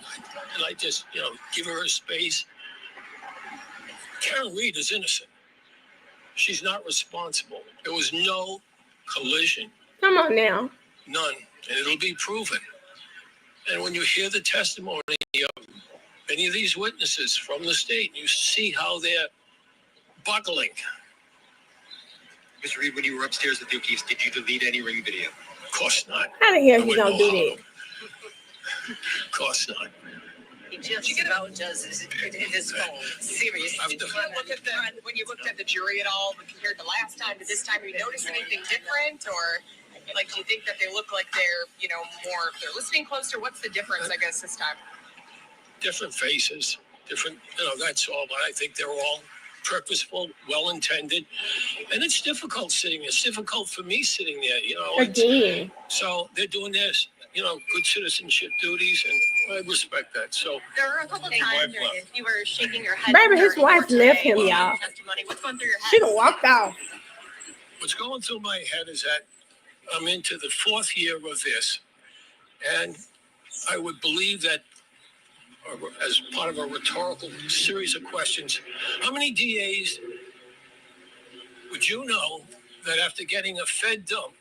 Speaker 10: And I just, you know, give her space. Karen Reed is innocent. She's not responsible. There was no collision.
Speaker 9: Come on now.
Speaker 10: None. And it'll be proven. And when you hear the testimony of any of these witnesses from the state, you see how they're buckling.
Speaker 12: Mr. Reed, when you were upstairs with the O'Keefes, did you delete any ring video?
Speaker 10: Of course not.
Speaker 9: How the hell you don't do that?
Speaker 10: Of course not.
Speaker 8: He just about does his phone. Seriously.
Speaker 10: I've done-
Speaker 8: When you looked at the jury at all, compared to last time to this time, have you noticed anything different? Or like, do you think that they look like they're, you know, more, they're listening closer? What's the difference, I guess, this time?
Speaker 10: Different faces, different, you know, that's all. But I think they're all purposeful, well-intended. And it's difficult sitting there. It's difficult for me sitting there, you know.
Speaker 9: Again.
Speaker 10: So they're doing this, you know, good citizenship duties, and I respect that. So
Speaker 8: There were a couple of times where you were shaking your head.
Speaker 9: Baby, his wife left him, y'all.
Speaker 8: What's going through your head?
Speaker 9: She done walked off.
Speaker 10: what's going through my head is that I'm into the fourth year of this, and I would believe that, as part of a rhetorical series of questions, how many DAs would you know that after getting a Fed dump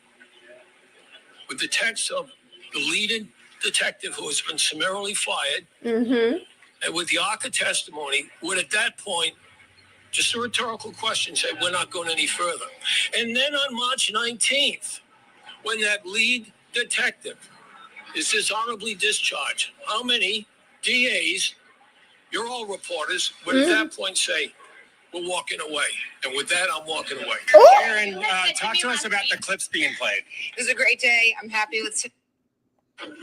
Speaker 10: with the text of the leading detective who has been summarily fired, and with the ARCA testimony, would at that point, just a rhetorical question, say, we're not going any further. And then on March 19th, when that lead detective is dishonorably discharged, how many DAs, you're all reporters, would at that point say, we're walking away? And with that, I'm walking away.
Speaker 12: Aaron, talk to us about the clips being played.
Speaker 8: It was a great day. I'm happy with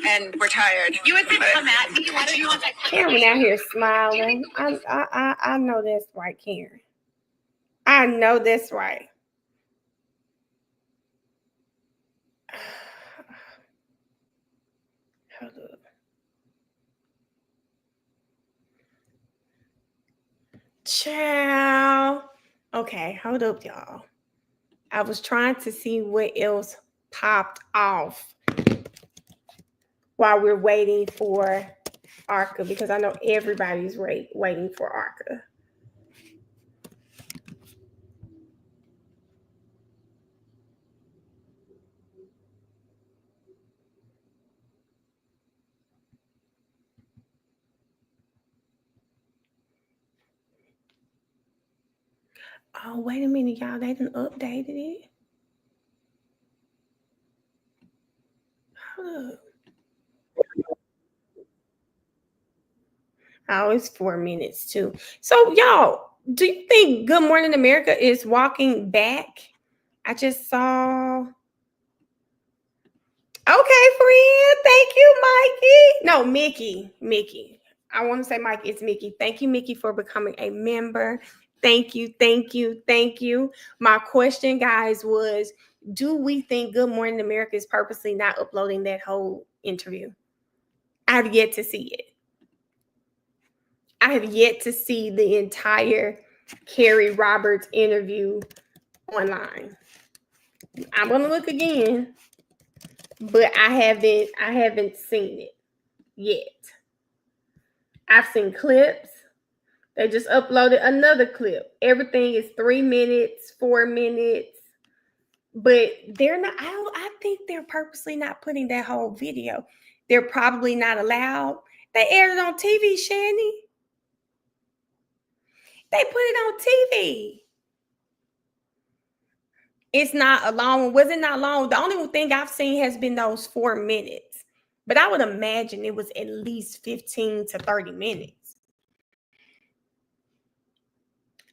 Speaker 8: and we're tired. You had been come at me. Why don't you want that?
Speaker 9: Karen out here smiling. I know that's right, Karen. I know that's right. Hold up. Ciao. Okay, hold up, y'all. I was trying to see what else popped off while we're waiting for ARCA, because I know everybody's waiting for ARCA. Oh, wait a minute, y'all. They done updated it. Hold up. Oh, it's 4 minutes too. So, y'all, do you think Good Morning America is walking back? I just saw. Okay, friend. Thank you, Mikey. No, Mickey. I want to say Mike, it's Mickey. Thank you, Mickey, for becoming a member. Thank you. My question, guys, was, do we think Good Morning America is purposely not uploading that whole interview? I have yet to see it. I have yet to see the entire Carrie Roberts interview online. I'm going to look again, but I haven't seen it yet. I've seen clips. They just uploaded another clip. Everything is 3 minutes, 4 minutes, but they're not. I think they're purposely not putting that whole video. They're probably not allowed. They aired it on TV, Shani. They put it on TV. It's not a long one. Was it not long? The only thing I've seen has been those 4 minutes. But I would imagine it was at least 15 to 30 minutes.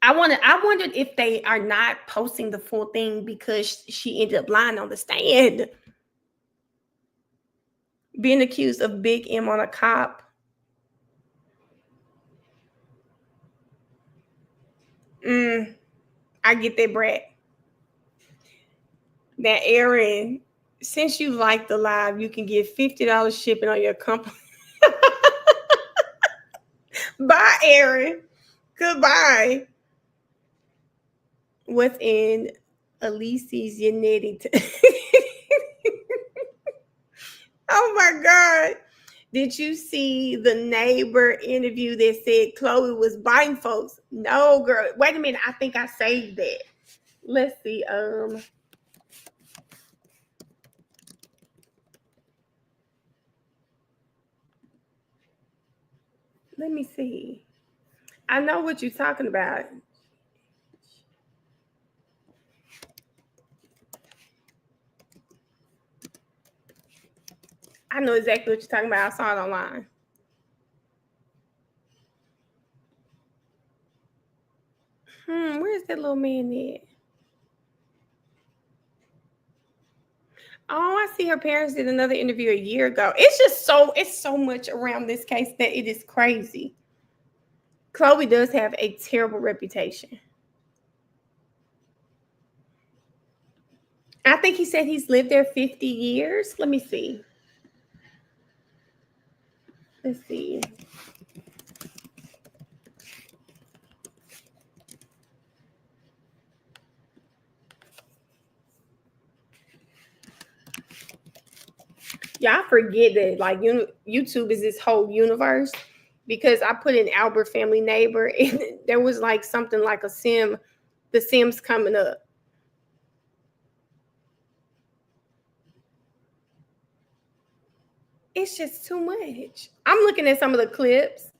Speaker 9: I wondered if they are not posting the full thing because she ended up lying on the stand. Being accused of Big M on a cop. I get that, Brett. That Aaron Since you like the live, you can get $50 shipping on your company. Bye, Aaron. Goodbye. What's in Elise's genetic? Oh my God. Did you see the neighbor interview that said Chloe was biting folks? No, girl. Wait a minute. I think I saved that. Let's see. Let me see. I know what you're talking about. I know exactly what you're talking about. I saw it online. Where's that little man at? Oh, I see her parents did another interview a year ago. It's so much around this case that it is crazy. Chloe does have a terrible reputation. I think he said he's lived there 50 years. Let me see. Let's see. Y'all forget that like YouTube is this whole universe, because I put in Albert Family Neighbor and there was like something like the Sims coming up. It's just too much. I'm looking at some of the clips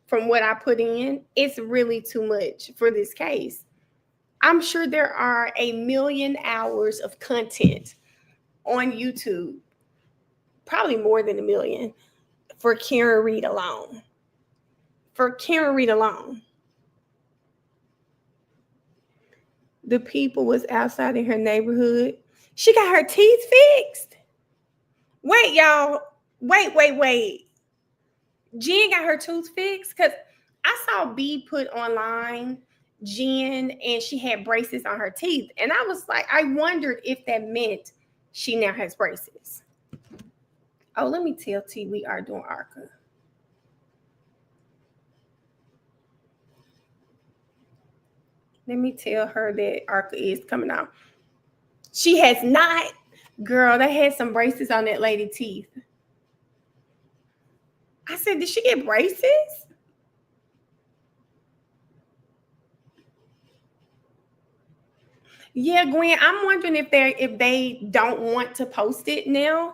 Speaker 9: from what I put in. It's really too much for this case. I'm sure there are 1 million hours of content on YouTube, probably more than 1 million, for Karen Reed alone. For Karen Reed alone. The people was outside in her neighborhood. She got her teeth fixed. Wait, y'all. Wait. Jen got her tooth fixed? Because I saw B put online Jen and she had braces on her teeth. And I was like, I wondered if that meant she now has braces. Oh, let me tell T we are doing ARCA. Let me tell her that ARCA is coming out. She has not. Girl, they had some braces on that lady's teeth. I said, did she get braces? Yeah, Gwen, I'm wondering if they don't want to post it now.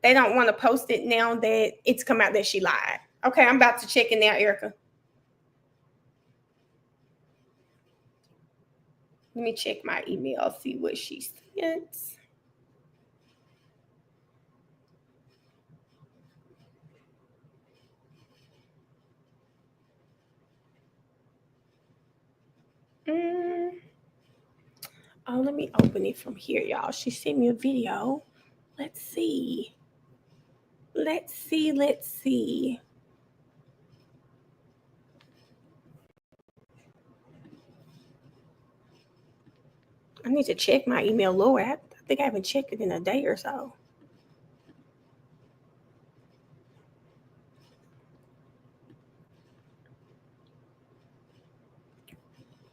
Speaker 9: They don't want to post it now that it's come out that she lied. Okay, I'm about to check it now, Erica. Let me check my email, see what she sent. Oh, let me open it from here, y'all. She sent me a video. Let's see. Let's see. I need to check my email lower. I think I haven't checked it in a day or so.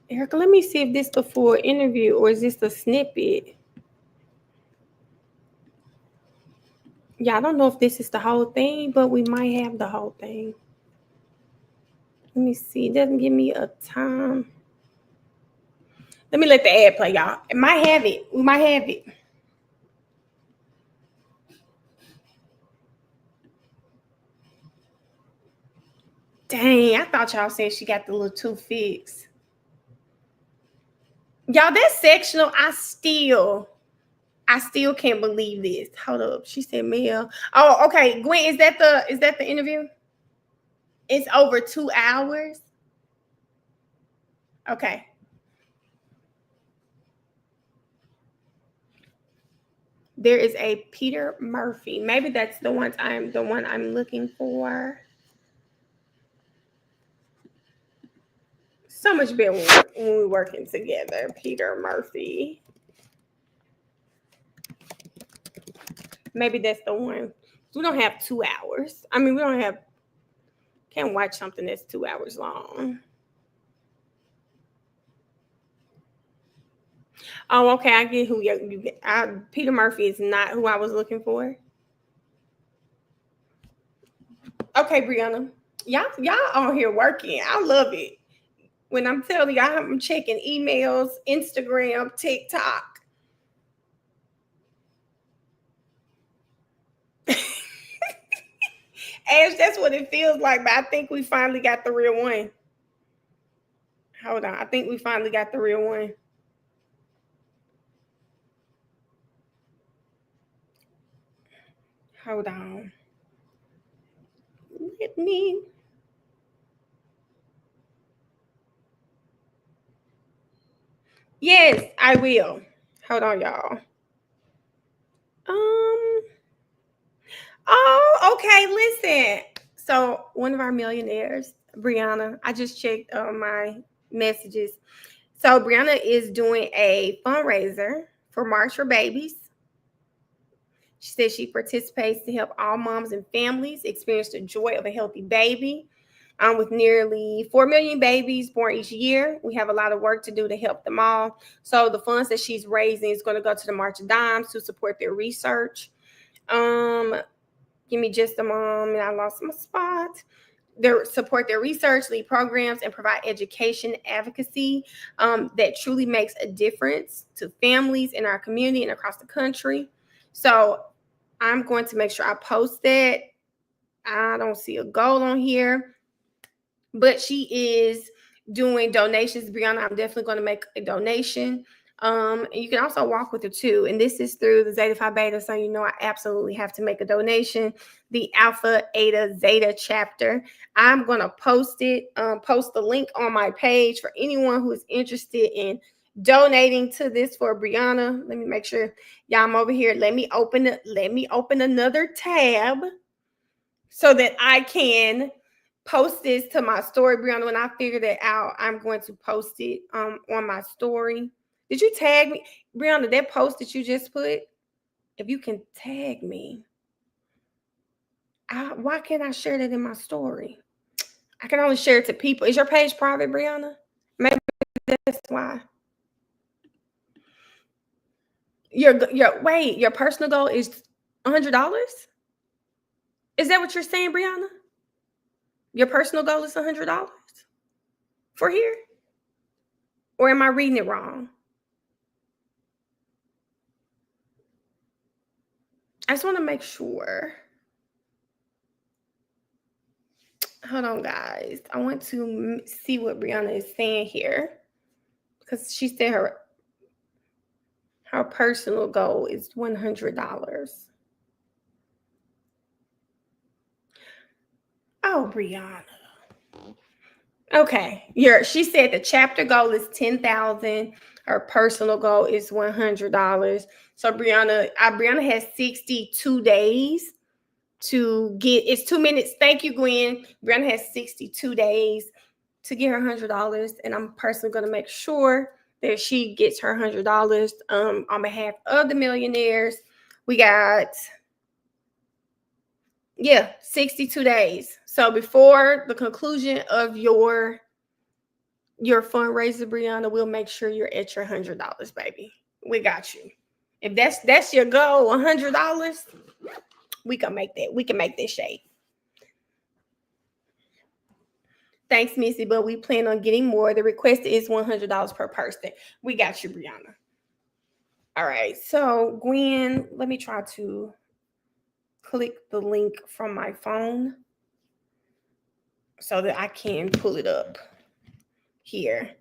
Speaker 9: Erica, let me see if this is the full interview or is this a snippet? Yeah, I don't know if this is the whole thing, but we might have the whole thing. Let me see. It doesn't give me a time. Let me let the ad play, y'all. It might have it. We might have it. Dang, I thought y'all said she got the little tooth fixed. Y'all, that's sectional. I still can't believe this. Hold up. She said Mel. Oh, okay. Gwen, is that the interview? It's over 2 hours. Okay. There is a Peter Murphy. Maybe that's the one I'm looking for. So much better when we're working together. Peter Murphy. Maybe that's the one. We don't have 2 hours. I mean, can't watch something that's 2 hours long. Oh, okay. I get who you get. Peter Murphy is not who I was looking for. Okay, Brianna. Y'all on here working. I love it. When I'm telling you, I'm checking emails, Instagram, TikTok. Ash, that's what it feels like, but I think we finally got the real one. Hold on. I think we finally got the real one. Hold on. Let me. Yes, I will. Hold on, y'all. Oh, okay. Listen. So one of our millionaires, Brianna, I just checked my messages. So Brianna is doing a fundraiser for March for Babies. She says she participates to help all moms and families experience the joy of a healthy baby. With nearly 4 million babies born each year, we have a lot of work to do to help them all. So the funds that she's raising is going to go to the March of Dimes to support their research. Give me just a moment. I lost my spot. They support their research, lead programs, and provide education advocacy that truly makes a difference to families in our community and across the country. So I'm going to make sure I post that. I don't see a goal on here, but she is doing donations. Brianna, I'm definitely going to make a donation. And you can also walk with her too. And this is through the Zeta Phi Beta. So you know I absolutely have to make a donation. The Alpha Eta Zeta chapter. I'm going to post it, post the link on my page for anyone who is interested in donating to this for Brianna. Let me make sure. Yeah, I'm over here. Let me open another tab so that I can post this to my story, Brianna. When I figure that out, I'm going to post it on my story. Did you tag me, Brianna? That post that you just put, if you can tag me, why can't I share that in my story? I can only share it to people. Is your page private, Brianna? Maybe that's why. Your personal goal is $100? Is that what you're saying, Brianna? Your personal goal is $100 for here? Or am I reading it wrong? I just want to make sure. Hold on, guys. I want to see what Brianna is saying here, because she said her personal goal is $100. Oh, Brianna. Okay. She said the chapter goal is $10,000. Her personal goal is $100. So Brianna has 62 days to get. It's 2 minutes. Thank you, Gwen. Brianna has 62 days to get her $100, and I'm personally going to make sure that she gets her $100 on behalf of the millionaires. We got 62 days. So before the conclusion of your fundraiser, Brianna, we'll make sure you're at your $100, baby. We got you. If that's your goal, $100, we can make that. We can make this shape. Thanks, Missy, but we plan on getting more. The request is $100 per person. We got you, Brianna. All right. So, Gwen, let me try to click the link from my phone so that I can pull it up here.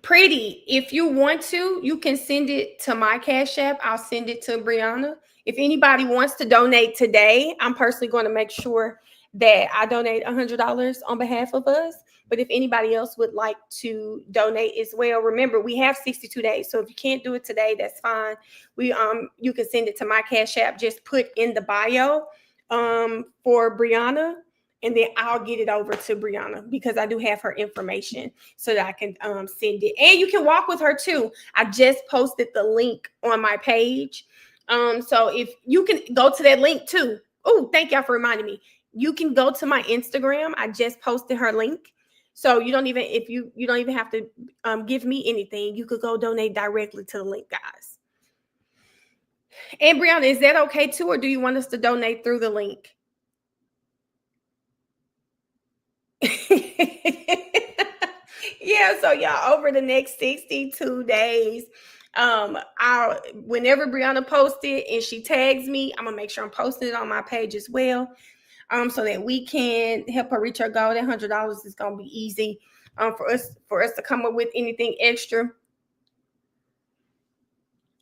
Speaker 9: Pretty, if you want to, you can send it to my Cash App. I'll send it to Brianna. If anybody wants to donate today, I'm personally going to make sure that I donate $100 on behalf of us. But if anybody else would like to donate as well, remember we have 62 days. So if you can't do it today, that's fine. You can send it to my Cash App. Just put in the bio for Brianna and then I'll get it over to Brianna because I do have her information so that I can send it. And you can walk with her too. I just posted the link on my page. So if you can go to that link too. Oh, thank y'all for reminding me. You can go to my Instagram. I just posted her link. So you don't even, if you don't even have to give me anything. You could go donate directly to the link, guys. And Brianna, is that okay too? Or do you want us to donate through the link? Yeah, so y'all, over the next 62 days, whenever Brianna posts it and she tags me, I'm gonna make sure I'm posting it on my page as well, so that we can help her reach her goal. That $100 is gonna be easy for us to come up with anything extra.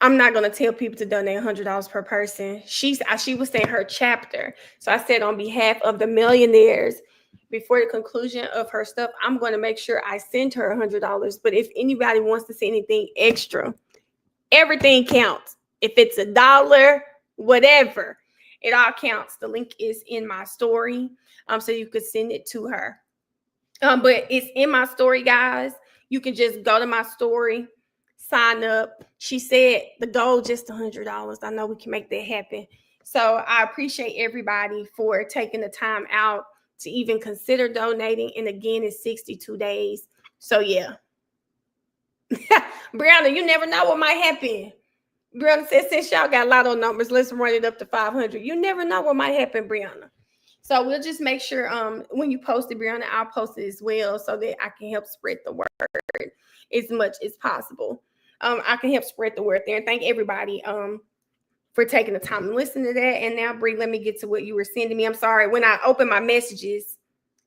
Speaker 9: I'm not gonna tell people to donate $100 per person. She was saying her chapter, so I said on behalf of the millionaires, before the conclusion of her stuff, I'm going to make sure I send her $100. But if anybody wants to say anything extra, everything counts. If it's $1, whatever, it all counts. The link is in my story, so you could send it to her. But it's in my story, guys. You can just go to my story, sign up. She said the goal just $100. I know we can make that happen. So I appreciate everybody for taking the time out to even consider donating. And again, it's 62 days. So yeah. Brianna, you never know what might happen. Brianna said, since y'all got lotto numbers, let's run it up to 500. You never know what might happen, Brianna. So we'll just make sure when you post it, Brianna, I'll post it as well so that I can help spread the word as much as possible. I can help spread the word there. And thank everybody for taking the time to listen to that. And now, Bree, let me get to what you were sending me. I'm sorry. When I opened my messages,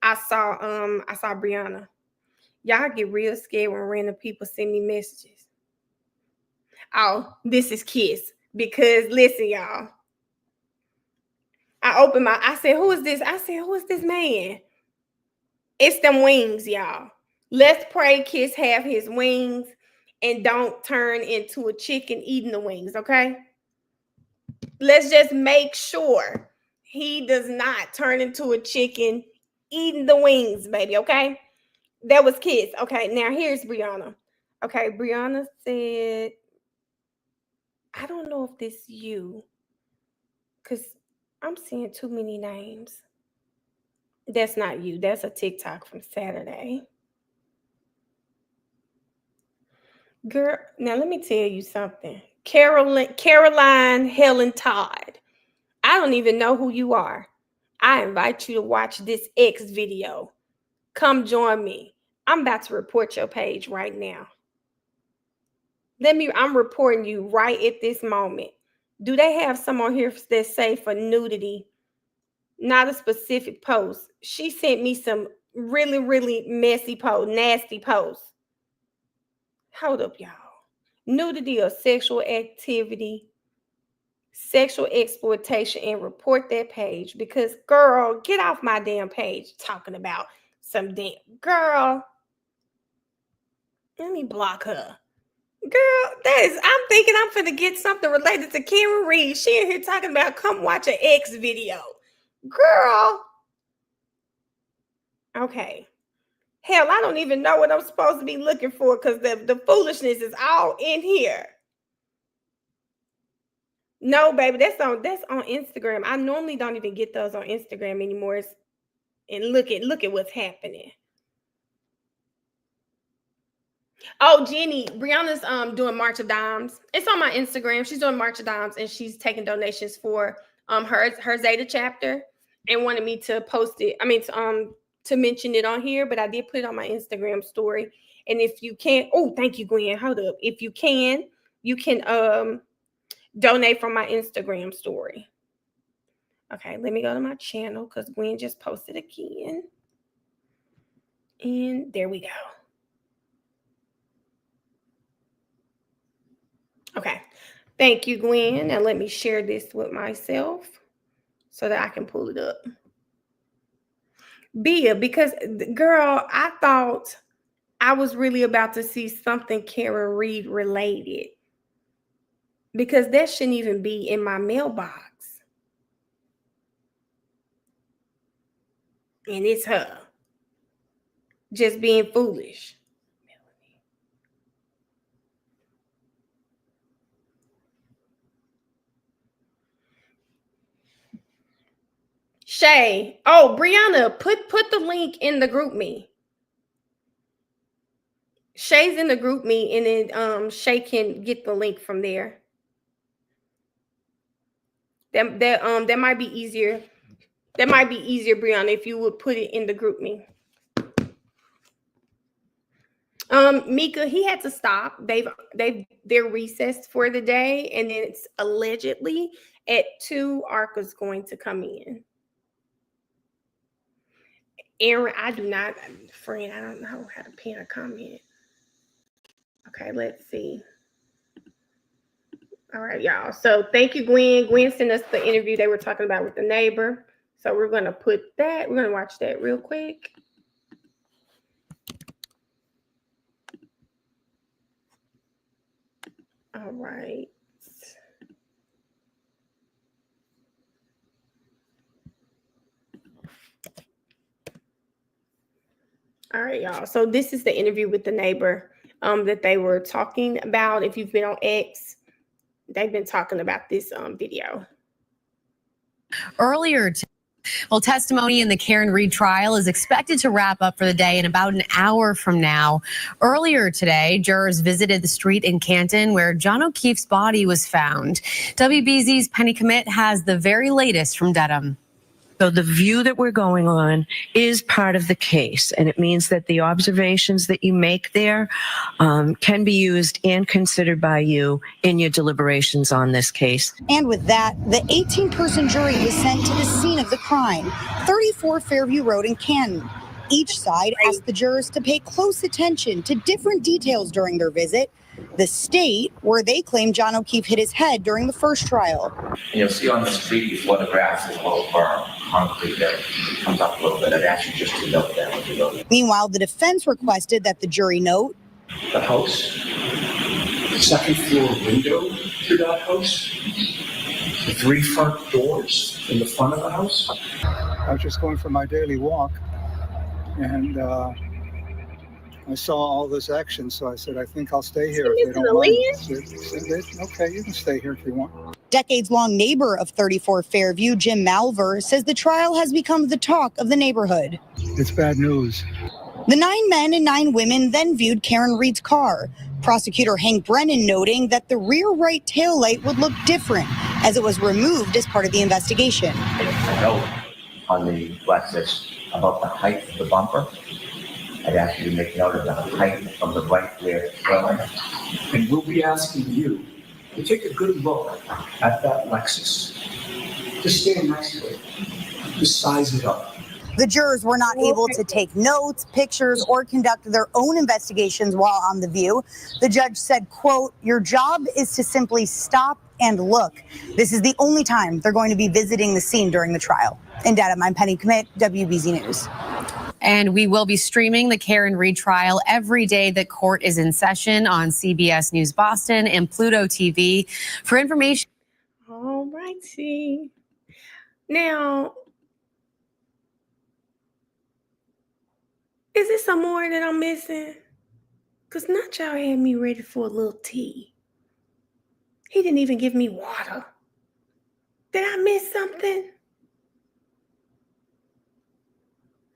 Speaker 9: I saw Brianna. Y'all get real scared when random people send me messages. Oh, this is Kiss. Because listen, y'all. I said, who is this? I said, who is this man? It's them wings, y'all. Let's pray Kiss have his wings and don't turn into a chicken eating the wings, okay? Let's just make sure he does not turn into a chicken eating the wings, baby, okay? That was Kiss. Okay, now here's Brianna. Okay, Brianna said, I don't know if this is you, because I'm seeing too many names. That's not you. That's a TikTok from Saturday. Girl, now let me tell you something. Caroline Helen Todd. I don't even know who you are. I invite you to watch this X video. Come join me. I'm about to report your page right now. I'm reporting you right at this moment. Do they have some on here that say for nudity? Not a specific post. She sent me some really, really messy post, nasty posts. Hold up, y'all. Nudity or sexual activity, sexual exploitation, and report that page. Because, girl, get off my damn page talking about some damn girl. Let me block her. Girl, I'm thinking I'm finna get something related to Karen Reed. She in here talking about come watch an X video. Girl. Okay. Hell, I don't even know what I'm supposed to be looking for because the foolishness is all in here. No, baby, that's on Instagram. I normally don't even get those on Instagram anymore. And look at what's happening. Oh, Jenny, Brianna's doing March of Dimes. It's on my Instagram. She's doing March of Dimes and she's taking donations for her Zeta chapter and wanted me to post it. I mean to mention it on here, but I did put it on my Instagram story. And if you can, oh, thank you, Gwen. Hold up. If you can donate from my Instagram story. Okay, let me go to my channel because Gwen just posted again. And there we go. Okay, thank you, Gwen. Now let me share this with myself so that I can pull it up. Bia, because girl, I thought I was really about to see something Karen Reed related because that shouldn't even be in my mailbox. And it's her. Just being foolish. Shay. Oh, Brianna, put the link in the group me. Shay's in the group me, and then Shay can get the link from there. That might be easier. That might be easier, Brianna, if you would put it in the group me. Mika, he had to stop. They're recessed for the day, and then it's allegedly at 2 ARCA's going to come in. Aaron, I don't know how to pin a comment. Okay, let's see. All right, y'all. So thank you, Gwen. Gwen sent us the interview they were talking about with the neighbor. So we're going to put that. We're going to watch that real quick. All right. All right, y'all. So this is the interview with the neighbor that they were talking about. If you've been on X, they've been talking about this video.
Speaker 13: Testimony in the Karen Reed trial is expected to wrap up for the day in about an hour from now. Earlier today, jurors visited the street in Canton where John O'Keefe's body was found. WBZ's Penny Commit has the very latest from Dedham.
Speaker 14: So the view that we're going on is part of the case, and it means that the observations that you make there can be used and considered by you in your deliberations on this case.
Speaker 15: And with that, the 18-person jury was sent to the scene of the crime, 34 Fairview Road in Canton. Each side asked the jurors to pay close attention to different details during their visit. The state, where they claim John O'Keefe hit his head during the first trial.
Speaker 16: And you'll see on the street before the grass is a little firm, concrete there. It comes up a little bit. I'd ask you just to note that when you go.
Speaker 15: Meanwhile, the defense requested that the jury note
Speaker 16: the house, the second floor window to that house, the 3 front doors in the front of the house.
Speaker 17: I was just going for my daily walk, and I saw all this action, so I said, I think I'll stay here if they don't mind. Okay, you can stay here if you want.
Speaker 15: decades-long neighbor of 34 Fairview, Jim Malver, says the trial has become the talk of the neighborhood.
Speaker 17: It's bad news.
Speaker 15: The 9 men and 9 women then viewed Karen Reed's car. Prosecutor Hank Brennan noting that the rear right taillight would look different as it was removed as part of the investigation.
Speaker 16: A note on the Lexus about the height of the bumper. I'd ask you to make note of the height from the right rear taillight. And we'll be asking you to take a good look at that Lexus. Just stand next to it. Just size it up.
Speaker 15: The jurors were not able to take notes, pictures, or conduct their own investigations while on the view. The judge said, quote, "Your job is to simply stop and look. This is the only time they're going to be visiting the scene during the trial." In Dedham, I'm Penny Commit, WBZ News.
Speaker 13: And we will be streaming the Karen Reed trial every day that court is in session on CBS News Boston and Pluto TV. For information.
Speaker 9: All righty. Now, is there some more that I'm missing? Because Nacho had me ready for a little tea. He didn't even give me water. Did I miss something?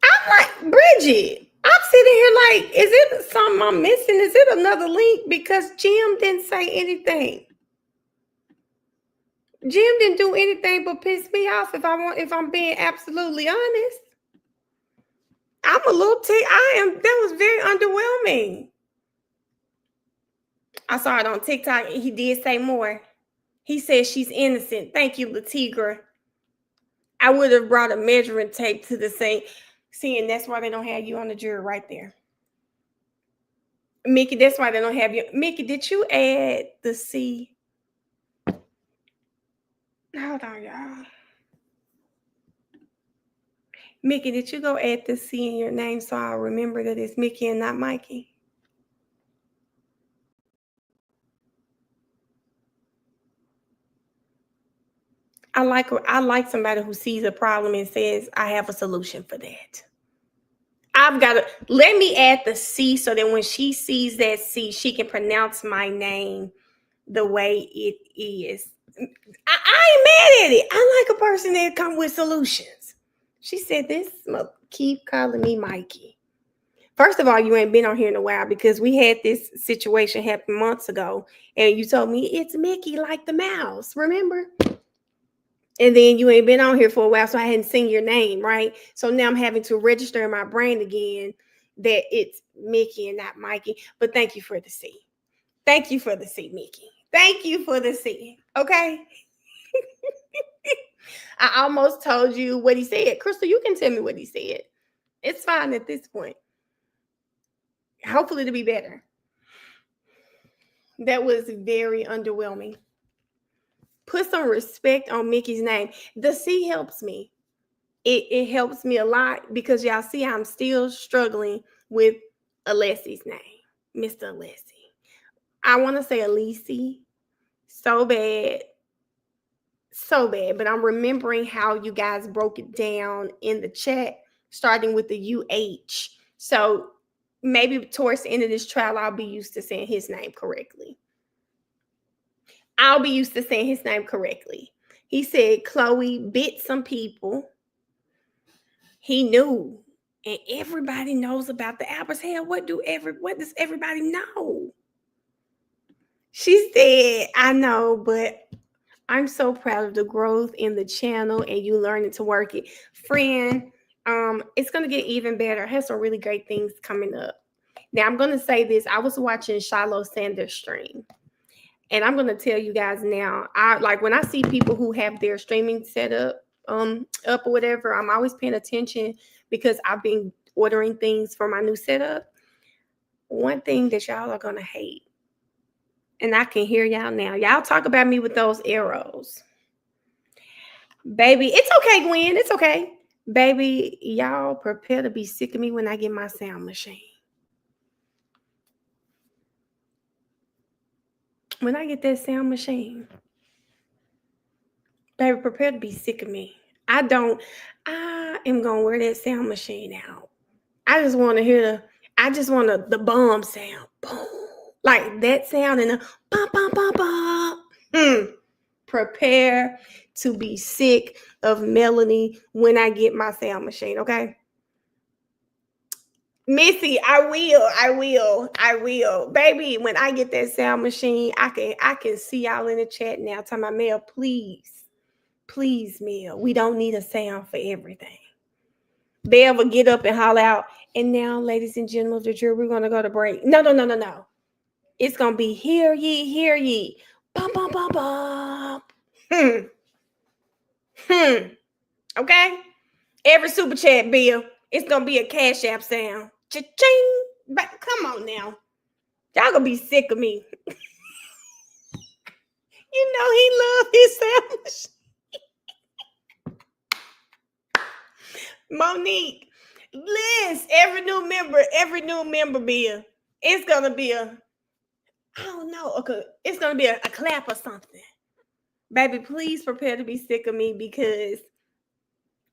Speaker 9: I'm like, Bridget, I'm sitting here like, is it something I'm missing? Is it another link? Because Jim didn't say anything. Jim didn't do anything but piss me off if I'm being absolutely honest. I'm a little that was very underwhelming. I saw it on TikTok. He did say more. He said she's innocent. Thank you, Latigra. I would have brought a measuring tape to the scene. See, and that's why they don't have you on the jury right there. Mickey, that's why they don't have you. Mickey, did you add the C? Hold on, y'all. Mickey, did you go add the C in your name so I'll remember that it's Mickey and not Mikey? I like somebody who sees a problem and says, I have a solution for that. I've got to let me add the C so that when she sees that C, she can pronounce my name the way it is. I ain't mad at it. I like a person that come with solutions. She said, this keep calling me Mikey. First of all, you ain't been on here in a while because we had this situation happen months ago, and you told me it's Mickey like the mouse, remember? And then you ain't been on here for a while, so I hadn't seen your name, right? So now I'm having to register in my brain again that it's Mickey and not Mikey. But thank you for the C. Thank you for the C, Mickey. Thank you for the C. Okay. I almost told you what he said. Crystal, you can tell me what he said. It's fine at this point. Hopefully it'll be better. That was very underwhelming. Put some respect on Mickey's name. The C helps me. It helps me a lot because y'all see I'm still struggling with Alessi's name, Mr. Alessi. I want to say Alessi so bad, but I'm remembering how you guys broke it down in the chat, starting with the UH. So maybe towards the end of this trial, I'll be used to saying his name correctly. He said Chloe bit some people. He knew, and everybody knows about the Albert's hair. What does everybody know? She said, I know, but I'm so proud of the growth in the channel and you learning to work it. Friend, it's going to get even better. I have some really great things coming up. Now, I'm going to say this. I was watching Shiloh Sanders' stream. And I'm going to tell you guys now, when I see people who have their streaming set up or whatever, I'm always paying attention because I've been ordering things for my new setup. One thing that y'all are going to hate, and I can hear y'all now. Y'all talk about me with those arrows. Baby, it's okay, Gwen. It's okay. Baby, y'all prepare to be sick of me when I get my sound machine. When I get that sound machine, baby, prepare to be sick of me. I am going to wear that sound machine out. I just want to hear the bomb sound. Boom. Like that sound and the bum, bum, bum, bum. Prepare to be sick of Melanie when I get my sound machine, okay? Missy, I will. Baby, when I get that sound machine, I can see y'all in the chat now. Tell my Mel, please, Mel. We don't need a sound for everything. They ever get up and holler out, and now, ladies and gentlemen of the jury, we're gonna go to break. No. It's gonna be hear ye. Bum, bum, bum, bum. Okay? Every super chat bill, it's gonna be a Cash App sound. Cha-ching. But come on now. Y'all gonna be sick of me. You know he love his sound machine. Monique, Liz, every new member bill, it's gonna be it's gonna be a clap or something. Baby, please prepare to be sick of me because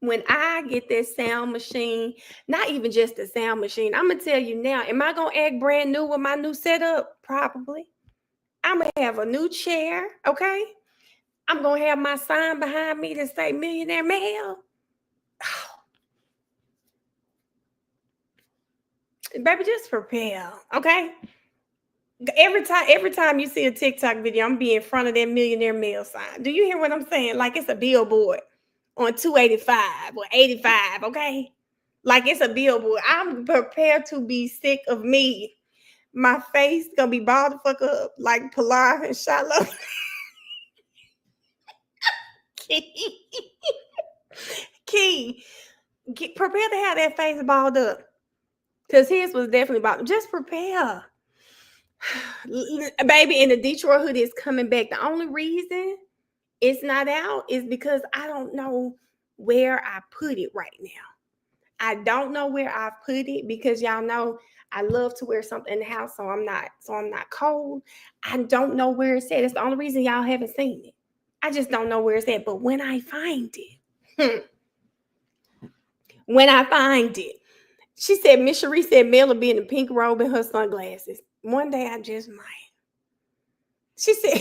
Speaker 9: when I get that sound machine, not even just the sound machine, I'm going to tell you now, am I going to act brand new with my new setup? Probably. I'm going to have a new chair, okay? I'm going to have my sign behind me that say Millionaire Mail. Oh. Baby, just prepare, okay? Every time you see a TikTok video, I'm be in front of that Millionaire Mail sign. Do you hear what I'm saying? Like it's a billboard on 285 or 85, okay? Like it's a billboard. I'm prepared to be sick of me. My face gonna be balled the fuck up like Pilar and Shiloh. Key, prepare to have that face balled up. Because his was definitely balled. Just prepare. Baby, and the Detroit hoodie is coming back. The only reason it's not out is because I don't know where I put it right now. I don't know where I put it because y'all know I love to wear something in the house so I'm not cold. I don't know where it's at. It's the only reason y'all haven't seen it. I just don't know where it's at. But when I find it, when I find it, she said, Miss Cherie said Mel will be in a pink robe and her sunglasses. One day I just might. She said,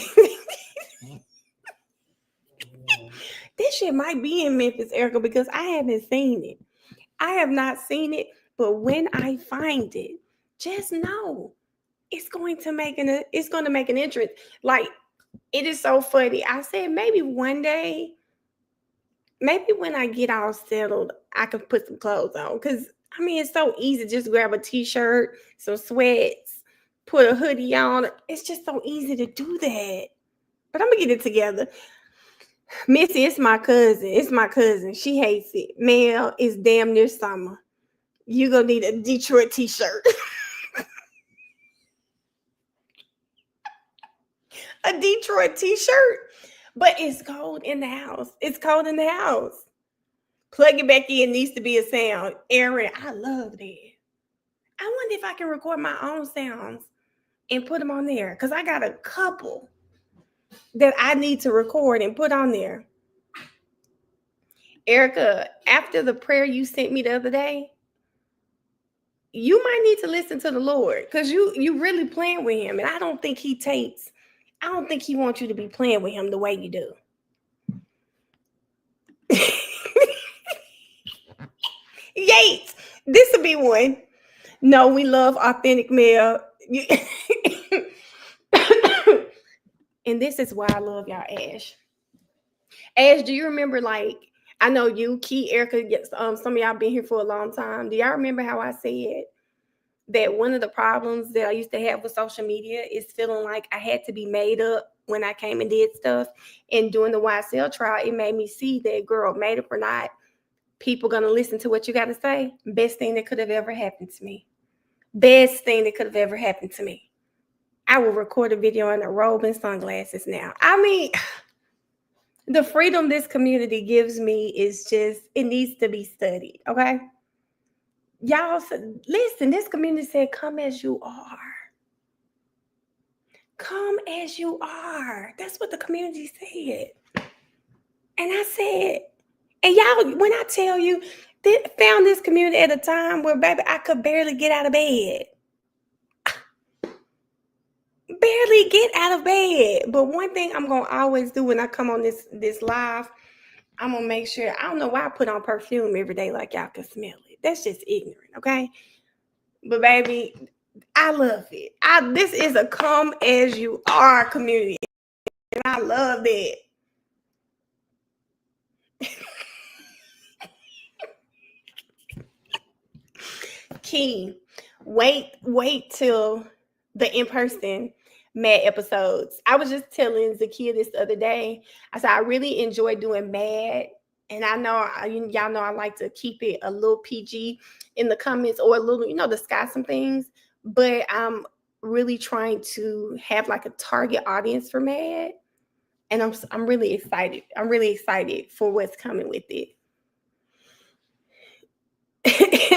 Speaker 9: this shit might be in Memphis, Erica, because I haven't seen it. I have not seen it, but when I find it, just know it's going to make an entrance. Like, it is so funny. I said maybe one day, maybe when I get all settled, I can put some clothes on. Because I mean, it's so easy. Just grab a t-shirt, some sweats, put a hoodie on. It's just so easy to do that. But I'm gonna get it together. Missy, it's my cousin. It's my cousin. She hates it. Mel, it's damn near summer. You gonna need a Detroit t-shirt. A Detroit t-shirt. But it's cold in the house. It's cold in the house. Plug it back in, needs to be a sound. Aaron, I love that. I wonder if I can record my own sounds and put them on there. Because I got a couple that I need to record and put on there. Erica, after the prayer you sent me the other day, you might need to listen to the Lord. Because you really playing with him. And I don't think he wants you to be playing with him the way you do. Yates, this will be one. No, we love authentic Mel. And this is why I love y'all, Ash. Ash, do you remember, like, I know you, Key, Erica, some of y'all been here for a long time. Do y'all remember how I said that one of the problems that I used to have with social media is feeling like I had to be made up when I came and did stuff? And during the YSL trial, it made me see that, girl, made up or not, people gonna listen to what you got to say. Best thing that could have ever happened to me. Best thing that could have ever happened to me. I will record a video in a robe and sunglasses now. I mean, the freedom this community gives me is just, it needs to be studied, okay? Y'all, listen, this community said, come as you are. Come as you are. That's what the community said. And I said, and y'all, when I tell you, found this community at a time where, baby, I could barely get out of bed. Barely get out of bed. But one thing I'm going to always do when I come on this live, I'm going to make sure, I don't know why I put on perfume every day like y'all can smell it. That's just ignorant, okay? But, baby, I love it. This is a come as you are community. And I love that. Key, wait till the in-person Mad episodes. I was just telling Zakia this the other day. I said I really enjoy doing Mad, and I know y'all know I like to keep it a little PG in the comments, or a little, discuss some things. But I'm really trying to have like a target audience for Mad, and I'm really excited. I'm really excited for what's coming with it.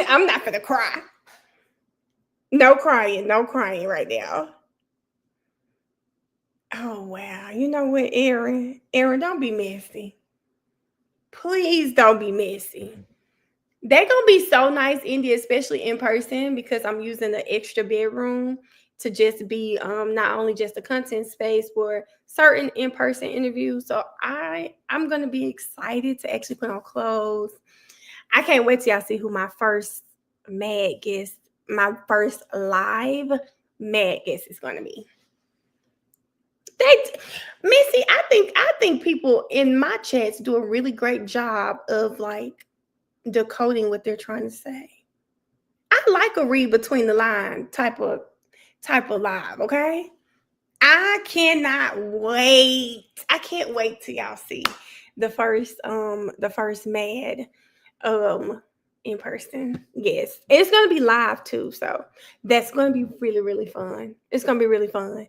Speaker 9: I'm not gonna cry. No crying right now. Oh, wow. You know what, Aaron? Aaron, don't be messy. Please don't be messy. They're going to be so nice, Indy, especially in person, because I'm using the extra bedroom to just be not only just a content space for certain in-person interviews. So I'm going to be excited to actually put on clothes. I can't wait till y'all see who my first Mad guest, my first live Mad guest is going to be. Missy, I think people in my chats do a really great job of like decoding what they're trying to say. I like a read between the line type of live, okay? I can't wait till y'all see the first Mad in person. Yes. It's gonna be live too, so that's gonna be really, really fun. It's gonna be really fun.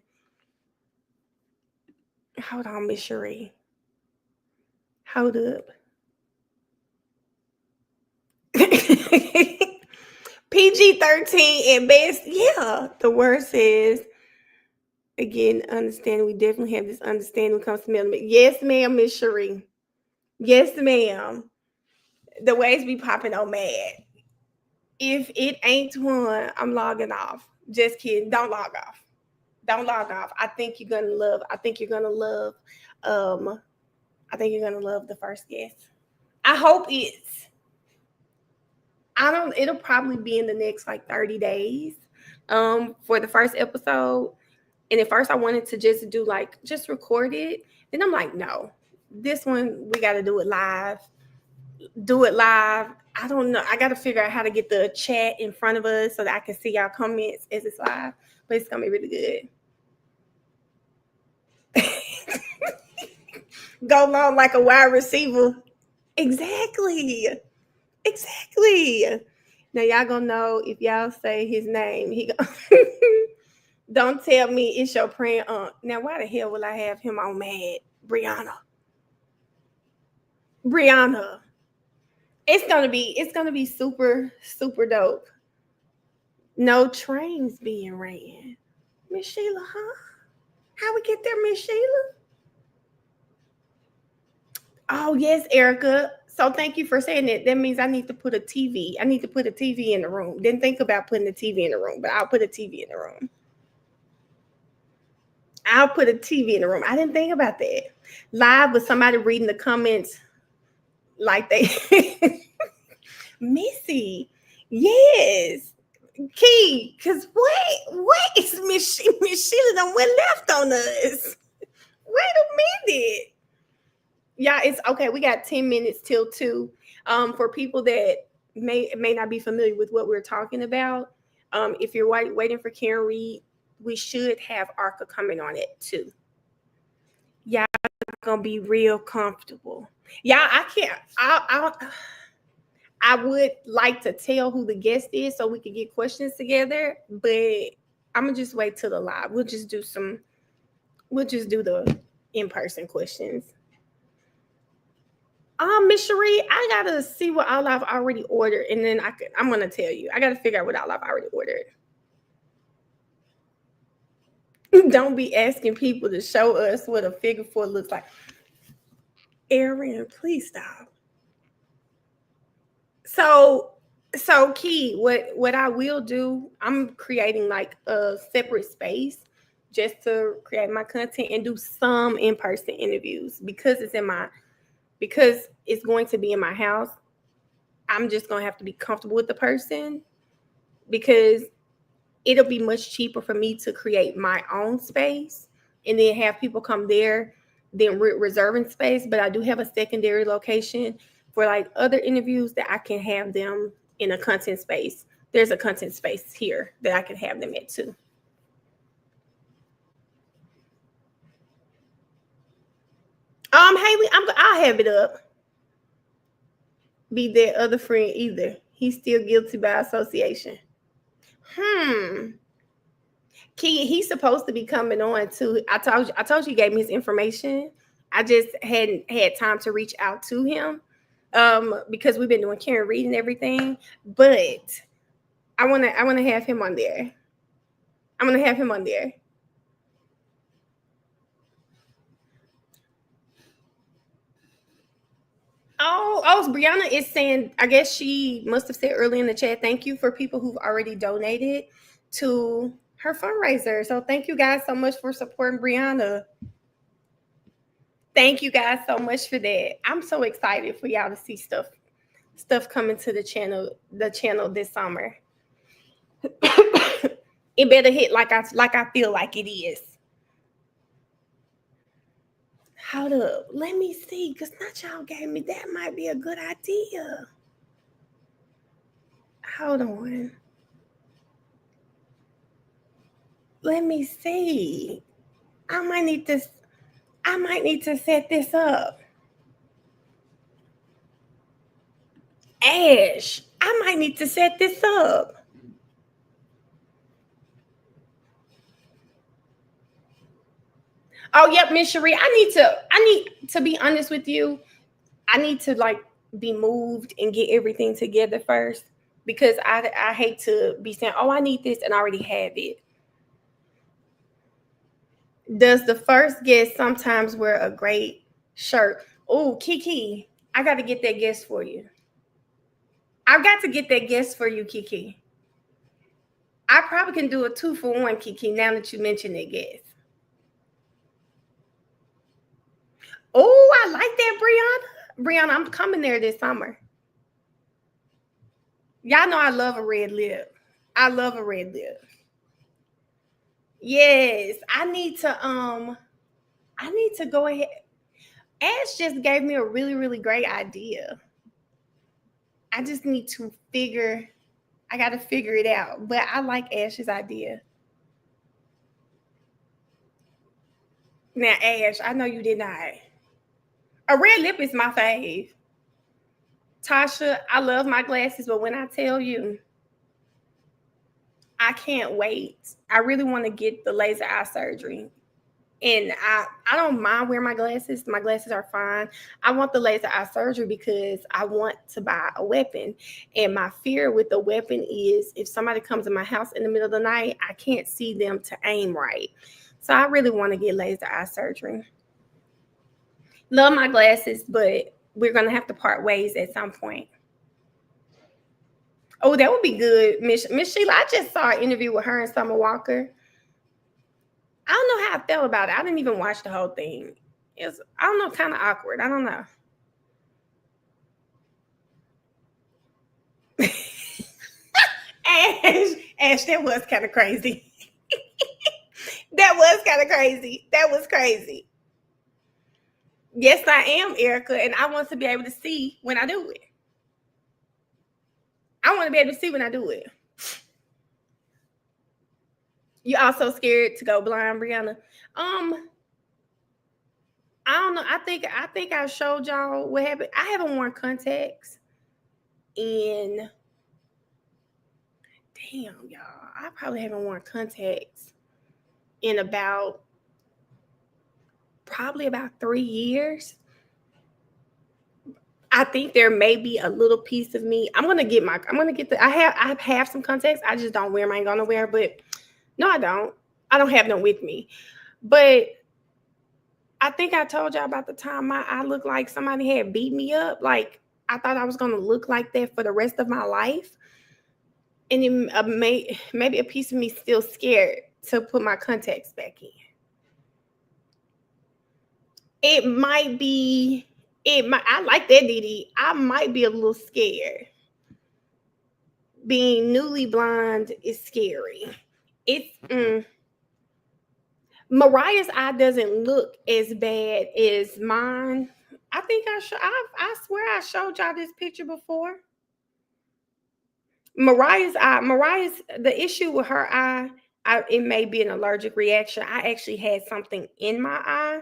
Speaker 9: Hold on, Miss Cherie. Hold up. PG-13 at best. Yeah. The word says Again, understanding. We definitely have this understanding when it comes to mailing. Yes, ma'am, Miss Cherie. Yes, ma'am. The ways be popping on mad. If it ain't one, I'm logging off. Just kidding. Don't log off. Don't log off. I think you're gonna love. I think you're gonna love. I think you're gonna love the first guest. I hope it's. I don't. It'll probably be in the next like 30 days. For the first episode. And at first I wanted to just do like just record it. Then I'm like, no, this one we got to do it live. Do it live. I don't know. I got to figure out how to get the chat in front of us so that I can see y'all comments as it's live. But it's gonna be really good. Go long like a wide receiver. Exactly. Exactly. Now y'all gonna know if y'all say his name. He go. Don't tell me it's your praying aunt. Now, why the hell will I have him on mad? Brianna. It's gonna be super, super dope. No trains being ran. Miss Sheila, huh? How we get there, Miss Sheila? Oh, yes, Erica. So thank you for saying that. That means I need to put a TV. I need to put a TV in the room. Didn't think about putting a TV in the room, but I'll put a TV in the room. I'll put a TV in the room. I didn't think about that. Live with somebody reading the comments like they Missy. Yes. Key. Cause what is Miss Sheila done went left on us? Wait a minute. Yeah, it's okay. We got 10 minutes till 2. For people that may not be familiar with what we're talking about, if you're waiting for Karen Reed, we should have Arca coming on it too. Y'all gonna be real comfortable. Yeah, I can't. I would like to tell who the guest is so we could get questions together, but I'm gonna just wait till the live. We'll just do the in-person questions. Miss Cherie, I gotta see what all I've already ordered, and then I'm gonna tell you. I gotta figure out what all I've already ordered. Don't be asking people to show us what a figure 4 looks like. Aaron, please stop. So Key, what I will do, I'm creating like a separate space just to create my content and do some in-person interviews because it's going to be in my house. I'm just gonna have to be comfortable with the person because it'll be much cheaper for me to create my own space and then have people come there than reserving space. But I do have a secondary location for like other interviews that I can have them in a content space. There's a content space here that I can have them at too. Haley, I'll have it up. Be that other friend either. He's still guilty by association. Key, he's supposed to be coming on too. I told you he gave me his information. I just hadn't had time to reach out to him because we've been doing Karen Reed and everything. But I wanna have him on there. I'm gonna have him on there. Oh, Brianna is saying, I guess she must have said early in the chat, thank you for people who've already donated to her fundraiser. So thank you guys so much for supporting Brianna. Thank you guys so much for that. I'm so excited for y'all to see stuff coming to the channel this summer. It better hit like I feel like it is. Hold up. Let me see, because not y'all gave me that might be a good idea. Hold on. Let me see. I might need to set this up. Ash, I might need to set this up. Oh, yep, Miss Cherie. I need to be honest with you. I need to like be moved and get everything together first because I hate to be saying, oh, I need this and I already have it. Does the first guest sometimes wear a great shirt? Oh, Kiki, I got to get that guest for you. I've got to get that guest for you, Kiki. I probably can do a 2-for-1, Kiki, now that you mentioned that guest. Oh, I like that, Brianna. Brianna, I'm coming there this summer. Y'all know I love a red lip. I love a red lip. Yes, I need to go ahead. Ash just gave me a really, really great idea. I just need to I got to figure it out. But I like Ash's idea. Now, Ash, I know you did not. A red lip is my fave. Tasha, I love my glasses, but when I tell you, I can't wait. I really want to get the laser eye surgery. And I don't mind wearing my glasses. My glasses are fine. I want the laser eye surgery because I want to buy a weapon. And my fear with the weapon is if somebody comes in my house in the middle of the night, I can't see them to aim right. So I really want to get laser eye surgery. Love my glasses, but we're going to have to part ways at some point. Oh, that would be good, Miss Sheila. I just saw an interview with her and Summer Walker. I don't know how I felt about it. I didn't even watch the whole thing. It was, I don't know, kind of awkward. I don't know. Ash, that was kind of crazy. That was kind of crazy. That was crazy. Yes, I am, Erica, and I want to be able to see when I do it. I want to be able to see when I do it. You also scared to go blind, Brianna? I don't know. I think I showed y'all what happened. I haven't worn contacts in damn, y'all. I probably haven't worn contacts in probably about 3 years. I think there may be a little piece of me. I have some contacts. I just don't wear them. I ain't gonna wear, but no, I don't. I don't have them with me. But I think I told y'all about the time my eye looked like somebody had beat me up. Like I thought I was gonna look like that for the rest of my life. And it maybe a piece of me still scared to put my contacts back in. I like that, Didi. I might be a little scared. Being newly blind is scary. Mariah's eye doesn't look as bad as mine. I think I swear I showed y'all this picture before. Mariah's eye, the issue with her eye, it may be an allergic reaction. I actually had something in my eye,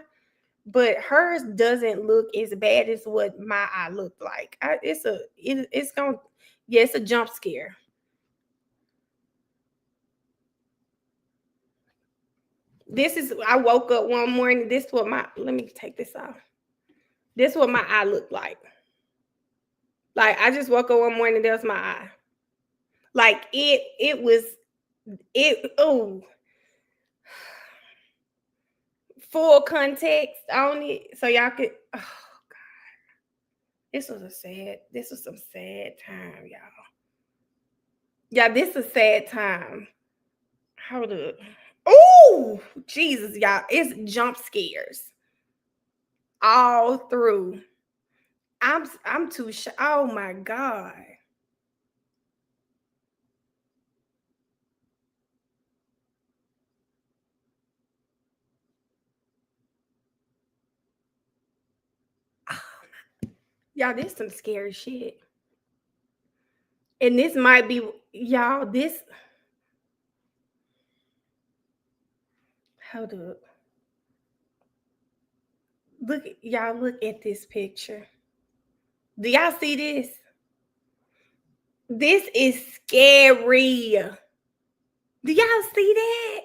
Speaker 9: but hers doesn't look as bad as what my eye looked like. It's a jump scare. I woke up one morning. Let me take this off. This is what my eye looked like. Like I just woke up one morning, that was my eye. Like full context on it. So y'all could, oh God. This was some sad time, y'all. Yeah, this is a sad time. Hold up. Oh, Jesus, y'all. It's jump scares all through. I'm too shy. Oh my God. Y'all, this is some scary shit. And this might be, y'all, hold up. Look at this picture. Do y'all see this? This is scary. Do y'all see that?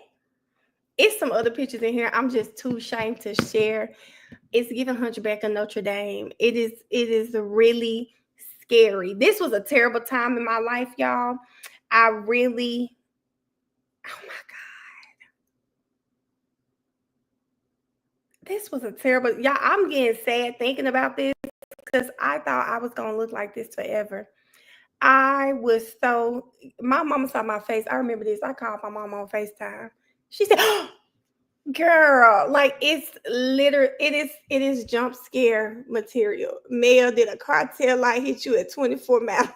Speaker 9: It's some other pictures in here. I'm just too ashamed to share. It's giving Hunchback of Notre Dame. It is really scary. This was a terrible time in my life, y'all. Oh my God. this was a terrible, y'all, I'm getting sad thinking about this because I thought I was going to look like this forever. I was so, my mama saw my face. I remember this. I called my mom on FaceTime. She said, girl, like it's literally, it is jump scare material. Mel, did a cartel light hit you at 24 miles?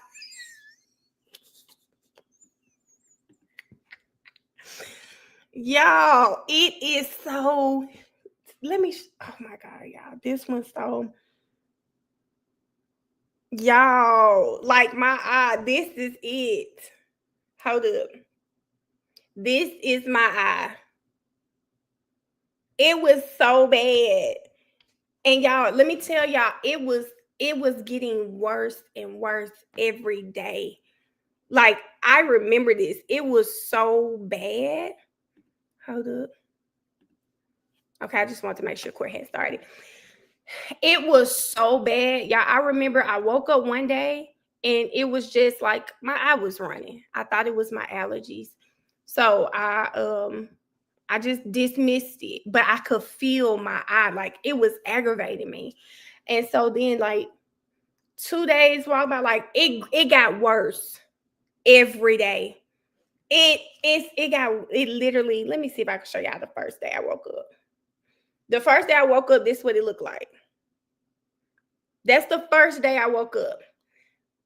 Speaker 9: Y'all, it is so, oh my God, y'all, this one's so, y'all, like my eye, this is it. Hold up. This is my eye. It was so bad. And y'all, let me tell y'all, it was getting worse and worse every day. Like, I remember this. It was so bad. Hold up. Okay, I just want to make sure court had started. It was so bad. Y'all, I remember I woke up one day and it was just like my eye was running. I thought it was my allergies. So I just dismissed it, but I could feel my eye, like it was aggravating me. And so then like 2 days walked by, like it got worse every day. It literally, let me see if I can show y'all the first day I woke up. The first day I woke up, this is what it looked like. That's the first day I woke up.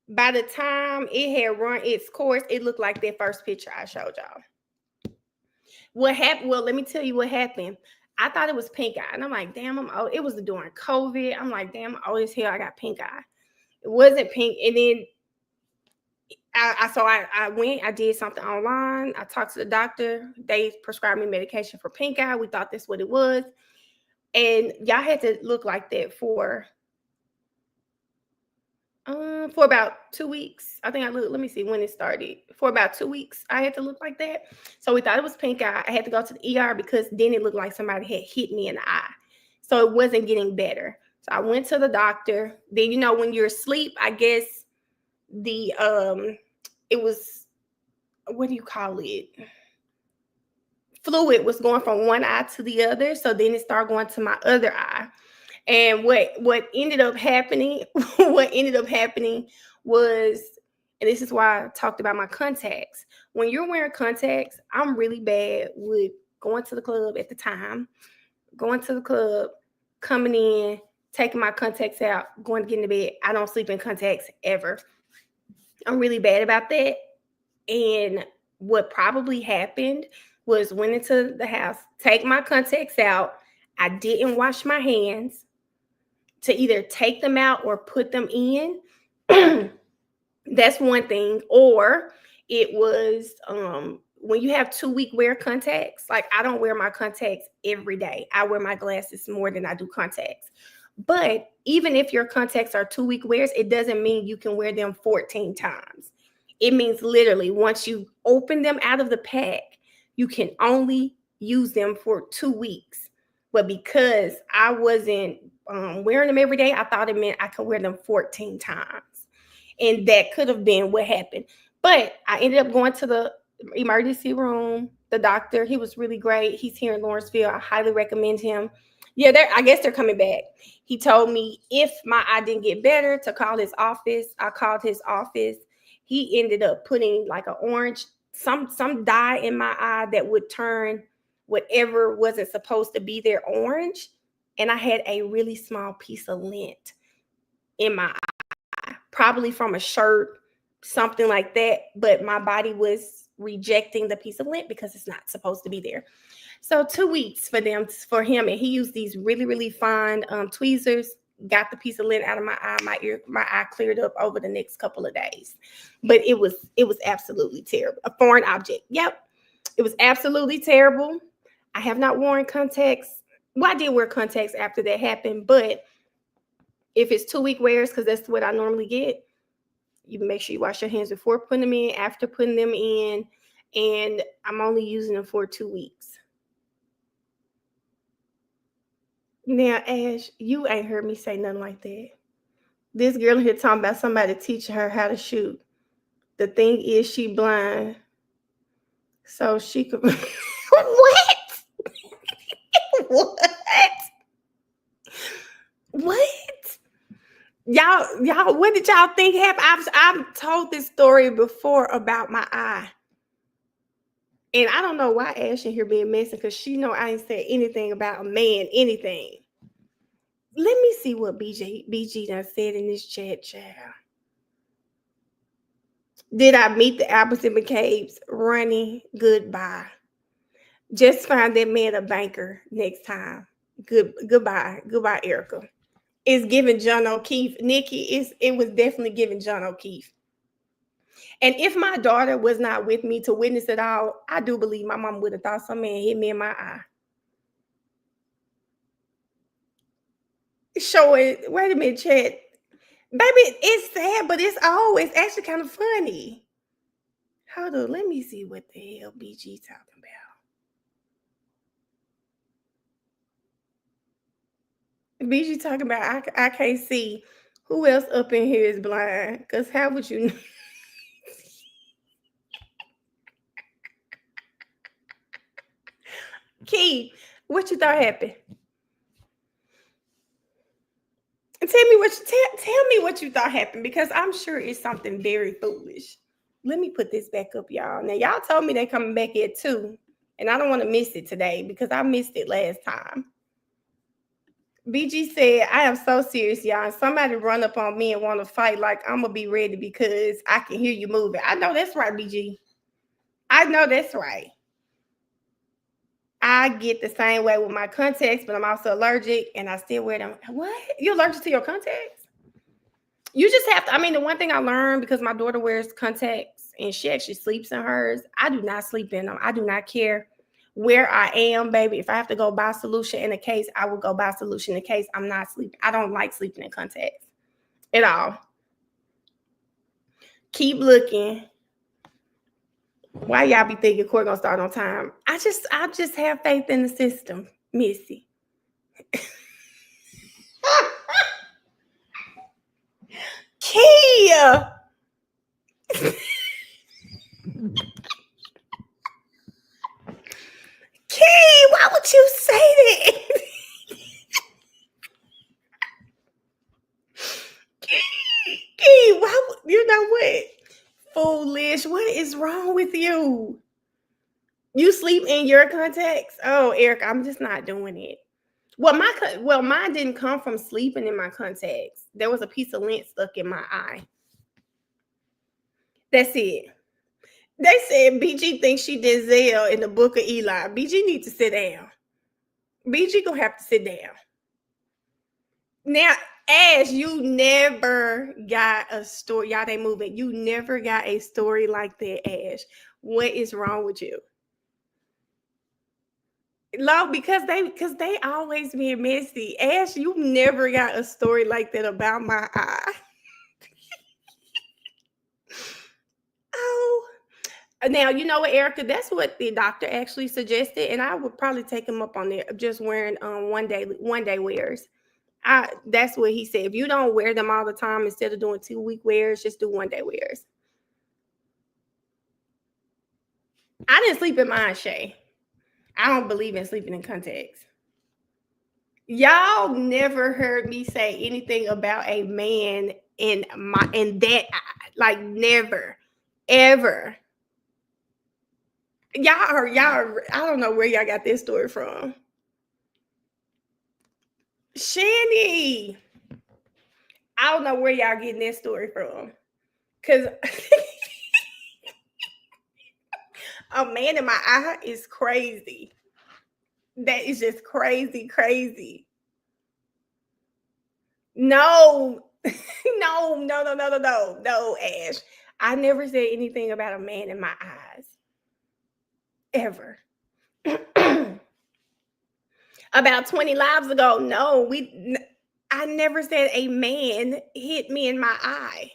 Speaker 9: By the time it had run its course, it looked like that first picture I showed y'all. What happened? Well, let me tell you what happened. I thought it was pink eye. And I'm like, damn, I'm old. It was during COVID. I'm like, damn, I'm old as hell. I got pink eye. It wasn't pink. And then I went, I did something online. I talked to the doctor. They prescribed me medication for pink eye. We thought that's what it was. And y'all had to look like that for about 2 weeks. I think let me see when it started. For about 2 weeks, I had to look like that. So we thought it was pink eye. I had to go to the ER because then it looked like somebody had hit me in the eye. So it wasn't getting better. So I went to the doctor. Then, you know, when you're asleep, I guess it was, what do you call it? Fluid was going from one eye to the other. So then it started going to my other eye. And what ended up happening, was, and this is why I talked about my contacts. When you're wearing contacts, I'm really bad with going to the club at the time, coming in, taking my contacts out, going to get into bed. I don't sleep in contacts ever. I'm really bad about that. And what probably happened was went into the house, take my contacts out. I didn't wash my hands to either take them out or put them in. That's one thing. Or it was when you have 2 week wear contacts, like I don't wear my contacts every day. I wear my glasses more than I do contacts. But even if your contacts are 2 week wears, it doesn't mean you can wear them 14 times. It means literally once you open them out of the pack, you can only use them for 2 weeks. But because I wasn't wearing them every day, I thought it meant I could wear them 14 times. And that could have been what happened. But I ended up going to the emergency room. The doctor, he was really great. He's here in Lawrenceville. I highly recommend him. Yeah, I guess they're coming back. He told me if my eye didn't get better to call his office. I called his office. He ended up putting like an orange, some dye in my eye that would turn whatever wasn't supposed to be there orange. And I had a really small piece of lint in my eye, probably from a shirt, something like that. But my body was rejecting the piece of lint because it's not supposed to be there. So 2 weeks for him. And he used these really, really fine tweezers, got the piece of lint out of my eye. My eye cleared up over the next couple of days. But it was absolutely terrible. A foreign object. Yep. It was absolutely terrible. I have not worn contacts. Well, I did wear contacts after that happened, but if it's 2 week wears, because that's what I normally get, you make sure you wash your hands before putting them in, after putting them in, and I'm only using them for 2 weeks. Now, Ash, you ain't heard me say nothing like that. This girl here talking about somebody teaching her how to shoot. The thing is, she blind, so she could. What? What? Y'all, what did y'all think happened? I've told this story before about my eye. And I don't know why Ash in here being messy, because she know I ain't said anything about a man, anything. Let me see what BG done said in this chat, child. Did I meet the Appleton McCabe's? Running, goodbye. Just find that man a banker next time. Goodbye, Erica. It's giving John O'Keefe. Nikki, it was definitely giving John O'Keefe. And if my daughter was not with me to witness it all, I do believe my mom would have thought some man hit me in my eye. Show it. Wait a minute, chat. Baby, it's sad, but it's actually kind of funny. Hold on, let me see what the hell BG talking about. BG talking about I can't see. Who else up in here is blind? Because how would you know? Key, what you thought happened? Tell me what you thought happened, because I'm sure it's something very foolish. Let me put this back up, y'all. Now, y'all told me they coming back at 2, and I don't want to miss it today because I missed it last time. BG said, I am so serious, y'all. Somebody run up on me and want to fight, like I'm going to be ready because I can hear you moving. I know that's right, BG. I know that's right. I get the same way with my contacts, but I'm also allergic and I still wear them. What? You're allergic to your contacts? You just have to. I mean, the one thing I learned, because my daughter wears contacts and she actually sleeps in hers, I do not sleep in them. I do not care where I am, baby. If I have to go buy a solution in a case, I will go buy a solution in a case. I'm not sleeping. I don't like sleeping in contacts at all. Keep looking. Why y'all be thinking court gonna start on time? I just have faith in the system, Missy. Kia. Key, why would you say that? Key, why would, you know what? Foolish. What is wrong with you? You sleep in your contacts? Oh, Eric, I'm just not doing it. Well, mine didn't come from sleeping in my contacts. There was a piece of lint stuck in my eye. That's it. They said BG thinks she Denzel in the Book of Eli. BG needs to sit down. BG gonna have to sit down. Now, Ash, you never got a story. Y'all, they moving. You never got a story like that, Ash. What is wrong with you? No, because they always being messy. Ash, you never got a story like that about my eye. Oh. Now, you know what, Erica? That's what the doctor actually suggested, and I would probably take him up on it, just wearing one day wears. That's what he said. If you don't wear them all the time, instead of doing 2-week wears, just do 1 day wears. I didn't sleep in mine, Shay. I don't believe in sleeping in contacts. Y'all never heard me say anything about a man in that, like, never, ever. Y'all, I don't know where y'all got this story from. Shanny, I don't know where y'all getting this story from. Because a man in my eye is crazy. That is just crazy, crazy. No, no, Ash. I never said anything about a man in my eyes. Ever. About 20 lives ago, no, I never said a man hit me in my eye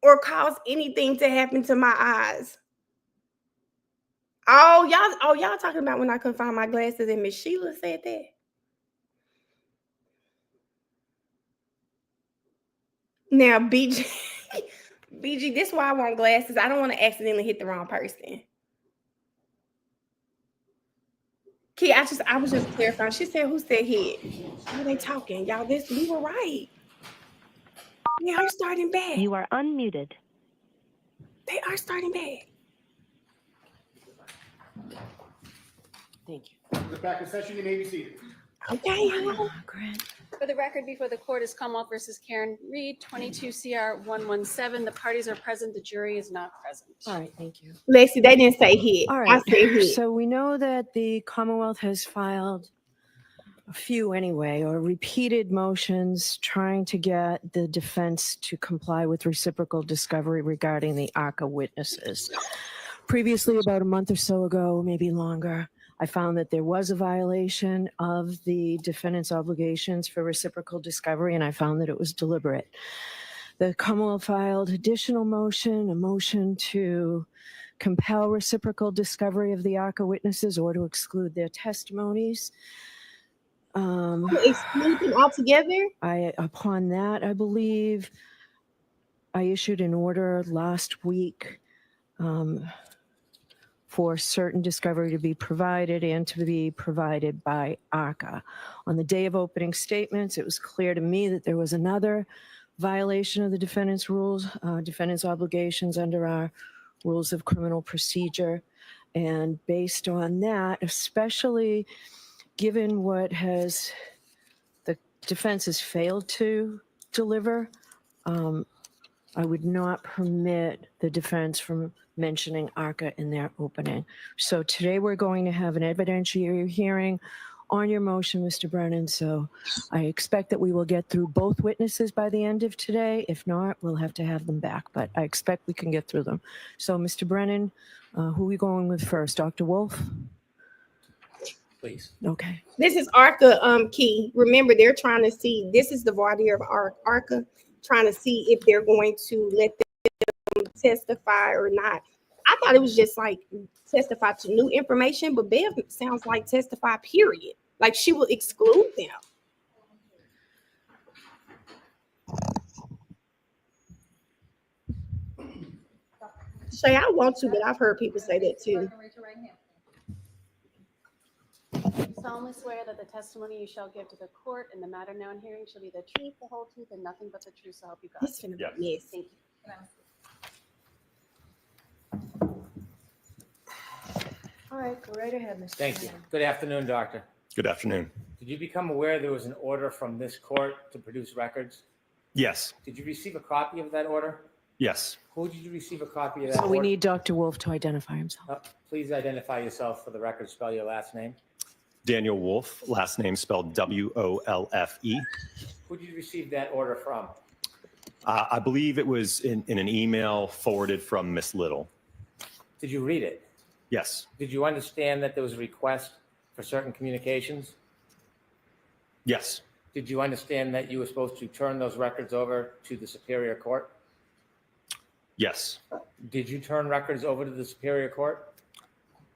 Speaker 9: or caused anything to happen to my eyes. Oh, y'all talking about when I couldn't find my glasses and Miss Sheila said that? Now, BG, this is why I want glasses. I don't want to accidentally hit the wrong person. Key, I was just clarifying. She said, who said hit? Who are they talking? Y'all, we were right.
Speaker 1: They are starting back.
Speaker 18: You are unmuted.
Speaker 1: They are starting back.
Speaker 15: Thank you.
Speaker 12: The back of session, you may be seated.
Speaker 1: Okay.
Speaker 19: For the record, before the court is Commonwealth versus Karen Reed, 22 CR 117. The parties are present. The jury is not present.
Speaker 14: All right, thank you.
Speaker 1: Lexi, they didn't say hit.
Speaker 14: All
Speaker 1: I
Speaker 14: right.
Speaker 1: said hit.
Speaker 14: So we know that the Commonwealth has filed a few anyway, or repeated motions trying to get the defense to comply with reciprocal discovery regarding the ARCA witnesses. Previously, about a month or so ago, maybe longer, I found that there was a violation of the defendant's obligations for reciprocal discovery, and I found that it was deliberate. The Commonwealth filed additional motion, a motion to compel reciprocal discovery of the ARCA witnesses or to exclude their testimonies.
Speaker 1: Exclude them altogether?
Speaker 14: Upon that, I believe I issued an order last week for certain discovery to be provided and to be provided by ARCA. On the day of opening statements, it was clear to me that there was another violation of the defendant's rules, defendant's obligations under our rules of criminal procedure. And based on that, especially given what the defense has failed to deliver, I would not permit the defense from mentioning ARCA in their opening. So today we're going to have an evidentiary hearing on your motion, Mr. Brennan. So I expect that we will get through both witnesses by the end of today. If not, we'll have to have them back, but I expect we can get through them. So Mr. Brennan, who are we going with first? Dr. Wolf?
Speaker 3: Please.
Speaker 14: Okay.
Speaker 1: This is ARCA key. Remember, they're trying to see, this is the voir dire of ARCA, trying to see if they're going to let them testify or not. I thought it was just like testify to new information, but Bev sounds like testify, period. Like she will exclude them. Shay, I want to, but I've heard people say that too.
Speaker 19: Solemnly swear that the testimony you shall give to the court in the matter now in hearing shall be the truth, the whole truth, and nothing but the truth, so help you God.
Speaker 1: This is gonna be yes.
Speaker 19: Thank you.
Speaker 14: All right, go right ahead, Mr.
Speaker 3: Thank you. Good afternoon, doctor.
Speaker 20: Good afternoon.
Speaker 3: Did you become aware there was an order from this court to produce records?
Speaker 20: Yes.
Speaker 3: Did you receive a copy of that order?
Speaker 20: Yes.
Speaker 3: Who did you receive a copy of that
Speaker 14: So we
Speaker 3: order?
Speaker 14: need Dr. Wolf to identify himself.
Speaker 3: Please identify yourself for the record. Spell your last name.
Speaker 20: Daniel Wolf, last name spelled W-O-L-F-E.
Speaker 3: Who did you receive that order from?
Speaker 20: I believe it was in an email forwarded from Miss Little.
Speaker 3: Did you read it?
Speaker 20: Yes.
Speaker 3: Did you understand that there was a request for certain communications?
Speaker 20: Yes.
Speaker 3: Did you understand that you were supposed to turn those records over to the Superior Court?
Speaker 20: Yes.
Speaker 3: Did you turn records over to the Superior Court?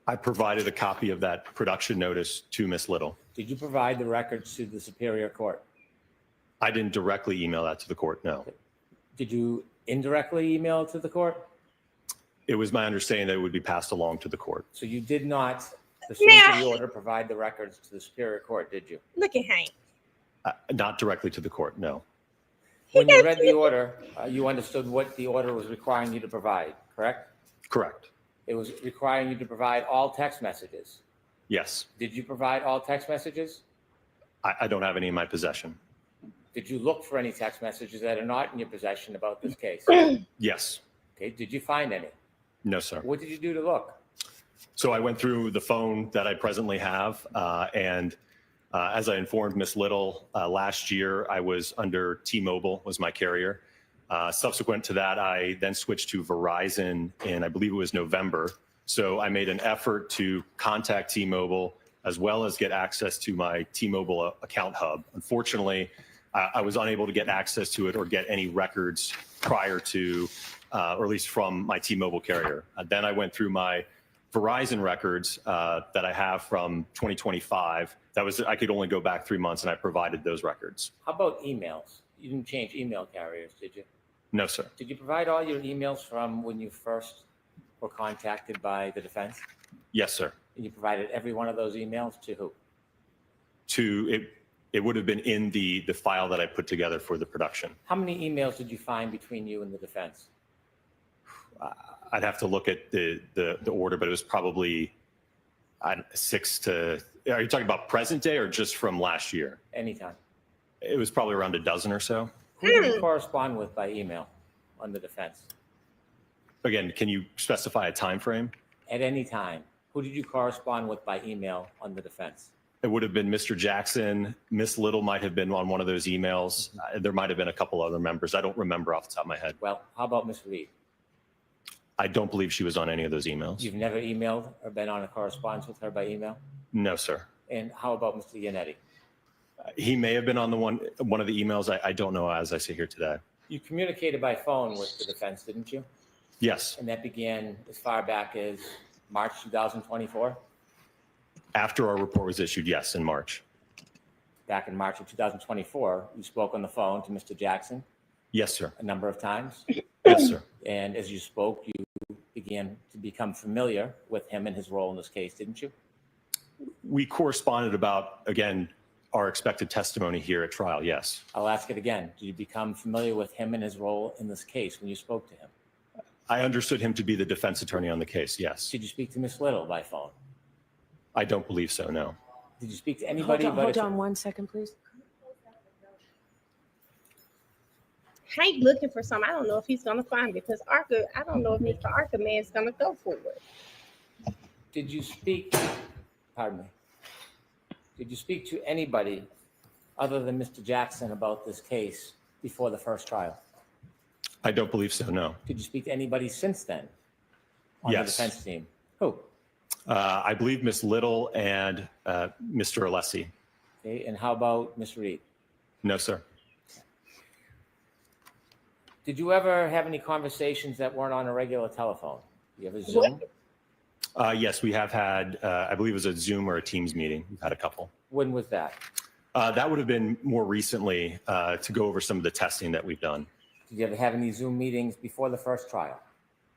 Speaker 20: I provided a copy of that production notice to Miss Little.
Speaker 3: Did you provide the records to the Superior Court?
Speaker 20: I didn't directly email that to the court, no.
Speaker 3: Did you indirectly email it to the court?
Speaker 20: It was my understanding that it would be passed along to the court.
Speaker 3: So you did not, pursuant to the order, provide the records to the Superior Court, did you?
Speaker 1: Look at Hank.
Speaker 20: Not directly to the court, no.
Speaker 3: When you read the order, you understood what the order was requiring you to provide, correct?
Speaker 20: Correct.
Speaker 3: It was requiring you to provide all text messages.
Speaker 20: Yes.
Speaker 3: Did you provide all text messages?
Speaker 20: I don't have any in my possession.
Speaker 3: Did you look for any text messages that are not in your possession about this case?
Speaker 20: Yes.
Speaker 3: Okay, did you find any?
Speaker 20: No, sir.
Speaker 3: What did you do to look?
Speaker 20: So I went through the phone that I presently have, and as I informed Miss Little, last year I was under T-Mobile, was my carrier. Subsequent to that, I then switched to Verizon in, I believe it was November. So I made an effort to contact T-Mobile as well as get access to my T-Mobile account hub. Unfortunately, I was unable to get access to it or get any records prior to, or at least from my T-Mobile carrier. Then I went through my Verizon records that I have from 2025. I could only go back 3 months, and I provided those records.
Speaker 3: How about emails? You didn't change email carriers, did you?
Speaker 20: No, sir.
Speaker 3: Did you provide all your emails from when you first were contacted by the defense?
Speaker 20: Yes, sir.
Speaker 3: And you provided every one of those emails to who?
Speaker 20: It would have been in the file that I put together for the production.
Speaker 3: How many emails did you find between you and the defense?
Speaker 20: I'd have to look at the order, but it was probably 6 to. Are you talking about present day or just from last year?
Speaker 3: Anytime.
Speaker 20: It was probably around a dozen or so.
Speaker 3: Who did you correspond with by email on the defense?
Speaker 20: Again, can you specify a time frame?
Speaker 3: At any time, who did you correspond with by email on the defense?
Speaker 20: It would have been Mr. Jackson. Miss Little might have been on one of those emails. There might have been a couple other members. I don't remember off the top of my head.
Speaker 3: Well, how about Miss Reed?
Speaker 20: I don't believe she was on any of those emails.
Speaker 3: You've never emailed or been on a correspondence with her by email?
Speaker 20: No, sir.
Speaker 3: And how about Mr. Yannetti?
Speaker 20: He may have been on the one of the emails. I don't know as I sit here today.
Speaker 3: You communicated by phone with the defense, didn't you?
Speaker 20: Yes.
Speaker 3: And that began as far back as March 2024?
Speaker 20: After our report was issued, yes, in March.
Speaker 3: Back in March of 2024, you spoke on the phone to Mr. Jackson?
Speaker 20: Yes, sir.
Speaker 3: A number of times?
Speaker 20: Yes, sir.
Speaker 3: And as you spoke, you began to become familiar with him and his role in this case, didn't you?
Speaker 20: We corresponded about, again, our expected testimony here at trial, yes.
Speaker 3: I'll ask it again. Did you become familiar with him and his role in this case when you spoke to him?
Speaker 20: I understood him to be the defense attorney on the case, yes.
Speaker 3: Did you speak to Miss Little by phone?
Speaker 20: I don't believe so, no.
Speaker 3: Did you speak to anybody?
Speaker 14: Hold on 1 second, please.
Speaker 9: Hank looking for something. I don't know if he's gonna find it because Arca. I don't know if Mr. Arca man's gonna go for it.
Speaker 3: Did you speak? Pardon me. Did you speak to anybody other than Mr. Jackson about this case before the first trial?
Speaker 20: I don't believe so, no.
Speaker 3: Did you speak to anybody since then on
Speaker 20: Yes.
Speaker 3: the defense team? Who?
Speaker 20: I believe Miss Little and Mr. Alessi.
Speaker 3: Okay, and how about Miss Reed?
Speaker 20: No, sir.
Speaker 3: Did you ever have any conversations that weren't on a regular telephone? You ever Zoom?
Speaker 20: Yes, we have had, I believe it was a Zoom or a Teams meeting. We've had a couple.
Speaker 3: When was that?
Speaker 20: That would have been more recently to go over some of the testing that we've done.
Speaker 3: Did you ever have any Zoom meetings before the first trial?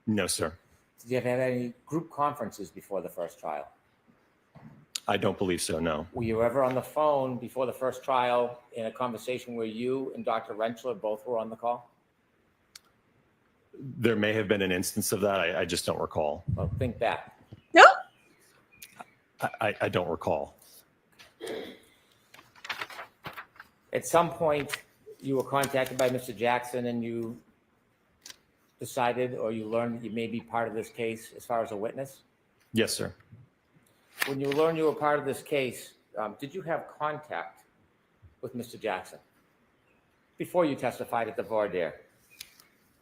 Speaker 20: No, sir.
Speaker 3: Did you ever have any group conferences before the first trial?
Speaker 20: I don't believe so, no.
Speaker 3: Were you ever on the phone before the first trial in a conversation where you and Dr. Rentschler both were on the call?
Speaker 20: There may have been an instance of that. I just don't recall.
Speaker 3: Well, think back.
Speaker 9: No.
Speaker 20: I don't recall.
Speaker 3: At some point, you were contacted by Mr. Jackson and you decided or you learned that you may be part of this case as far as a witness?
Speaker 20: Yes, sir.
Speaker 3: When you learned you were part of this case, did you have contact with Mr. Jackson before you testified at the voir dire?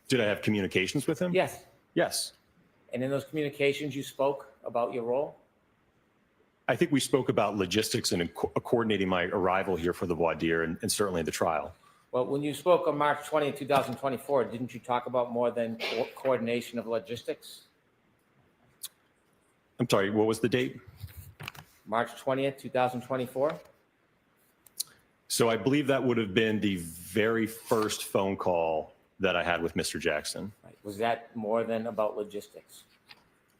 Speaker 20: Did I have communications with him?
Speaker 3: Yes.
Speaker 20: Yes.
Speaker 3: And in those communications, you spoke about your role?
Speaker 20: I think we spoke about logistics and coordinating my arrival here for the voir dire and certainly the trial.
Speaker 3: Well, when you spoke on March 20th, 2024, didn't you talk about more than coordination of logistics?
Speaker 20: I'm sorry, what was the date?
Speaker 3: March 20th, 2024?
Speaker 20: So I believe that would have been the very first phone call that I had with Mr. Jackson.
Speaker 3: Right. Was that more than about logistics?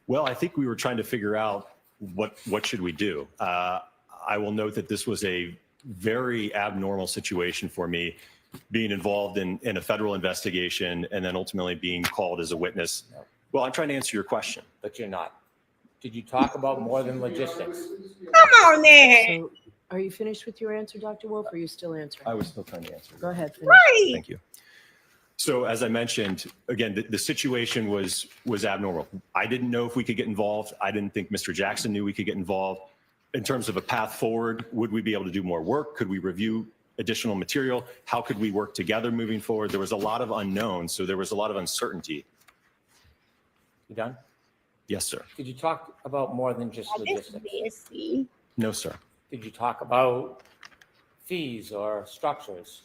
Speaker 20: Well, I think we were trying to figure out what should we do. I will note that this was a very abnormal situation for me, being involved in a federal investigation and then ultimately being called as a witness.
Speaker 3: No.
Speaker 20: Well, I'm trying to answer your question.
Speaker 3: But you're not. Did you talk about more than logistics?
Speaker 9: Come on there.
Speaker 14: So, are you finished with your answer, Dr. Wolf, or are you still answering?
Speaker 20: I was still trying to answer.
Speaker 14: Go ahead. Finish.
Speaker 9: Right.
Speaker 20: Thank you. So as I mentioned, again, the situation was abnormal. I didn't know if we could get involved. I didn't think Mr. Jackson knew we could get involved. In terms of a path forward, would we be able to do more work? Could we review additional material? How could we work together moving forward? There was a lot of unknowns, so there was a lot of uncertainty.
Speaker 3: You done?
Speaker 20: Yes, sir.
Speaker 3: Did you talk about more than just logistics?
Speaker 9: Messy.
Speaker 20: No, sir.
Speaker 3: Did you talk about fees or structures?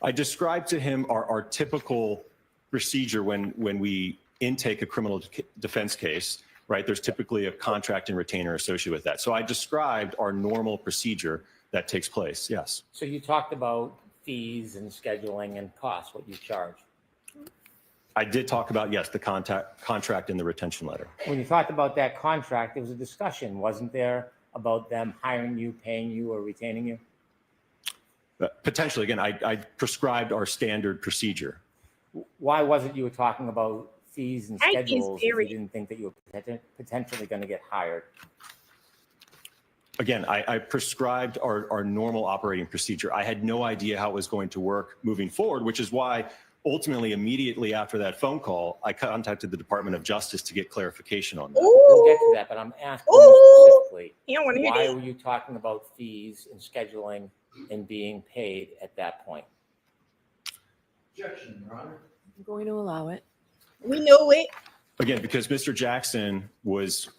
Speaker 20: I described to him our typical procedure when we intake a criminal defense case, right? There's typically a contract and retainer associated with that. So I described our normal procedure that takes place, yes.
Speaker 3: So you talked about fees and scheduling and costs, what you charge.
Speaker 20: I did talk about, yes, the contract and the retention letter.
Speaker 3: When you talked about that contract, there was a discussion, wasn't there, about them hiring you, paying you, or retaining you?
Speaker 20: Potentially, again, I prescribed our standard procedure.
Speaker 3: Why was it you were talking about fees and
Speaker 9: I think
Speaker 3: schedules if you
Speaker 9: very-
Speaker 3: didn't think that you were potentially going to get hired?
Speaker 20: Again, I prescribed our normal operating procedure. I had no idea how it was going to work moving forward, which is why ultimately, immediately after that phone call, I contacted the Department of Justice to get clarification on that.
Speaker 3: We'll get to that, but I'm asking you specifically,
Speaker 9: You don't want to hear
Speaker 3: why
Speaker 9: this.
Speaker 3: were you talking about fees and scheduling and being paid at that point?
Speaker 16: Objection, Your Honor.
Speaker 18: I'm going to allow it.
Speaker 9: We knew it.
Speaker 20: Again, because Mr. Jackson was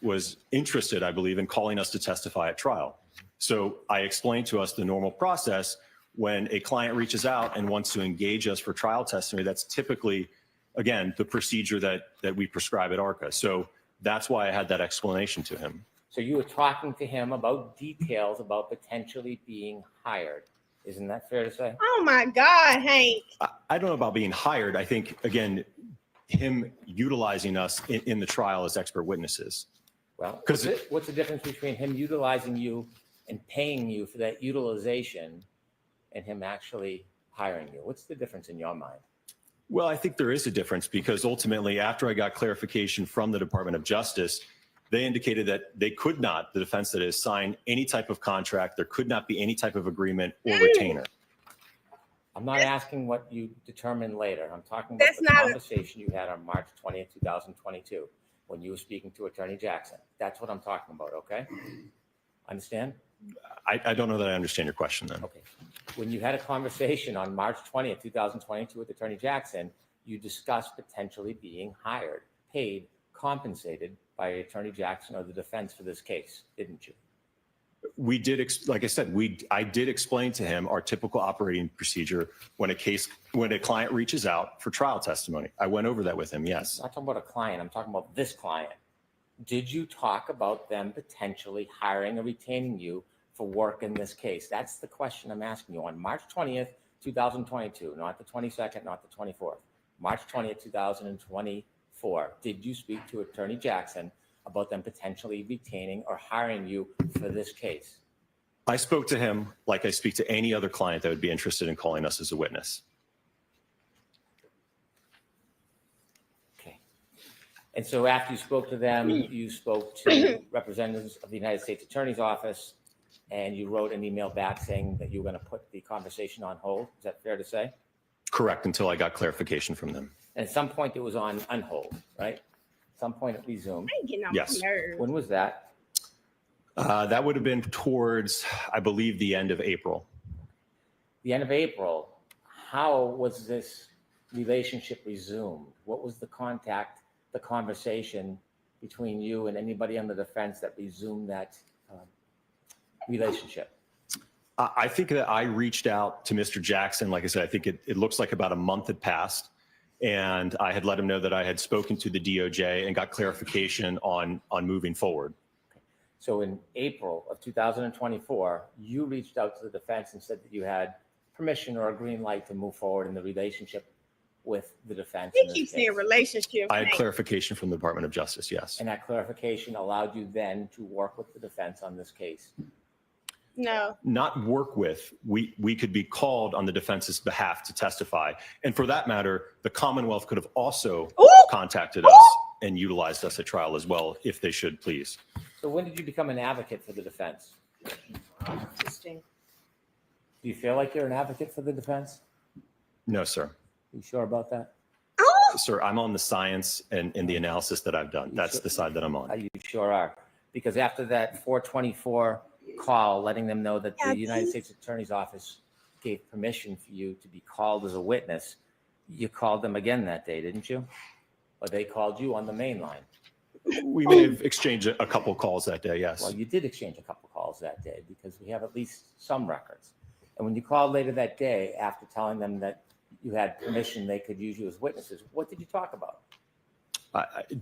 Speaker 20: interested, I believe, in calling us to testify at trial. So I explained to us the normal process. When a client reaches out and wants to engage us for trial testimony, that's typically, again, the procedure that we prescribe at ARCA. So that's why I had that explanation to him.
Speaker 3: So you were talking to him about details about potentially being hired. Isn't that fair to say?
Speaker 9: Oh my God, Hank.
Speaker 20: I don't know about being hired. I think, again, him utilizing us in the trial as expert witnesses.
Speaker 3: Well,
Speaker 20: because
Speaker 3: what's the difference between him utilizing you and paying you for that utilization and him actually hiring you? What's the difference in your mind?
Speaker 20: Well, I think there is a difference because ultimately, after I got clarification from the Department of Justice, they indicated that they could not, the defense that is, sign any type of contract. There could not be any type of agreement or retainer.
Speaker 3: I'm not asking what you determined later. I'm talking about
Speaker 9: That's
Speaker 3: the
Speaker 9: not a-
Speaker 3: conversation you had on March 20th, 2022, when you were speaking to Attorney Jackson. That's what I'm talking about, okay? Understand?
Speaker 20: I don't know that I understand your question then.
Speaker 3: Okay. When you had a conversation on March 20th, 2022 with Attorney Jackson, you discussed potentially being hired, paid, compensated by Attorney Jackson or the defense for this case, didn't you?
Speaker 20: We did, like I said, I did explain to him our typical operating procedure when a client reaches out for trial testimony. I went over that with him, yes.
Speaker 3: I'm not talking about a client. I'm talking about this client. Did you talk about them potentially hiring or retaining you for work in this case? That's the question I'm asking you on March 20th, 2022, not the 22nd, not the 24th. March 20th, 2024. Did you speak to Attorney Jackson about them potentially retaining or hiring you for this case?
Speaker 20: I spoke to him like I speak to any other client that would be interested in calling us as a witness.
Speaker 3: Okay. And so after you spoke to them, you spoke to representatives of the United States Attorney's Office, and you wrote an email back saying that you were going to put the conversation on hold. Is that fair to say?
Speaker 20: Correct, until I got clarification from them.
Speaker 3: And at some point it was on hold, right? At some point it resumed.
Speaker 9: I ain't getting on
Speaker 20: Yes.
Speaker 9: my nerves.
Speaker 3: When was that?
Speaker 20: That would have been towards, I believe, the end of April.
Speaker 3: The end of April. How was this relationship resumed? What was the contact, the conversation between you and anybody on the defense that resumed that relationship?
Speaker 20: I think that I reached out to Mr. Jackson. Like I said, I think it looks like about a month had passed. And I had let him know that I had spoken to the DOJ and got clarification on moving forward.
Speaker 3: So in April of 2024, you reached out to the defense and said that you had permission or a green light to move forward in the relationship with the defense.
Speaker 9: He
Speaker 3: in this
Speaker 9: keeps
Speaker 3: case.
Speaker 9: saying relationship.
Speaker 20: I had
Speaker 9: Hank.
Speaker 20: clarification from the Department of Justice, yes.
Speaker 3: And that clarification allowed you then to work with the defense on this case.
Speaker 9: No.
Speaker 20: Not work with, we could be called on the defense's behalf to testify. And for that matter, the Commonwealth could have also contacted us and utilized us at trial as well, if they should please.
Speaker 3: So when did you become an advocate for the defense?
Speaker 2: Interesting.
Speaker 3: Do you feel like you're an advocate for the defense?
Speaker 20: No, sir.
Speaker 3: You sure about that?
Speaker 20: Sir, I'm on the science and the analysis that I've done. That's the side that I'm on.
Speaker 3: You sure are. Because after that 424 call, letting them know that the United States Attorney's Office gave permission for you to be called as a witness, you called them again that day, didn't you? Or they called you on the main line?
Speaker 20: We may have exchanged a couple calls that day, yes.
Speaker 3: Well, you did exchange a couple calls that day because we have at least some records. And when you called later that day after telling them that you had permission they could use you as witnesses, what did you talk about?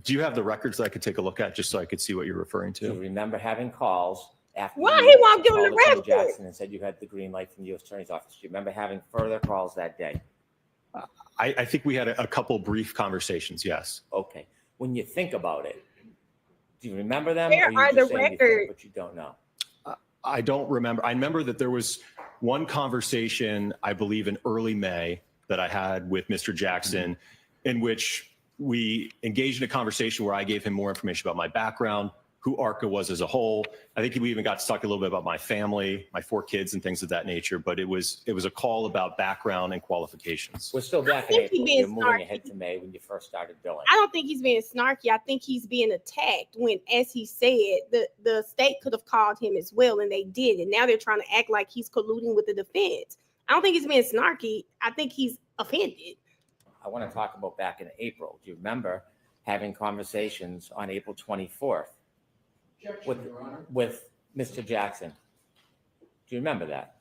Speaker 20: Do you have the records that I could take a look at just so I could see what you're referring
Speaker 3: Do you
Speaker 20: to?
Speaker 3: remember having calls after
Speaker 9: Why
Speaker 3: you
Speaker 9: he won't give him the
Speaker 3: called Attorney
Speaker 9: record?
Speaker 3: Jackson and said you had the green light from the U.S. Attorney's Office? Do you remember having further calls that day?
Speaker 20: I think we had a couple brief conversations, yes.
Speaker 3: Okay. When you think about it, do you remember them?
Speaker 9: Where
Speaker 3: or you
Speaker 9: are
Speaker 3: just
Speaker 9: the
Speaker 3: saying you think,
Speaker 9: records?
Speaker 3: but you don't know?
Speaker 20: I don't remember. I remember that there was one conversation, I believe in early May, that I had with Mr. Jackson, in which we engaged in a conversation where I gave him more information about my background, who ARCA was as a whole. I think we even got to talk a little bit about my family, my 4 kids and things of that nature, but it was a call about background and qualifications.
Speaker 3: We're still back in
Speaker 9: think he
Speaker 3: April.
Speaker 9: being
Speaker 3: You're moving
Speaker 9: snarky.
Speaker 3: ahead to May when you first started billing.
Speaker 9: I don't think he's being snarky. I think he's being attacked when, as he said, the state could have called him as well, and they did. And now they're trying to act like he's colluding with the defense. I don't think he's being snarky. I think he's offended.
Speaker 3: I want to talk about back in April. Do you remember having conversations on April 24th with Mr. Jackson? Do you remember that?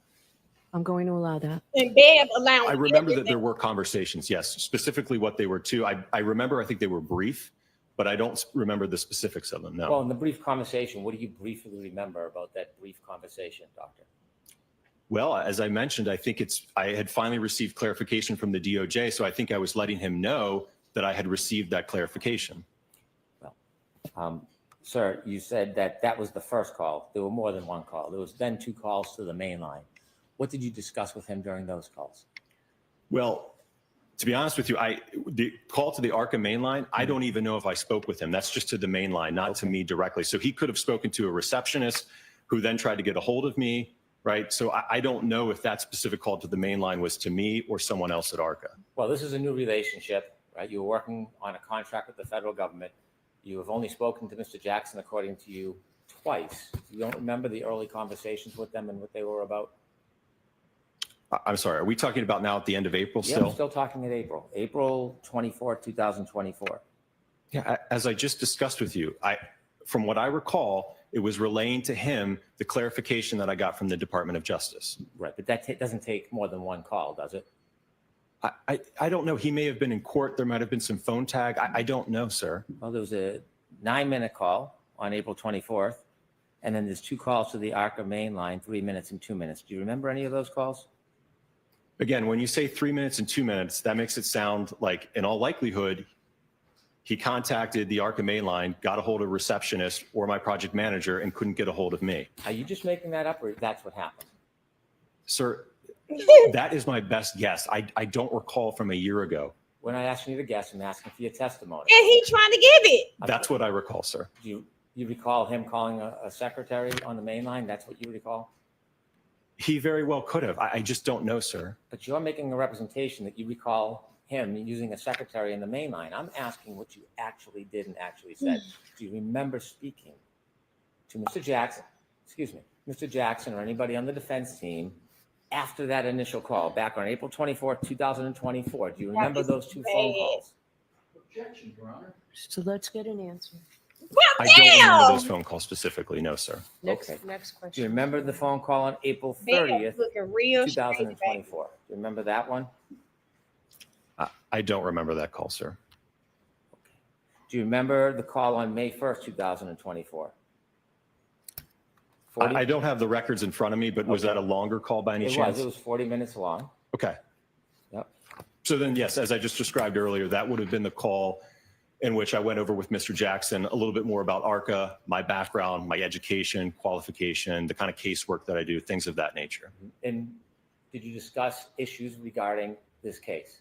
Speaker 14: I'm going to allow that.
Speaker 9: And Bev allowing.
Speaker 20: I remember that there were conversations, yes, specifically what they were to. I remember, I think they were brief, but I don't remember the specifics of them, no.
Speaker 3: Well, in the brief conversation, what do you briefly remember about that brief conversation, Doctor?
Speaker 20: Well, as I mentioned, I think I had finally received clarification from the DOJ, so I think I was letting him know that I had received that clarification.
Speaker 3: Well, sir, you said that was the first call. There were more than one call. There was then 2 calls to the main line. What did you discuss with him during those calls?
Speaker 20: Well, to be honest with you, the call to the ARCA main line, I don't even know if I spoke with him. That's just to the main line, not to me directly. So he could have spoken to a receptionist who then tried to get a hold of me, right? So I don't know if that specific call to the main line was to me or someone else at ARCA.
Speaker 3: Well, this is a new relationship, right? You were working on a contract with the federal government. You have only spoken to Mr. Jackson, according to you, twice. You don't remember the early conversations with them and what they were about?
Speaker 20: I'm sorry, are we talking about now at the end of April
Speaker 3: Yeah,
Speaker 20: still?
Speaker 3: I'm still talking at April. April 24, 2024.
Speaker 20: Yeah, as I just discussed with you, from what I recall, it was relaying to him the clarification that I got from the Department of Justice.
Speaker 3: Right, but that doesn't take more than one call, does it?
Speaker 20: I don't know. He may have been in court. There might have been some phone tag. I don't know, sir.
Speaker 3: Well, there was a 9-minute call on April 24th, and then there's 2 calls to the ARCA main line, 3 minutes and 2 minutes. Do you remember any of those calls?
Speaker 20: Again, when you say 3 minutes and 2 minutes, that makes it sound like, in all likelihood, he contacted the ARCA main line, got a hold of a receptionist or my project manager, and couldn't get a hold of me.
Speaker 3: Are you just making that up, or that's what happened?
Speaker 20: Sir, that is my best guess. I don't recall from a year ago.
Speaker 3: We're not asking you to guess. I'm asking for your testimony.
Speaker 9: And he trying to give it.
Speaker 20: That's what I recall, sir.
Speaker 3: Do you recall him calling a secretary on the main line? That's what you recall?
Speaker 20: He very well could have. I just don't know, sir.
Speaker 3: But you're making a representation that you recall him using a secretary in the main line. I'm asking what you actually did and actually said. Do you remember speaking to Mr. Jackson, Mr. Jackson or anybody on the defense team after that initial call back on April 24th, 2024? Do you remember those 2 phone calls?
Speaker 12: Objection, Your Honor.
Speaker 14: So let's get an answer.
Speaker 20: I don't remember those phone calls specifically, no, sir.
Speaker 14: Next
Speaker 3: Okay.
Speaker 14: question.
Speaker 3: Do you remember the phone call on April
Speaker 9: Bam,
Speaker 3: 30th,
Speaker 9: looking real straight,
Speaker 3: 2024? Do you remember that one?
Speaker 20: I don't remember that call, sir.
Speaker 3: Do you remember the call on May 1st, 2024?
Speaker 20: I don't have the records in front of me, but was
Speaker 3: Okay.
Speaker 20: that a longer call by any chance?
Speaker 3: It was 40 minutes long.
Speaker 20: Okay.
Speaker 3: Yep.
Speaker 20: So then, yes, as I just described earlier, that would have been the call in which I went over with Mr. Jackson a little bit more about ARCA, my background, my education, qualification, the kind of casework that I do, things of that nature.
Speaker 3: And did you discuss issues regarding this case?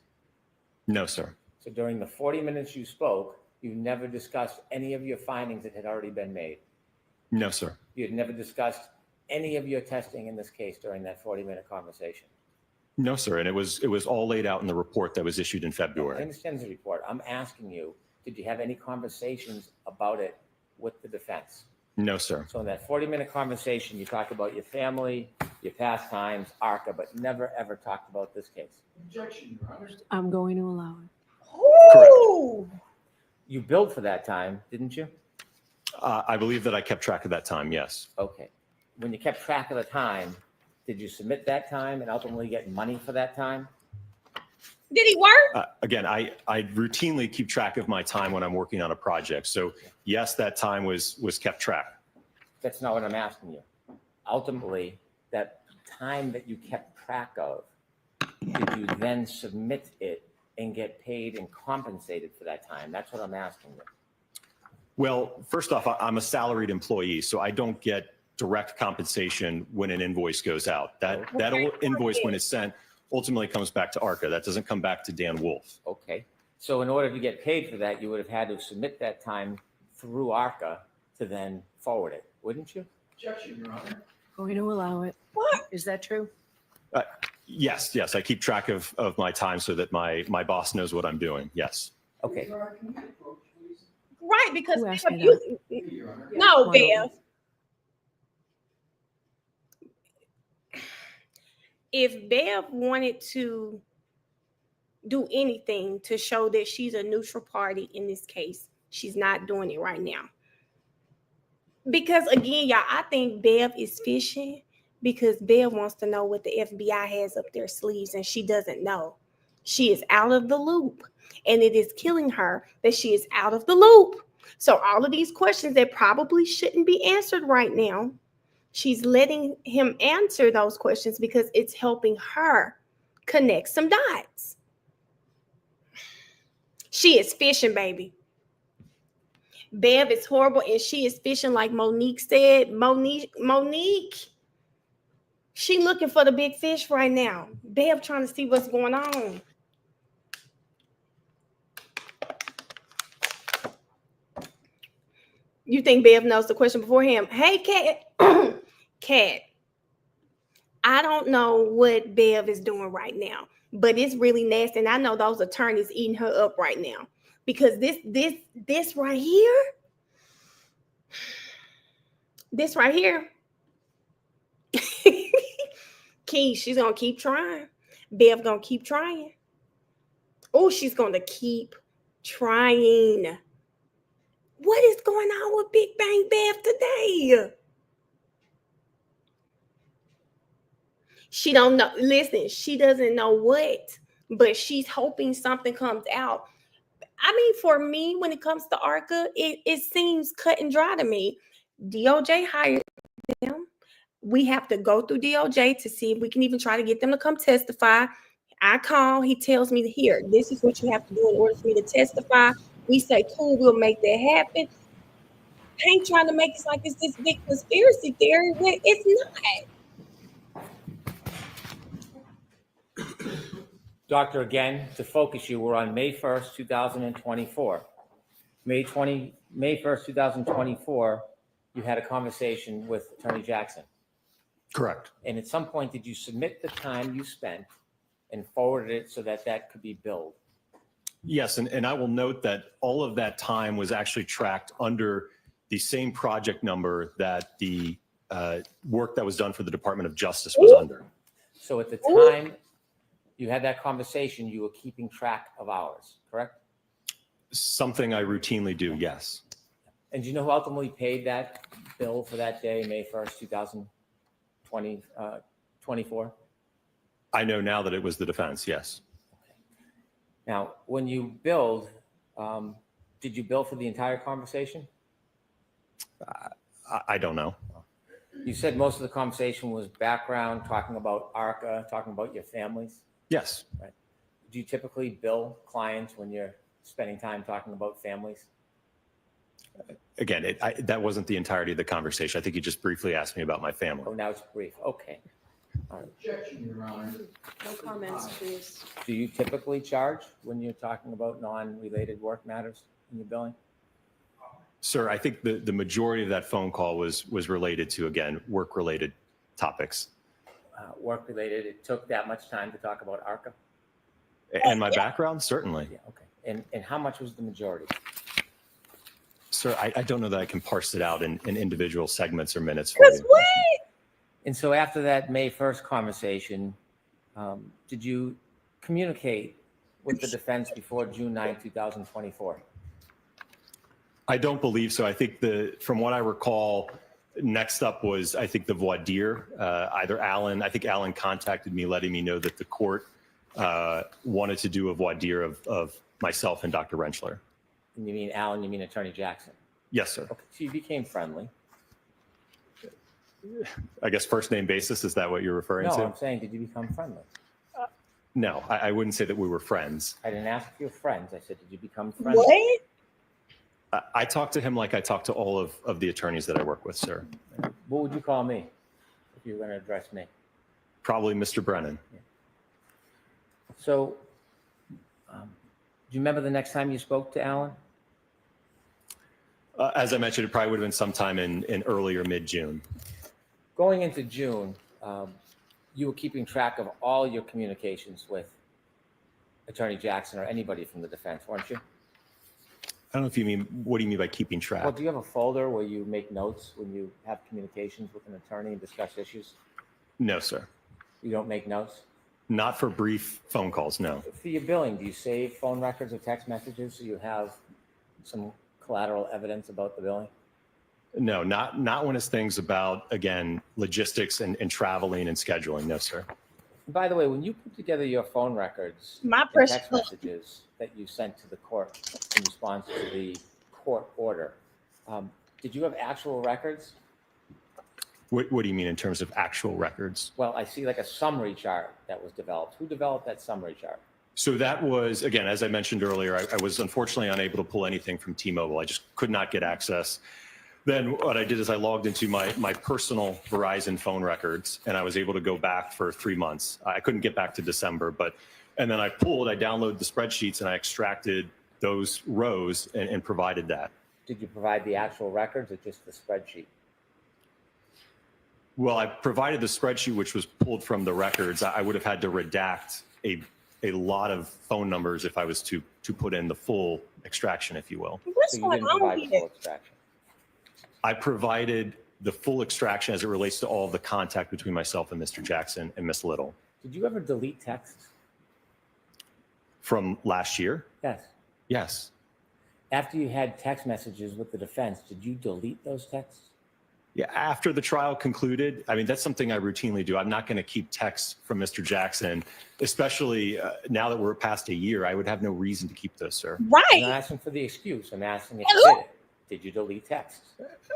Speaker 20: No, sir.
Speaker 3: So during the 40 minutes you spoke, you never discussed any of your findings that had already been made.
Speaker 20: No, sir.
Speaker 3: You had never discussed any of your testing in this case during that 40-minute conversation.
Speaker 20: No, sir. And it was all laid out in the report that was issued in
Speaker 3: I
Speaker 20: February.
Speaker 3: understand the report. I'm asking you, did you have any conversations about it with the defense?
Speaker 20: No, sir.
Speaker 3: So in that 40-minute conversation, you talked about your family, your pastimes, ARCA, but never ever talked about this case.
Speaker 12: Objection, Your Honor.
Speaker 14: I'm going to allow it.
Speaker 9: Ooh.
Speaker 3: You billed for that time, didn't you?
Speaker 20: I believe that I kept track of that time, yes.
Speaker 3: Okay. When you kept track of the time, did you submit that time and ultimately get money for that time?
Speaker 9: Did he work?
Speaker 20: Again, I routinely keep track of my time when I'm working on a project. So yes, that time was kept track.
Speaker 3: That's not what I'm asking you. Ultimately, that time that you kept track of, did you then submit it and get paid and compensated for that time? That's what I'm asking you.
Speaker 20: Well, first off, I'm a salaried employee, so I don't get direct compensation when an invoice goes out. That invoice, when it's sent, ultimately comes back to ARCA. That doesn't come back to Dan Wolf.
Speaker 3: Okay. So in order to get paid for that, you would have had to submit that time through ARCA to then forward it, wouldn't you?
Speaker 12: Objection, Your Honor.
Speaker 14: Going to allow it.
Speaker 9: What?
Speaker 14: Is that true?
Speaker 20: Yes. I keep track of my time so that my boss knows what I'm doing. Yes.
Speaker 3: Okay.
Speaker 12: Your Honor, can you approach, please?
Speaker 9: Right, because
Speaker 14: Who asked
Speaker 9: Bev,
Speaker 14: me
Speaker 12: Your Honor.
Speaker 9: no,
Speaker 14: Point
Speaker 9: Bev.
Speaker 14: over.
Speaker 9: If Bev wanted to do anything to show that she's a neutral party in this case, she's not doing it right now. Because again, y'all, I think Bev is fishing because Bev wants to know what the FBI has up their sleeves and she doesn't know. She is out of the loop and it is killing her that she is out of the loop. So all of these questions that probably shouldn't be answered right now, she's letting him answer those questions because it's helping her connect some dots. She is fishing, baby. Bev is horrible and she is fishing like Monique said. Monique, she looking for the big fish right now. Bev trying to see what's going on. You think Bev knows the question before him? Hey, Kat. Kat, I don't know what Bev is doing right now, but it's really nasty. And I know those attorneys eating her up right now because this right here, Key, she's gonna keep trying. Bev gonna keep trying. Oh, she's gonna keep trying. What is going on with Big Bang Bev today? She don't know. Listen, she doesn't know what, but she's hoping something comes out. I mean, for me, when it comes to ARCA, it seems cut and dry to me. DOJ hired them. We have to go through DOJ to see if we can even try to get them to come testify. I call, he tells me, here, this is what you have to do in order for me to testify. We say, cool, we'll make that happen. I ain't trying to make it like it's this big conspiracy theory. It's not.
Speaker 3: Doctor, again, to focus you, we're on May 1st, 2024. May 1st, 2024, you had a conversation with Attorney Jackson.
Speaker 20: Correct.
Speaker 3: And at some point, did you submit the time you spent and forwarded it so that that could be billed?
Speaker 20: Yes, and I will note that all of that time was actually tracked under the same project number that the work that was done for the Department of Justice was under.
Speaker 3: So at the time you had that conversation, you were keeping track of hours, correct?
Speaker 20: Something I routinely do, yes.
Speaker 3: And do you know who ultimately paid that bill for that day, May 1st, 2024?
Speaker 20: I know now that it was the defense, yes.
Speaker 3: Now, when you billed, did you bill for the entire conversation?
Speaker 20: I don't know.
Speaker 3: You said most of the conversation was background, talking about ARCA, talking about your families.
Speaker 20: Yes.
Speaker 3: Right. Do you typically bill clients when you're spending time talking about families?
Speaker 20: Again, that wasn't the entirety of the conversation. I think you just briefly asked me about my family.
Speaker 3: Oh, now it's brief. Okay. All right.
Speaker 12: Objection, Your Honor.
Speaker 6: No comments, please.
Speaker 3: Do you typically charge when you're talking about non-related work matters in your billing?
Speaker 20: Sir, I think the majority of that phone call was related to, again, work-related topics.
Speaker 3: Work-related, it took that much time to talk about ARCA?
Speaker 20: And my background, certainly.
Speaker 3: Yeah, okay. And how much was the majority?
Speaker 20: Sir, I don't know that I can parse it out in individual segments or minutes for you.
Speaker 9: What?
Speaker 3: And so after that May 1st conversation, did you communicate with the defense before June 9, 2024?
Speaker 20: I don't believe so. I think from what I recall, next up was, I think, the voir dire. Either Alan, I think Alan contacted me letting me know that the court wanted to do a voir dire of myself and Dr. Rentschler.
Speaker 3: And you mean Alan, you mean Attorney Jackson?
Speaker 20: Yes, sir.
Speaker 3: Okay, so you became friendly.
Speaker 20: I guess first name basis, is that what you're referring to?
Speaker 3: No, I'm saying, did you become friendly?
Speaker 20: No, I wouldn't say that we were friends.
Speaker 3: I didn't ask if you were friends. I said, did you become friendly?
Speaker 9: What?
Speaker 20: I talk to him like I talk to all of the attorneys that I work with, sir.
Speaker 3: What would you call me if you were going to address me?
Speaker 20: Probably Mr. Brennan.
Speaker 3: So, do you remember the next time you spoke to Alan?
Speaker 20: As I mentioned, it probably would have been sometime in early or mid-June.
Speaker 3: Going into June, you were keeping track of all your communications with Attorney Jackson or anybody from the defense, weren't you?
Speaker 20: I don't know if you mean, what do you mean by keeping track?
Speaker 3: Well, do you have a folder where you make notes when you have communications with an attorney and discuss issues?
Speaker 20: No, sir.
Speaker 3: You don't make notes?
Speaker 20: Not for brief phone calls, no.
Speaker 3: For your billing, do you save phone records or text messages so you have some collateral evidence about the billing?
Speaker 20: No, not when it's things about, again, logistics and traveling and scheduling. No, sir.
Speaker 3: By the way, when you put together your phone records
Speaker 9: My
Speaker 3: and
Speaker 9: precious-
Speaker 3: text messages that you sent to the court in response to the court order, did you have actual records?
Speaker 20: What do you mean in terms of actual records?
Speaker 3: Well, I see like a summary chart that was developed. Who developed that summary chart?
Speaker 20: So that was, again, as I mentioned earlier, I was unfortunately unable to pull anything from T-Mobile. I just could not get access. Then what I did is I logged into my personal Verizon phone records, and I was able to go back for 3 months. I couldn't get back to December, and then I downloaded the spreadsheets, and I extracted those rows and provided that.
Speaker 3: Did you provide the actual records or just the spreadsheet?
Speaker 20: Well, I provided the spreadsheet, which was pulled from the records. I would have had to redact a lot of phone numbers if I was to put in the full extraction, if you will.
Speaker 9: What's
Speaker 3: So you
Speaker 9: going
Speaker 3: didn't
Speaker 9: on
Speaker 3: provide the
Speaker 9: here?
Speaker 3: full extraction.
Speaker 20: I provided the full extraction as it relates to all of the contact between myself and Mr. Jackson and Miss Little.
Speaker 3: Did you ever delete texts?
Speaker 20: From last year?
Speaker 3: Yes.
Speaker 20: Yes.
Speaker 3: After you had text messages with the defense, did you delete those texts?
Speaker 20: Yeah, after the trial concluded, I mean, that's something I routinely do. I'm not going to keep texts from Mr. Jackson, especially now that we're past a year. I would have no reason to keep those, sir.
Speaker 3: I'm
Speaker 9: Right.
Speaker 3: not asking for the excuse. I'm asking if you did it. Did you delete texts?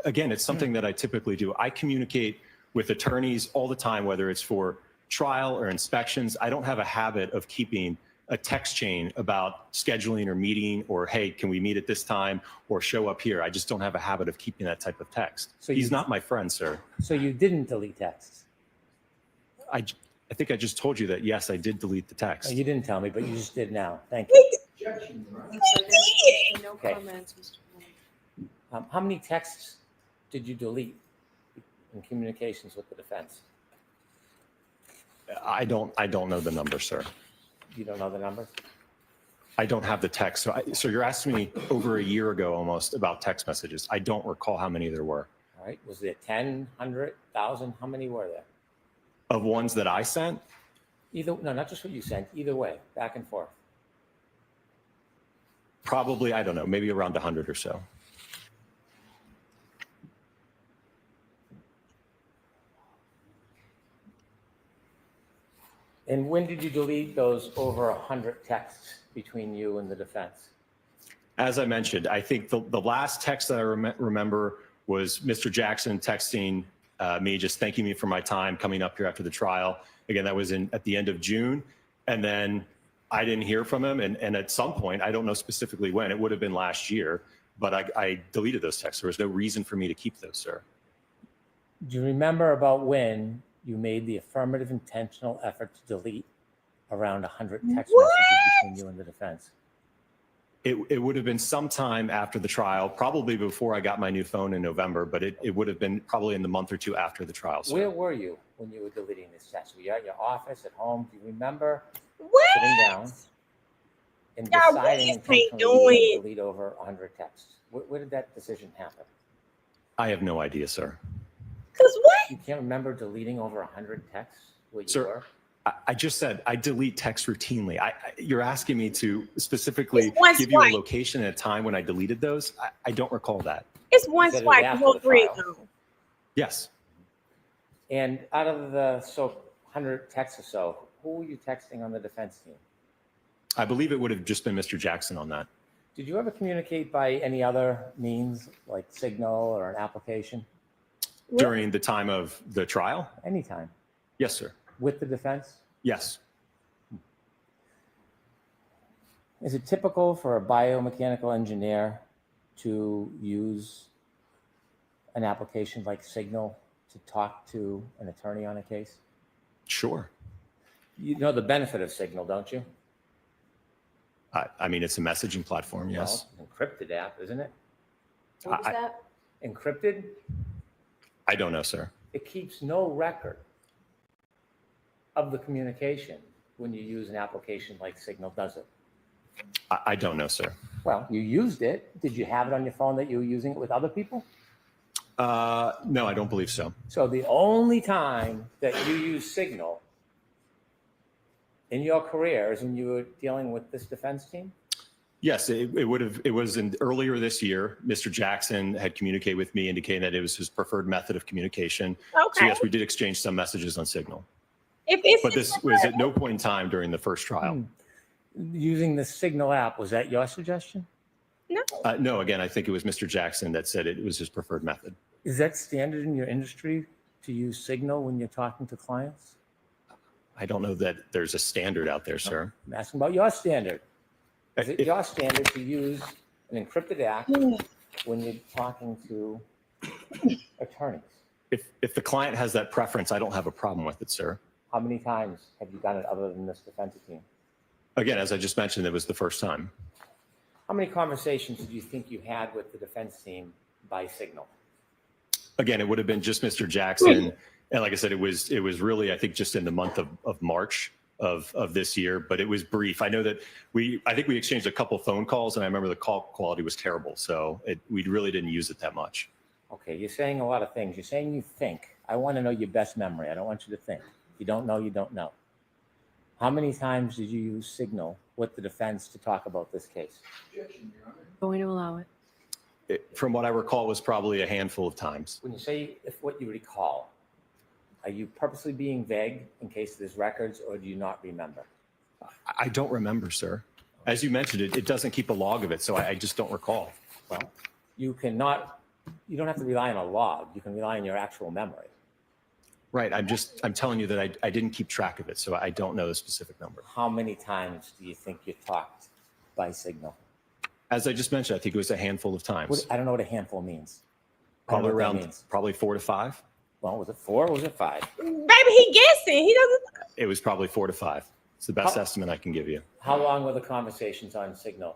Speaker 20: Again, it's something that I typically do. I communicate with attorneys all the time, whether it's for trial or inspections. I don't have a habit of keeping a text chain about scheduling or meeting or, hey, can we meet at this time or show up here? I just don't have a habit of keeping that type of text.
Speaker 3: So
Speaker 20: He's
Speaker 3: you-
Speaker 20: not my friend, sir.
Speaker 3: So you didn't delete texts?
Speaker 20: I think I just told you that, yes, I did delete the text.
Speaker 3: Oh, you didn't tell me, but you just did now. Thank you.
Speaker 12: Objection, Your Honor.
Speaker 2: No
Speaker 3: Okay.
Speaker 2: comments, Mr. Brennan.
Speaker 3: How many texts did you delete in communications with the defense?
Speaker 20: I don't know the number, sir.
Speaker 3: You don't know the numbers?
Speaker 20: I don't have the text. So you're asking me over a year ago almost about text messages. I don't recall how many there were.
Speaker 3: All right. Was it 10, 100, 1,000? How many were there?
Speaker 20: Of ones that I sent?
Speaker 3: No, not just what you sent. Either way, back and forth.
Speaker 20: Probably, I don't know, maybe around 100 or so.
Speaker 3: And when did you delete those over 100 texts between you and the defense?
Speaker 20: As I mentioned, I think the last text that I remember was Mr. Jackson texting me, just thanking me for my time coming up here after the trial. Again, that was at the end of June. And then I didn't hear from him. And at some point, I don't know specifically when, it would have been last year, but I deleted those texts. There was no reason for me to keep those, sir.
Speaker 3: Do you remember about when you made the affirmative intentional effort to delete around 100 text messages between you and the defense?
Speaker 20: It would have been sometime after the trial, probably before I got my new phone in November, but it would have been probably in the month or two after the trial, sir.
Speaker 3: Where were you when you were deleting these texts? Were you at your office, at home? Do you remember
Speaker 9: What?
Speaker 3: sitting down and
Speaker 9: Y'all, what
Speaker 3: deciding
Speaker 9: is they
Speaker 3: intentionally to
Speaker 9: doing?
Speaker 3: delete over 100 texts? Where did that decision happen?
Speaker 20: I have no idea, sir.
Speaker 9: Cause what?
Speaker 3: You can't remember deleting over 100 texts where you
Speaker 20: Sir,
Speaker 3: were?
Speaker 20: I just said I delete text routinely. You're asking me to specifically
Speaker 9: It's one
Speaker 20: give you a
Speaker 9: swipe.
Speaker 20: location and a time when I deleted those? I don't recall that.
Speaker 9: It's one
Speaker 3: said it was
Speaker 9: swipe.
Speaker 3: after
Speaker 9: No
Speaker 3: the
Speaker 9: grid
Speaker 3: trial.
Speaker 9: though.
Speaker 20: Yes.
Speaker 3: And out of the 100 texts or so, who were you texting on the defense team?
Speaker 20: I believe it would have just been Mr. Jackson on that.
Speaker 3: Did you ever communicate by any other means, like signal or an application?
Speaker 20: During the time of the trial?
Speaker 3: Anytime.
Speaker 20: Yes, sir.
Speaker 3: With the defense?
Speaker 20: Yes.
Speaker 3: Is it typical for a biomechanical engineer to use an application like Signal to talk to an attorney on a case?
Speaker 20: Sure.
Speaker 3: You know the benefit of Signal, don't you?
Speaker 20: I mean, it's a messaging platform, yes.
Speaker 3: Well, it's an encrypted app, isn't it?
Speaker 2: What was that?
Speaker 3: Encrypted?
Speaker 20: I don't know, sir.
Speaker 3: It keeps no record of the communication when you use an application like Signal, does it?
Speaker 20: I don't know, sir.
Speaker 3: Well, you used it. Did you have it on your phone that you were using it with other people?
Speaker 20: No, I don't believe so.
Speaker 3: So the only time that you use Signal in your career is when you were dealing with this defense team?
Speaker 20: Yes, it was earlier this year. Mr. Jackson had communicated with me, indicating that it was his preferred method of communication.
Speaker 9: Okay.
Speaker 20: So yes, we did exchange some messages on Signal. But this was at no point in time during the first trial.
Speaker 3: Using the Signal app, was that your suggestion?
Speaker 9: No.
Speaker 20: No, again, I think it was Mr. Jackson that said it was his preferred method.
Speaker 3: Is that standard in your industry to use Signal when you're talking to clients?
Speaker 20: I don't know that there's a standard out there, sir.
Speaker 3: I'm asking about your standard. Is it your standard to use an encrypted app when you're talking to attorneys?
Speaker 20: If the client has that preference, I don't have a problem with it, sir.
Speaker 3: How many times have you done it other than this defense team?
Speaker 20: Again, as I just mentioned, it was the first time.
Speaker 3: How many conversations did you think you had with the defense team by Signal?
Speaker 20: Again, it would have been just Mr. Jackson. And like I said, it was really, I think, just in the month of March of this year, but it was brief. I know that I think we exchanged a couple phone calls, and I remember the call quality was terrible. So we really didn't use it that much.
Speaker 3: Okay, you're saying a lot of things. You're saying you think. I want to know your best memory. I don't want you to think. If you don't know, you don't know. How many times did you use Signal with the defense to talk about this case?
Speaker 14: Going to allow it.
Speaker 20: From what I recall, it was probably a handful of times.
Speaker 3: When you say if what you recall, are you purposely being vague in case there's records, or do you not remember?
Speaker 20: I don't remember, sir. As you mentioned, it doesn't keep a log of it, so I just don't recall.
Speaker 3: Well, you don't have to rely on a log. You can rely on your actual memory.
Speaker 20: Right. I'm telling you that I didn't keep track of it, so I don't know the specific number.
Speaker 3: How many times do you think you talked by Signal?
Speaker 20: As I just mentioned, I think it was a handful of times.
Speaker 3: I don't know what a handful means.
Speaker 20: Probably probably 4 to 5.
Speaker 3: Well, was it 4 or was it 5?
Speaker 9: Baby, he guessing. He doesn't.
Speaker 20: It was probably 4 to 5. It's the best estimate I can give you.
Speaker 3: How long were the conversations on Signal?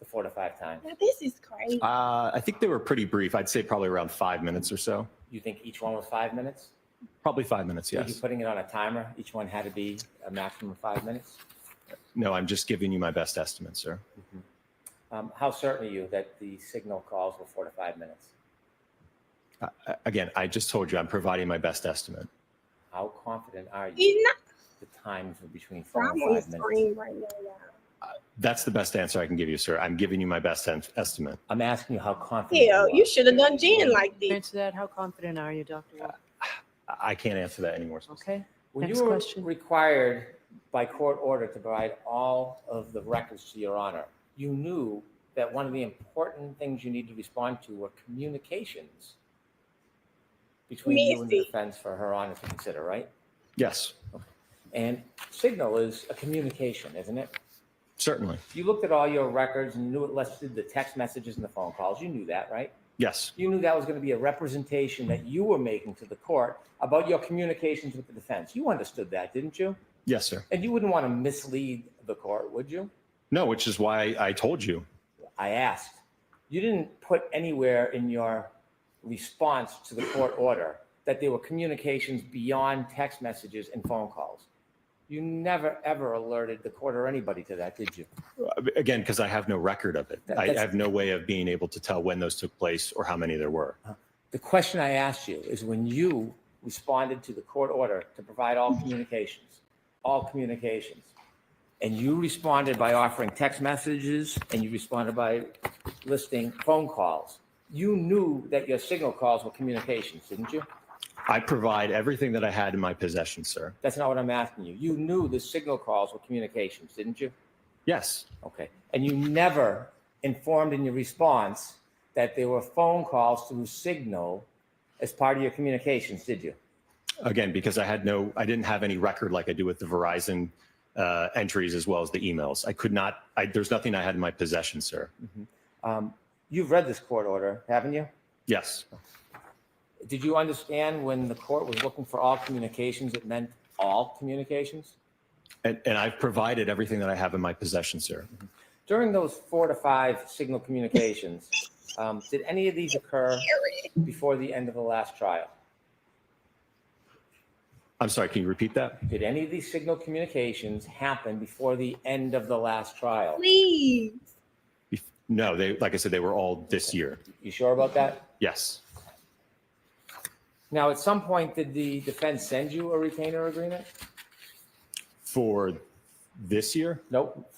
Speaker 3: The 4 to 5 times.
Speaker 9: Now, this is crazy.
Speaker 20: I think they were pretty brief. I'd say probably around 5 minutes or so.
Speaker 3: You think each one was 5 minutes?
Speaker 20: Probably 5 minutes,
Speaker 3: Were
Speaker 20: yes.
Speaker 3: you putting it on a timer? Each one had to be a maximum of 5 minutes?
Speaker 20: No, I'm just giving you my best estimate, sir.
Speaker 3: How certain are you that the Signal calls were 4 to 5 minutes?
Speaker 20: Again, I just told you I'm providing my best estimate.
Speaker 3: How confident are you?
Speaker 9: He's not.
Speaker 3: The times were between 4
Speaker 9: I'm
Speaker 3: and
Speaker 9: on the
Speaker 3: 5 minutes.
Speaker 9: screen right now, y'all.
Speaker 20: That's the best answer I can give you, sir. I'm giving you my best estimate.
Speaker 3: I'm asking you how confident
Speaker 9: Hell, you should have done Jen like this.
Speaker 14: Answer that. How confident are you, Dr.
Speaker 20: I can't answer that anymore.
Speaker 14: Okay.
Speaker 3: When
Speaker 14: Next
Speaker 3: you were
Speaker 14: question.
Speaker 3: required by court order to provide all of the records to Your Honor, you knew that one of the important things you need to respond to were communications between you and the defense for Her Honor to consider, right?
Speaker 20: Yes,
Speaker 3: And Signal is a communication, isn't it?
Speaker 20: certainly.
Speaker 3: You looked at all your records and knew it listed the text messages and the phone calls. You knew that, right?
Speaker 20: Yes,
Speaker 3: You knew that was going to be a representation that you were making to the court about your communications with the defense. You understood that, didn't you?
Speaker 20: yes, sir.
Speaker 3: And you wouldn't want to mislead the court, would you?
Speaker 20: No, which is why I told you.
Speaker 3: I asked. You didn't put anywhere in your response to the court order that there were communications beyond text messages and phone calls. You never, ever alerted the court or anybody to that, did you?
Speaker 20: Again, because I have no record of it. I have no way of being able to tell when those took place or how many there were.
Speaker 3: The question I asked you is when you responded to the court order to provide all communications, and you responded by offering text messages and you responded by listing phone calls, you knew that your Signal calls were communications, didn't you?
Speaker 20: I provide everything that I had in my possession, sir.
Speaker 3: That's not what I'm asking you. You knew the Signal calls were communications, didn't you?
Speaker 20: Yes.
Speaker 3: Okay. And you never informed in your response that there were phone calls through Signal as part of your communications, did you?
Speaker 20: Again, because I didn't have any record like I do with the Verizon entries as well as the emails. I could not, there's nothing I had in my possession, sir.
Speaker 3: You've read this court order, haven't you?
Speaker 20: Yes.
Speaker 3: Did you understand when the court was looking for all communications, it meant all communications?
Speaker 20: And I've provided everything that I have in my possession, sir.
Speaker 3: During those 4 to 5 signal communications, did any of these occur before the end of the last trial?
Speaker 20: I'm sorry, can you repeat that?
Speaker 3: Did any of these signal communications happen before the end of the last trial?
Speaker 9: Please.
Speaker 20: No, like I said, they were all this year.
Speaker 3: You sure about that?
Speaker 20: Yes.
Speaker 3: Now, at some point, did the defense send you a retainer agreement?
Speaker 20: For this year?
Speaker 3: Nope.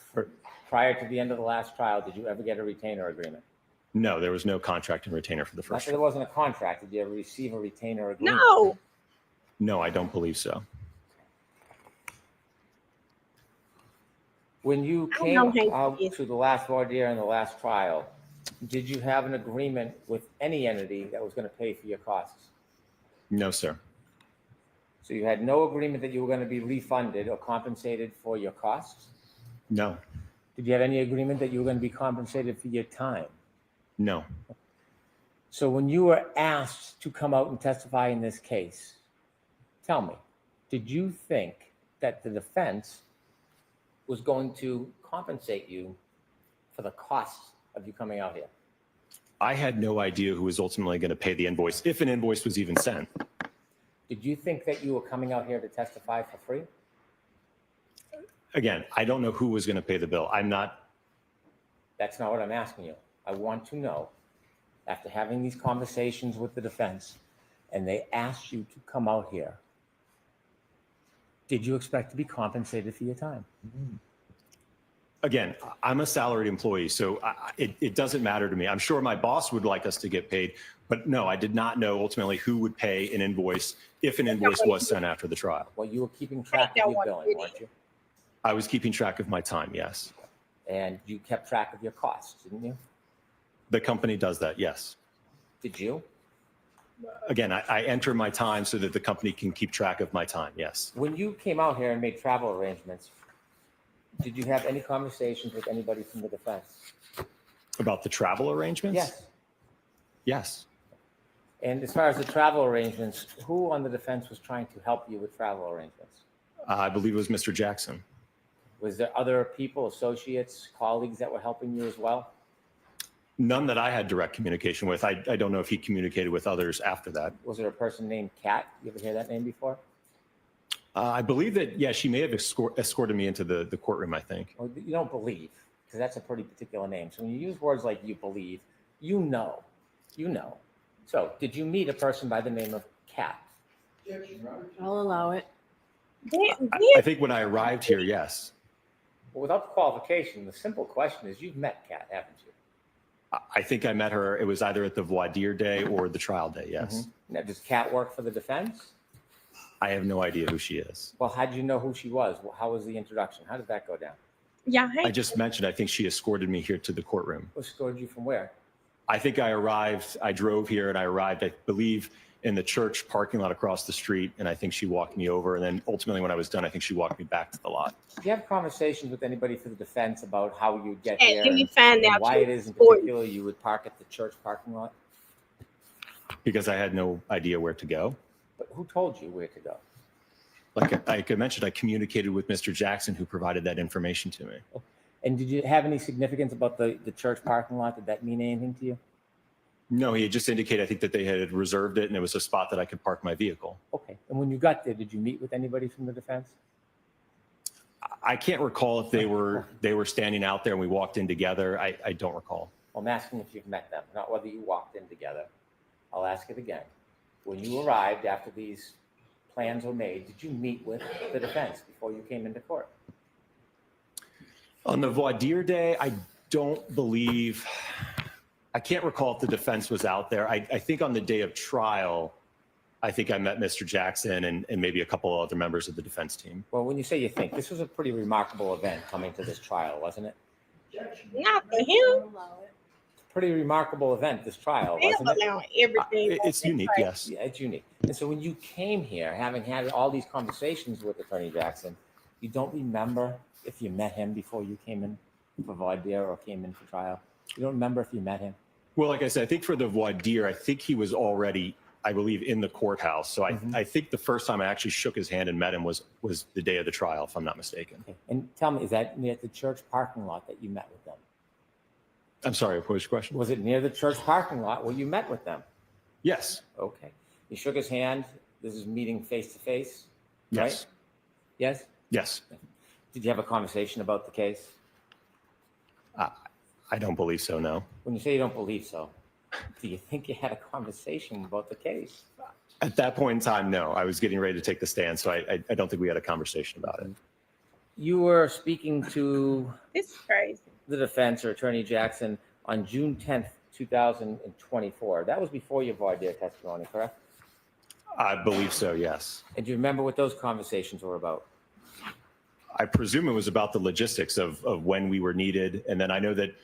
Speaker 3: Prior to the end of the last trial, did you ever get a retainer agreement?
Speaker 20: No, there was no contract and retainer for the
Speaker 3: Not
Speaker 20: first
Speaker 3: that there wasn't a contract. Did you ever receive a retainer agreement?
Speaker 9: No.
Speaker 20: No, I don't believe so.
Speaker 3: When you
Speaker 9: I
Speaker 3: came
Speaker 9: don't know how
Speaker 3: out to the last voir dire and the last trial, did you have an agreement with any entity that was going to pay for your costs?
Speaker 20: No, sir.
Speaker 3: So you had no agreement that you were going to be refunded or compensated for your costs?
Speaker 20: No.
Speaker 3: Did you have any agreement that you were going to be compensated for your time?
Speaker 20: No.
Speaker 3: So when you were asked to come out and testify in this case, tell me, did you think that the defense was going to compensate you for the costs of you coming out here?
Speaker 20: I had no idea who was ultimately going to pay the invoice, if an invoice was even sent.
Speaker 3: Did you think that you were coming out here to testify for free?
Speaker 20: Again, I don't know who was going to pay the bill. I'm not.
Speaker 3: That's not what I'm asking you. I want to know, after having these conversations with the defense, and they asked you to come out here, did you expect to be compensated for your time?
Speaker 20: Again, I'm a salaried employee, so it doesn't matter to me. I'm sure my boss would like us to get paid, but no, I did not know ultimately who would pay an invoice if an invoice was sent after the trial.
Speaker 3: Well, you were keeping track of your billing, weren't you?
Speaker 20: I was keeping track of my time, yes.
Speaker 3: And you kept track of your costs, didn't you?
Speaker 20: The company does that, yes.
Speaker 3: Did you?
Speaker 20: Again, I enter my time so that the company can keep track of my time, yes.
Speaker 3: When you came out here and made travel arrangements, did you have any conversations with anybody from the defense?
Speaker 20: About the travel arrangements?
Speaker 3: Yes.
Speaker 20: Yes.
Speaker 3: And as far as the travel arrangements, who on the defense was trying to help you with travel arrangements?
Speaker 20: I believe it was Mr. Jackson.
Speaker 3: Was there other people, associates, colleagues that were helping you as well?
Speaker 20: None that I had direct communication with. I don't know if he communicated with others after that.
Speaker 3: Was there a person named Kat? You ever hear that name before?
Speaker 20: I believe that, yeah, she may have escorted me into the courtroom, I think.
Speaker 3: Well, you don't believe, because that's a pretty particular name. So when you use words like you believe, you know. So did you meet a person by the name of Kat?
Speaker 6: I'll allow it.
Speaker 20: I think when I arrived here, yes.
Speaker 3: Well, without the qualification, the simple question is, you've met Kat, haven't you?
Speaker 20: I think I met her. It was either at the voir dire day or the trial day, yes.
Speaker 3: Now, does Kat work for the defense?
Speaker 20: I have no idea who she is.
Speaker 3: Well, how did you know who she was? How was the introduction? How did that go down?
Speaker 9: Yeah.
Speaker 20: I just mentioned, I think she escorted me here to the courtroom.
Speaker 3: Escorted you from where?
Speaker 20: I think I drove here and I arrived, I believe, in the church parking lot across the street. And I think she walked me over. And then ultimately when I was done, I think she walked me back to the lot.
Speaker 3: Do you have conversations with anybody for the defense about how you get
Speaker 9: Hey,
Speaker 3: here
Speaker 9: let me
Speaker 3: and
Speaker 9: find out
Speaker 3: why
Speaker 9: your
Speaker 3: it is in
Speaker 9: story.
Speaker 3: particular you would park at the church parking lot?
Speaker 20: Because I had no idea where to go.
Speaker 3: But who told you where to go?
Speaker 20: Like I mentioned, I communicated with Mr. Jackson, who provided that information to me.
Speaker 3: And did you have any significance about the church parking lot? Did that mean anything to you?
Speaker 20: No, he had just indicated, I think, that they had reserved it and it was a spot that I could park my vehicle.
Speaker 3: Okay. And when you got there, did you meet with anybody from the defense?
Speaker 20: I can't recall if they were standing out there and we walked in together. I don't recall.
Speaker 3: Well, I'm asking if you've met them, not whether you walked in together. I'll ask it again. When you arrived after these plans were made, did you meet with the defense before you came into court?
Speaker 20: On the voir dire day, I don't believe, I can't recall if the defense was out there. I think on the day of trial, I think I met Mr. Jackson and maybe a couple of other members of the defense team.
Speaker 3: Well, when you say you think, this was a pretty remarkable event coming to this trial, wasn't it?
Speaker 9: Not for him.
Speaker 3: Pretty remarkable event, this trial, wasn't it?
Speaker 9: Now everything.
Speaker 20: It's unique, yes.
Speaker 3: Yeah, it's unique. And so when you came here, having had all these conversations with Attorney Jackson, you don't remember if you met him before you came in for voir dire or came in for trial? You don't remember if you met him?
Speaker 20: Well, like I said, I think for the voir dire, I think he was already, I believe, in the courthouse. So I think the first time I actually shook his hand and met him was the day of the trial, if I'm not mistaken.
Speaker 3: Okay. And tell me, is that near the church parking lot that you met with them?
Speaker 20: I'm sorry, what was your question?
Speaker 3: Was it near the church parking lot where you met with them?
Speaker 20: Yes.
Speaker 3: Okay. You shook his hand. This is meeting face to face,
Speaker 20: Yes.
Speaker 3: right? Yes?
Speaker 20: Yes.
Speaker 3: Did you have a conversation about the case?
Speaker 20: I don't believe so, no.
Speaker 3: When you say you don't believe so, do you think you had a conversation about the case?
Speaker 20: At that point in time, no. I was getting ready to take the stand, so I don't think we had a conversation about it.
Speaker 3: You were speaking to
Speaker 9: This is crazy.
Speaker 3: the defense or Attorney Jackson on June 10th, 2024. That was before your voir dire testimony, correct?
Speaker 20: I believe so, yes.
Speaker 3: And do you remember what those conversations were about?
Speaker 20: I presume it was about the logistics of when we were needed. And then I know that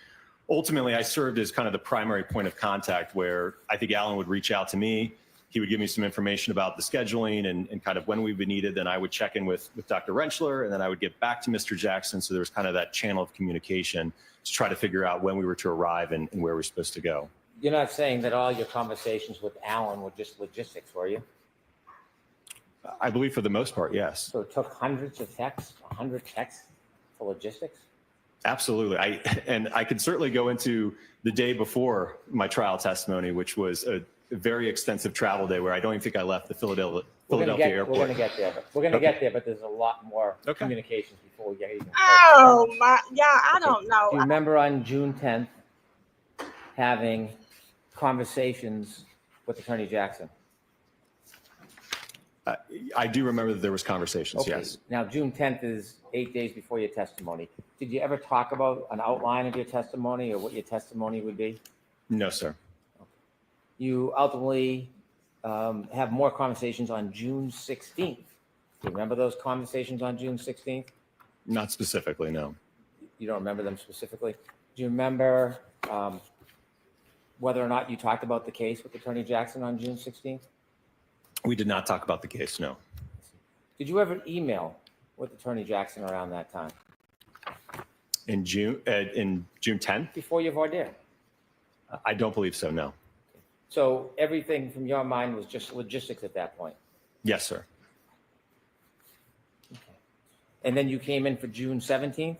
Speaker 20: ultimately I served as kind of the primary point of contact where I think Alan would reach out to me. He would give me some information about the scheduling and kind of when we would be needed. Then I would check in with Dr. Rentschler, and then I would get back to Mr. Jackson. So there was kind of that channel of communication to try to figure out when we were to arrive and where we're supposed to go.
Speaker 3: You're not saying that all your conversations with Alan were just logistics, were you?
Speaker 20: I believe for the most part, yes.
Speaker 3: So it took hundreds of texts, 100 texts for logistics?
Speaker 20: Absolutely. I could certainly go into the day before my trial testimony, which was a very extensive travel day where I don't even think I left the Philadelphia airport.
Speaker 3: We're going to get there. We're going to get there, but there's a lot more communications before we get even closer.
Speaker 9: Oh my, yeah, I don't know.
Speaker 3: Do you remember on June 10th having conversations with Attorney Jackson?
Speaker 20: I do remember that there was conversations,
Speaker 3: Okay.
Speaker 20: yes.
Speaker 3: Now, June 10th is 8 days before your testimony. Did you ever talk about an outline of your testimony or what your testimony would be?
Speaker 20: No, sir.
Speaker 3: You ultimately have more conversations on June 16th. Do you remember those conversations on June 16th?
Speaker 20: Not specifically, no.
Speaker 3: You don't remember them specifically? Do you remember whether or not you talked about the case with Attorney Jackson on June 16th?
Speaker 20: We did not talk about the case, no.
Speaker 3: Did you ever email with Attorney Jackson around that time?
Speaker 20: In June 10th?
Speaker 3: Before your voir dire?
Speaker 20: I don't believe so, no.
Speaker 3: So everything from your mind was just logistics at that point?
Speaker 20: Yes, sir.
Speaker 3: Okay. And then you came in for June 17th?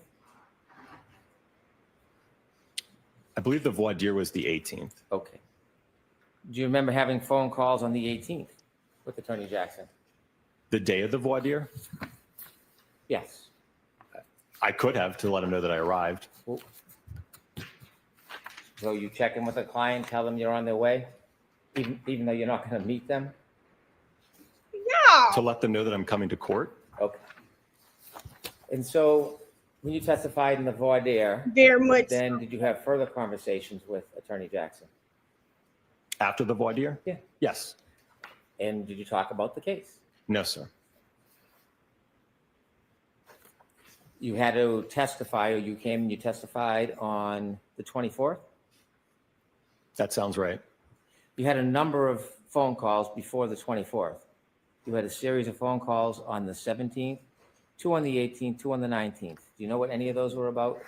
Speaker 20: I believe the voir dire was the 18th.
Speaker 3: Okay. Do you remember having phone calls on the 18th with Attorney Jackson?
Speaker 20: The day of the voir dire?
Speaker 3: Yes.
Speaker 20: I could have to let him know that I arrived.
Speaker 3: Well, so you check in with a client, tell them you're on their way, even though you're not going to meet them?
Speaker 9: Yeah.
Speaker 20: To let them know that I'm coming to court?
Speaker 3: Okay. And so when you testified in the voir dire,
Speaker 9: Very much.
Speaker 3: then did you have further conversations with Attorney Jackson?
Speaker 20: After the voir dire?
Speaker 3: Yeah.
Speaker 20: Yes.
Speaker 3: And did you talk about the case?
Speaker 20: No, sir.
Speaker 3: You had to testify, or you came and you testified on the 24th?
Speaker 20: That sounds right.
Speaker 3: You had a number of phone calls before the 24th. You had a series of phone calls on the 17th, 2 on the 18th, 2 on the 19th. Do you know what any of those were about?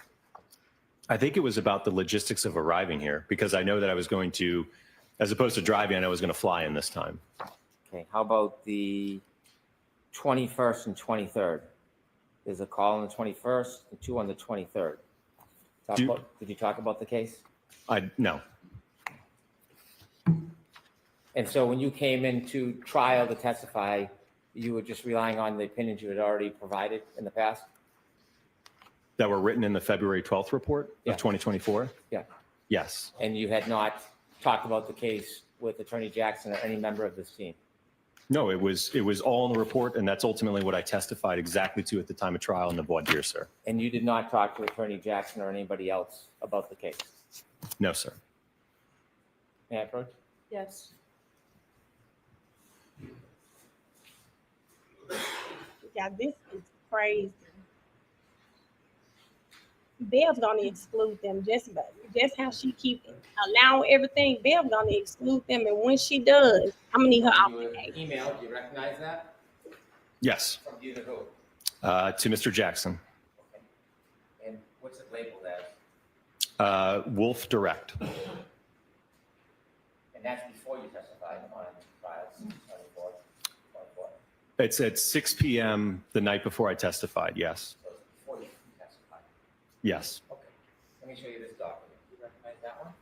Speaker 20: I think it was about the logistics of arriving here because I know that I was going to, as opposed to driving, I know I was going to fly in this time.
Speaker 3: Okay, how about the 21st and 23rd? There's a call on the 21st and 2 on the 23rd. Did you talk about the case?
Speaker 20: No.
Speaker 3: And so when you came into trial to testify, you were just relying on the opinions you had already provided in the past?
Speaker 20: That were written in the February 12th report of 2024?
Speaker 3: Yeah.
Speaker 20: Yes.
Speaker 3: And you had not talked about the case with Attorney Jackson or any member of this team?
Speaker 20: No, it was all in the report, and that's ultimately what I testified exactly to at the time of trial in the voir dire, sir.
Speaker 3: And you did not talk to Attorney Jackson or anybody else about the case?
Speaker 20: No, sir.
Speaker 3: May I approach?
Speaker 2: Yes.
Speaker 9: Yeah, this is crazy. Bev's gonna exclude them just how she keep allowing everything. Bev's gonna exclude them, and when she does, I'm gonna need her off the case.
Speaker 3: Email, do you recognize that?
Speaker 20: Yes.
Speaker 3: From you to who?
Speaker 20: To Mr. Jackson.
Speaker 3: And what's it labeled as?
Speaker 20: Wolf Direct.
Speaker 3: And that's before you testified on trial 24.
Speaker 20: It's at 6 p.m. the night before I testified, yes.
Speaker 3: So it's before you testified.
Speaker 20: Yes.
Speaker 3: Okay. Let me show you this document. Do you recognize that one?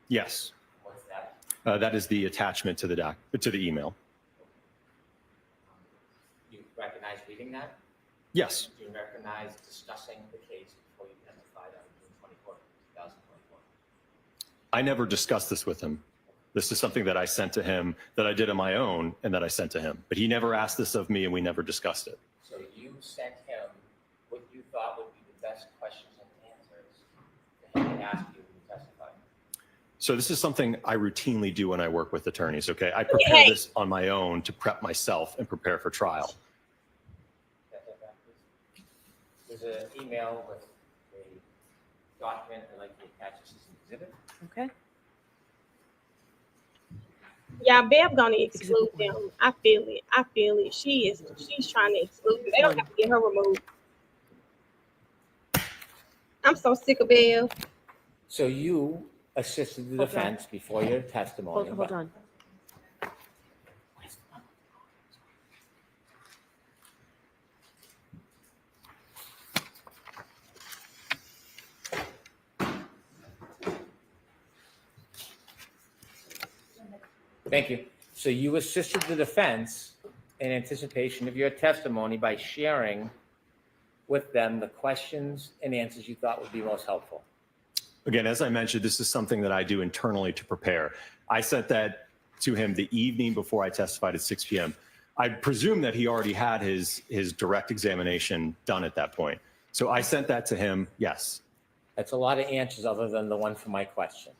Speaker 20: Yes.
Speaker 3: What's that?
Speaker 20: That is the attachment to the email.
Speaker 3: You recognize reading that?
Speaker 20: Yes.
Speaker 3: Do you recognize discussing the case before you testified on June 24, 2024?
Speaker 20: I never discussed this with him. This is something that I sent to him, that I did on my own, and that I sent to him. But he never asked this of me, and we never discussed it.
Speaker 3: So you sent him what you thought would be the best questions and answers that he would ask you when you testified.
Speaker 20: So this is something I routinely do when I work with attorneys, okay? I prepare this on my own to prep myself and prepare for trial.
Speaker 3: There's an email with a document I'd like to attach as an exhibit.
Speaker 9: Okay. Yeah, Bev gonna exclude them. I feel it. I feel it. She's trying to exclude them. They don't have to get her removed. I'm so sick of Bev.
Speaker 3: So you assisted the defense before your testimony.
Speaker 2: Hold on.
Speaker 3: Thank you. So you assisted the defense in anticipation of your testimony by sharing with them the questions and answers you thought would be most helpful.
Speaker 20: Again, as I mentioned, this is something that I do internally to prepare. I sent that to him the evening before I testified at 6 p.m. I presume that he already had his direct examination done at that point. So I sent that to him, yes.
Speaker 3: That's a lot of answers other than the one for my question.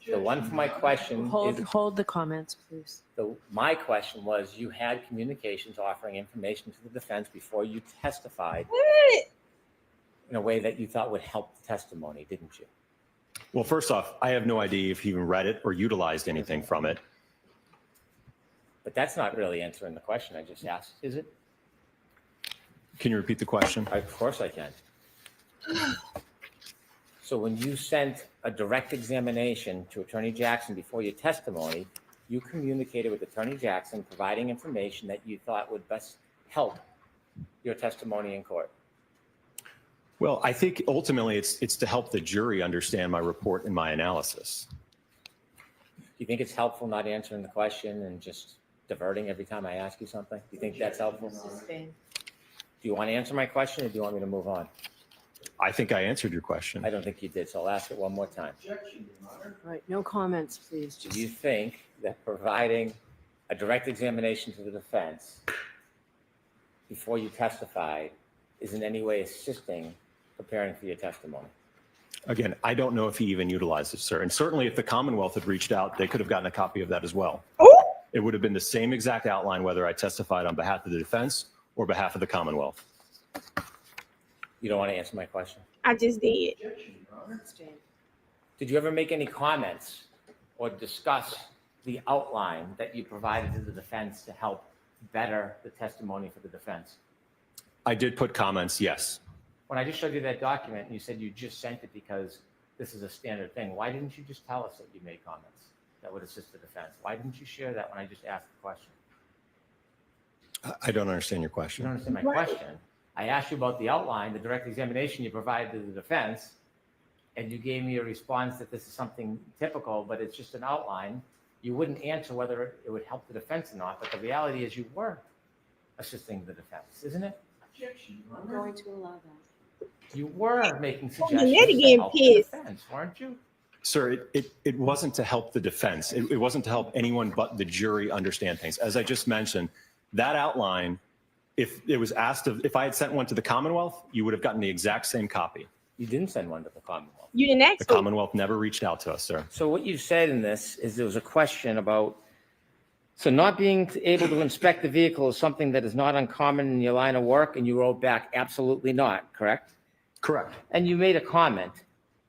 Speaker 3: The one for my question
Speaker 2: Hold the comments, please.
Speaker 3: my question was, you had communications offering information to the defense before you testified in a way that you thought would help the testimony, didn't you?
Speaker 20: Well, first off, I have no idea if he even read it or utilized anything from it.
Speaker 3: But that's not really answering the question I just asked, is it?
Speaker 20: Can you repeat the question?
Speaker 3: Of course I can. So when you sent a direct examination to Attorney Jackson before your testimony, you communicated with Attorney Jackson, providing information that you thought would best help your testimony in court.
Speaker 20: Well, I think ultimately it's to help the jury understand my report and my analysis.
Speaker 3: Do you think it's helpful not answering the question and just diverting every time I ask you something? Do you think that's helpful? Do you want to answer my question, or do you want me to move on?
Speaker 20: I think I answered your question.
Speaker 3: I don't think you did, so I'll ask it one more time.
Speaker 2: Right, no comments, please.
Speaker 3: Do you think that providing a direct examination to the defense before you testified is in any way assisting preparing for your testimony?
Speaker 20: Again, I don't know if he even utilized it, sir. And certainly if the Commonwealth had reached out, they could have gotten a copy of that as well. It would have been the same exact outline whether I testified on behalf of the defense or behalf of the Commonwealth.
Speaker 3: You don't want to answer my question?
Speaker 9: I just did.
Speaker 3: Did you ever make any comments or discuss the outline that you provided to the defense to help better the testimony for the defense?
Speaker 20: I did put comments, yes.
Speaker 3: When I just showed you that document and you said you just sent it because this is a standard thing, why didn't you just tell us that you made comments that would assist the defense? Why didn't you share that when I just asked the question?
Speaker 20: I don't understand your
Speaker 3: You
Speaker 20: question.
Speaker 3: don't understand my question. I asked you about the outline, the direct examination you provided to the defense, and you gave me a response that this is something typical, but it's just an outline. You wouldn't answer whether it would help the defense or not, but the reality is you were assisting the defense, isn't it?
Speaker 2: I'm going to allow that.
Speaker 3: You were making
Speaker 9: Oh,
Speaker 3: suggestions
Speaker 9: Nettie
Speaker 3: to
Speaker 9: getting
Speaker 3: help the
Speaker 9: pissed.
Speaker 3: defense, weren't you?
Speaker 20: Sir, it wasn't to help the defense. It wasn't to help anyone but the jury understand things. As I just mentioned, that outline, if it was asked if I had sent one to the Commonwealth, you would have gotten the exact same copy.
Speaker 3: You didn't send one to the Commonwealth.
Speaker 9: You didn't ask
Speaker 20: The
Speaker 9: for it.
Speaker 20: Commonwealth never reached out to us, sir.
Speaker 3: So what you said in this is there was a question about, so not being able to inspect the vehicle is something that is not uncommon in your line of work, and you wrote back, absolutely not, correct?
Speaker 20: Correct.
Speaker 3: And you made a comment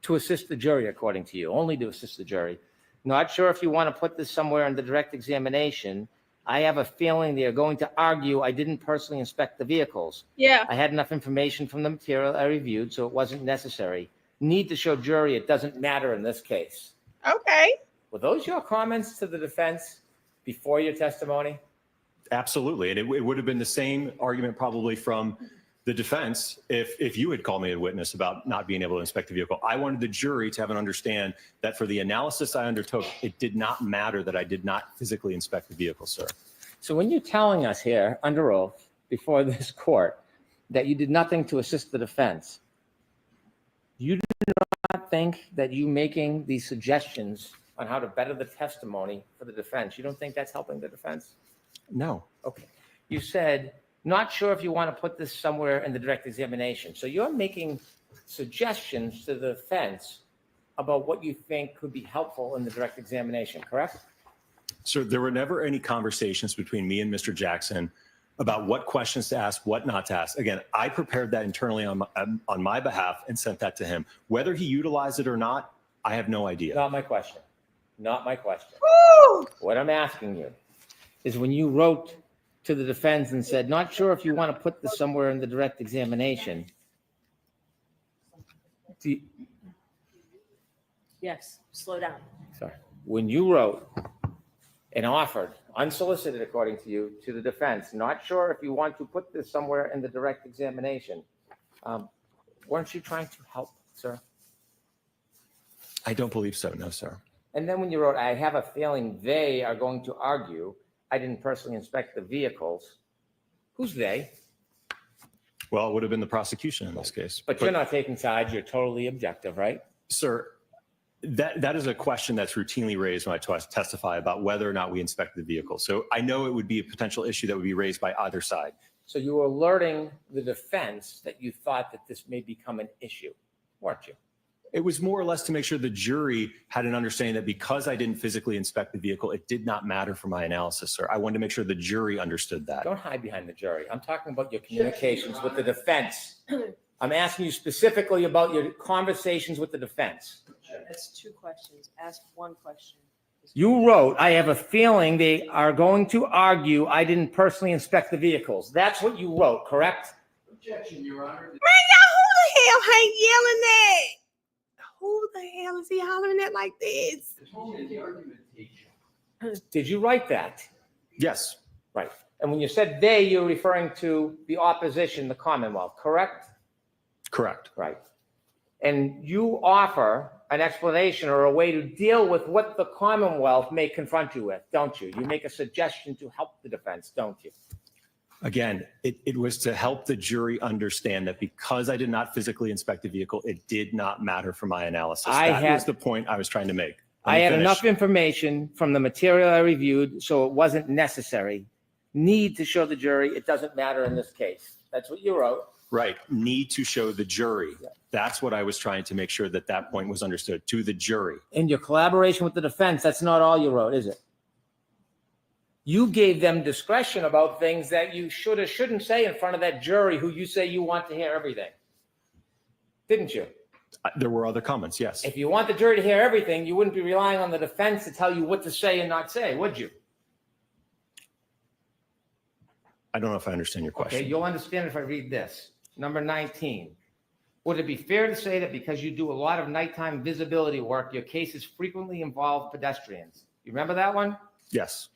Speaker 3: to assist the jury, according to you, only to assist the jury. Not sure if you want to put this somewhere in the direct examination. I have a feeling they are going to argue I didn't personally inspect the vehicles.
Speaker 9: Yeah.
Speaker 3: I had enough information from the material I reviewed, so it wasn't necessary. Need to show jury it doesn't matter in this case.
Speaker 9: Okay.
Speaker 3: Were those your comments to the defense before your testimony?
Speaker 20: Absolutely. And it would have been the same argument probably from the defense if you had called me a witness about not being able to inspect the vehicle. I wanted the jury to have an understand that for the analysis I undertook, it did not matter that I did not physically inspect the vehicle, sir.
Speaker 3: So when you're telling us here under oath before this court that you did nothing to assist the defense, you do not think that you making these suggestions on how to better the testimony for the defense, you don't think that's helping the defense?
Speaker 20: No.
Speaker 3: Okay. You said, not sure if you want to put this somewhere in the direct examination. So you're making suggestions to the defense about what you think could be helpful in the direct examination, correct?
Speaker 20: So there were never any conversations between me and Mr. Jackson about what questions to ask, what not to ask. Again, I prepared that internally on my behalf and sent that to him. Whether he utilized it or not, I have no idea.
Speaker 3: Not my question. Not my question.
Speaker 9: Woo!
Speaker 3: What I'm asking you is when you wrote to the defense and said, not sure if you want to put this somewhere in the direct examination.
Speaker 2: Yes, slow down.
Speaker 3: Sorry. When you wrote and offered, unsolicited according to you, to the defense, not sure if you want to put this somewhere in the direct examination, weren't you trying to help, sir?
Speaker 20: I don't believe so, no, sir.
Speaker 3: And then when you wrote, I have a feeling they are going to argue I didn't personally inspect the vehicles. Who's they?
Speaker 20: Well, it would have been the prosecution in this case.
Speaker 3: But you're not taking sides. You're totally objective, right?
Speaker 20: Sir, that is a question that's routinely raised when I testify about whether or not we inspected the vehicle. So I know it would be a potential issue that would be raised by either side.
Speaker 3: So you were alerting the defense that you thought that this may become an issue, weren't you?
Speaker 20: It was more or less to make sure the jury had an understanding that because I didn't physically inspect the vehicle, it did not matter for my analysis, sir. I wanted to make sure the jury understood that.
Speaker 3: Don't hide behind the jury. I'm talking about your communications with the defense. I'm asking you specifically about your conversations with the defense.
Speaker 2: That's two questions. Ask one question.
Speaker 3: You wrote, I have a feeling they are going to argue I didn't personally inspect the vehicles. That's what you wrote, correct?
Speaker 12: Objection, Your Honor.
Speaker 9: Man, y'all, who the hell ain't yelling that? Who the hell is he hollering at like this?
Speaker 12: The tone of the argumentation.
Speaker 3: Did you write that?
Speaker 20: Yes.
Speaker 3: Right. And when you said they, you're referring to the opposition, the Commonwealth, correct?
Speaker 20: Correct.
Speaker 3: Right. And you offer an explanation or a way to deal with what the Commonwealth may confront you with, don't you? You make a suggestion to help the defense, don't you?
Speaker 20: Again, it was to help the jury understand that because I did not physically inspect the vehicle, it did not matter for my analysis. That was the point I was trying to make.
Speaker 3: I had enough information from the material I reviewed, so it wasn't necessary. Need to show the jury it doesn't matter in this case. That's what you wrote.
Speaker 20: Right. Need to show the jury. That's what I was trying to make sure that point was understood to the jury.
Speaker 3: In your collaboration with the defense, that's not all you wrote, is it? You gave them discretion about things that you should or shouldn't say in front of that jury who you say you want to hear everything. Didn't you?
Speaker 20: There were other comments, yes.
Speaker 3: If you want the jury to hear everything, you wouldn't be relying on the defense to tell you what to say and not say, would you?
Speaker 20: I don't know if I understand your question.
Speaker 3: Okay, you'll understand if I read this. Number 19. Would it be fair to say that because you do a lot of nighttime visibility work, your cases frequently involve pedestrians? You remember that one?
Speaker 20: Yes.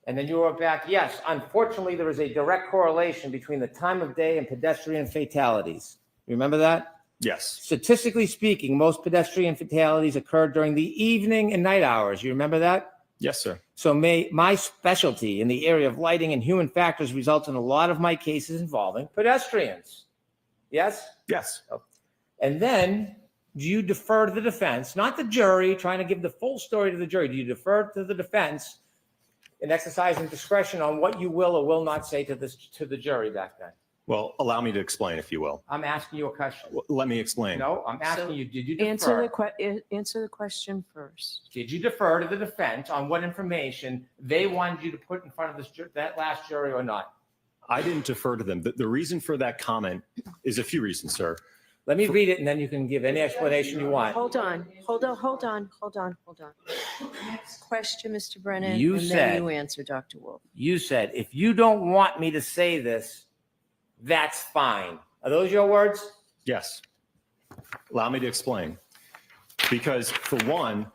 Speaker 3: And then you wrote back, yes, unfortunately, there is a direct correlation between the time of day and pedestrian fatalities. You remember that?
Speaker 20: Yes.
Speaker 3: Statistically speaking, most pedestrian fatalities occur during the evening and night hours. You remember that?
Speaker 20: Yes, sir.
Speaker 3: So my specialty in the area of lighting and human factors results in a lot of my cases involving pedestrians. Yes?
Speaker 20: Yes.
Speaker 3: And then do you defer to the defense, not the jury, trying to give the full story to the jury? Do you defer to the defense in exercising discretion on what you will or will not say to the jury back then?
Speaker 20: Well, allow me to explain, if you will.
Speaker 3: I'm asking you a question.
Speaker 20: Well, let me explain.
Speaker 3: No, I'm asking you, did you defer?
Speaker 14: Answer the question first.
Speaker 3: Did you defer to the defense on what information they wanted you to put in front of that last jury or not?
Speaker 20: I didn't defer to them. The reason for that comment is a few reasons, sir.
Speaker 3: Let me read it and then you can give any explanation you want.
Speaker 14: Hold on. Next question, Mr. Brennan.
Speaker 3: You
Speaker 14: and
Speaker 3: said-
Speaker 14: then you answer, Dr. Wolf.
Speaker 3: You said, if you don't want me to say this, that's fine. Are those your words?
Speaker 20: Yes. Allow me to explain. Because for one,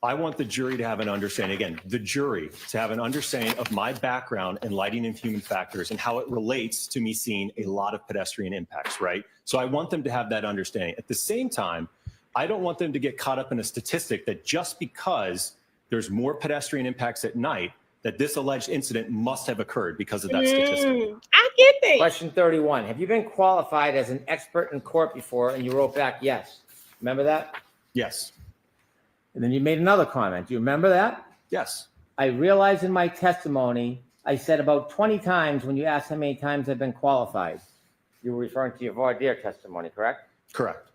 Speaker 20: I want the jury to have an understanding, again, the jury to have an understanding of my background in lighting and human factors and how it relates to me seeing a lot of pedestrian impacts, right? So I want them to have that understanding. At the same time, I don't want them to get caught up in a statistic that just because there's more pedestrian impacts at night, that this alleged incident must have occurred because of that statistic.
Speaker 9: I get that.
Speaker 3: Question 31. Have you been qualified as an expert in court before? And you wrote back, yes. Remember that?
Speaker 20: Yes.
Speaker 3: And then you made another comment. Do you remember that?
Speaker 20: Yes.
Speaker 3: I realized in my testimony, I said about 20 times when you asked how many times I've been qualified. You were referring to your voir dire testimony, correct?
Speaker 20: Correct.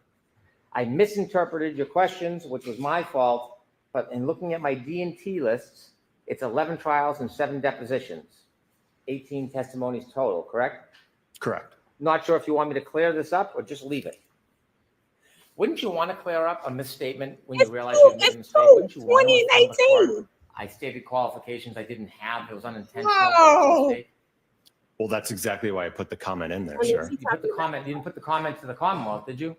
Speaker 3: I misinterpreted your questions, which was my fault. But in looking at my D&T lists, it's 11 trials and 7 depositions, 18 testimonies total, correct?
Speaker 20: Correct.
Speaker 3: Not sure if you want me to clear this up or just leave it. Wouldn't you want to clear up a misstatement when you realize you made a mistake? Wouldn't you want to
Speaker 9: 20 and
Speaker 3: inform the court,
Speaker 9: 18.
Speaker 3: I stated qualifications I didn't have. It was unintentional.
Speaker 9: No.
Speaker 3: Mistake.
Speaker 20: Well, that's exactly why I put the comment in there,
Speaker 9: What
Speaker 20: sir.
Speaker 9: is he
Speaker 3: You put the comment. You didn't put the comment to the Commonwealth, did you?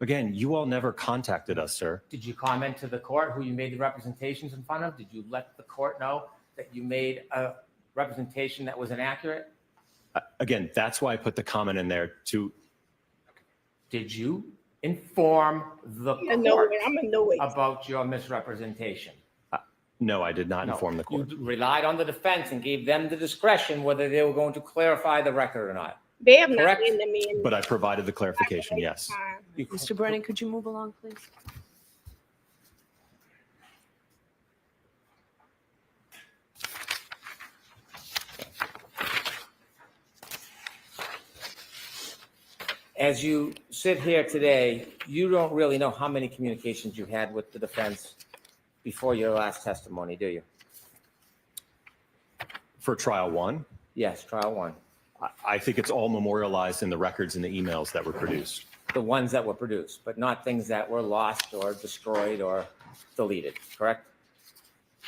Speaker 20: Again, you all never contacted us, sir.
Speaker 3: Did you comment to the court who you made the representations in front of? Did you let the court know that you made a representation that was inaccurate?
Speaker 20: Again, that's why I put the comment in there to.
Speaker 3: Did you inform the
Speaker 9: I know
Speaker 3: court
Speaker 9: it. I'm gonna know it.
Speaker 3: about your misrepresentation?
Speaker 20: No, I did not
Speaker 3: No.
Speaker 20: inform the court.
Speaker 3: You relied on the defense and gave them the discretion whether they were going to clarify the record or not.
Speaker 9: They have not
Speaker 3: Correct.
Speaker 9: been to me in
Speaker 20: But I provided the clarification, yes.
Speaker 9: time.
Speaker 2: Mr. Brennan, could you move along, please?
Speaker 3: As you sit here today, you don't really know how many communications you had with the defense before your last testimony, do you?
Speaker 20: For trial one,
Speaker 3: Yes, trial one.
Speaker 20: I think it's all memorialized in the records and the emails that were produced.
Speaker 3: The ones that were produced, but not things that were lost or destroyed or deleted, correct?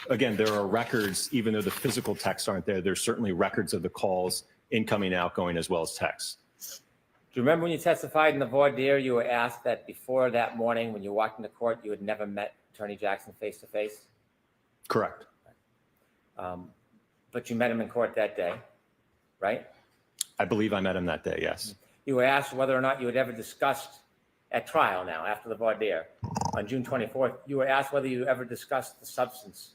Speaker 20: Again, there are records, even though the physical texts aren't there, there's certainly records of the calls, incoming, outgoing, as well as texts.
Speaker 3: Do you remember when you testified in the voir dire, you were asked that before that morning, when you walked into court, you had never met Attorney Jackson face to face?
Speaker 20: Correct.
Speaker 3: But you met him in court that day, right?
Speaker 20: I believe I met him that day, yes.
Speaker 3: You were asked whether or not you had ever discussed at trial now, after the voir dire, on June 24th, you were asked whether you ever discussed the substance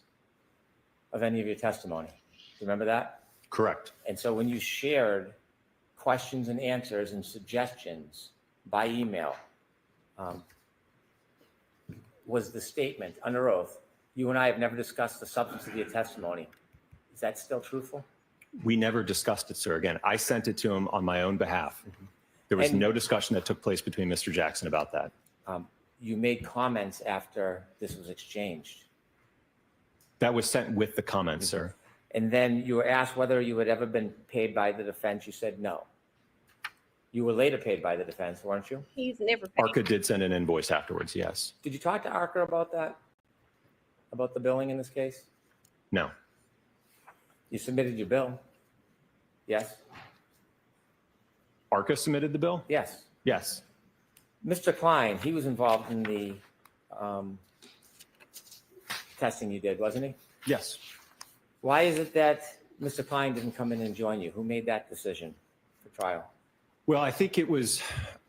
Speaker 3: of any of your testimony. Do you remember that?
Speaker 20: Correct.
Speaker 3: And so when you shared questions and answers and suggestions by email, was the statement under oath, you and I have never discussed the substance of your testimony. Is that still truthful?
Speaker 20: We never discussed it, sir. Again, I sent it to him on my own behalf. There was
Speaker 3: And-
Speaker 20: no discussion that took place between Mr. Jackson about that.
Speaker 3: You made comments after this was exchanged.
Speaker 20: That was sent with the comments, sir.
Speaker 3: And then you were asked whether you had ever been paid by the defense. You said no. You were later paid by the defense, weren't you?
Speaker 9: He's never paid.
Speaker 20: ARCA did send an invoice afterwards, yes.
Speaker 3: Did you talk to ARCA about that? About the billing in this case?
Speaker 20: No.
Speaker 3: You submitted your bill? Yes?
Speaker 20: ARCA submitted the bill?
Speaker 3: Yes.
Speaker 20: Yes.
Speaker 3: Mr. Klein, he was involved in the testing you did, wasn't he?
Speaker 20: Yes.
Speaker 3: Why is it that Mr. Klein didn't come in and join you? Who made that decision for trial?
Speaker 20: Well, I think it was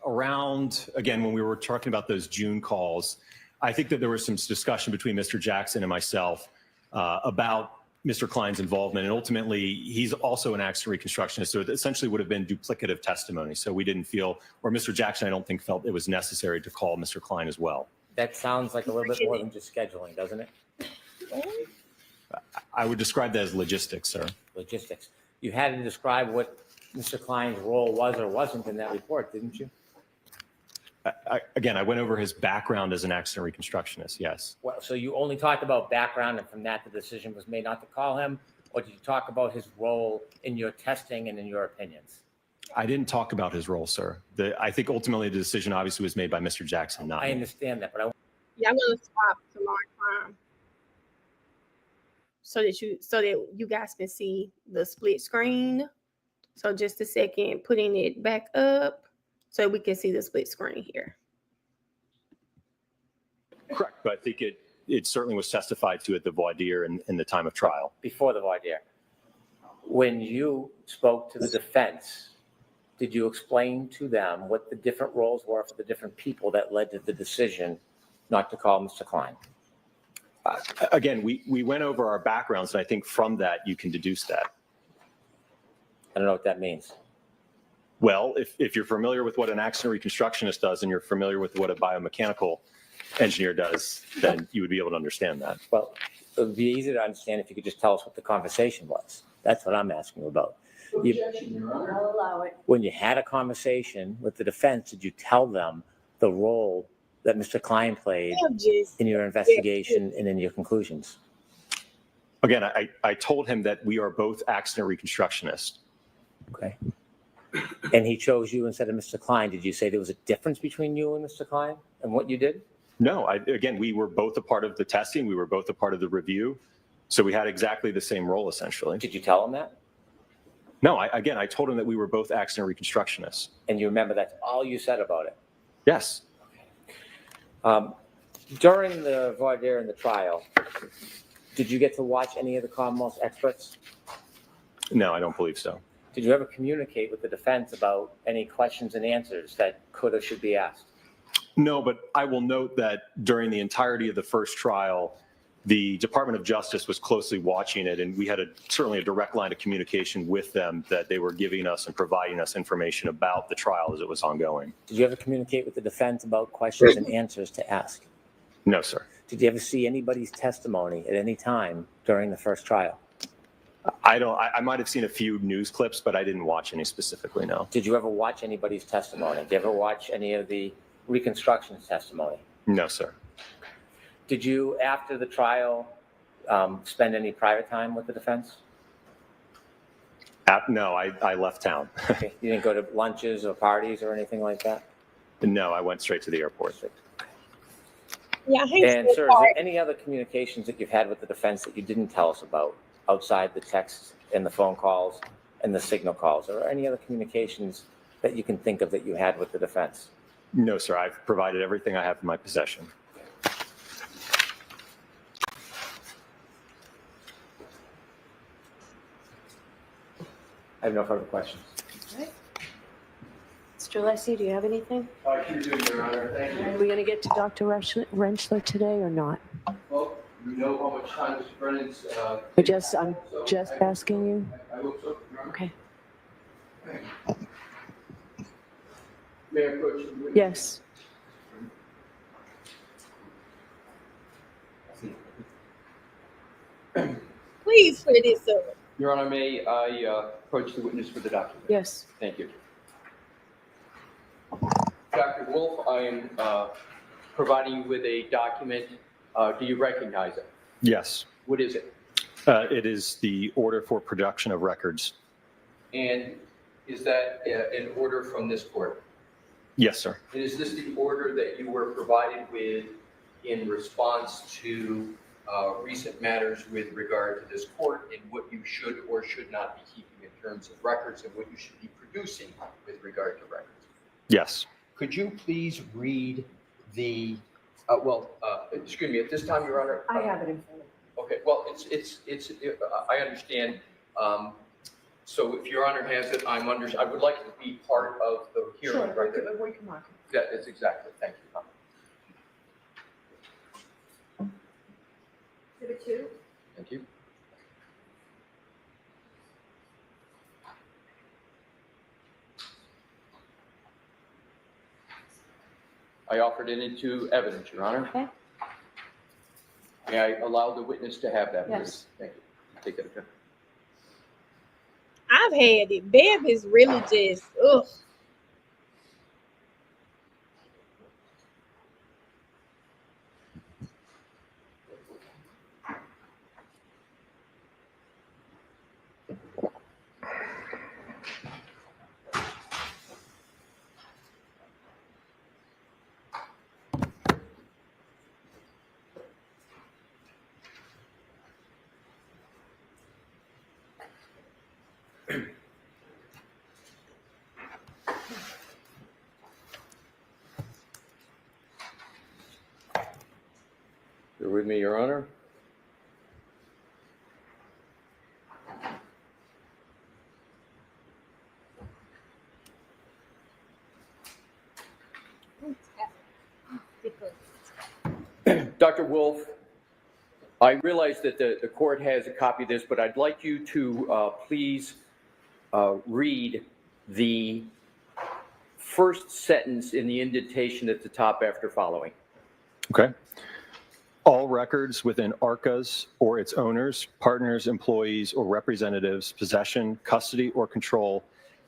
Speaker 20: around, again, when we were talking about those June calls, I think that there was some discussion between Mr. Jackson and myself about Mr. Klein's involvement. And ultimately, he's also an accident reconstructionist. So it essentially would have been duplicative testimony. So we didn't feel, or Mr. Jackson, I don't think, felt it was necessary to call Mr. Klein as well.
Speaker 3: That sounds like a little bit more than just scheduling, doesn't it?
Speaker 20: I would describe that as logistics, sir.
Speaker 3: Logistics. You had to describe what Mr. Klein's role was or wasn't in that report, didn't you?
Speaker 20: Again, I went over his background as an accident reconstructionist, yes.
Speaker 3: Well, so you only talked about background, and from that the decision was made not to call him, or did you talk about his role in your testing and in your opinions?
Speaker 20: I didn't talk about his role, sir. I think ultimately the decision obviously was made by Mr. Jackson, not
Speaker 3: I
Speaker 20: me.
Speaker 3: understand that, but
Speaker 9: Yeah, I'm gonna swap tomorrow time so that you guys can see the split screen. So just a second, putting it back up so we can see the split screen here.
Speaker 20: Correct, but I think it certainly was testified to at the voir dire in the time of trial.
Speaker 3: Before the voir dire. When you spoke to the defense, did you explain to them what the different roles were for the different people that led to the decision not to call Mr. Klein?
Speaker 20: Again, we went over our backgrounds, and I think from that you can deduce that.
Speaker 3: I don't know what that means.
Speaker 20: Well, if you're familiar with what an accident reconstructionist does and you're familiar with what a biomechanical engineer does, then you would be able to understand that.
Speaker 3: Well, it would be easy to understand if you could just tell us what the conversation was. That's what I'm asking you about.
Speaker 2: I'll allow it.
Speaker 3: When you had a conversation with the defense, did you tell them the role that Mr. Klein played in your investigation and in your conclusions?
Speaker 20: Again, I told him that we are both accident reconstructionists.
Speaker 3: Okay. And he chose you instead of Mr. Klein. Did you say there was a difference between you and Mr. Klein and what you did?
Speaker 20: No, again, we were both a part of the testing. We were both a part of the review. So we had exactly the same role, essentially.
Speaker 3: Did you tell him that?
Speaker 20: No, I told him that we were both accident reconstructionists.
Speaker 3: And you remember that's all you said about it?
Speaker 20: Yes.
Speaker 3: During the voir dire and the trial, did you get to watch any of the Commonwealth's experts?
Speaker 20: No, I don't believe so.
Speaker 3: Did you ever communicate with the defense about any questions and answers that could or should be asked?
Speaker 20: No, but I will note that during the entirety of the first trial, the Department of Justice was closely watching it, and we had certainly a direct line of communication with them that they were giving us and providing us information about the trial as it was ongoing.
Speaker 3: Did you ever communicate with the defense about questions and answers to ask?
Speaker 20: No, sir.
Speaker 3: Did you ever see anybody's testimony at any time during the first trial?
Speaker 20: I might have seen a few news clips, but I didn't watch any specifically, no.
Speaker 3: Did you ever watch anybody's testimony? Did you ever watch any of the reconstruction's testimony?
Speaker 20: No, sir.
Speaker 3: Did you, after the trial, spend any private time with the defense?
Speaker 20: No, I left town.
Speaker 3: Okay. You didn't go to lunches or parties or anything like that?
Speaker 20: No, I went straight to the airport.
Speaker 9: Yeah,
Speaker 3: And sir, is there any other communications that you've had with the defense that you didn't tell us about outside the texts and the phone calls and the signal calls? Or any other communications that you can think of that you had with the defense?
Speaker 20: No, sir. I've provided everything I have in my possession.
Speaker 3: I have no further questions.
Speaker 2: All right. Mr. Lessie, do you have anything?
Speaker 12: I sure do, Your Honor. Thank you.
Speaker 2: Are we going to get to Dr. Rentschler today or not?
Speaker 12: Well, you know how much time Mr. Brennan's.
Speaker 2: I'm just asking you.
Speaker 12: I hope so, Your Honor.
Speaker 2: Okay.
Speaker 12: May I approach the witness?
Speaker 2: Yes.
Speaker 9: Please for this, sir.
Speaker 4: Your Honor, may I approach the witness for the document?
Speaker 2: Yes.
Speaker 4: Thank you. Dr. Wolf, I am providing you with a document. Do you recognize it?
Speaker 20: Yes.
Speaker 4: What is it?
Speaker 20: It is the order for production of records.
Speaker 4: And is that an order from this court?
Speaker 20: Yes, sir.
Speaker 4: And is this the order that you were provided with in response to recent matters with regard to this court and what you should or should not be keeping in terms of records and what you should be producing with regard to records?
Speaker 20: Yes.
Speaker 4: Could you please read the, excuse me, at this time, Your Honor?
Speaker 2: I have it in front of me.
Speaker 4: Okay, well, I understand. So if Your Honor has it, I would like it to be part of the hearing right there.
Speaker 2: We can mark it.
Speaker 4: That is exactly, thank you.
Speaker 2: Exhibit 2.
Speaker 4: Thank you. I offered it into evidence, Your Honor.
Speaker 2: Okay.
Speaker 4: May I allow the witness to have that, please?
Speaker 2: Yes.
Speaker 4: Thank you. Take that again.
Speaker 9: I've had it. Bev is really just, ugh.
Speaker 4: with me, Your Honor. Dr. Wolf, I realize that the court has a copy of this, but I'd like you to please read the first sentence in the indentation at the top after following.
Speaker 20: Okay. All records within ARCA's or its owners, partners, employees, or representatives' possession, custody, or control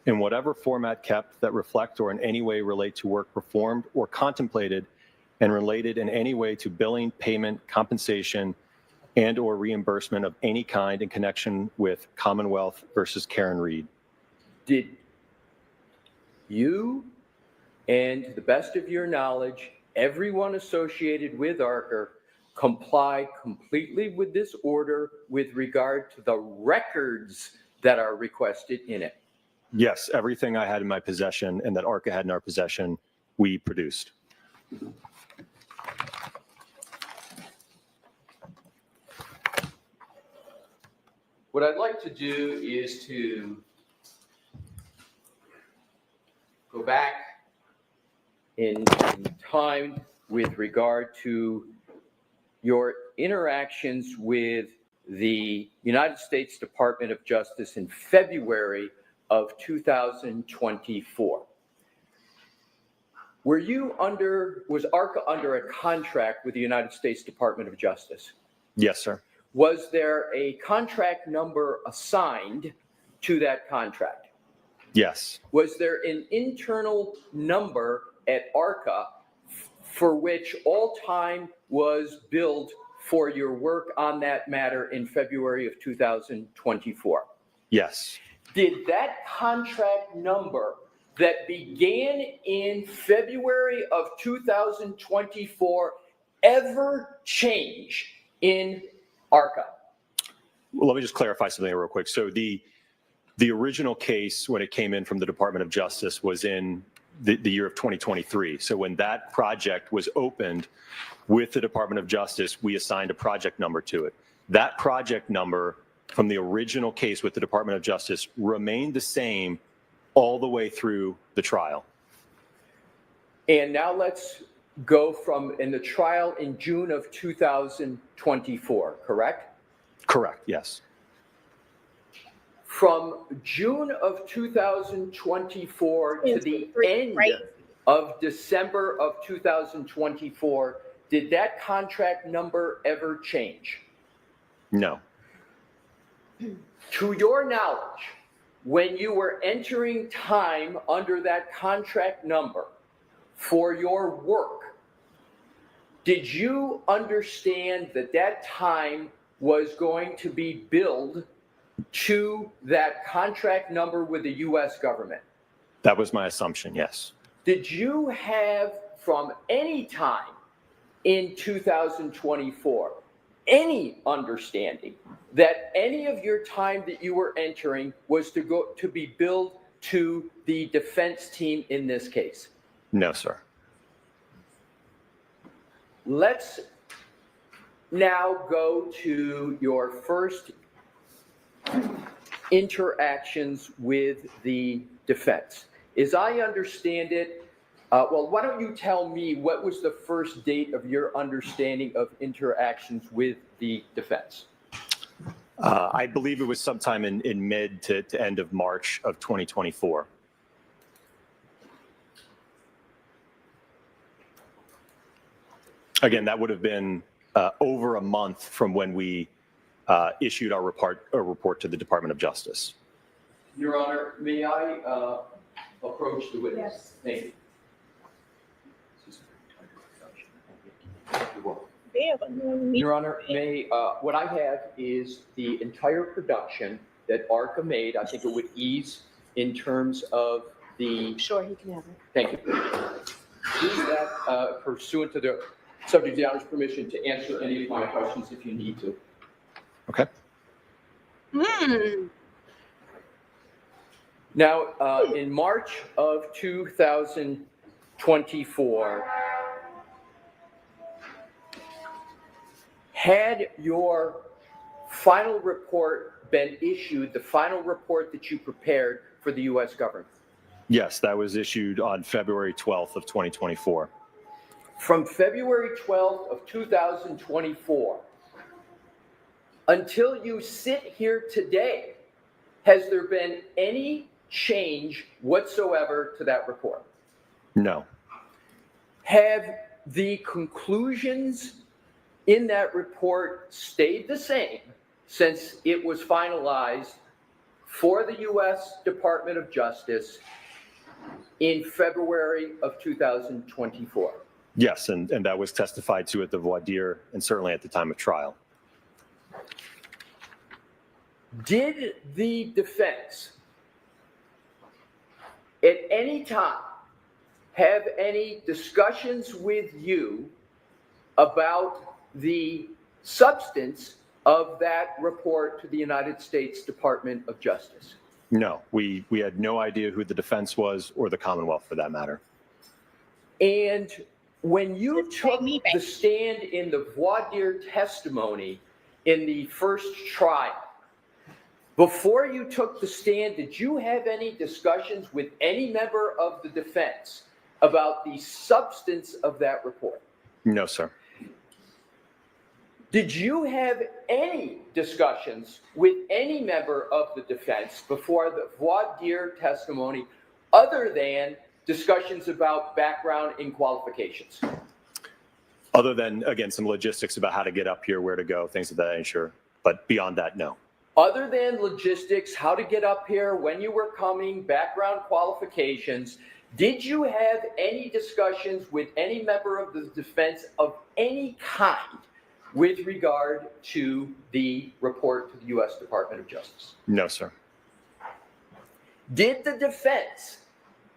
Speaker 20: in whatever format kept that reflect or in any way relate to work performed or contemplated and related in any way to billing, payment, compensation, and or reimbursement of any kind in connection with Commonwealth versus Karen Reed.
Speaker 4: Did you, and to the best of your knowledge, everyone associated with ARCA comply completely with this order with regard to the records that are requested in it?
Speaker 20: Yes, everything I had in my possession and that ARCA had in our possession, we produced.
Speaker 4: What I'd like to do is to go back in time with regard to your interactions with the United States Department of Justice in February of 2024. Was ARCA under a contract with the United States Department of Justice?
Speaker 20: Yes, sir.
Speaker 4: Was there a contract number assigned to that contract?
Speaker 20: Yes.
Speaker 4: Was there an internal number at ARCA for which all time was billed for your work on that matter in February of 2024?
Speaker 20: Yes.
Speaker 4: Did that contract number that began in February of 2024 ever change in ARCA?
Speaker 20: Well, let me just clarify something real quick. So the original case, when it came in from the Department of Justice, was in the year of 2023. So when that project was opened with the Department of Justice, we assigned a project number to it. That project number from the original case with the Department of Justice remained the same all the way through the trial.
Speaker 4: And now let's go from in the trial in June of 2024, correct?
Speaker 20: Correct, yes.
Speaker 4: From June of 2024 to the end of December of 2024, did that contract number ever change?
Speaker 20: No.
Speaker 4: To your knowledge, when you were entering time under that contract number for your work, did you understand that that time was going to be billed to that contract number with the U.S. government?
Speaker 20: That was my assumption, yes.
Speaker 4: Did you have, from any time in 2024, any understanding that any of your time that you were entering was to be billed to the defense team in this case?
Speaker 20: No, sir.
Speaker 4: Let's now go to your first interactions with the defense. As I understand it, well, why don't you tell me what was the first date of your understanding of interactions with the defense?
Speaker 20: I believe it was sometime in mid to end of March of 2024. Again, that would have been over a month from when we issued our report to the Department of Justice.
Speaker 4: Your Honor, may I approach the witness?
Speaker 6: Yes.
Speaker 4: Thank you. Your Honor, what I have is the entire production that ARCA made. I think it would ease in terms of the.
Speaker 2: Sure, he can have it.
Speaker 4: Thank you. Use that pursuant to the subject of the Honor's permission to answer any of my questions if you need to.
Speaker 20: Okay.
Speaker 4: Now, in March of 2024, Had your final report been issued, the final report that you prepared for the U.S. government?
Speaker 20: Yes, that was issued on February 12th of 2024.
Speaker 4: From February 12th of 2024 until you sit here today, has there been any change whatsoever to that report?
Speaker 20: No.
Speaker 4: Have the conclusions in that report stayed the same since it was finalized for the U.S. Department of Justice in February of 2024?
Speaker 20: Yes, and that was testified to at the voir dire and certainly at the time of trial.
Speaker 4: Did the defense at any time have any discussions with you about the substance of that report to the United States Department of Justice?
Speaker 20: No, we had no idea who the defense was or the Commonwealth for that matter.
Speaker 4: And when you took the stand in the voir dire testimony in the first trial, before you took the stand, did you have any discussions with any member of the defense about the substance of that report?
Speaker 20: No, sir.
Speaker 4: Did you have any discussions with any member of the defense before the voir dire testimony other than discussions about background and qualifications?
Speaker 20: Other than, again, some logistics about how to get up here, where to go, things of that nature. But beyond that, no.
Speaker 4: Other than logistics, how to get up here, when you were coming, background qualifications, did you have any discussions with any member of the defense of any kind with regard to the report to the U.S. Department of Justice?
Speaker 20: No, sir.
Speaker 4: Did the defense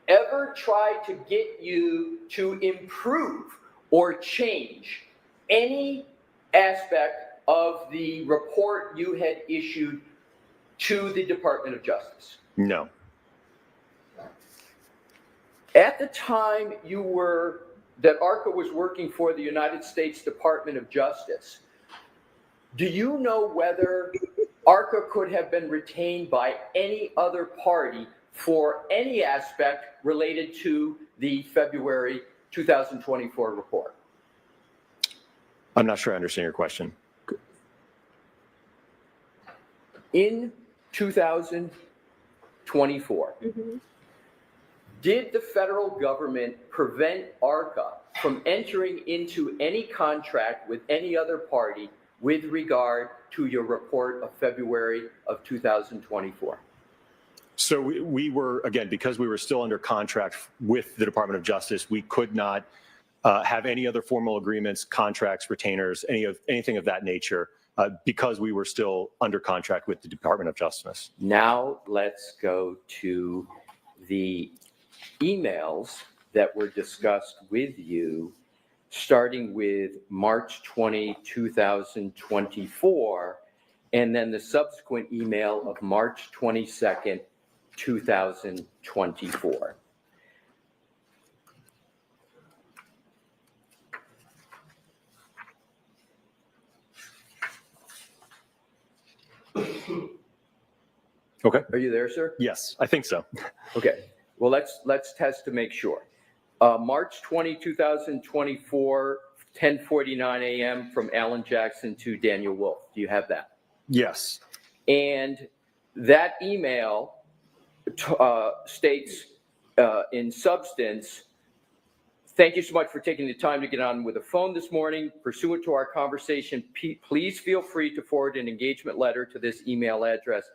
Speaker 4: ever try to get you to improve or change any aspect of the report you had issued to the Department of Justice?
Speaker 20: No.
Speaker 4: At the time that ARCA was working for the United States Department of Justice, do you know whether ARCA could have been retained by any other party for any aspect related to the February 2024 report?
Speaker 20: I'm not sure I understand your question.
Speaker 4: In 2024, did the federal government prevent ARCA from entering into any contract with any other party with regard to your report of February of 2024?
Speaker 20: So we were, again, because we were still under contract with the Department of Justice, we could not have any other formal agreements, contracts, retainers, anything of that nature, because we were still under contract with the Department of Justice.
Speaker 4: Now let's go to the emails that were discussed with you starting with March 20, 2024, and then the subsequent email of March 22nd, 2024.
Speaker 20: Okay.
Speaker 4: Are you there, sir?
Speaker 20: Yes, I think so.
Speaker 4: Okay. Well, let's test to make sure. March 20, 2024, 10:49 a.m. from Alan Jackson to Daniel Wolf. Do you have that?
Speaker 20: Yes.
Speaker 4: And that email states in substance, thank you so much for taking the time to get on with the phone this morning. Pursuant to our conversation, please feel free to forward an engagement letter to this email address.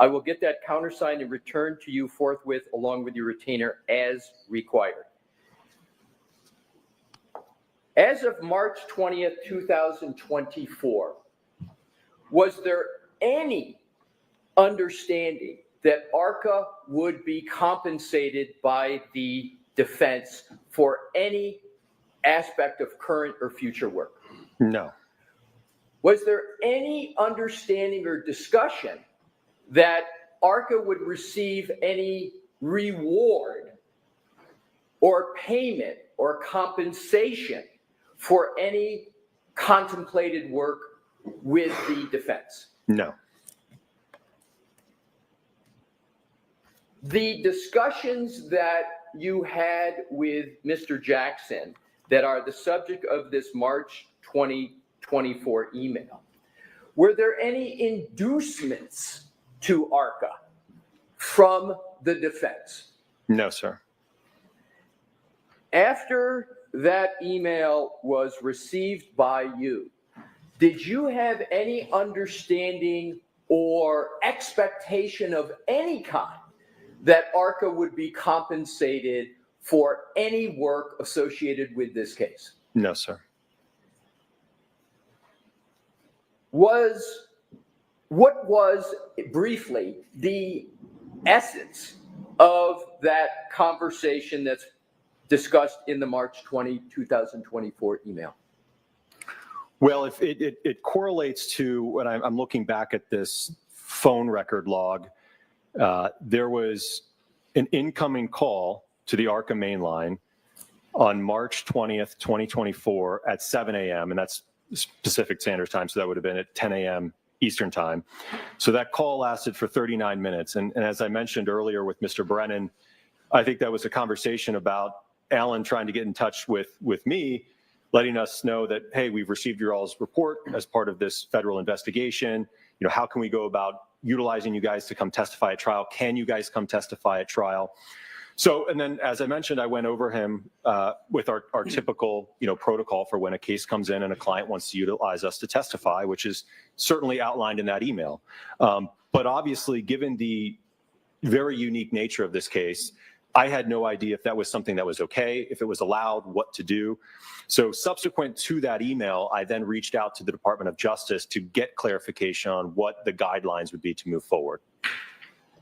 Speaker 4: I will get that countersigned and returned to you forthwith along with your retainer as required. As of March 20th, 2024, was there any understanding that ARCA would be compensated by the defense for any aspect of current or future work?
Speaker 20: No.
Speaker 4: Was there any understanding or discussion that ARCA would receive any reward or payment or compensation for any contemplated work with the defense?
Speaker 20: No.
Speaker 4: The discussions that you had with Mr. Jackson that are the subject of this March 2024 email, were there any inducements to ARCA from the defense?
Speaker 20: No, sir.
Speaker 4: After that email was received by you, did you have any understanding or expectation of any kind that ARCA would be compensated for any work associated with this case?
Speaker 20: No, sir.
Speaker 4: What was briefly the essence of that conversation that's discussed in the March 2024 email?
Speaker 20: Well, if it correlates to when I'm looking back at this phone record log, there was an incoming call to the ARCA main line on March 20th, 2024 at 7 a.m. And that's Pacific Standard Time. So that would have been at 10 a.m. Eastern Time. So that call lasted for 39 minutes. And as I mentioned earlier with Mr. Brennan, I think that was a conversation about Alan trying to get in touch with me, letting us know that, hey, we've received your all's report as part of this federal investigation. You know, how can we go about utilizing you guys to come testify at trial? Can you guys come testify at trial? So, and then as I mentioned, I went over him with our typical, protocol for when a case comes in and a client wants to utilize us to testify, which is certainly outlined in that email. But obviously, given the very unique nature of this case, I had no idea if that was something that was okay, if it was allowed, what to do. So subsequent to that email, I then reached out to the Department of Justice to get clarification on what the guidelines would be to move forward.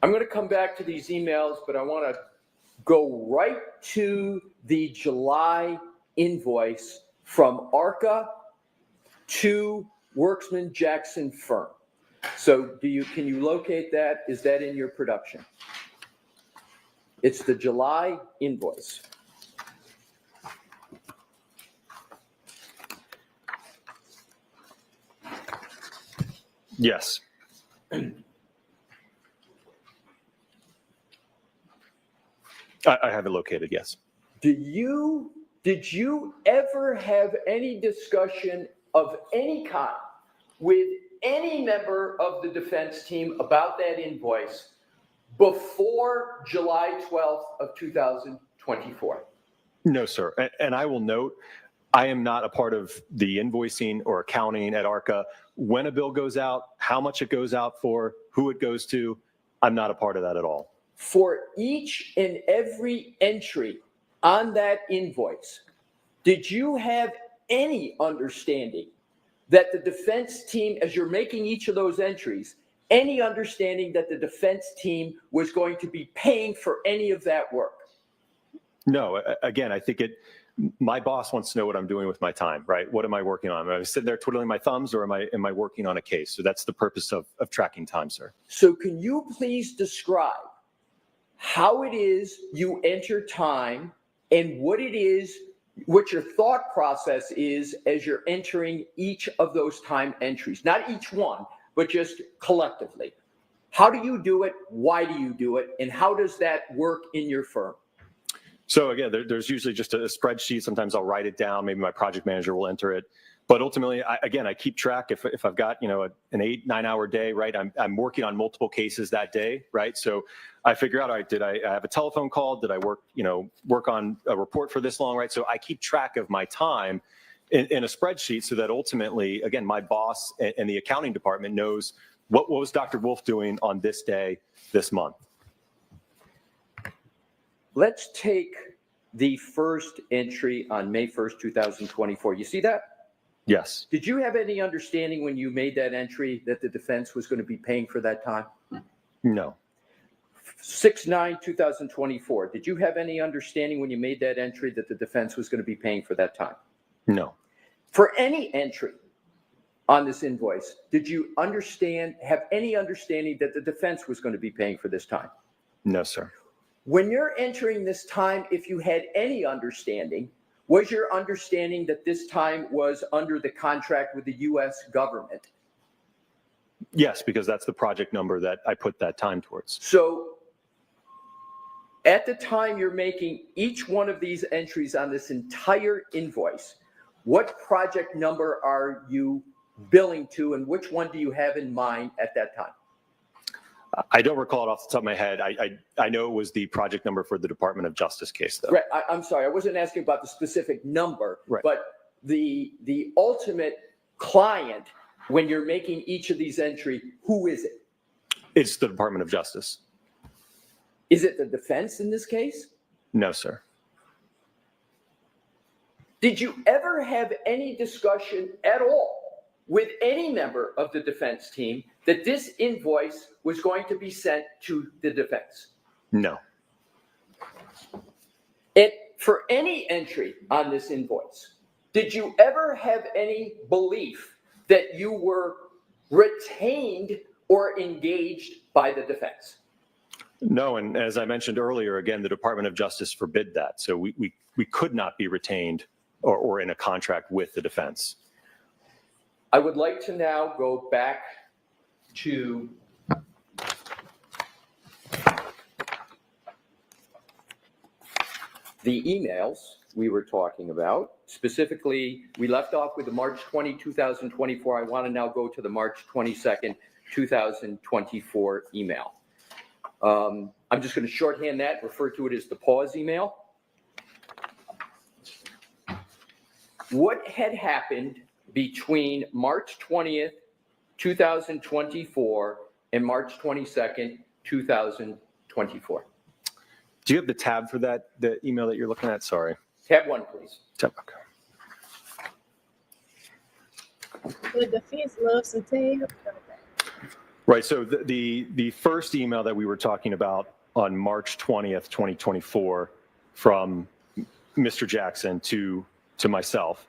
Speaker 4: I'm going to come back to these emails, but I want to go right to the July invoice from ARCA to Worksman Jackson Firm. So can you locate that? Is that in your production? It's the July invoice.
Speaker 20: Yes. I have it located, yes.
Speaker 4: Did you ever have any discussion of any kind with any member of the defense team about that invoice before July 12th of 2024?
Speaker 20: No, sir. And I will note, I am not a part of the invoicing or accounting at ARCA. When a bill goes out, how much it goes out for, who it goes to, I'm not a part of that at all.
Speaker 4: For each and every entry on that invoice, did you have any understanding that the defense team, as you're making each of those entries, any understanding that the defense team was going to be paying for any of that work?
Speaker 20: No, again, I think my boss wants to know what I'm doing with my time, right? What am I working on? Am I sitting there twiddling my thumbs, or am I working on a case? So that's the purpose of tracking time, sir.
Speaker 4: So can you please describe how it is you enter time and what your thought process is as you're entering each of those time entries? Not each one, but just collectively. How do you do it? Why do you do it? And how does that work in your firm?
Speaker 20: So again, there's usually just a spreadsheet. Sometimes I'll write it down. Maybe my project manager will enter it. But ultimately, I keep track. If I've got an 8-9 hour day, right? I'm working on multiple cases that day, right? So I figure out, all right, did I have a telephone call? Did I work on a report for this long, right? So I keep track of my time in a spreadsheet, so that ultimately, again, my boss and the accounting department knows what was Dr. Wolf doing on this day, this month.
Speaker 4: Let's take the first entry on May 1st, 2024. You see that?
Speaker 20: Yes.
Speaker 4: Did you have any understanding when you made that entry that the defense was going to be paying for that time?
Speaker 20: No.
Speaker 4: 6/9/2024. Did you have any understanding when you made that entry that the defense was going to be paying for that time?
Speaker 20: No.
Speaker 4: For any entry on this invoice, did you have any understanding that the defense was going to be paying for this time?
Speaker 20: No, sir.
Speaker 4: When you're entering this time, if you had any understanding, was your understanding that this time was under the contract with the U.S. government
Speaker 20: Yes, because that's the project number that I put that time towards.
Speaker 4: So at the time you're making each one of these entries on this entire invoice, what project number are you billing to, and which one do you have in mind at that time?
Speaker 20: I don't recall it off the top of my head. I know it was the project number for the Department of Justice case, though.
Speaker 4: Right. I'm sorry. I wasn't asking about the specific number,
Speaker 20: right,
Speaker 4: but the ultimate client, when you're making each of these entries, who is it?
Speaker 20: It's the Department of Justice.
Speaker 4: Is it the defense in this case?
Speaker 20: No, sir.
Speaker 4: Did you ever have any discussion at all with any member of the defense team that this invoice was going to be sent to the defense?
Speaker 20: No.
Speaker 4: And for any entry on this invoice, did you ever have any belief that you were retained or engaged by the defense?
Speaker 20: No, and as I mentioned earlier, again, the Department of Justice forbid that. So we could not be retained or in a contract with the defense.
Speaker 4: I would like to now go back to the emails we were talking about. Specifically, we left off with the March 20, 2024. I want to now go to the March 22nd, 2024 email. I'm just going to shorthand that, refer to it as the pause email. What had happened between March 20th, 2024 and March 22nd, 2024?
Speaker 20: Do you have the tab for that, the email that you're looking at? Sorry.
Speaker 4: Tab 1, please.
Speaker 20: Tab, okay.
Speaker 9: The defense loves some tab.
Speaker 20: Right. So the first email that we were talking about on March 20th, 2024, from Mr. Jackson to myself,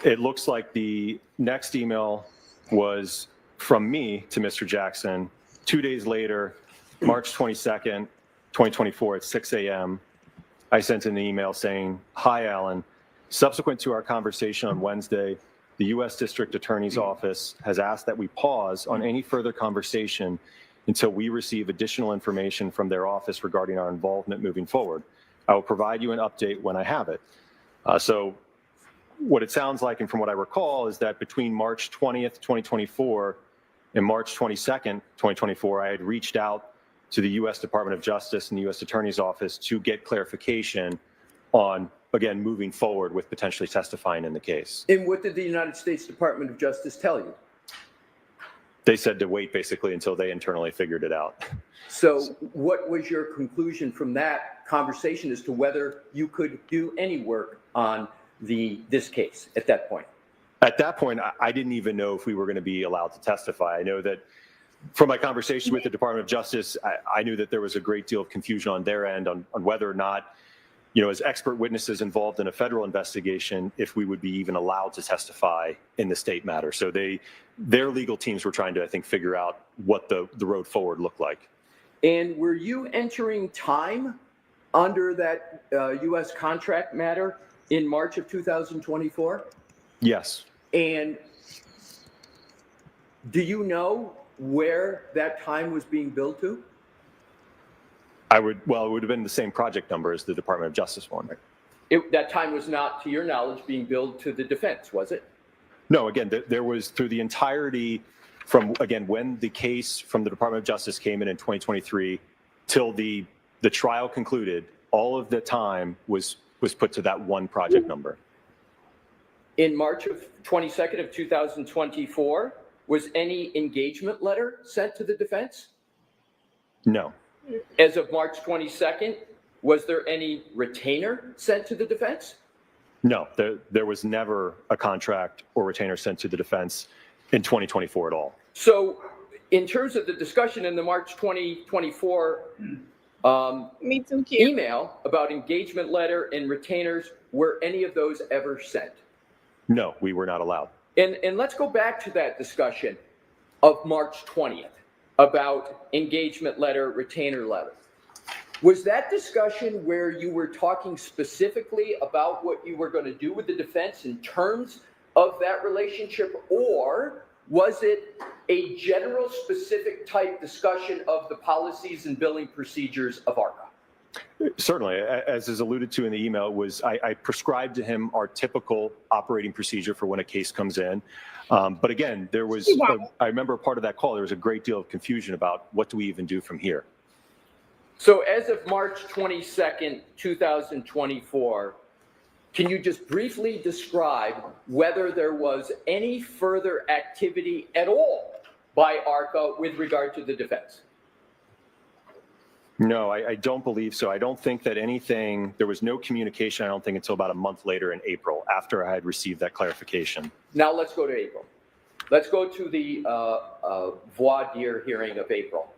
Speaker 20: it looks like the next email was from me to Mr. Jackson 2 days later, March 22nd, 2024 at 6 a.m. I sent an email saying, "Hi, Alan. Subsequent to our conversation on Wednesday, the U.S. District Attorney's Office has asked that we pause on any further conversation until we receive additional information from their office regarding our involvement moving forward. I will provide you an update when I have it." So what it sounds like, and from what I recall, is that between March 20th, 2024 and March 22nd, 2024, I had reached out to the U.S. Department of Justice and the U.S. Attorney's Office to get clarification on, again, moving forward with potentially testifying in the case.
Speaker 4: And what did the United States Department of Justice tell you?
Speaker 20: They said to wait basically until they internally figured it out.
Speaker 4: So what was your conclusion from that conversation as to whether you could do any work on this case at that point?
Speaker 20: At that point, I didn't even know if we were going to be allowed to testify. I know that from my conversation with the Department of Justice, I knew that there was a great deal of confusion on their end on whether or not, as expert witnesses involved in a federal investigation, if we would be even allowed to testify in the state matter. So their legal teams were trying to, I think, figure out what the road forward looked like.
Speaker 4: And were you entering time under that U.S. contract matter in March of 2024?
Speaker 20: Yes.
Speaker 4: And do you know where that time was being billed to?
Speaker 20: It would have been the same project number as the Department of Justice one.
Speaker 4: That time was not, to your knowledge, being billed to the defense, was it?
Speaker 20: No, again, there was through the entirety from, again, when the case from the Department of Justice came in 2023 till the trial concluded, all of the time was put to that one project number.
Speaker 4: In March of 22nd of 2024, was any engagement letter sent to the defense?
Speaker 20: No.
Speaker 4: As of March 22nd, was there any retainer sent to the defense?
Speaker 20: No, there was never a contract or retainer sent to the defense in 2024 at all.
Speaker 4: So in terms of the discussion in the March 2024 email about engagement letter and retainers, were any of those ever sent?
Speaker 20: No, we were not allowed.
Speaker 4: And let's go back to that discussion of March 20th about engagement letter, retainer letter. Was that discussion where you were talking specifically about what you were going to do with the defense in terms of that relationship, or Was it a general specific type discussion of the policies and billing procedures of ARCA?
Speaker 20: Certainly, as is alluded to in the email, I prescribed to him our typical operating procedure for when a case comes in. But again, I remember part of that call, there was a great deal of confusion about what do we even do from here.
Speaker 4: So as of March 22nd, 2024, can you just briefly describe whether there was any further activity at all by ARCA with regard to the defense?
Speaker 20: No, I don't believe so. I don't think that there was no communication, I don't think, until about a month later in April, after I had received that clarification.
Speaker 4: Now let's go to April. Let's go to the voir dire hearing of April.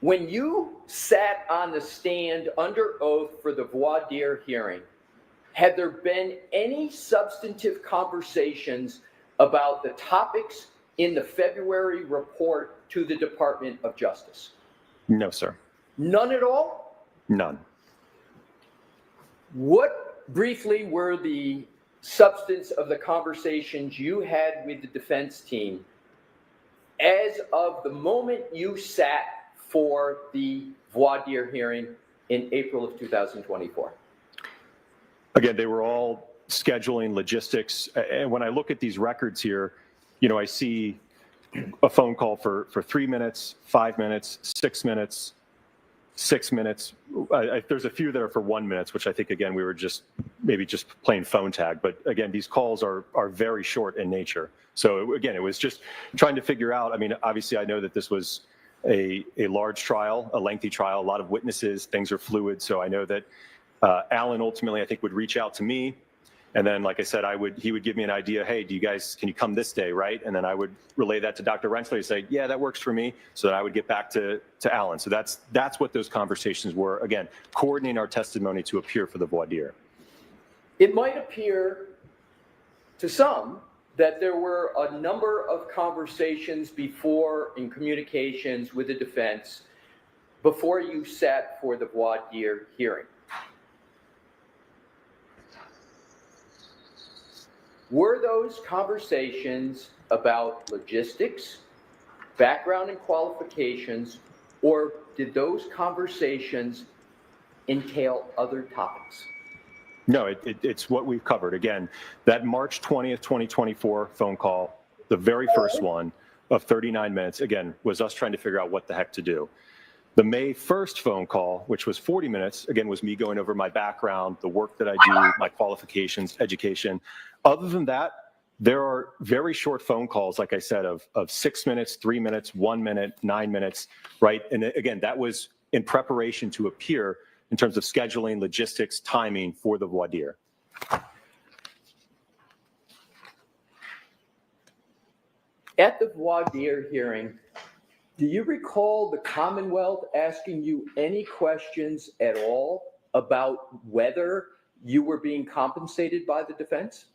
Speaker 4: When you sat on the stand under oath for the voir dire hearing, had there been any substantive conversations about the topics in the February report to the Department of Justice?
Speaker 20: No, sir.
Speaker 4: None at all?
Speaker 20: None.
Speaker 4: What briefly were the substance of the conversations you had with the defense team as of the moment you sat for the voir dire hearing in April of 2024?
Speaker 20: Again, they were all scheduling, logistics. And when I look at these records here, I see a phone call for 3 minutes, 5 minutes, 6 minutes, 6 minutes. There's a few that are for 1 minute, which I think, again, we were maybe just playing phone tag. But again, these calls are very short in nature. So again, it was just trying to figure out, obviously I know that this was a large trial, a lengthy trial, a lot of witnesses, things are fluid. So I know that Alan ultimately, I think, would reach out to me. And then, like I said, he would give me an idea. Hey, can you come this day, right? And then I would relay that to Dr. Rensler and say, yeah, that works for me. So that I would get back to Alan. So that's what those conversations were. Again, coordinating our testimony to appear for the voir dire.
Speaker 4: It might appear to some that there were a number of conversations before in communications with the defense before you sat for the voir dire hearing. Were those conversations about logistics, background and qualifications, or did those conversations entail other topics?
Speaker 20: No, it's what we've covered. Again, that March 20th, 2024 phone call, the very first one of 39 minutes, again, was us trying to figure out what the heck to do. The May 1st phone call, which was 40 minutes, again, was me going over my background, the work that I do, my qualifications, education. Other than that, there are very short phone calls, like I said, of 6 minutes, 3 minutes, 1 minute, 9 minutes, right? And again, that was in preparation to appear in terms of scheduling, logistics, timing for the voir dire.
Speaker 4: At the voir dire hearing, do you recall the Commonwealth asking you any questions at all about whether you were being compensated by the defense?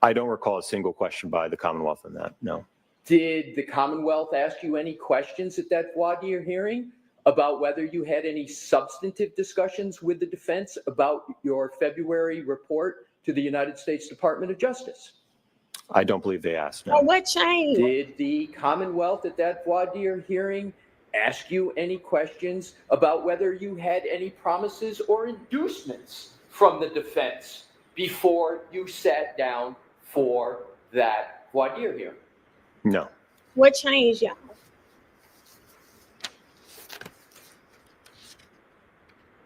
Speaker 20: I don't recall a single question by the Commonwealth on that, no.
Speaker 4: Did the Commonwealth ask you any questions at that voir dire hearing about whether you had any substantive discussions with the defense about your February report to the United States Department of Justice?
Speaker 20: I don't believe they asked, no.
Speaker 9: Oh, what changed?
Speaker 4: Did the Commonwealth at that voir dire hearing ask you any questions about whether you had any promises or inducements from the defense before you sat down for that voir dire hearing?
Speaker 20: No.
Speaker 9: What changed, y'all?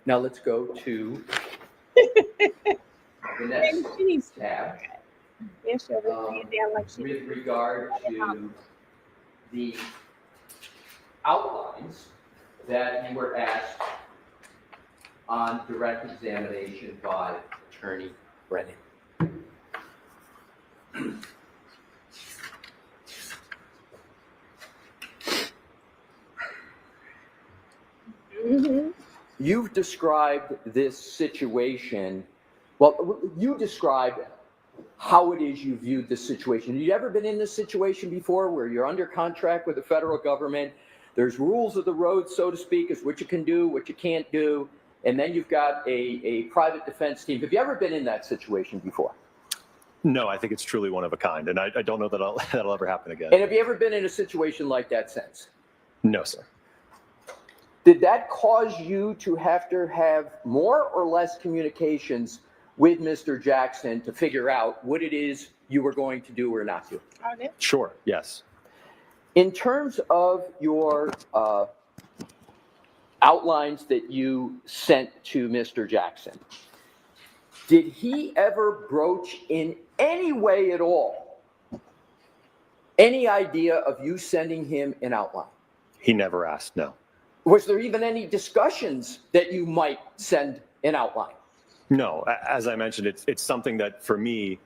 Speaker 4: Now let's go to the next tab. With regard to the outlines that you were asked on direct examination by Attorney Brennan.
Speaker 9: Mm-hmm.
Speaker 4: You've described this situation, well, you described how it is you viewed this situation. Have you ever been in this situation before where you're under contract with the federal government? There's rules of the road, so to speak, as what you can do, what you can't do, and then you've got a private defense team. Have you ever been in that situation before?
Speaker 20: No, I think it's truly one of a kind, and I don't know that that'll ever happen again.
Speaker 4: And have you ever been in a situation like that since?
Speaker 20: No, sir.
Speaker 4: Did that cause you to have more or less communications with Mr. Jackson to figure out what it is you were going to do or not do?
Speaker 20: Sure, yes.
Speaker 4: In terms of your outlines that you sent to Mr. Jackson, did he ever broach in any way at all any idea of you sending him an outline?
Speaker 20: He never asked, no.
Speaker 4: Was there even any discussions that you might send an outline?
Speaker 20: No, as I mentioned, it's something that for me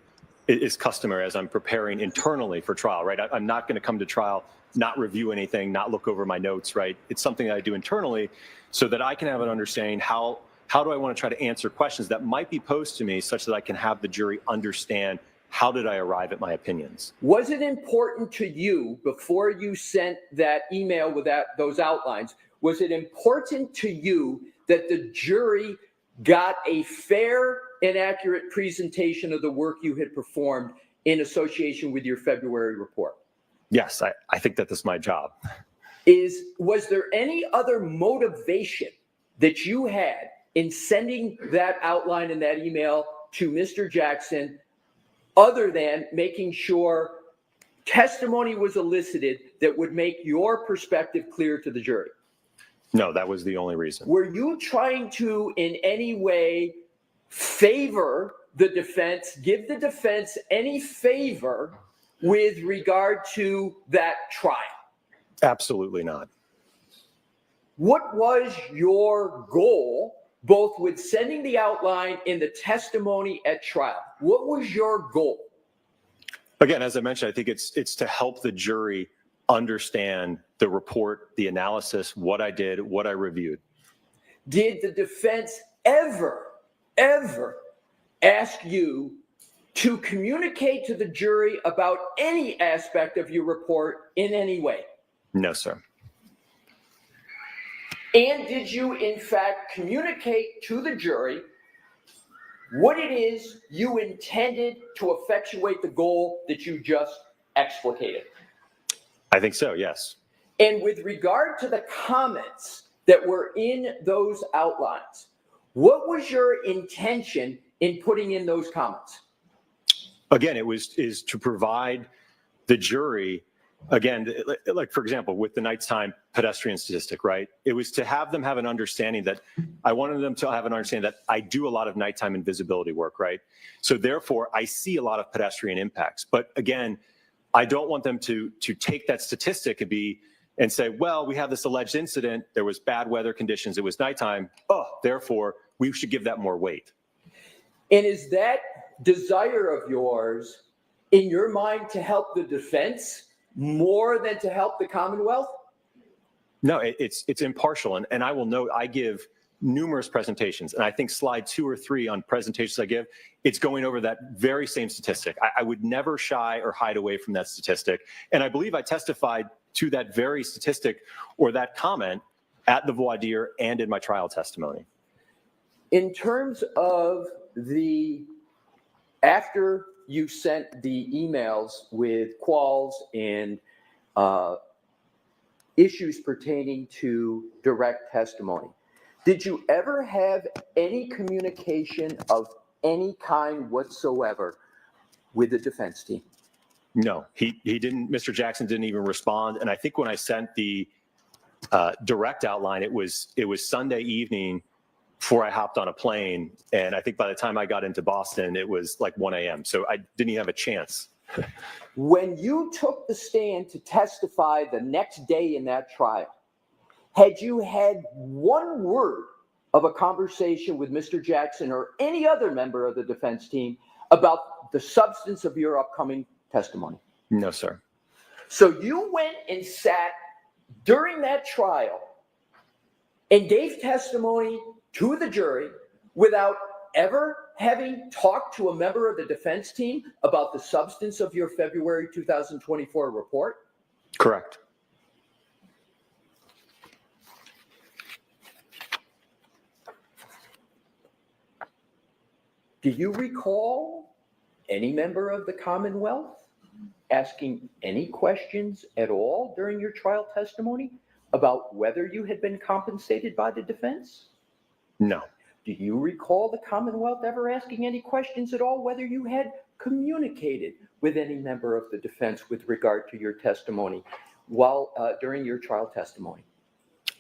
Speaker 20: is customary as I'm preparing internally for trial, right? I'm not going to come to trial, not review anything, not look over my notes, right? It's something that I do internally so that I can have an understanding how do I want to try to answer questions that might be posed to me such that I can have the jury understand how did I arrive at my opinions.
Speaker 4: Was it important to you before you sent that email with those outlines, was it important to you that the jury got a fair and accurate presentation of the work you had performed in association with your February report?
Speaker 20: Yes, I think that that's my job.
Speaker 4: Was there any other motivation that you had in sending that outline and that email to Mr. Jackson other than making sure testimony was elicited that would make your perspective clear to the jury?
Speaker 20: No, that was the only reason.
Speaker 4: Were you trying to in any way favor the defense, give the defense any favor with regard to that trial?
Speaker 20: Absolutely not.
Speaker 4: What was your goal, both with sending the outline and the testimony at trial? What was your goal?
Speaker 20: Again, as I mentioned, I think it's to help the jury understand the report, the analysis, what I did, what I reviewed.
Speaker 4: Did the defense ever ask you to communicate to the jury about any aspect of your report in any way?
Speaker 20: No, sir.
Speaker 4: And did you, in fact, communicate to the jury what it is you intended to effectuate the goal that you just explicated?
Speaker 20: I think so, yes.
Speaker 4: And with regard to the comments that were in those outlines, what was your intention in putting in those comments?
Speaker 20: Again, is to provide the jury, again, like for example, with the nighttime pedestrian statistic, right? It was to have them have an understanding that I wanted them to have an understanding that I do a lot of nighttime invisibility work, right? So therefore, I see a lot of pedestrian impacts. But again, I don't want them to take that statistic and say, well, we have this alleged incident, there was bad weather conditions, it was nighttime, therefore, we should give that more weight.
Speaker 4: And is that desire of yours, in your mind, to help the defense more than to help the Commonwealth?
Speaker 20: No, it's impartial. And I will note, I give numerous presentations, and I think slide 2 or 3 on presentations I give, it's going over that very same statistic. I would never shy or hide away from that statistic. And I believe I testified to that very statistic or that comment at the voir dire and in my trial testimony.
Speaker 4: In terms of after you sent the emails with quals and issues pertaining to direct testimony, did you ever have any communication of any kind whatsoever with the defense team?
Speaker 20: No, he didn't. Mr. Jackson didn't even respond. And I think when I sent the direct outline, it was Sunday evening before I hopped on a plane. And I think by the time I got into Boston, it was like 1 a.m. So I didn't even have a chance.
Speaker 4: When you took the stand to testify the next day in that trial, had you had one word of a conversation with Mr. Jackson or any other member of the defense team about the substance of your upcoming testimony?
Speaker 20: No, sir.
Speaker 4: So you went and sat during that trial and gave testimony to the jury without ever having talked to a member of the defense team about the substance of your February 2024 report?
Speaker 20: Correct.
Speaker 4: Do you recall any member of the Commonwealth asking any questions at all during your trial testimony about whether you had been compensated by the defense?
Speaker 20: No.
Speaker 4: Do you recall the Commonwealth ever asking any questions at all whether you had communicated with any member of the defense with regard to your testimony while during your trial testimony?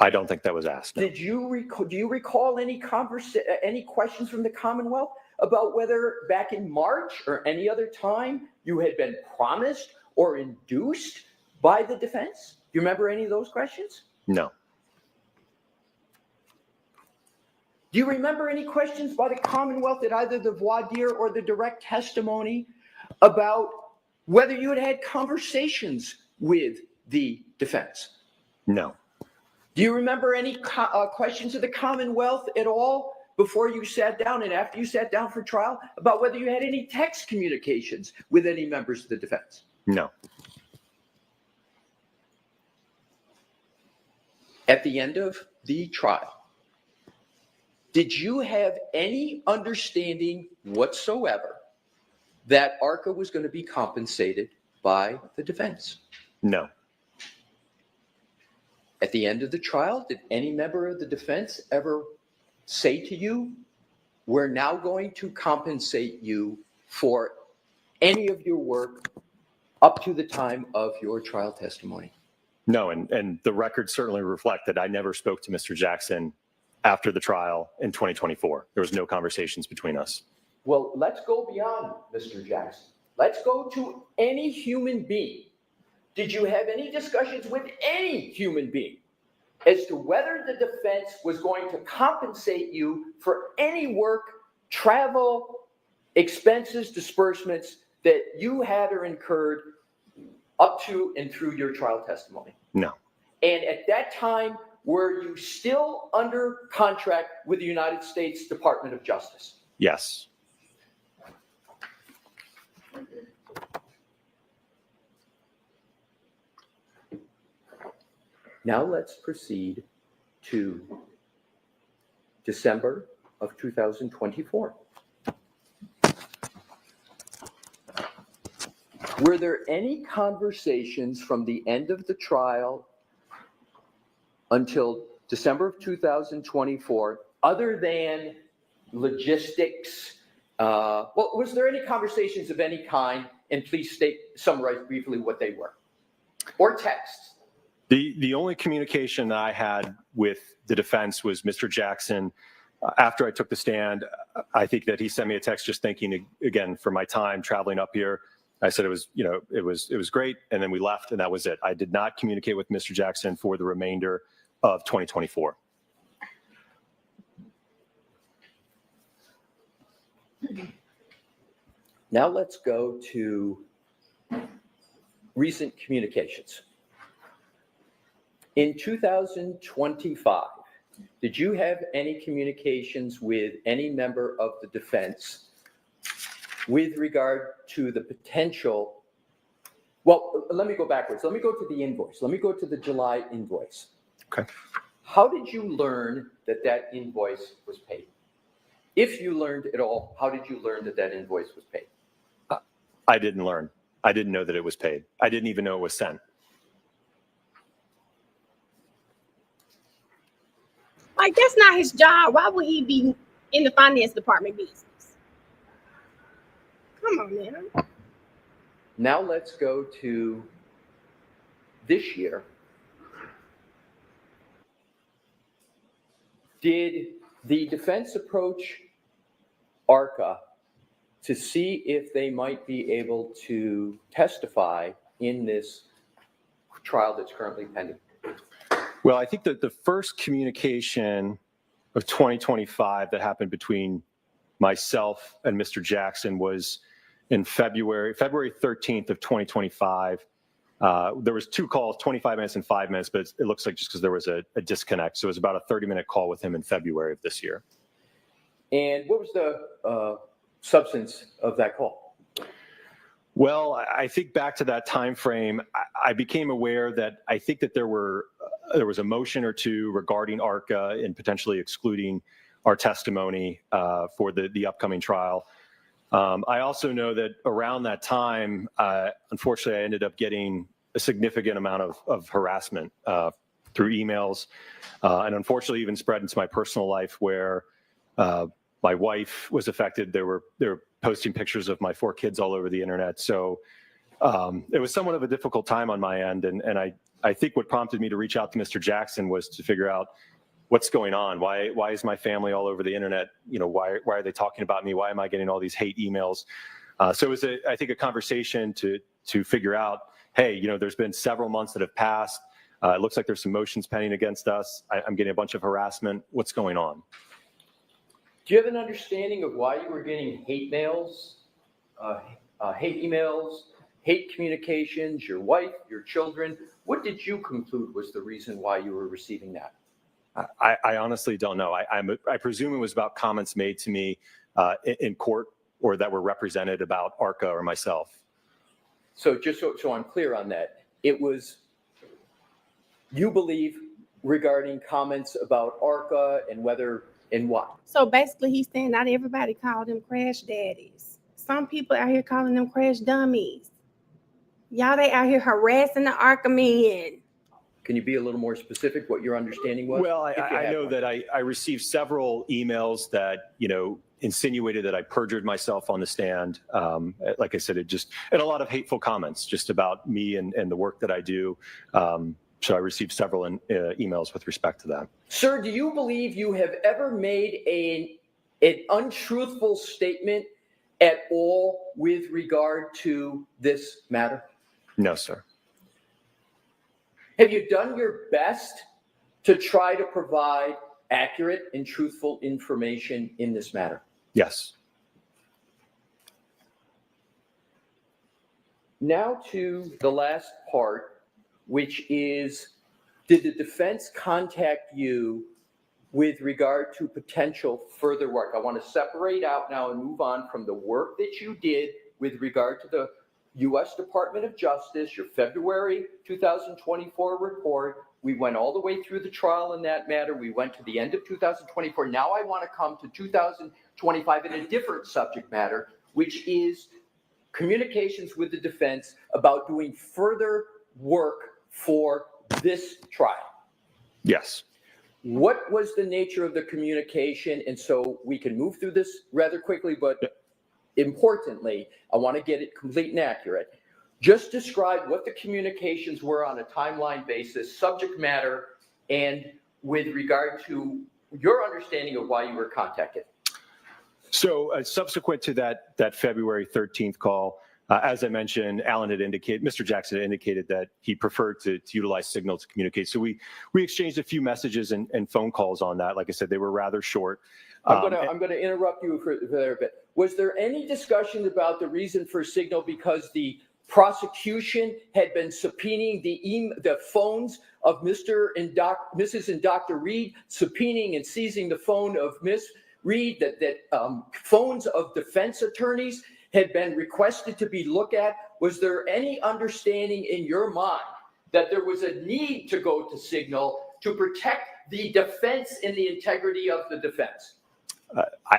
Speaker 20: I don't think that was asked. No.
Speaker 4: Do you recall any questions from the Commonwealth about whether back in March or any other time you had been promised or induced by the defense? Do you remember any of those questions?
Speaker 20: No.
Speaker 4: Do you remember any questions by the Commonwealth at either the voir dire or the direct testimony about whether you had had conversations with the defense?
Speaker 20: No.
Speaker 4: Do you remember any questions of the Commonwealth at all before you sat down and after you sat down for trial about whether you had any text communications with any members of the defense?
Speaker 20: No.
Speaker 4: At the end of the trial, did you have any understanding whatsoever that ARCA was going to be compensated by the defense?
Speaker 20: No.
Speaker 4: At the end of the trial, did any member of the defense ever say to you, we're now going to compensate you for any of your work up to the time of your trial testimony?
Speaker 20: No, and the records certainly reflect that I never spoke to Mr. Jackson after the trial in 2024. There was no conversations between us.
Speaker 4: Well, let's go beyond Mr. Jackson. Let's go to any human being. Did you have any discussions with any human being as to whether the defense was going to compensate you for any work, travel, expenses, disbursements that you had or incurred up to and through your trial testimony?
Speaker 20: No.
Speaker 4: And at that time, were you still under contract with the United States Department of Justice?
Speaker 20: Yes.
Speaker 4: Now let's proceed to December of 2024. Were there any conversations from the end of the trial until December of 2024 other than logistics? Was there any conversations of any kind? And please summarize briefly what they were. Or texts.
Speaker 20: The only communication that I had with the defense was Mr. Jackson. After I took the stand, I think that he sent me a text just thanking again for my time traveling up here. I said it was great, and then we left, and that was it. I did not communicate with Mr. Jackson for the remainder of 2024.
Speaker 4: Now let's go to recent communications. In 2025, did you have any communications with any member of the defense with regard to the potential? Well, let me go backwards. Let me go to the invoice. Let me go to the July invoice.
Speaker 20: Okay.
Speaker 4: How did you learn that that invoice was paid? If you learned at all, how did you learn that that invoice was paid?
Speaker 20: I didn't learn. I didn't know that it was paid. I didn't even know it was sent.
Speaker 9: Like, that's not his job. Why would he be in the finance department business? Come on, man.
Speaker 4: Now let's go to this year. Did the defense approach ARCA to see if they might be able to testify in this trial that's currently pending?
Speaker 20: Well, I think that the first communication of 2025 that happened between myself and Mr. Jackson was in February 13th of 2025. There was 2 calls, 25 minutes and 5 minutes, but it looks like just because there was a disconnect. So it was about a 30-minute call with him in February of this year.
Speaker 4: And what was the substance of that call?
Speaker 20: Well, I think back to that time frame, I became aware that I think that there was a motion or two regarding ARCA and potentially excluding our testimony for the upcoming trial. I also know that around that time, unfortunately, I ended up getting a significant amount of harassment through emails, and unfortunately even spread into my personal life where my wife was affected. They were posting pictures of my 4 kids all over the internet. So it was somewhat of a difficult time on my end. And I think what prompted me to reach out to Mr. Jackson was to figure out what's going on. Why is my family all over the internet? Why are they talking about me? Why am I getting all these hate emails? So it was, I think, a conversation to figure out, hey, there's been several months that have passed. It looks like there's some motions pending against us. I'm getting a bunch of harassment. What's going on?
Speaker 4: Do you have an understanding of why you were getting hate mails, hate emails, hate communications, your wife, your children? What did you conclude was the reason why you were receiving that?
Speaker 20: I honestly don't know. I presume it was about comments made to me in court or that were represented about ARCA or myself.
Speaker 4: So just so I'm clear on that, it was, you believe, regarding comments about ARCA and whether and what?
Speaker 9: So basically, he's saying not everybody called them crash daddies. Some people out here calling them crash dummies. Y'all, they out here harassing the ARCA men.
Speaker 4: Can you be a little more specific what your understanding was?
Speaker 20: Well, I know that I received several emails that, insinuated that I perjured myself on the stand. Like I said, and a lot of hateful comments just about me and the work that I do. So I received several emails with respect to that.
Speaker 4: Sir, do you believe you have ever made an untruthful statement at all with regard to this matter?
Speaker 20: No, sir.
Speaker 4: Have you done your best to try to provide accurate and truthful information in this matter?
Speaker 20: Yes.
Speaker 4: Now to the last part, which is, did the defense contact you with regard to potential further work? I want to separate out now and move on from the work that you did with regard to the U.S. Department of Justice, your February 2024 report. We went all the way through the trial in that matter. We went to the end of 2024. Now I want to come to 2025 in a different subject matter, which is communications with the defense about doing further work for this trial.
Speaker 20: Yes.
Speaker 4: What was the nature of the communication? And so we can move through this rather quickly, but importantly, I want to get it complete and accurate. Just describe what the communications were on a timeline basis, subject matter, and with regard to your understanding of why you were contacted.
Speaker 20: So subsequent to that February 13th call, as I mentioned, Mr. Jackson had indicated that he preferred to utilize Signal to communicate. So we exchanged a few messages and phone calls on that. Like I said, they were rather short.
Speaker 4: I'm going to interrupt you for a bit. Was there any discussion about the reason for Signal because the prosecution had been subpoenaing the phones of Mrs. and Dr. Reed, subpoenaing and seizing the phone of Miss Reed, that phones of defense attorneys had been requested to be looked at? Was there any understanding in your mind that there was a need to go to Signal to protect the defense and the integrity of the defense?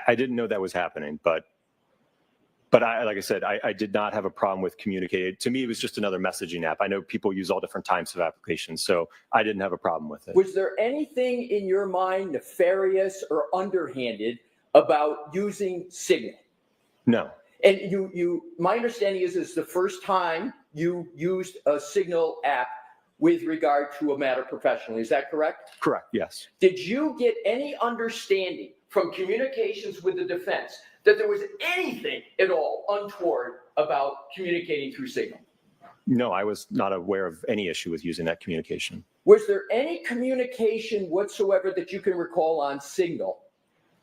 Speaker 20: I didn't know that was happening, but like I said, I did not have a problem with communicating. To me, it was just another messaging app. I know people use all different types of applications, so I didn't have a problem with it.
Speaker 4: Was there anything in your mind nefarious or underhanded about using Signal?
Speaker 20: No.
Speaker 4: And my understanding is it's the first time you used a Signal app with regard to a matter professionally. Is that correct?
Speaker 20: Correct, yes.
Speaker 4: Did you get any understanding from communications with the defense that there was anything at all untoward about communicating through Signal?
Speaker 20: No, I was not aware of any issue with using that communication.
Speaker 4: Was there any communication whatsoever that you can recall on Signal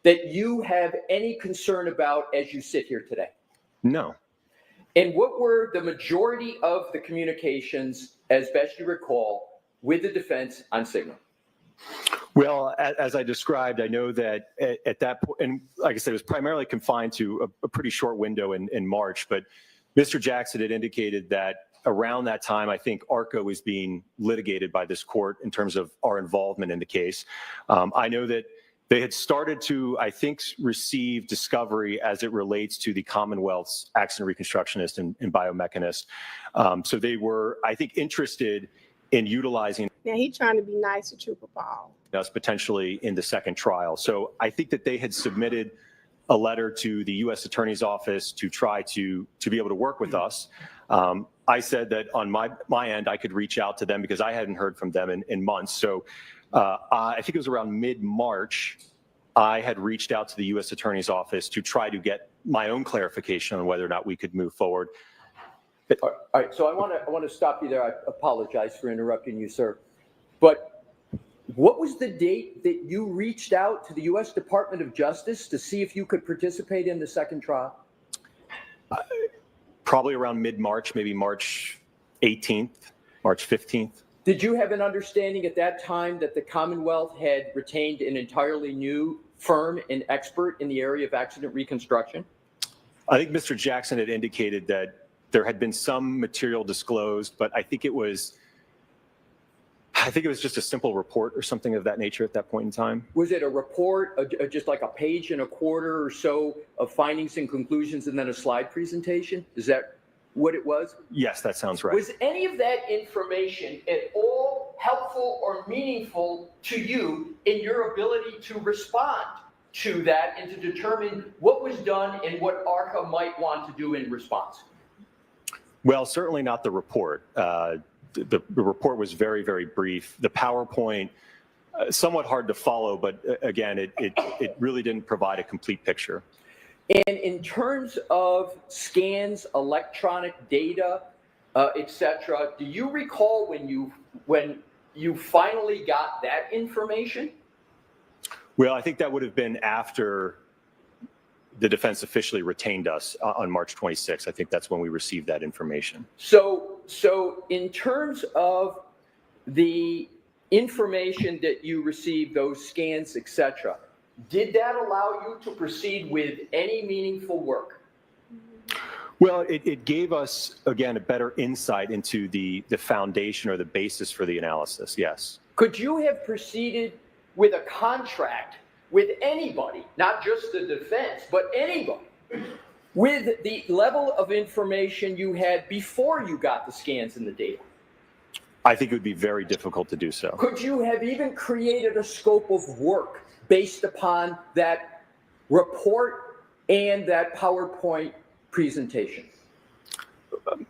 Speaker 4: that you have any concern about as you sit here today?
Speaker 20: No.
Speaker 4: And what were the majority of the communications, as best you recall, with the defense on Signal?
Speaker 20: Well, as I described, I know that at that point, and like I said, it was primarily confined to a pretty short window in March, but Mr. Jackson had indicated that around that time, I think ARCA was being litigated by this court in terms of our involvement in the case. I know that They had started to, I think, receive discovery as it relates to the Commonwealth's accident reconstructionist and biomechanist. So they were, I think, interested in utilizing
Speaker 9: Now he trying to be nice to Trooper Paul.
Speaker 20: us potentially in the second trial. So I think that they had submitted a letter to the U.S. Attorney's Office to try to be able to work with us. I said that on my end, I could reach out to them because I hadn't heard from them in months. So I think it was around mid-March, I had reached out to the U.S. Attorney's Office to try to get my own clarification on whether or not we could move forward.
Speaker 4: All right, so I want to stop you there. I apologize for interrupting you, sir. But what was the date that you reached out to the U.S. Department of Justice to see if you could participate in the second trial?
Speaker 20: Probably around mid-March, maybe March 18th, March 15th.
Speaker 4: Did you have an understanding at that time that the Commonwealth had retained an entirely new firm and expert in the area of accident reconstruction?
Speaker 20: I think Mr. Jackson had indicated that there had been some material disclosed, but I think it was just a simple report or something of that nature at that point in time.
Speaker 4: Was it a report, just like a page and a quarter or so of findings and conclusions and then a slide presentation? Is that what it was?
Speaker 20: Yes, that sounds right.
Speaker 4: Was any of that information at all helpful or meaningful to you in your ability to respond to that and to determine what was done and what ARCA might want to do in response?
Speaker 20: Well, certainly not the report. The report was very, very brief. The PowerPoint, somewhat hard to follow, but again, it really didn't provide a complete picture.
Speaker 4: And in terms of scans, electronic data, et cetera, do you recall when you finally got that information?
Speaker 20: Well, I think that would have been after the defense officially retained us on March 26th. I think that's when we received that information.
Speaker 4: So in terms of the information that you received, those scans, et cetera, did that allow you to proceed with any meaningful work?
Speaker 20: Well, it gave us, again, a better insight into the foundation or the basis for the analysis, yes.
Speaker 4: Could you have proceeded with a contract with anybody, not just the defense, but anybody, with the level of information you had before you got the scans and the data?
Speaker 20: I think it would be very difficult to do so.
Speaker 4: Could you have even created a scope of work based upon that report and that PowerPoint presentation?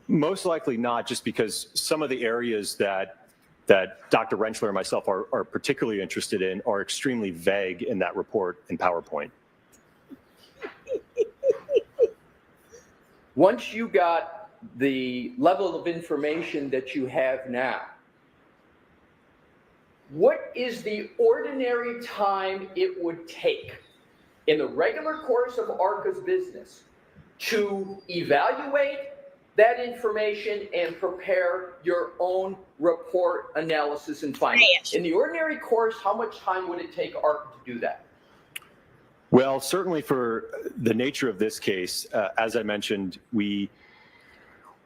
Speaker 20: Most likely not, just because some of the areas that Dr. Rentschler and myself are particularly interested in are extremely vague in that report and PowerPoint.
Speaker 4: Once you got the level of information that you have now, what is the ordinary time it would take in the regular course of ARCA's business to evaluate that information and prepare your own report, analysis, and findings? In the ordinary course, how much time would it take ARCA to do that?
Speaker 20: Well, certainly for the nature of this case, as I mentioned, we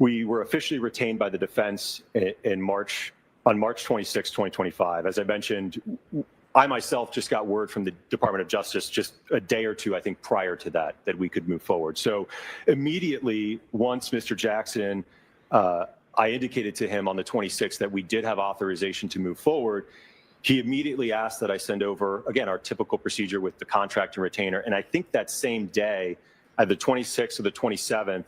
Speaker 20: were officially retained by the defense on March 26, 2025. As I mentioned, I myself just got word from the Department of Justice just a day or two, I think, prior to that we could move forward. So immediately, once Mr. Jackson, I indicated to him on the 26th that we did have authorization to move forward. He immediately asked that I send over, again, our typical procedure with the contract and retainer. And I think that same day, at the 26th or the 27th,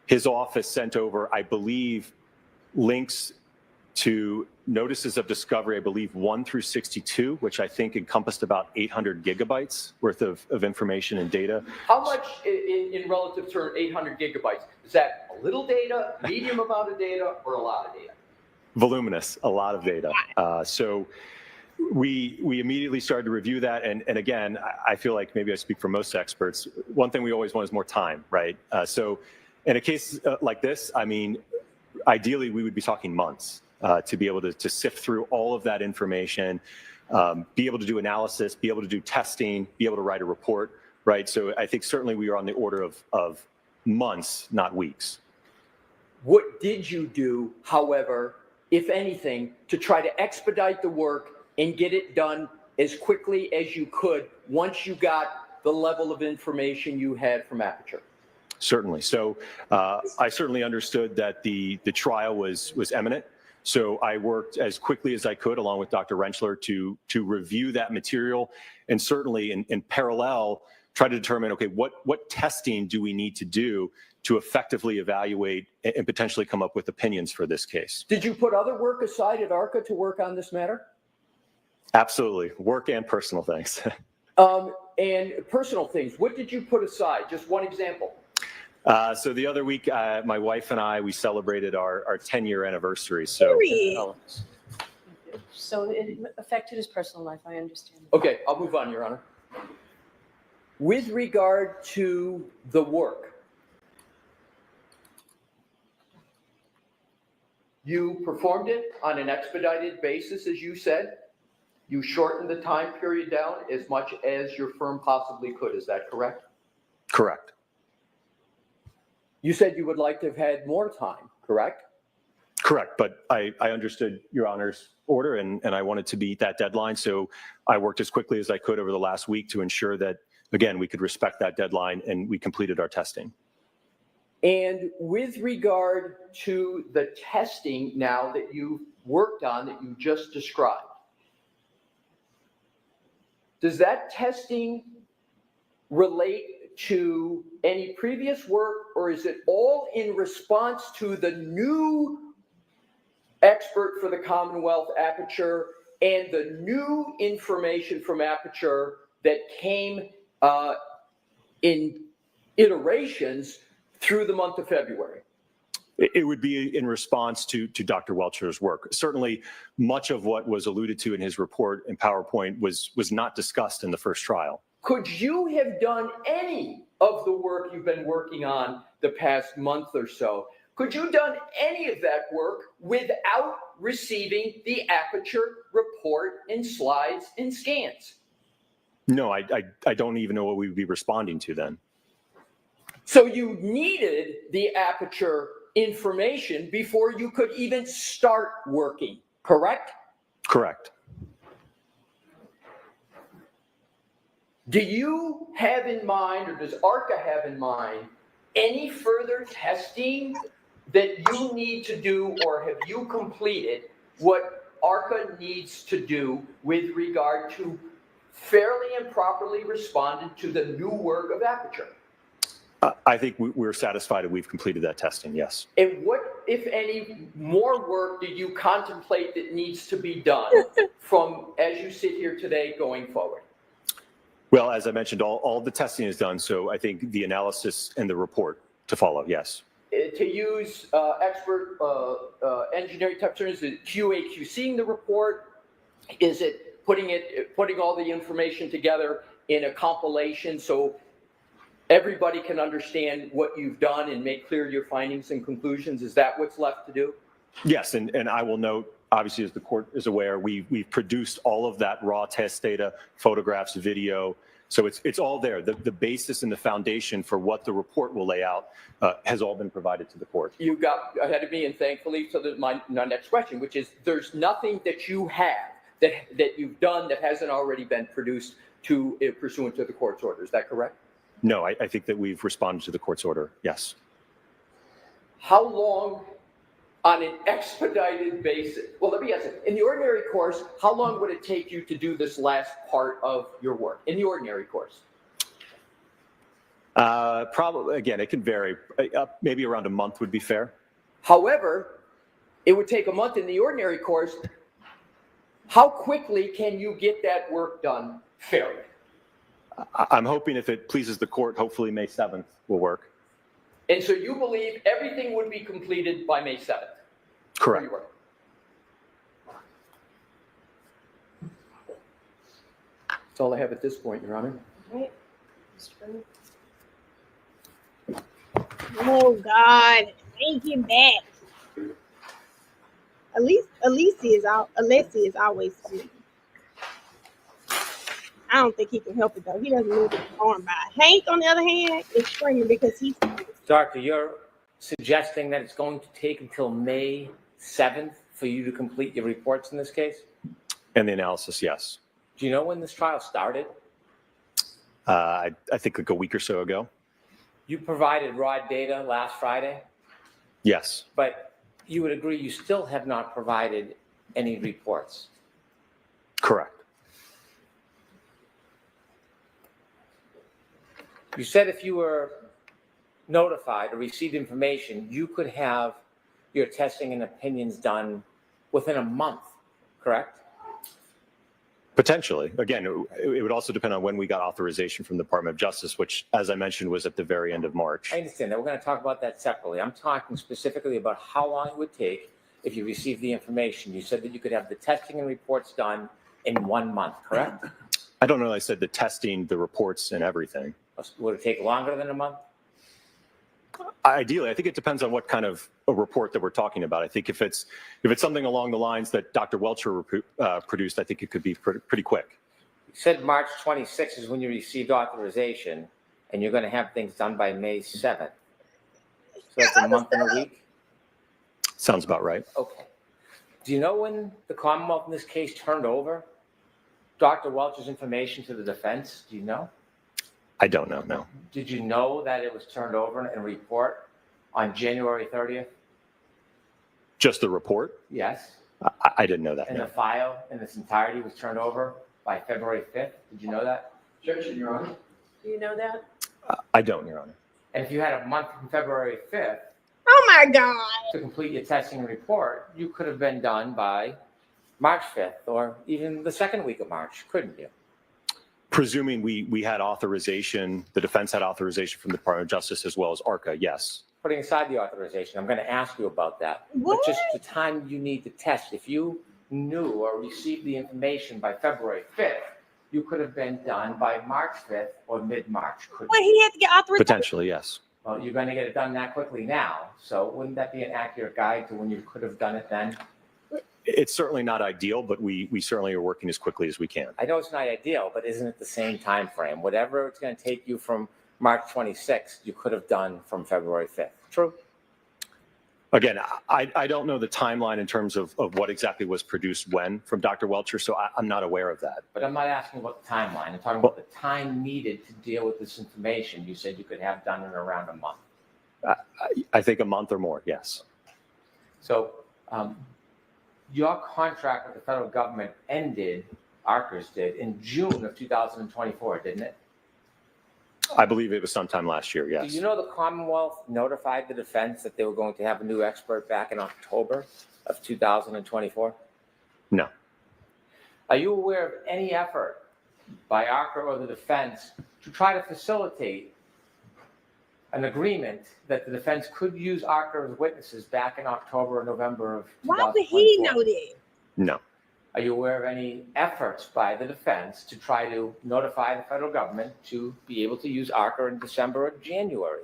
Speaker 20: his office sent over, I believe, links to notices of discovery, I believe 1 through 62, which I think encompassed about 800 gigabytes worth of information and data.
Speaker 4: How much in relative terms, 800 gigabytes? Is that a little data, medium amount of data, or a lot of data?
Speaker 20: Voluminous, a lot of data. So we immediately started to review that. And again, I feel like maybe I speak for most experts. One thing we always want is more time, right? So in a case like this, I mean, ideally we would be talking months to be able to sift through all of that information, be able to do analysis, be able to do testing, be able to write a report, right? So I think certainly we are on the order of months, not weeks.
Speaker 4: What did you do, however, if anything, to try to expedite the work and get it done as quickly as you could once you got the level of information you had from Aperture?
Speaker 20: Certainly. So I certainly understood that the trial was imminent. So I worked as quickly as I could, along with Dr. Rentschler, to review that material, and certainly in parallel try to determine, okay, what testing do we need to do to effectively evaluate and potentially come up with opinions for this case.
Speaker 4: Did you put other work aside at ARCA to work on this matter?
Speaker 20: Absolutely, work and personal things.
Speaker 4: And personal things, what did you put aside? Just one example.
Speaker 20: So the other week, my wife and I, we celebrated our 10-year anniversary. So,
Speaker 2: So it affected his personal life, I understand.
Speaker 4: Okay, I'll move on, Your Honor. With regard to the work, you performed it on an expedited basis, as you said. You shortened the time period down as much as your firm possibly could. Is that correct?
Speaker 20: Correct.
Speaker 4: You said you would like to have had more time, correct?
Speaker 20: Correct, but I understood Your Honor's order, and I wanted to beat that deadline. So I worked as quickly as I could over the last week to ensure that, again, we could respect that deadline, and we completed our testing.
Speaker 4: And with regard to the testing now that you've worked on, that you just described, does that testing relate to any previous work, or is it all in response to the new expert for the Commonwealth, Aperture, and the new information from Aperture that came in iterations through the month of February?
Speaker 20: It would be in response to Dr. Welcher's work. Certainly, much of what was alluded to in his report and PowerPoint was not discussed in the first trial.
Speaker 4: Could you have done any of the work you've been working on the past month or so? Could you have done any of that work without receiving the Aperture report and slides and scans?
Speaker 20: No, I don't even know what we would be responding to then.
Speaker 4: So you needed the Aperture information before you could even start working, correct?
Speaker 20: Correct.
Speaker 4: Do you have in mind, or does ARCA have in mind, any further testing that you need to do, or have you completed what ARCA needs to do with regard to fairly and properly responding to the new work of Aperture?
Speaker 20: I think we're satisfied that we've completed that testing, yes.
Speaker 4: And what, if any, more work do you contemplate that needs to be done from, as you sit here today, going forward?
Speaker 20: Well, as I mentioned, all the testing is done, so I think the analysis and the report to follow, yes.
Speaker 4: To use expert engineering type terms, is it QA/QCing the report? Is it putting all the information together in a compilation so everybody can understand what you've done and make clear your findings and conclusions? Is that what's left to do?
Speaker 20: Yes, and I will note, obviously, as the court is aware, we've produced all of that raw test data, photographs, video. So it's all there. The basis and the foundation for what the report will lay out has all been provided to the court.
Speaker 4: You got ahead of me, and thankfully, so that my next question, which is, there's nothing that you have that you've done that hasn't already been produced to pursuant to the court's order. Is that correct?
Speaker 20: No, I think that we've responded to the court's order, yes.
Speaker 4: How long, on an expedited basis, well, let me ask you, in the ordinary course, how long would it take you to do this last part of your work, in the ordinary course?
Speaker 20: Probably, again, it can vary. Maybe around a month would be fair.
Speaker 4: However, it would take a month in the ordinary course. How quickly can you get that work done fairly?
Speaker 20: I'm hoping, if it pleases the court, hopefully May 7th will work.
Speaker 4: And so you believe everything would be completed by May 7th?
Speaker 20: Correct.
Speaker 4: That's all I have at this point, Your Honor.
Speaker 2: Right.
Speaker 9: Oh God, thank him back. Alessi is always screaming. I don't think he can help it though. He doesn't move his arm by. Hank, on the other hand, is screaming because he's.
Speaker 3: Doctor, you're suggesting that it's going to take until May 7th for you to complete your reports in this case?
Speaker 20: And the analysis, yes.
Speaker 3: Do you know when this trial started?
Speaker 20: I think like a week or so ago.
Speaker 3: You provided raw data last Friday,
Speaker 20: Yes.
Speaker 3: but you would agree you still have not provided any reports.
Speaker 20: Correct.
Speaker 3: You said if you were notified or received information, you could have your testing and opinions done within a month, correct?
Speaker 20: Potentially. Again, it would also depend on when we got authorization from the Department of Justice, which, as I mentioned, was at the very end of March.
Speaker 3: I understand that. We're going to talk about that separately. I'm talking specifically about how long it would take if you received the information. You said that you could have the testing and reports done in 1 month, correct?
Speaker 20: I don't know. I said the testing, the reports, and everything.
Speaker 3: Would it take longer than a month?
Speaker 20: Ideally, I think it depends on what kind of a report that we're talking about. I think if it's something along the lines that Dr. Welcher produced, I think it could be pretty quick.
Speaker 3: You said March 26th is when you received authorization, and you're going to have things done by May 7th. So that's a month and a week?
Speaker 20: Sounds about right.
Speaker 3: Okay. Do you know when the Commonwealth in this case turned over Dr. Welcher's information to the defense? Do you know?
Speaker 20: I don't know, no.
Speaker 3: Did you know that it was turned over in a report on January 30th?
Speaker 20: Just the report?
Speaker 3: Yes.
Speaker 20: I didn't know that.
Speaker 3: And
Speaker 20: No.
Speaker 3: the file in its entirety was turned over by February 5th? Did you know that?
Speaker 12: Objection, Your Honor.
Speaker 2: Do you know that?
Speaker 20: I don't, Your Honor.
Speaker 3: And if you had a month from February 5th
Speaker 9: Oh my God.
Speaker 3: to complete your testing and report, you could have been done by March 5th or even the second week of March, couldn't you?
Speaker 20: Presuming we had authorization, the defense had authorization from the Department of Justice as well as ARCA, yes.
Speaker 3: Putting aside the authorization, I'm going to ask you about that. But just the time you need to test, if you knew or received the information by February 5th, you could have been done by March 5th or mid-March, couldn't
Speaker 9: Well,
Speaker 3: you?
Speaker 9: he had to get authorization.
Speaker 20: Potentially, yes.
Speaker 3: Well, you're going to get it done that quickly now. So wouldn't that be an accurate guide to when you could have done it then?
Speaker 20: It's certainly not ideal, but we certainly are working as quickly as we can.
Speaker 3: I know it's not ideal, but isn't it the same time frame? Whatever it's going to take you from March 26th, you could have done from February 5th. True?
Speaker 20: Again, I don't know the timeline in terms of what exactly was produced when from Dr. Welcher, so I'm not aware of that.
Speaker 3: But I'm not asking about the timeline. I'm talking about the time needed to deal with this information. You said you could have done in around a month.
Speaker 20: I think a month or more, yes.
Speaker 3: So your contract with the federal government ended, ARCA's did, in June of 2024, didn't it?
Speaker 20: I believe it was sometime last year, yes.
Speaker 3: Do you know the Commonwealth notified the defense that they were going to have a new expert back in October of 2024?
Speaker 20: No.
Speaker 3: Are you aware of any effort by ARCA or the defense to try to facilitate an agreement that the defense could use ARCA as witnesses back in October or November of 2024?
Speaker 9: Why would he know that?
Speaker 20: No.
Speaker 3: Are you aware of any efforts by the defense to try to notify the federal government to be able to use ARCA in December or January?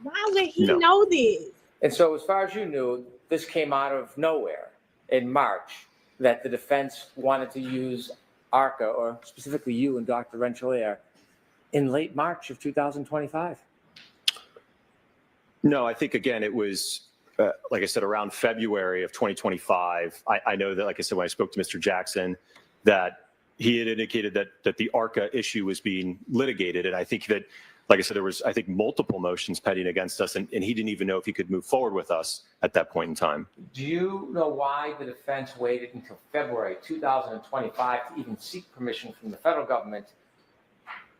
Speaker 9: Why would he
Speaker 20: No.
Speaker 9: know this?
Speaker 3: And so as far as you knew, this came out of nowhere in March, that the defense wanted to use ARCA, or specifically you and Dr. Renchelier, in late March of 2025.
Speaker 20: No, I think, again, it was, like I said, around February of 2025. I know that, like I said, when I spoke to Mr. Jackson, that he had indicated that the ARCA issue was being litigated. And I think that, like I said, there was, I think, multiple motions pending against us, and he didn't even know if he could move forward with us at that point in time.
Speaker 3: Do you know why the defense waited until February 2025 to even seek permission from the federal government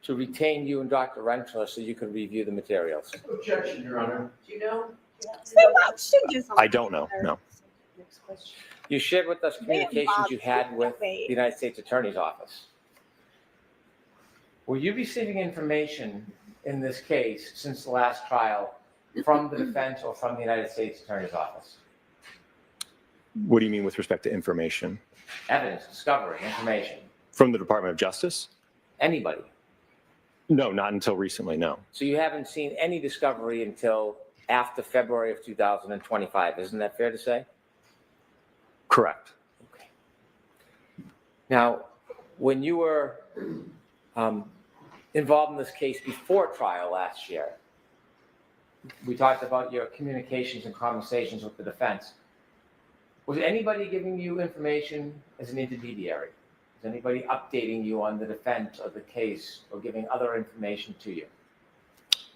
Speaker 3: to retain you and Dr. Renchelier so you could review the materials?
Speaker 12: Objection, Your Honor.
Speaker 2: Do you know?
Speaker 9: Say, why should you
Speaker 20: I don't know, no.
Speaker 2: Next question.
Speaker 3: You shared with us communications you had with the United States Attorney's Office. Were you receiving information in this case since the last trial from the defense or from the United States Attorney's Office?
Speaker 20: What do you mean with respect to information?
Speaker 3: Evidence, discovery, information.
Speaker 20: From the Department of Justice?
Speaker 3: Anybody?
Speaker 20: No, not until recently, no.
Speaker 3: So you haven't seen any discovery until after February of 2025. Isn't that fair to say?
Speaker 20: Correct.
Speaker 3: Okay. Now, when you were involved in this case before trial last year, we talked about your communications and conversations with the defense. Was anybody giving you information as an intermediary? Was anybody updating you on the defense of the case or giving other information to you?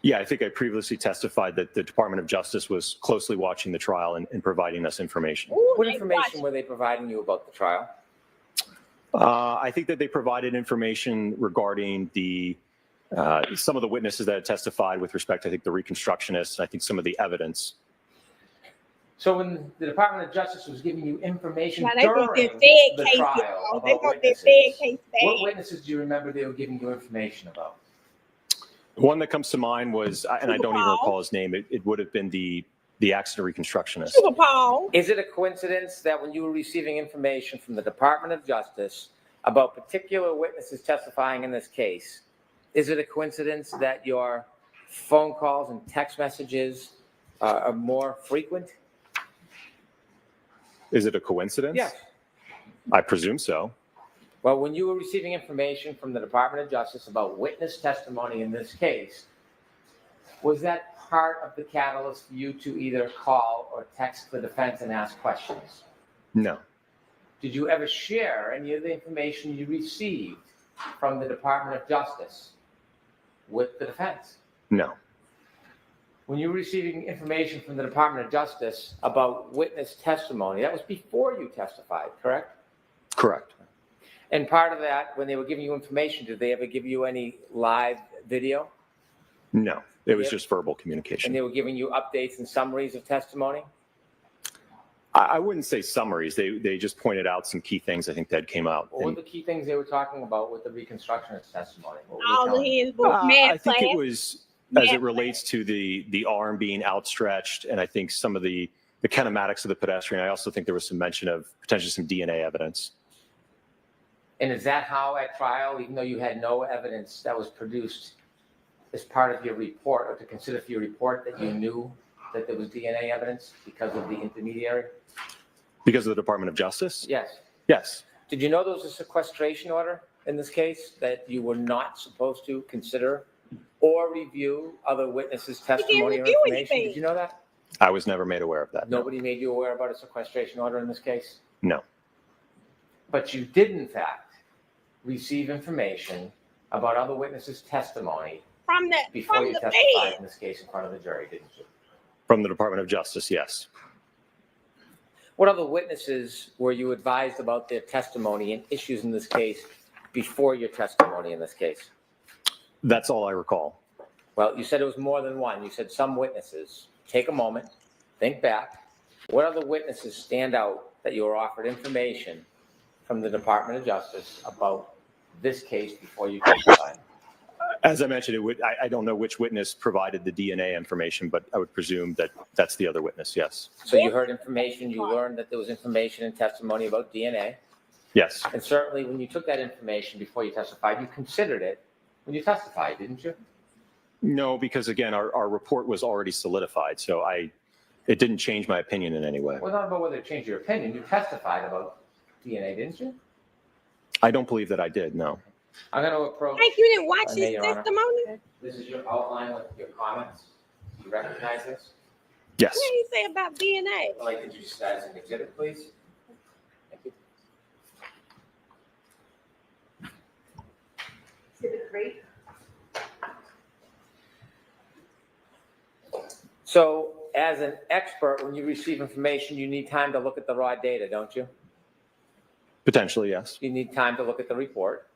Speaker 20: Yeah, I think I previously testified that the Department of Justice was closely watching the trial and providing us information.
Speaker 3: What information were they providing you about the trial?
Speaker 20: I think that they provided information regarding some of the witnesses that had testified with respect to, I think, the reconstructionists, I think some of the evidence.
Speaker 3: So when the Department of Justice was giving you information
Speaker 9: Now, they want
Speaker 3: during
Speaker 9: their fed
Speaker 3: the
Speaker 9: cases
Speaker 3: trial
Speaker 9: on.
Speaker 3: about
Speaker 9: They want their
Speaker 3: witnesses,
Speaker 9: fed case back.
Speaker 3: what witnesses do you remember they were giving you information about?
Speaker 20: One that comes to mind was, and I don't even recall his name, it would have been the accident reconstructionist.
Speaker 9: Super Paul.
Speaker 3: Is it a coincidence that when you were receiving information from the Department of Justice about particular witnesses testifying in this case, is it a coincidence that your phone calls and text messages are more frequent?
Speaker 20: Is it a coincidence?
Speaker 3: Yes.
Speaker 20: I presume so.
Speaker 3: Well, when you were receiving information from the Department of Justice about witness testimony in this case, was that part of the catalyst for you to either call or text the defense and ask questions?
Speaker 20: No.
Speaker 3: Did you ever share any of the information you received from the Department of Justice with the defense?
Speaker 20: No.
Speaker 3: When you were receiving information from the Department of Justice about witness testimony, that was before you testified, correct?
Speaker 20: Correct.
Speaker 3: And part of that, when they were giving you information, did they ever give you any live video?
Speaker 20: No. It was
Speaker 3: Yep.
Speaker 20: just verbal
Speaker 3: And
Speaker 20: communication.
Speaker 3: they were giving you updates and summaries of testimony?
Speaker 20: I wouldn't say summaries. They just pointed out some key things I think that came out.
Speaker 3: What were the key things they were talking about with the reconstructionist testimony? What were they
Speaker 9: All the
Speaker 3: telling you?
Speaker 9: handbook, math
Speaker 20: I think
Speaker 9: class.
Speaker 20: it was as it relates to the arm being outstretched, and I think some of the kinematics of the pedestrian. I also think there was some mention of potentially some DNA evidence.
Speaker 3: And is that how at trial, even though you had no evidence that was produced as part of your report or to consider for your report, that you knew that there was DNA evidence because of the intermediary?
Speaker 20: Because of the Department of Justice?
Speaker 3: Yes.
Speaker 20: Yes.
Speaker 3: Did you know there was a sequestration order in this case that you were not supposed to consider or review other witnesses' testimony or
Speaker 9: review
Speaker 3: information?
Speaker 9: anything.
Speaker 3: Did you know that?
Speaker 20: I was never made aware of that. No.
Speaker 3: Nobody made you aware about a sequestration order in this case?
Speaker 20: No.
Speaker 3: But you did, in fact, receive information about other witnesses' testimony
Speaker 9: From the
Speaker 3: before you testified
Speaker 9: fed.
Speaker 3: in this case in front of the jury, didn't you?
Speaker 20: From the Department of Justice, yes.
Speaker 3: What other witnesses were you advised about their testimony and issues in this case before your testimony in this case?
Speaker 20: That's all I recall.
Speaker 3: Well, you said it was more than one. You said some witnesses. Take a moment, think back. What other witnesses stand out that you were offered information from the Department of Justice about this case before you testified?
Speaker 20: As I mentioned, I don't know which witness provided the DNA information, but I would presume that that's the other witness, yes.
Speaker 3: So you heard information, you learned that there was information and testimony about DNA.
Speaker 20: Yes.
Speaker 3: And certainly when you took that information before you testified, you considered it when you testified, didn't you?
Speaker 20: No, because again, our report was already solidified, so it didn't change my opinion in any way.
Speaker 3: Well, not about whether it changed your opinion. You testified about DNA, didn't you?
Speaker 20: I don't believe that I did, no.
Speaker 3: I'm going to approach.
Speaker 9: Like you didn't watch
Speaker 3: May,
Speaker 9: his
Speaker 3: Your Honor.
Speaker 9: testimony?
Speaker 3: This is your outline with your comments. Do you recognize this?
Speaker 20: Yes.
Speaker 9: What did he say about DNA?
Speaker 3: I'd like to just as an exhibit, please. Thank you.
Speaker 2: Exhibit 3.
Speaker 3: So as an expert, when you receive information, you need time to look at the raw data, don't you?
Speaker 20: Potentially, yes.
Speaker 3: You need time to look at the report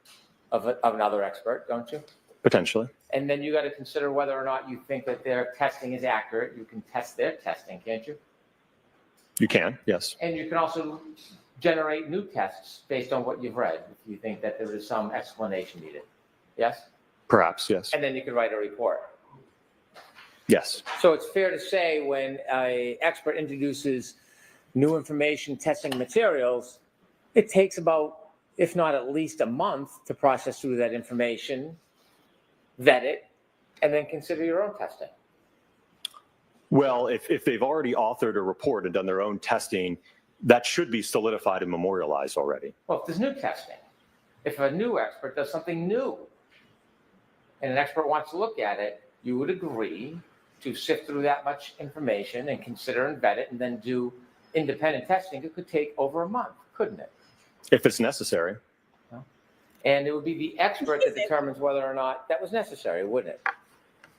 Speaker 3: of another expert, don't you?
Speaker 20: Potentially.
Speaker 3: And then you got to consider whether or not you think that their testing is accurate. You can test their testing, can't you?
Speaker 20: You can, yes.
Speaker 3: And you can also generate new tests based on what you've read if you think that there is some explanation needed. Yes?
Speaker 20: Perhaps, yes.
Speaker 3: And then you can write a report.
Speaker 20: Yes.
Speaker 3: So it's fair to say when an expert introduces new information, testing materials, it takes about, if not at least a month, to process through that information, vet it, and then consider your own testing.
Speaker 20: Well, if they've already authored a report and done their own testing, that should be solidified and memorialized already.
Speaker 3: Well, if there's new testing, if a new expert does something new and an expert wants to look at it, you would agree to sift through that much information and consider and vet it and then do independent testing. It could take over a month, couldn't it?
Speaker 20: If it's necessary.
Speaker 3: Well, And it would be the expert that determines whether or not that was necessary, wouldn't it?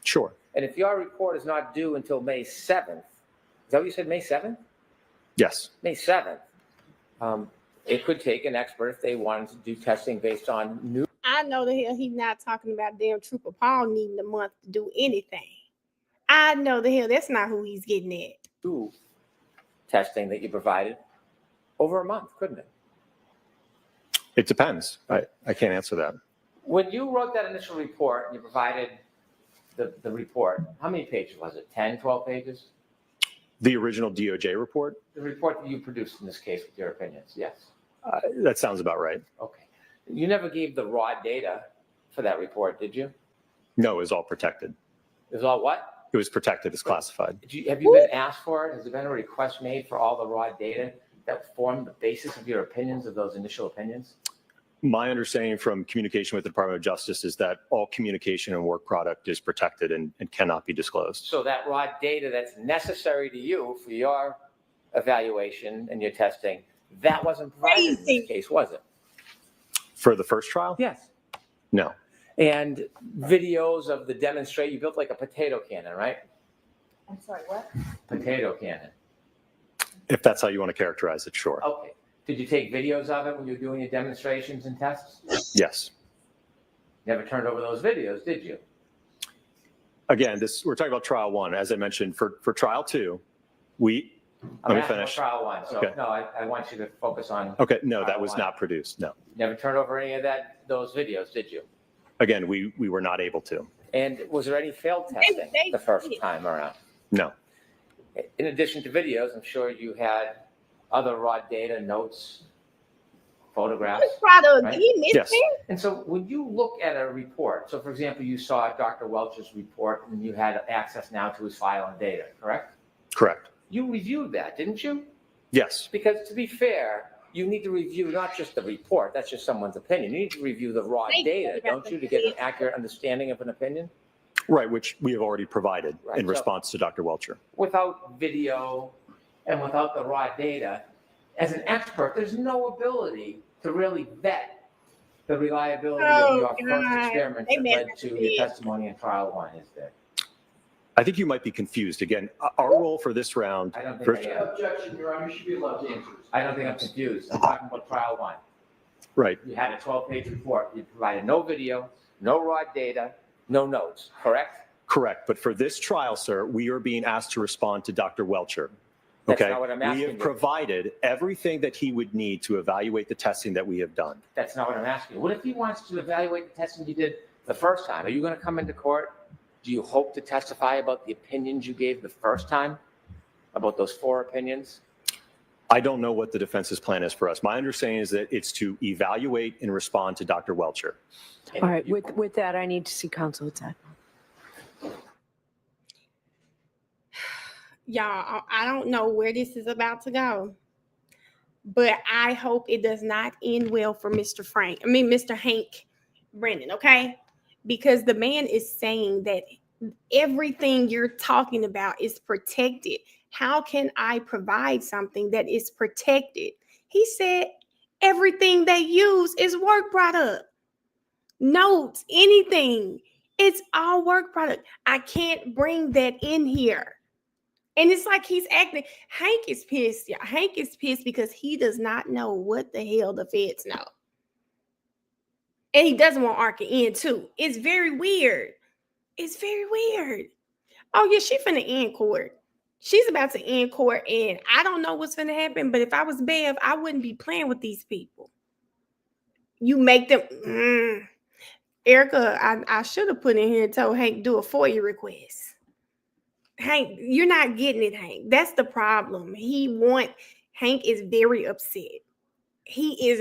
Speaker 20: Sure.
Speaker 3: And if your report is not due until May 7th, is that what you said, May 7th?
Speaker 20: Yes.
Speaker 3: May 7th. It could take an expert if they wanted to do testing based on new.
Speaker 9: I know the hell he's not talking about damn Trooper Paul needing a month to do anything. I know the hell that's not who he's getting at.
Speaker 3: Testing that you provided over a month, couldn't it?
Speaker 20: It depends. I can't answer that.
Speaker 3: When you wrote that initial report and you provided the report, how many pages was it? 10, 12 pages?
Speaker 20: The original DOJ report?
Speaker 3: The report that you produced in this case with your opinions, yes.
Speaker 20: That sounds about right.
Speaker 3: Okay. You never gave the raw data for that report, did you?
Speaker 20: No, it was all protected.
Speaker 3: It was all what?
Speaker 20: It was protected as classified.
Speaker 3: Have you been asked for it? Has there been a request made for all the raw data that formed the basis of your opinions, of those initial opinions?
Speaker 20: My understanding from communication with the Department of Justice is that all communication and work product is protected and cannot be disclosed.
Speaker 3: So that raw data that's necessary to you for your evaluation and your testing, that wasn't provided in this case, was it?
Speaker 20: For the first trial?
Speaker 3: Yes.
Speaker 20: No.
Speaker 3: And videos of the demonstration, you built like a potato cannon, right?
Speaker 2: I'm sorry, what?
Speaker 3: Potato cannon.
Speaker 20: If that's how you want to characterize it, sure.
Speaker 3: Okay. Did you take videos of it when you were doing your demonstrations and tests?
Speaker 20: Yes.
Speaker 3: Never turned over those videos, did you?
Speaker 20: Again, we're talking about trial one. As I mentioned, for trial two, let me finish.
Speaker 3: Trial one. So
Speaker 20: Okay.
Speaker 3: no, I want you to focus on.
Speaker 20: Okay, no, that
Speaker 3: trial
Speaker 20: was
Speaker 3: one.
Speaker 20: not produced, no.
Speaker 3: Never turned over any of those videos, did you?
Speaker 20: Again, we were not able to.
Speaker 3: And was there any failed testing the first time around?
Speaker 20: No.
Speaker 3: In addition to videos, I'm sure you had other raw data, notes, photographs. Right?
Speaker 20: Yes.
Speaker 3: And so when you look at a report, so for example, you saw Dr. Welch's report and you had access now to his file and data, correct?
Speaker 20: Correct.
Speaker 3: You reviewed that, didn't you?
Speaker 20: Yes.
Speaker 3: Because to be fair, you need to review not just the report, that's just someone's opinion. You need to review the raw data, don't you, to get an accurate understanding of an opinion?
Speaker 20: Right, which we have already provided
Speaker 3: Right,
Speaker 20: in
Speaker 3: so-
Speaker 20: response to Dr. Welcher.
Speaker 3: Without video and without the raw data, as an expert, there's no ability to really vet the reliability of your first experiment that led to your testimony in trial one, is there?
Speaker 20: I think you might be confused. Again, our role for this round.
Speaker 3: I don't think I am.
Speaker 12: Objection, Your Honor, you should be allowed to answer.
Speaker 3: I don't think I'm confused. I'm talking about trial one.
Speaker 20: Right.
Speaker 3: You had a 12-page report. You provided no video, no raw data, no notes, correct?
Speaker 20: Correct. But for this trial, sir, we are being asked to respond to Dr. Welcher.
Speaker 3: That's
Speaker 20: Okay.
Speaker 3: not what I'm
Speaker 20: We
Speaker 3: asking
Speaker 20: have
Speaker 3: you.
Speaker 20: provided everything that he would need to evaluate the testing that we have done.
Speaker 3: That's not what I'm asking. What if he wants to evaluate the testing you did the first time? Are you going to come into court? Do you hope to testify about the opinions you gave the first time? About those 4 opinions?
Speaker 20: I don't know what the defense's plan is for us. My understanding is that it's to evaluate and respond to Dr. Welcher.
Speaker 14: All right, with that, I need to see counsel with that.
Speaker 9: Y'all, I don't know where this is about to go, but I hope it does not end well for Mr. Hank Brennan, okay? Because the man is saying that everything you're talking about is protected. How can I provide something that is protected? He said everything they use is work product. Notes, anything. It's all work product. I can't bring that in here. And it's like he's acting. Hank is pissed. Yeah. Hank is pissed because he does not know what the hell the feds know. And he doesn't want Arca in too. It's very weird. It's very weird. Oh, yeah, she finna end court. She's about to end court, and I don't know what's finna happen, but if I was Bev, I wouldn't be playing with these people. You make them... Erica, I should have put in here and told Hank do a FOIA request. Hank, you're not getting it, Hank. That's the problem. Hank is very upset. He is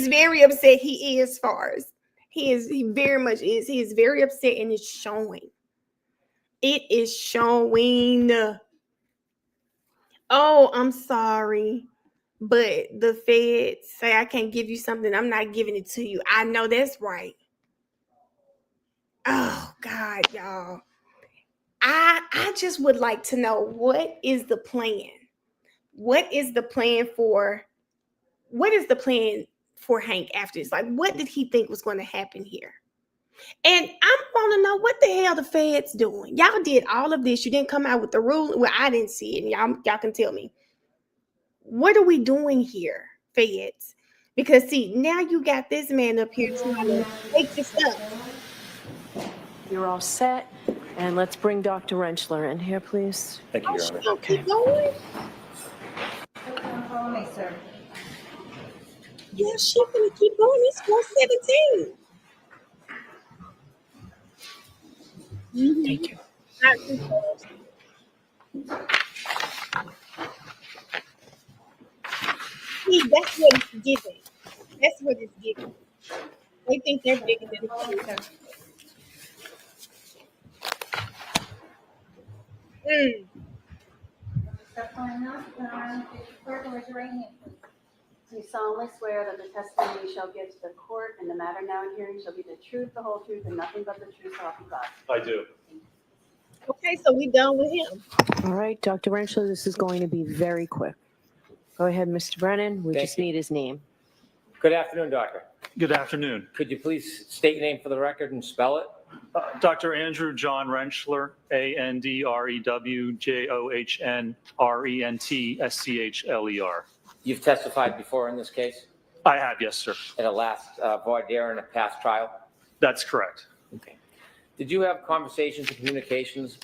Speaker 9: very upset. He is Fars. He very much is. He is very upset, and it's showing. It is showing. Oh, I'm sorry. But the feds say I can't give you something. I'm not giving it to you. I know that's right. Oh, God, y'all. I just would like to know, what is the plan? What is the plan for what is the plan for Hank after this? Like, what did he think was going to happen here? And I want to know what the hell the feds doing. Y'all did all of this. You didn't come out with the rule. Well, I didn't see it. And y'all can tell me. What are we doing here, feds? Because see, now you got this man up here trying to take the stuff.
Speaker 14: You're all set. And let's bring Dr. Rentschler in here, please.
Speaker 3: Thank you, Your Honor.
Speaker 9: Okay. Keep going.
Speaker 6: Follow me, sir.
Speaker 9: Yeah, she's gonna keep going. It's 417.
Speaker 14: Thank you.
Speaker 9: See, that's what it's giving. That's what it's giving. They think they're bigger than the police.
Speaker 6: Do you solemnly swear that the testimony you shall give to the court in the matter now in hearing shall be the truth, the whole truth, and nothing but the truth, so help you God?
Speaker 20: I do.
Speaker 9: Okay, so we done with him.
Speaker 14: All right, Dr. Rentschler, this is going to be very quick. Go ahead, Mr. Brennan. We
Speaker 3: Thank
Speaker 14: just
Speaker 3: you.
Speaker 14: need his name.
Speaker 3: Good afternoon, doctor.
Speaker 12: Good afternoon.
Speaker 3: Could you please state your name for the record and spell it?
Speaker 12: Dr. Andrew John Rentschler, ANDREWJOHNRENTSCHLER.
Speaker 3: You've testified before in this case?
Speaker 12: I have, yes, sir.
Speaker 3: At a last voir dire in a past trial?
Speaker 12: That's correct.
Speaker 3: Okay. Did you have conversations and communications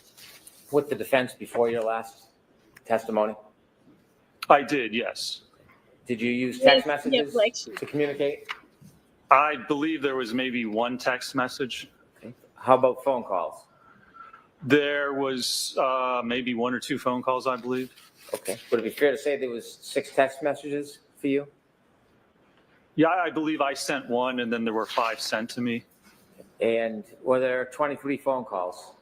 Speaker 3: with the defense before your last testimony?
Speaker 12: I did, yes.
Speaker 3: Did you use text messages to communicate?
Speaker 12: I believe there was maybe one text message.
Speaker 3: Okay. How about phone calls?
Speaker 12: There was maybe one or two phone calls, I believe.
Speaker 3: Okay. Would it be fair to say there was 6 text messages for you?
Speaker 12: Yeah, I believe I sent one, and then there were 5 sent to me.
Speaker 3: And were there 23 phone calls?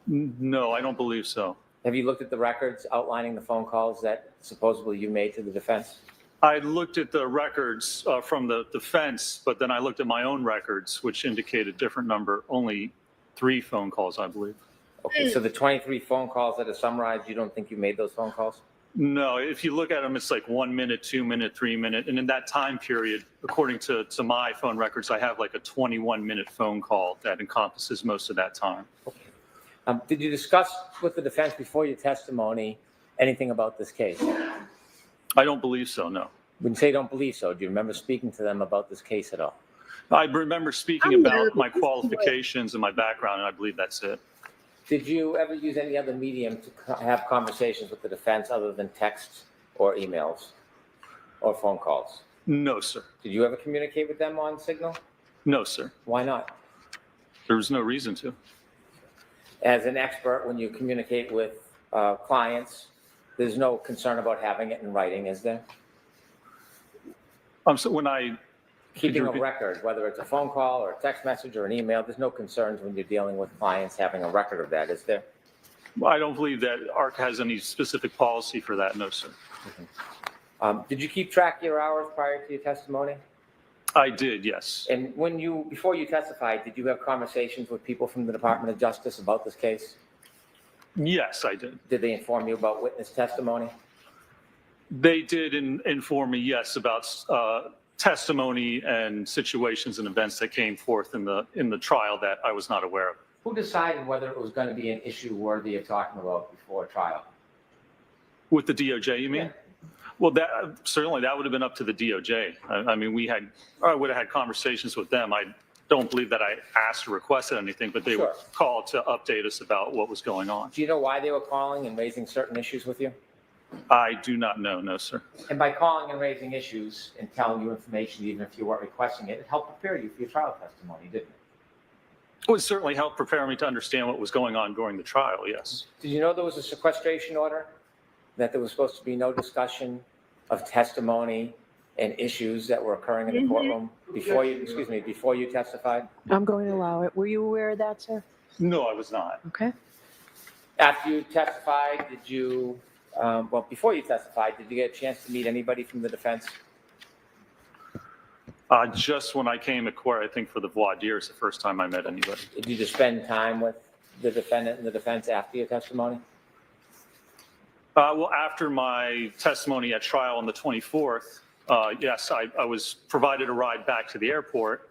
Speaker 12: No, I don't believe so.
Speaker 3: Have you looked at the records outlining the phone calls that supposedly you made to the defense?
Speaker 12: I looked at the records from the defense, but then I looked at my own records, which indicate a different number, only 3 phone calls, I believe.
Speaker 3: Okay, so the 23 phone calls that are summarized, you don't think you made those phone calls?
Speaker 12: No, if you look at them, it's like 1 minute, 2 minute, 3 minute. And in that time period, according to my phone records, I have like a 21-minute phone call that encompasses most of that time.
Speaker 3: Okay. Did you discuss with the defense before your testimony anything about this case?
Speaker 12: I don't believe so, no.
Speaker 3: When you say don't believe so, do you remember speaking to them about this case at all?
Speaker 12: I remember speaking about my qualifications and my background, and I believe that's it.
Speaker 3: Did you ever use any other medium to have conversations with the defense other than texts or emails or phone calls?
Speaker 12: No, sir.
Speaker 3: Did you ever communicate with them on Signal?
Speaker 12: No, sir.
Speaker 3: Why not?
Speaker 12: There was no reason to.
Speaker 3: As an expert, when you communicate with clients, there's no concern about having it in writing, is there?
Speaker 12: So when I
Speaker 3: keeping a record, whether it's a phone call or a text message or an email, there's no concerns when you're dealing with clients having a record of that, is there?
Speaker 12: Well, I don't believe that ARC has any specific policy for that, no, sir.
Speaker 3: Did you keep track of your hours prior to your testimony?
Speaker 12: I did, yes.
Speaker 3: And before you testified, did you have conversations with people from the Department of Justice about this case?
Speaker 12: Yes, I did.
Speaker 3: Did they inform you about witness testimony?
Speaker 12: They did inform me, yes, about testimony and situations and events that came forth in the trial that I was not aware of.
Speaker 3: Who decided whether it was going to be an issue worthy of talking about before trial?
Speaker 12: With the DOJ, you mean?
Speaker 3: Yeah.
Speaker 12: Well, certainly that would have been up to the DOJ. I mean, I would have had conversations with them. I don't believe that I asked or requested anything, but they were called to update us about what was going on.
Speaker 3: Do you know why they were calling and raising certain issues with you?
Speaker 12: I do not know, no, sir.
Speaker 3: And by calling and raising issues and telling you information, even if you weren't requesting it, it helped prepare you for your trial testimony, didn't it?
Speaker 12: It would certainly help prepare me to understand what was going on during the trial, yes.
Speaker 3: Did you know there was a sequestration order? That there was supposed to be no discussion of testimony and issues that were occurring in the courtroom before you testified?
Speaker 14: I'm going to allow it. Were you aware of that, sir?
Speaker 12: No, I was not.
Speaker 14: Okay.
Speaker 3: After you testified, before you testified, did you get a chance to meet anybody from the defense?
Speaker 12: Just when I came to court, I think for the voir dire is the first time I met anybody.
Speaker 3: Did you just spend time with the defendant and the defense after your testimony?
Speaker 12: Well, after my testimony at trial on the 24th, Yes, I was provided a ride back to the airport,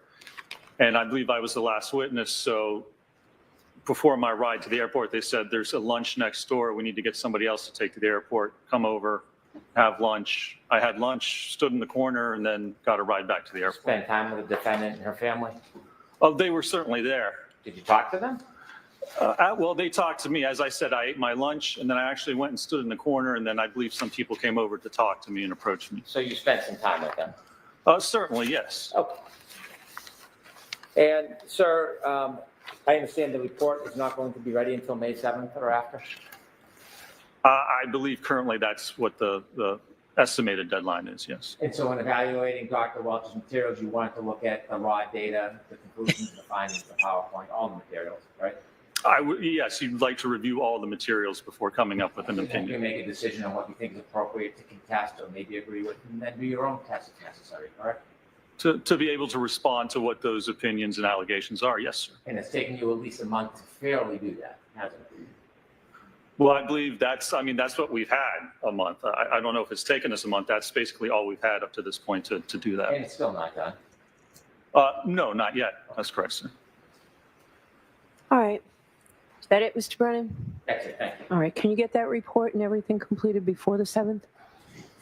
Speaker 12: and I believe I was the last witness. So before my ride to the airport, they said, there's a lunch next door. We need to get somebody else to take to the airport. Come over, have lunch. I had lunch, stood in the corner, and then got a ride back to the airport.
Speaker 3: Spend time with the defendant and her family?
Speaker 12: Oh, they were certainly there.
Speaker 3: Did you talk to them?
Speaker 12: Well, they talked to me. As I said, I ate my lunch, and then I actually went and stood in the corner, and then I believe some people came over to talk to me and approach me.
Speaker 3: So you spent some time with them?
Speaker 12: Certainly, yes.
Speaker 3: Okay. And, sir, I understand the report is not going to be ready until May 7th or after?
Speaker 12: I believe currently that's what the estimated deadline is, yes.
Speaker 3: And so when evaluating Dr. Welch's materials, you wanted to look at the raw data, the conclusions, the findings, the PowerPoint, all the materials, right?
Speaker 12: Yes, you'd like to review all the materials before coming up with an
Speaker 3: You
Speaker 12: opinion.
Speaker 3: make a decision on what you think is appropriate to contest or maybe agree with, and then do your own test if necessary, correct?
Speaker 12: To be able to respond to what those opinions and allegations are, yes, sir.
Speaker 3: And it's taken you at least a month to fairly do that, hasn't it?
Speaker 12: Well, I believe that's what we've had, a month. I don't know if it's taken us a month. That's basically all we've had up to this point to do that.
Speaker 3: And it's still not done?
Speaker 12: No, not yet. That's correct, sir.
Speaker 14: All right. Is that it, Mr. Brennan?
Speaker 3: That's it, thank you.
Speaker 14: All right. Can you get that report and everything completed before the 7th?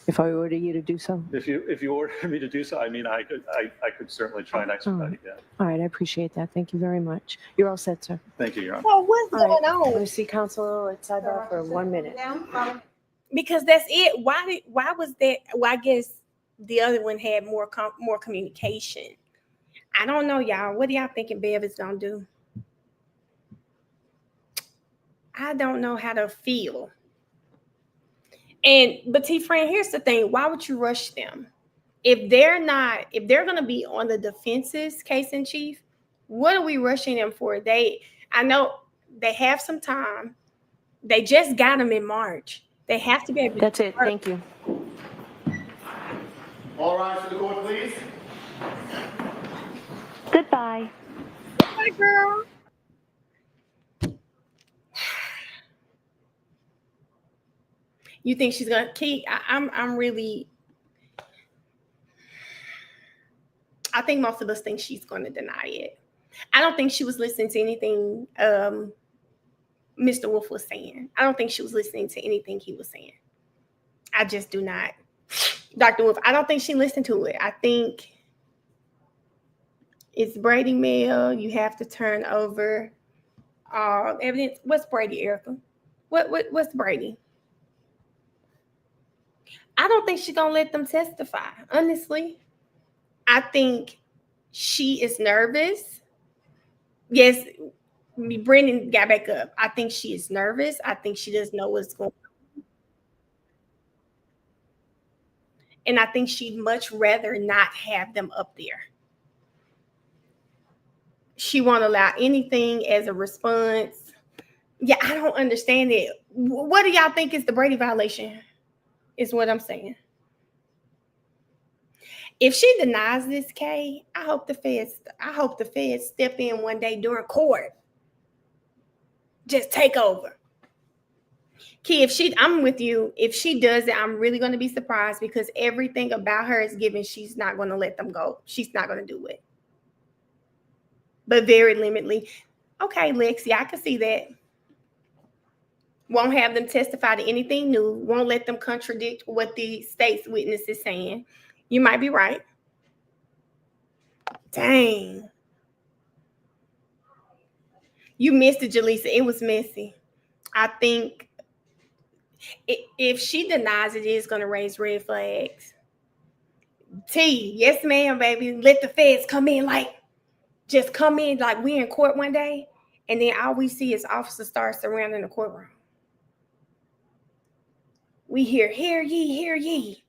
Speaker 14: If I order you to do so?
Speaker 12: If you order me to do so, I mean, I could certainly try and expedite that.
Speaker 14: All right. I appreciate that. Thank you very much. You're all set, sir.
Speaker 12: Thank you, Your Honor.
Speaker 9: Well, what's
Speaker 14: All
Speaker 9: going
Speaker 14: right.
Speaker 9: on?
Speaker 14: I'm going to see counsel at sidebar for 1 minute.
Speaker 9: Because that's it. Why was that? Well, I guess the other one had more communication. I don't know, y'all. What do y'all thinking Bev is gonna do? I don't know how to feel. But T-Fran, here's the thing. Why would you rush them? If they're going to be on the defense's case in chief, what are we rushing them for? I know they have some time. They just got them in March. They have to be able to.
Speaker 14: That's it. Thank you.
Speaker 18: All rise for the court, please.
Speaker 14: Goodbye.
Speaker 9: Hi, girl. You think she's gonna keep? I think most of us think she's going to deny it. I don't think she was listening to anything Mr. Wolf was saying. I don't think she was listening to anything he was saying. I just do not. Dr. Wolf, I don't think she listened to it. I think it's Brady Mail. You have to turn over evidence. What's Brady, Erica? What's Brady? I don't think she's gonna let them testify. Honestly, I think she is nervous. Yes, Brendan got back up. I think she is nervous. I think she doesn't know what's going on. And I think she'd much rather not have them up there. She won't allow anything as a response. Yeah, I don't understand it. What do y'all think is the Brady violation? Is what I'm saying. If she denies this, Kay, I hope the feds step in one day during court. Just take over. Key, I'm with you. If she does it, I'm really going to be surprised because everything about her is given. She's not going to let them go. She's not going to do it. But very limitedly. Okay, Lexi, I can see that. Won't have them testify to anything new. Won't let them contradict what the state's witness is saying. You might be right. Dang. You missed it, Jaleesa. It was messy. I think if she denies it, it's going to raise red flags. T, yes, ma'am, baby. Let the feds come in just come in like we're in court one day, and then all we see is officers start surrounding the courtroom. We hear ye, hear ye.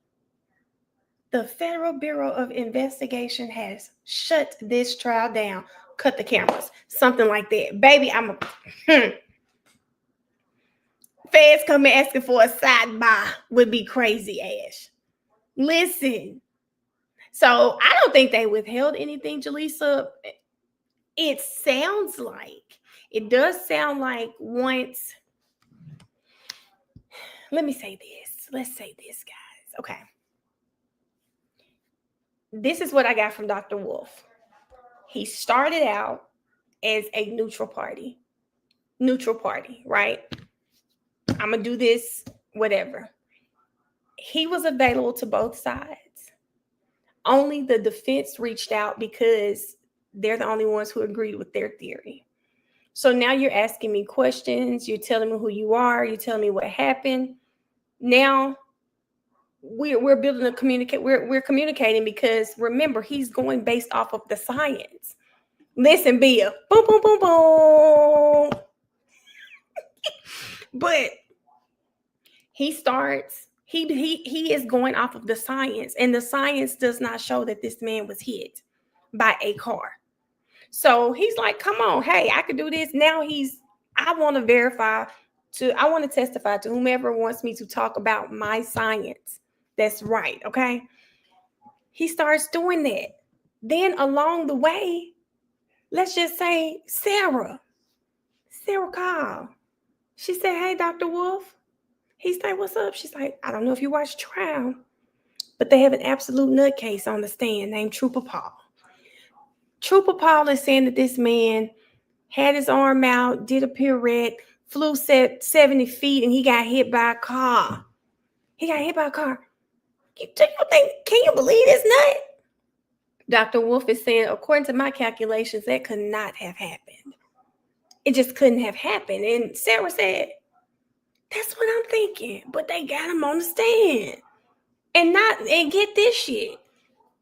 Speaker 9: The Federal Bureau of Investigation has shut this trial down. Cut the cameras. Something like that. Baby, Feds come asking for a sidebar would be crazy, Ash. Listen. So I don't think they withheld anything, Jaleesa. It does sound like once. Let me say this. Let's say this, guys. Okay. this is what I got from Dr. Wolf. He started out as a neutral party, right? I'm going to do this, whatever. He was available to both sides. Only the defense reached out because they're the only ones who agreed with their theory. So now you're asking me questions. You're telling me who you are. You're telling me what happened. Now we're building a communicate. We're communicating because remember, he's going based off of the science. Listen, Bia, boom, boom, boom, boom. But he starts. He is going off of the science, and the science does not show that this man was hit by a car. So he's like, come on, hey, I could do this. Now I want to testify to whomever wants me to talk about my science. That's right, okay? He starts doing that. Then along the way, let's just say Sarah called. She said, hey, Dr. Wolf. He's like, what's up? She's like, I don't know if you watched trial, but they have an absolute nutcase on the stand named Trooper Paul. Trooper Paul is saying that this man had his arm out, did a pirouette, flew 70 feet, and he got hit by a car. Can you believe this nut? Dr. Wolf is saying, according to my calculations, that could not have happened. It just couldn't have happened. And Sarah said, that's what I'm thinking. But they got him on the stand. And get this shit.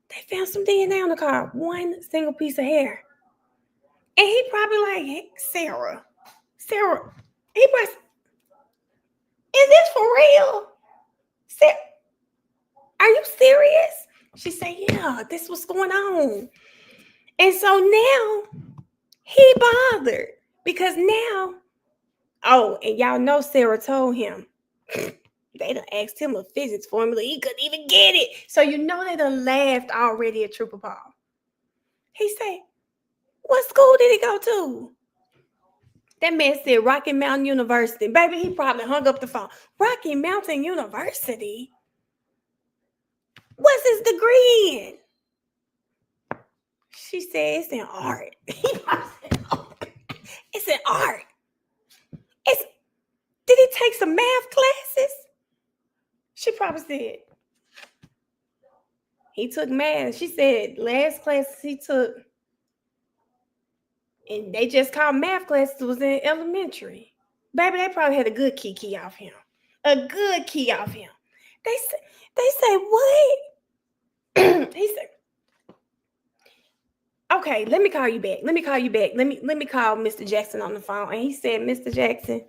Speaker 9: They found some DNA on the car. One single piece of hair. And he probably like, hey, Sarah, he was, is this for real? Sarah, are you serious? She said, yeah, this was going on. And so now he bothered because now, and y'all know Sarah told him, they done asked him a physics formula. He couldn't even get it. So you know they done laughed already at Trooper Paul. He said, what school did he go to? That man said Rocky Mountain University. Baby, he probably hung up the phone. Rocky Mountain University? What's his degree in? She said it's in art. It's in art. Did he take some math classes? She probably said he took math. She said last classes he took, and they just called math classes, was in elementary. Baby, they probably had a good key off him. A good key off him. They say what? He said, okay, let me call you back. Let me call Mr. Jackson on the phone. And he said, Mr. Jackson,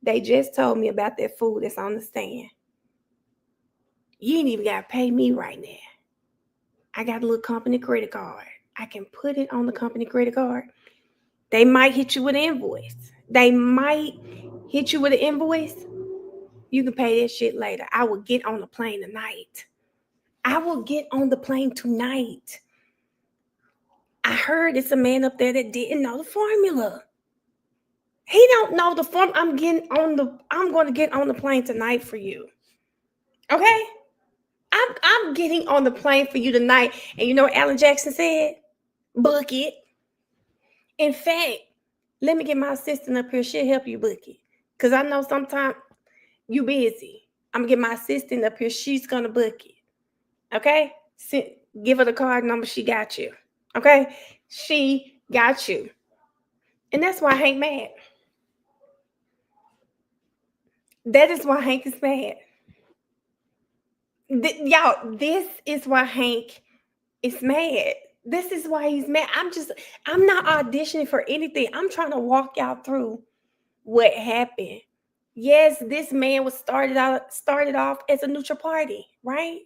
Speaker 9: they just told me about that food that's on the stand. You ain't even got to pay me right now. I got a little company credit card. I can put it on the company credit card. They might hit you with an invoice. You can pay that shit later. I will get on the plane tonight. I heard it's a man up there that didn't know the formula. He don't know the form. I'm going to get on the plane tonight for you. Okay? I'm getting on the plane for you tonight. And you know what Alan Jackson said? Book it. In fact, let me get my assistant up here. She'll help you book it. Because I know sometimes you busy. I'm going to get my assistant up here. She's going to book it. Okay? Give her the card number. She got you. Okay? She got you. And that's why Hank mad. That is why Hank is mad. Y'all, this is why Hank is mad. This is why he's mad. I'm not auditioning for anything. I'm trying to walk y'all through what happened. Yes, this man was started off as a neutral party, right?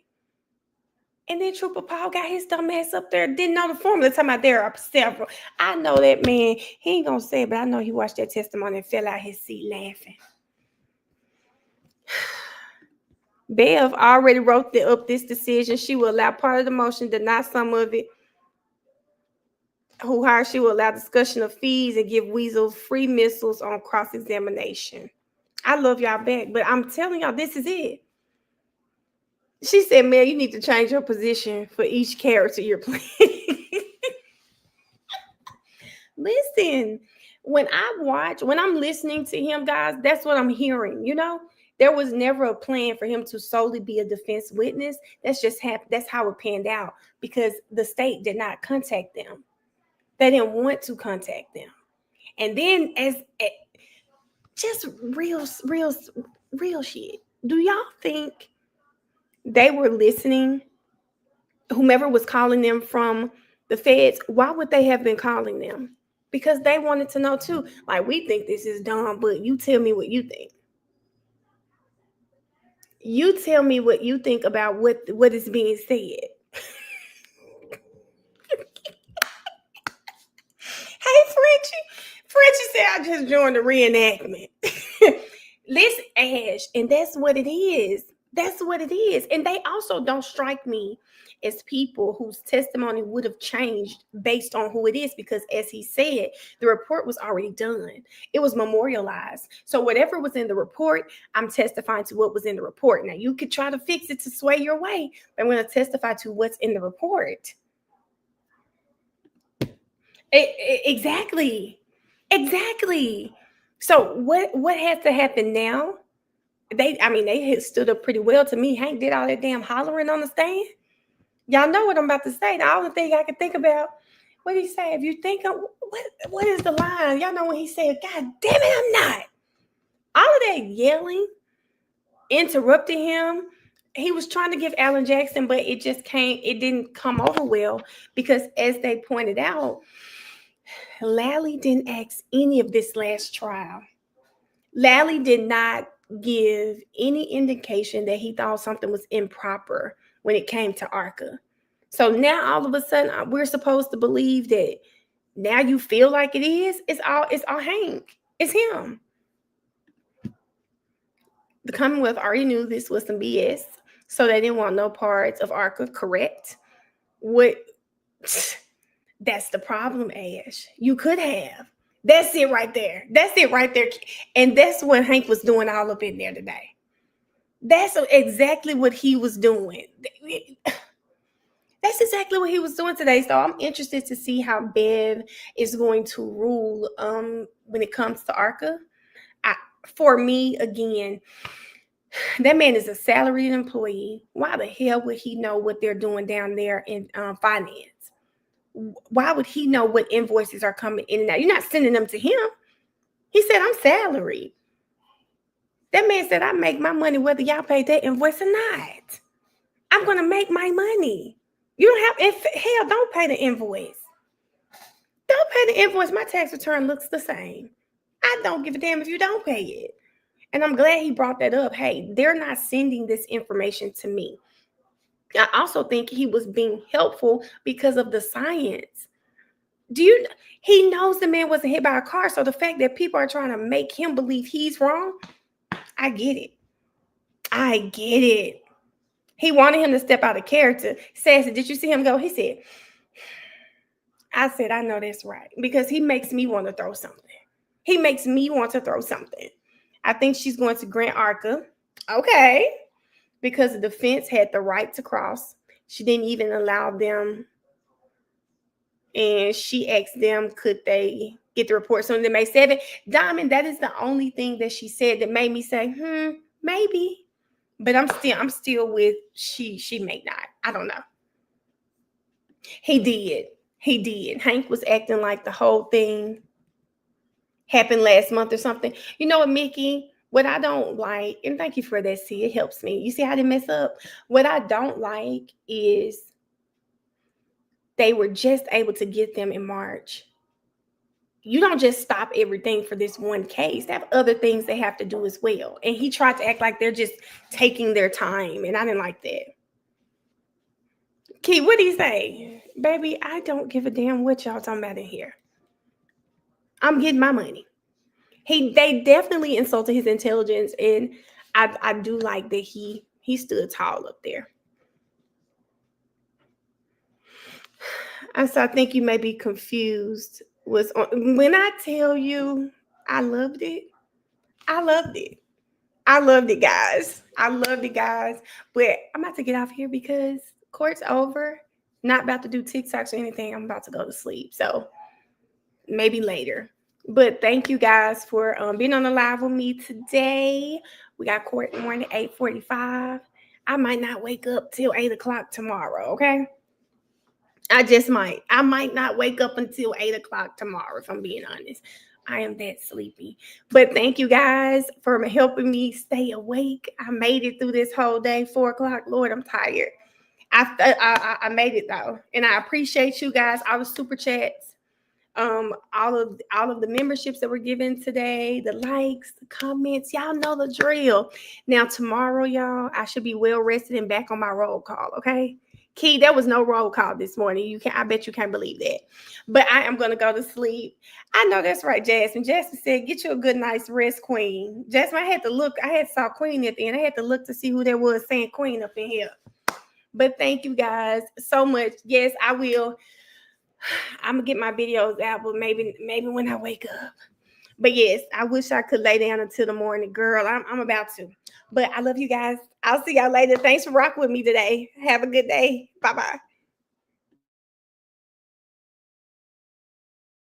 Speaker 9: And then Trooper Paul got his dumb ass up there, didn't know the formula. Talking about there are several. I know that man, he ain't gonna say it, but I know he watched that testimony and fell out his seat laughing. Bev already wrote up this decision. She will allow part of the motion, deny some of it. She will allow discussion of fees and give Weasel free missiles on cross-examination. I love y'all back, but I'm telling y'all, this is it. She said, "Man, you need to change your position for each character you're playing." Listen, when I'm listening to him, guys, that's what I'm hearing. There was never a plan for him to solely be a defense witness. That's how it panned out, because the state did not contact them. They didn't want to contact them. And then just real shit. Do y'all think they were listening? Whomever was calling them from the feds, why would they have been calling them? Because they wanted to know too. Like, we think this is dumb, but you tell me what you think. You tell me what you think about what is being said. Hey, Frenchie said, "I just joined the reenactment." Listen, Ash, and that's what it is. That's what it is. And they also don't strike me as people whose testimony would have changed based on who it is, because, as he said, the report was already done. It was memorialized. So whatever was in the report, I'm testifying to what was in the report. Now, you could try to fix it to sway your way, but I'm going to testify to what's in the report. Exactly. So what has to happen now? They had stood up pretty well to me. Hank did all that damn hollering on the stand. Y'all know what I'm about to say. The only thing I can think about, what did he say? If you think what is the line? Y'all know when he said, "God damn it, I'm not." All of that yelling interrupted him. He was trying to give Alan Jackson, but it didn't come over well, because, as they pointed out, Lally didn't ask any of this last trial. Lally did not give any indication that he thought something was improper when it came to ARCA. So now all of a sudden we're supposed to believe that now you feel like it is. It's all Hank. It's him. The Commonwealth already knew this was some BS, so they didn't want no parts of ARCA, correct? That's the problem, Ash. You could have. That's it right there. And that's what Hank was doing all up in there today. That's exactly what he was doing. That's exactly what he was doing today. So I'm interested to see how Bev is going to rule when it comes to ARCA. For me, again, that man is a salaried employee. Why the hell would he know what they're doing down there in finance? Why would he know what invoices are coming in and out? You're not sending them to him. He said, "I'm salaried." That man said, "I make my money whether y'all pay that invoice or not. I'm going to make my money. You don't have, don't pay the invoice. Don't pay the invoice. My tax return looks the same. I don't give a damn if you don't pay it." And I'm glad he brought that up. Hey, they're not sending this information to me. I also think he was being helpful because of the science. He knows the man wasn't hit by a car. So the fact that people are trying to make him believe he's wrong, I get it. He wanted him to step out of character. Sassy, did you see him go? He said, "I know that's right," because he makes me want to throw something. I think she's going to grant ARCA. Okay. Because the defense had the right to cross. She didn't even allow them. And she asked them, could they get the report so they May 7th? Diamond, that is the only thing that she said that made me say, maybe. But I'm still with she may not. I don't know. He did. Hank was acting like the whole thing happened last month or something. You know what, Mickey? What I don't like, and thank you for that, see, it helps me. You see how they mess up? What I don't like is they were just able to get them in March. You don't just stop everything for this one case. They have other things they have to do as well. And he tried to act like they're just taking their time, and I didn't like that. Key, what do you say? Baby, I don't give a damn what y'all talking about in here. I'm getting my money. They definitely insulted his intelligence, and I do like that he stood tall up there. I think you may be confused. When I tell you I loved it. I loved it, guys. I loved it, guys. But I'm about to get off here because court's over. Not about to do TikToks or anything. I'm about to go to sleep. So maybe later. But thank you guys for being on the live with me today. We got court in the morning at 8:45. I might not wake up till 8 o'clock tomorrow, okay? I just might. I might not wake up until 8 o'clock tomorrow, if I'm being honest. I am that sleepy. But thank you guys for helping me stay awake. I made it through this whole day, 4 o'clock. Lord, I'm tired. I made it though. And I appreciate you guys, all the super chats, all of the memberships that were given today, the likes, the comments. Y'all know the drill. Now tomorrow, y'all, I should be well rested and back on my roll call, okay? Key, there was no roll call this morning. I bet you can't believe that. But I am gonna go to sleep. I know that's right, Jasmine. Jasmine said, get you a good night's rest, Queen. Jasmine, I had to look. I had saw Queen at the end. I had to look to see who there was saying Queen up in here. But thank you guys so much. Yes, I will. I'm gonna get my videos out, but maybe when I wake up. But yes, I wish I could lay down until the morning, girl. I'm about to. But I love you guys. I'll see y'all later. Thanks for rocking with me today. Have a good day. Bye-bye.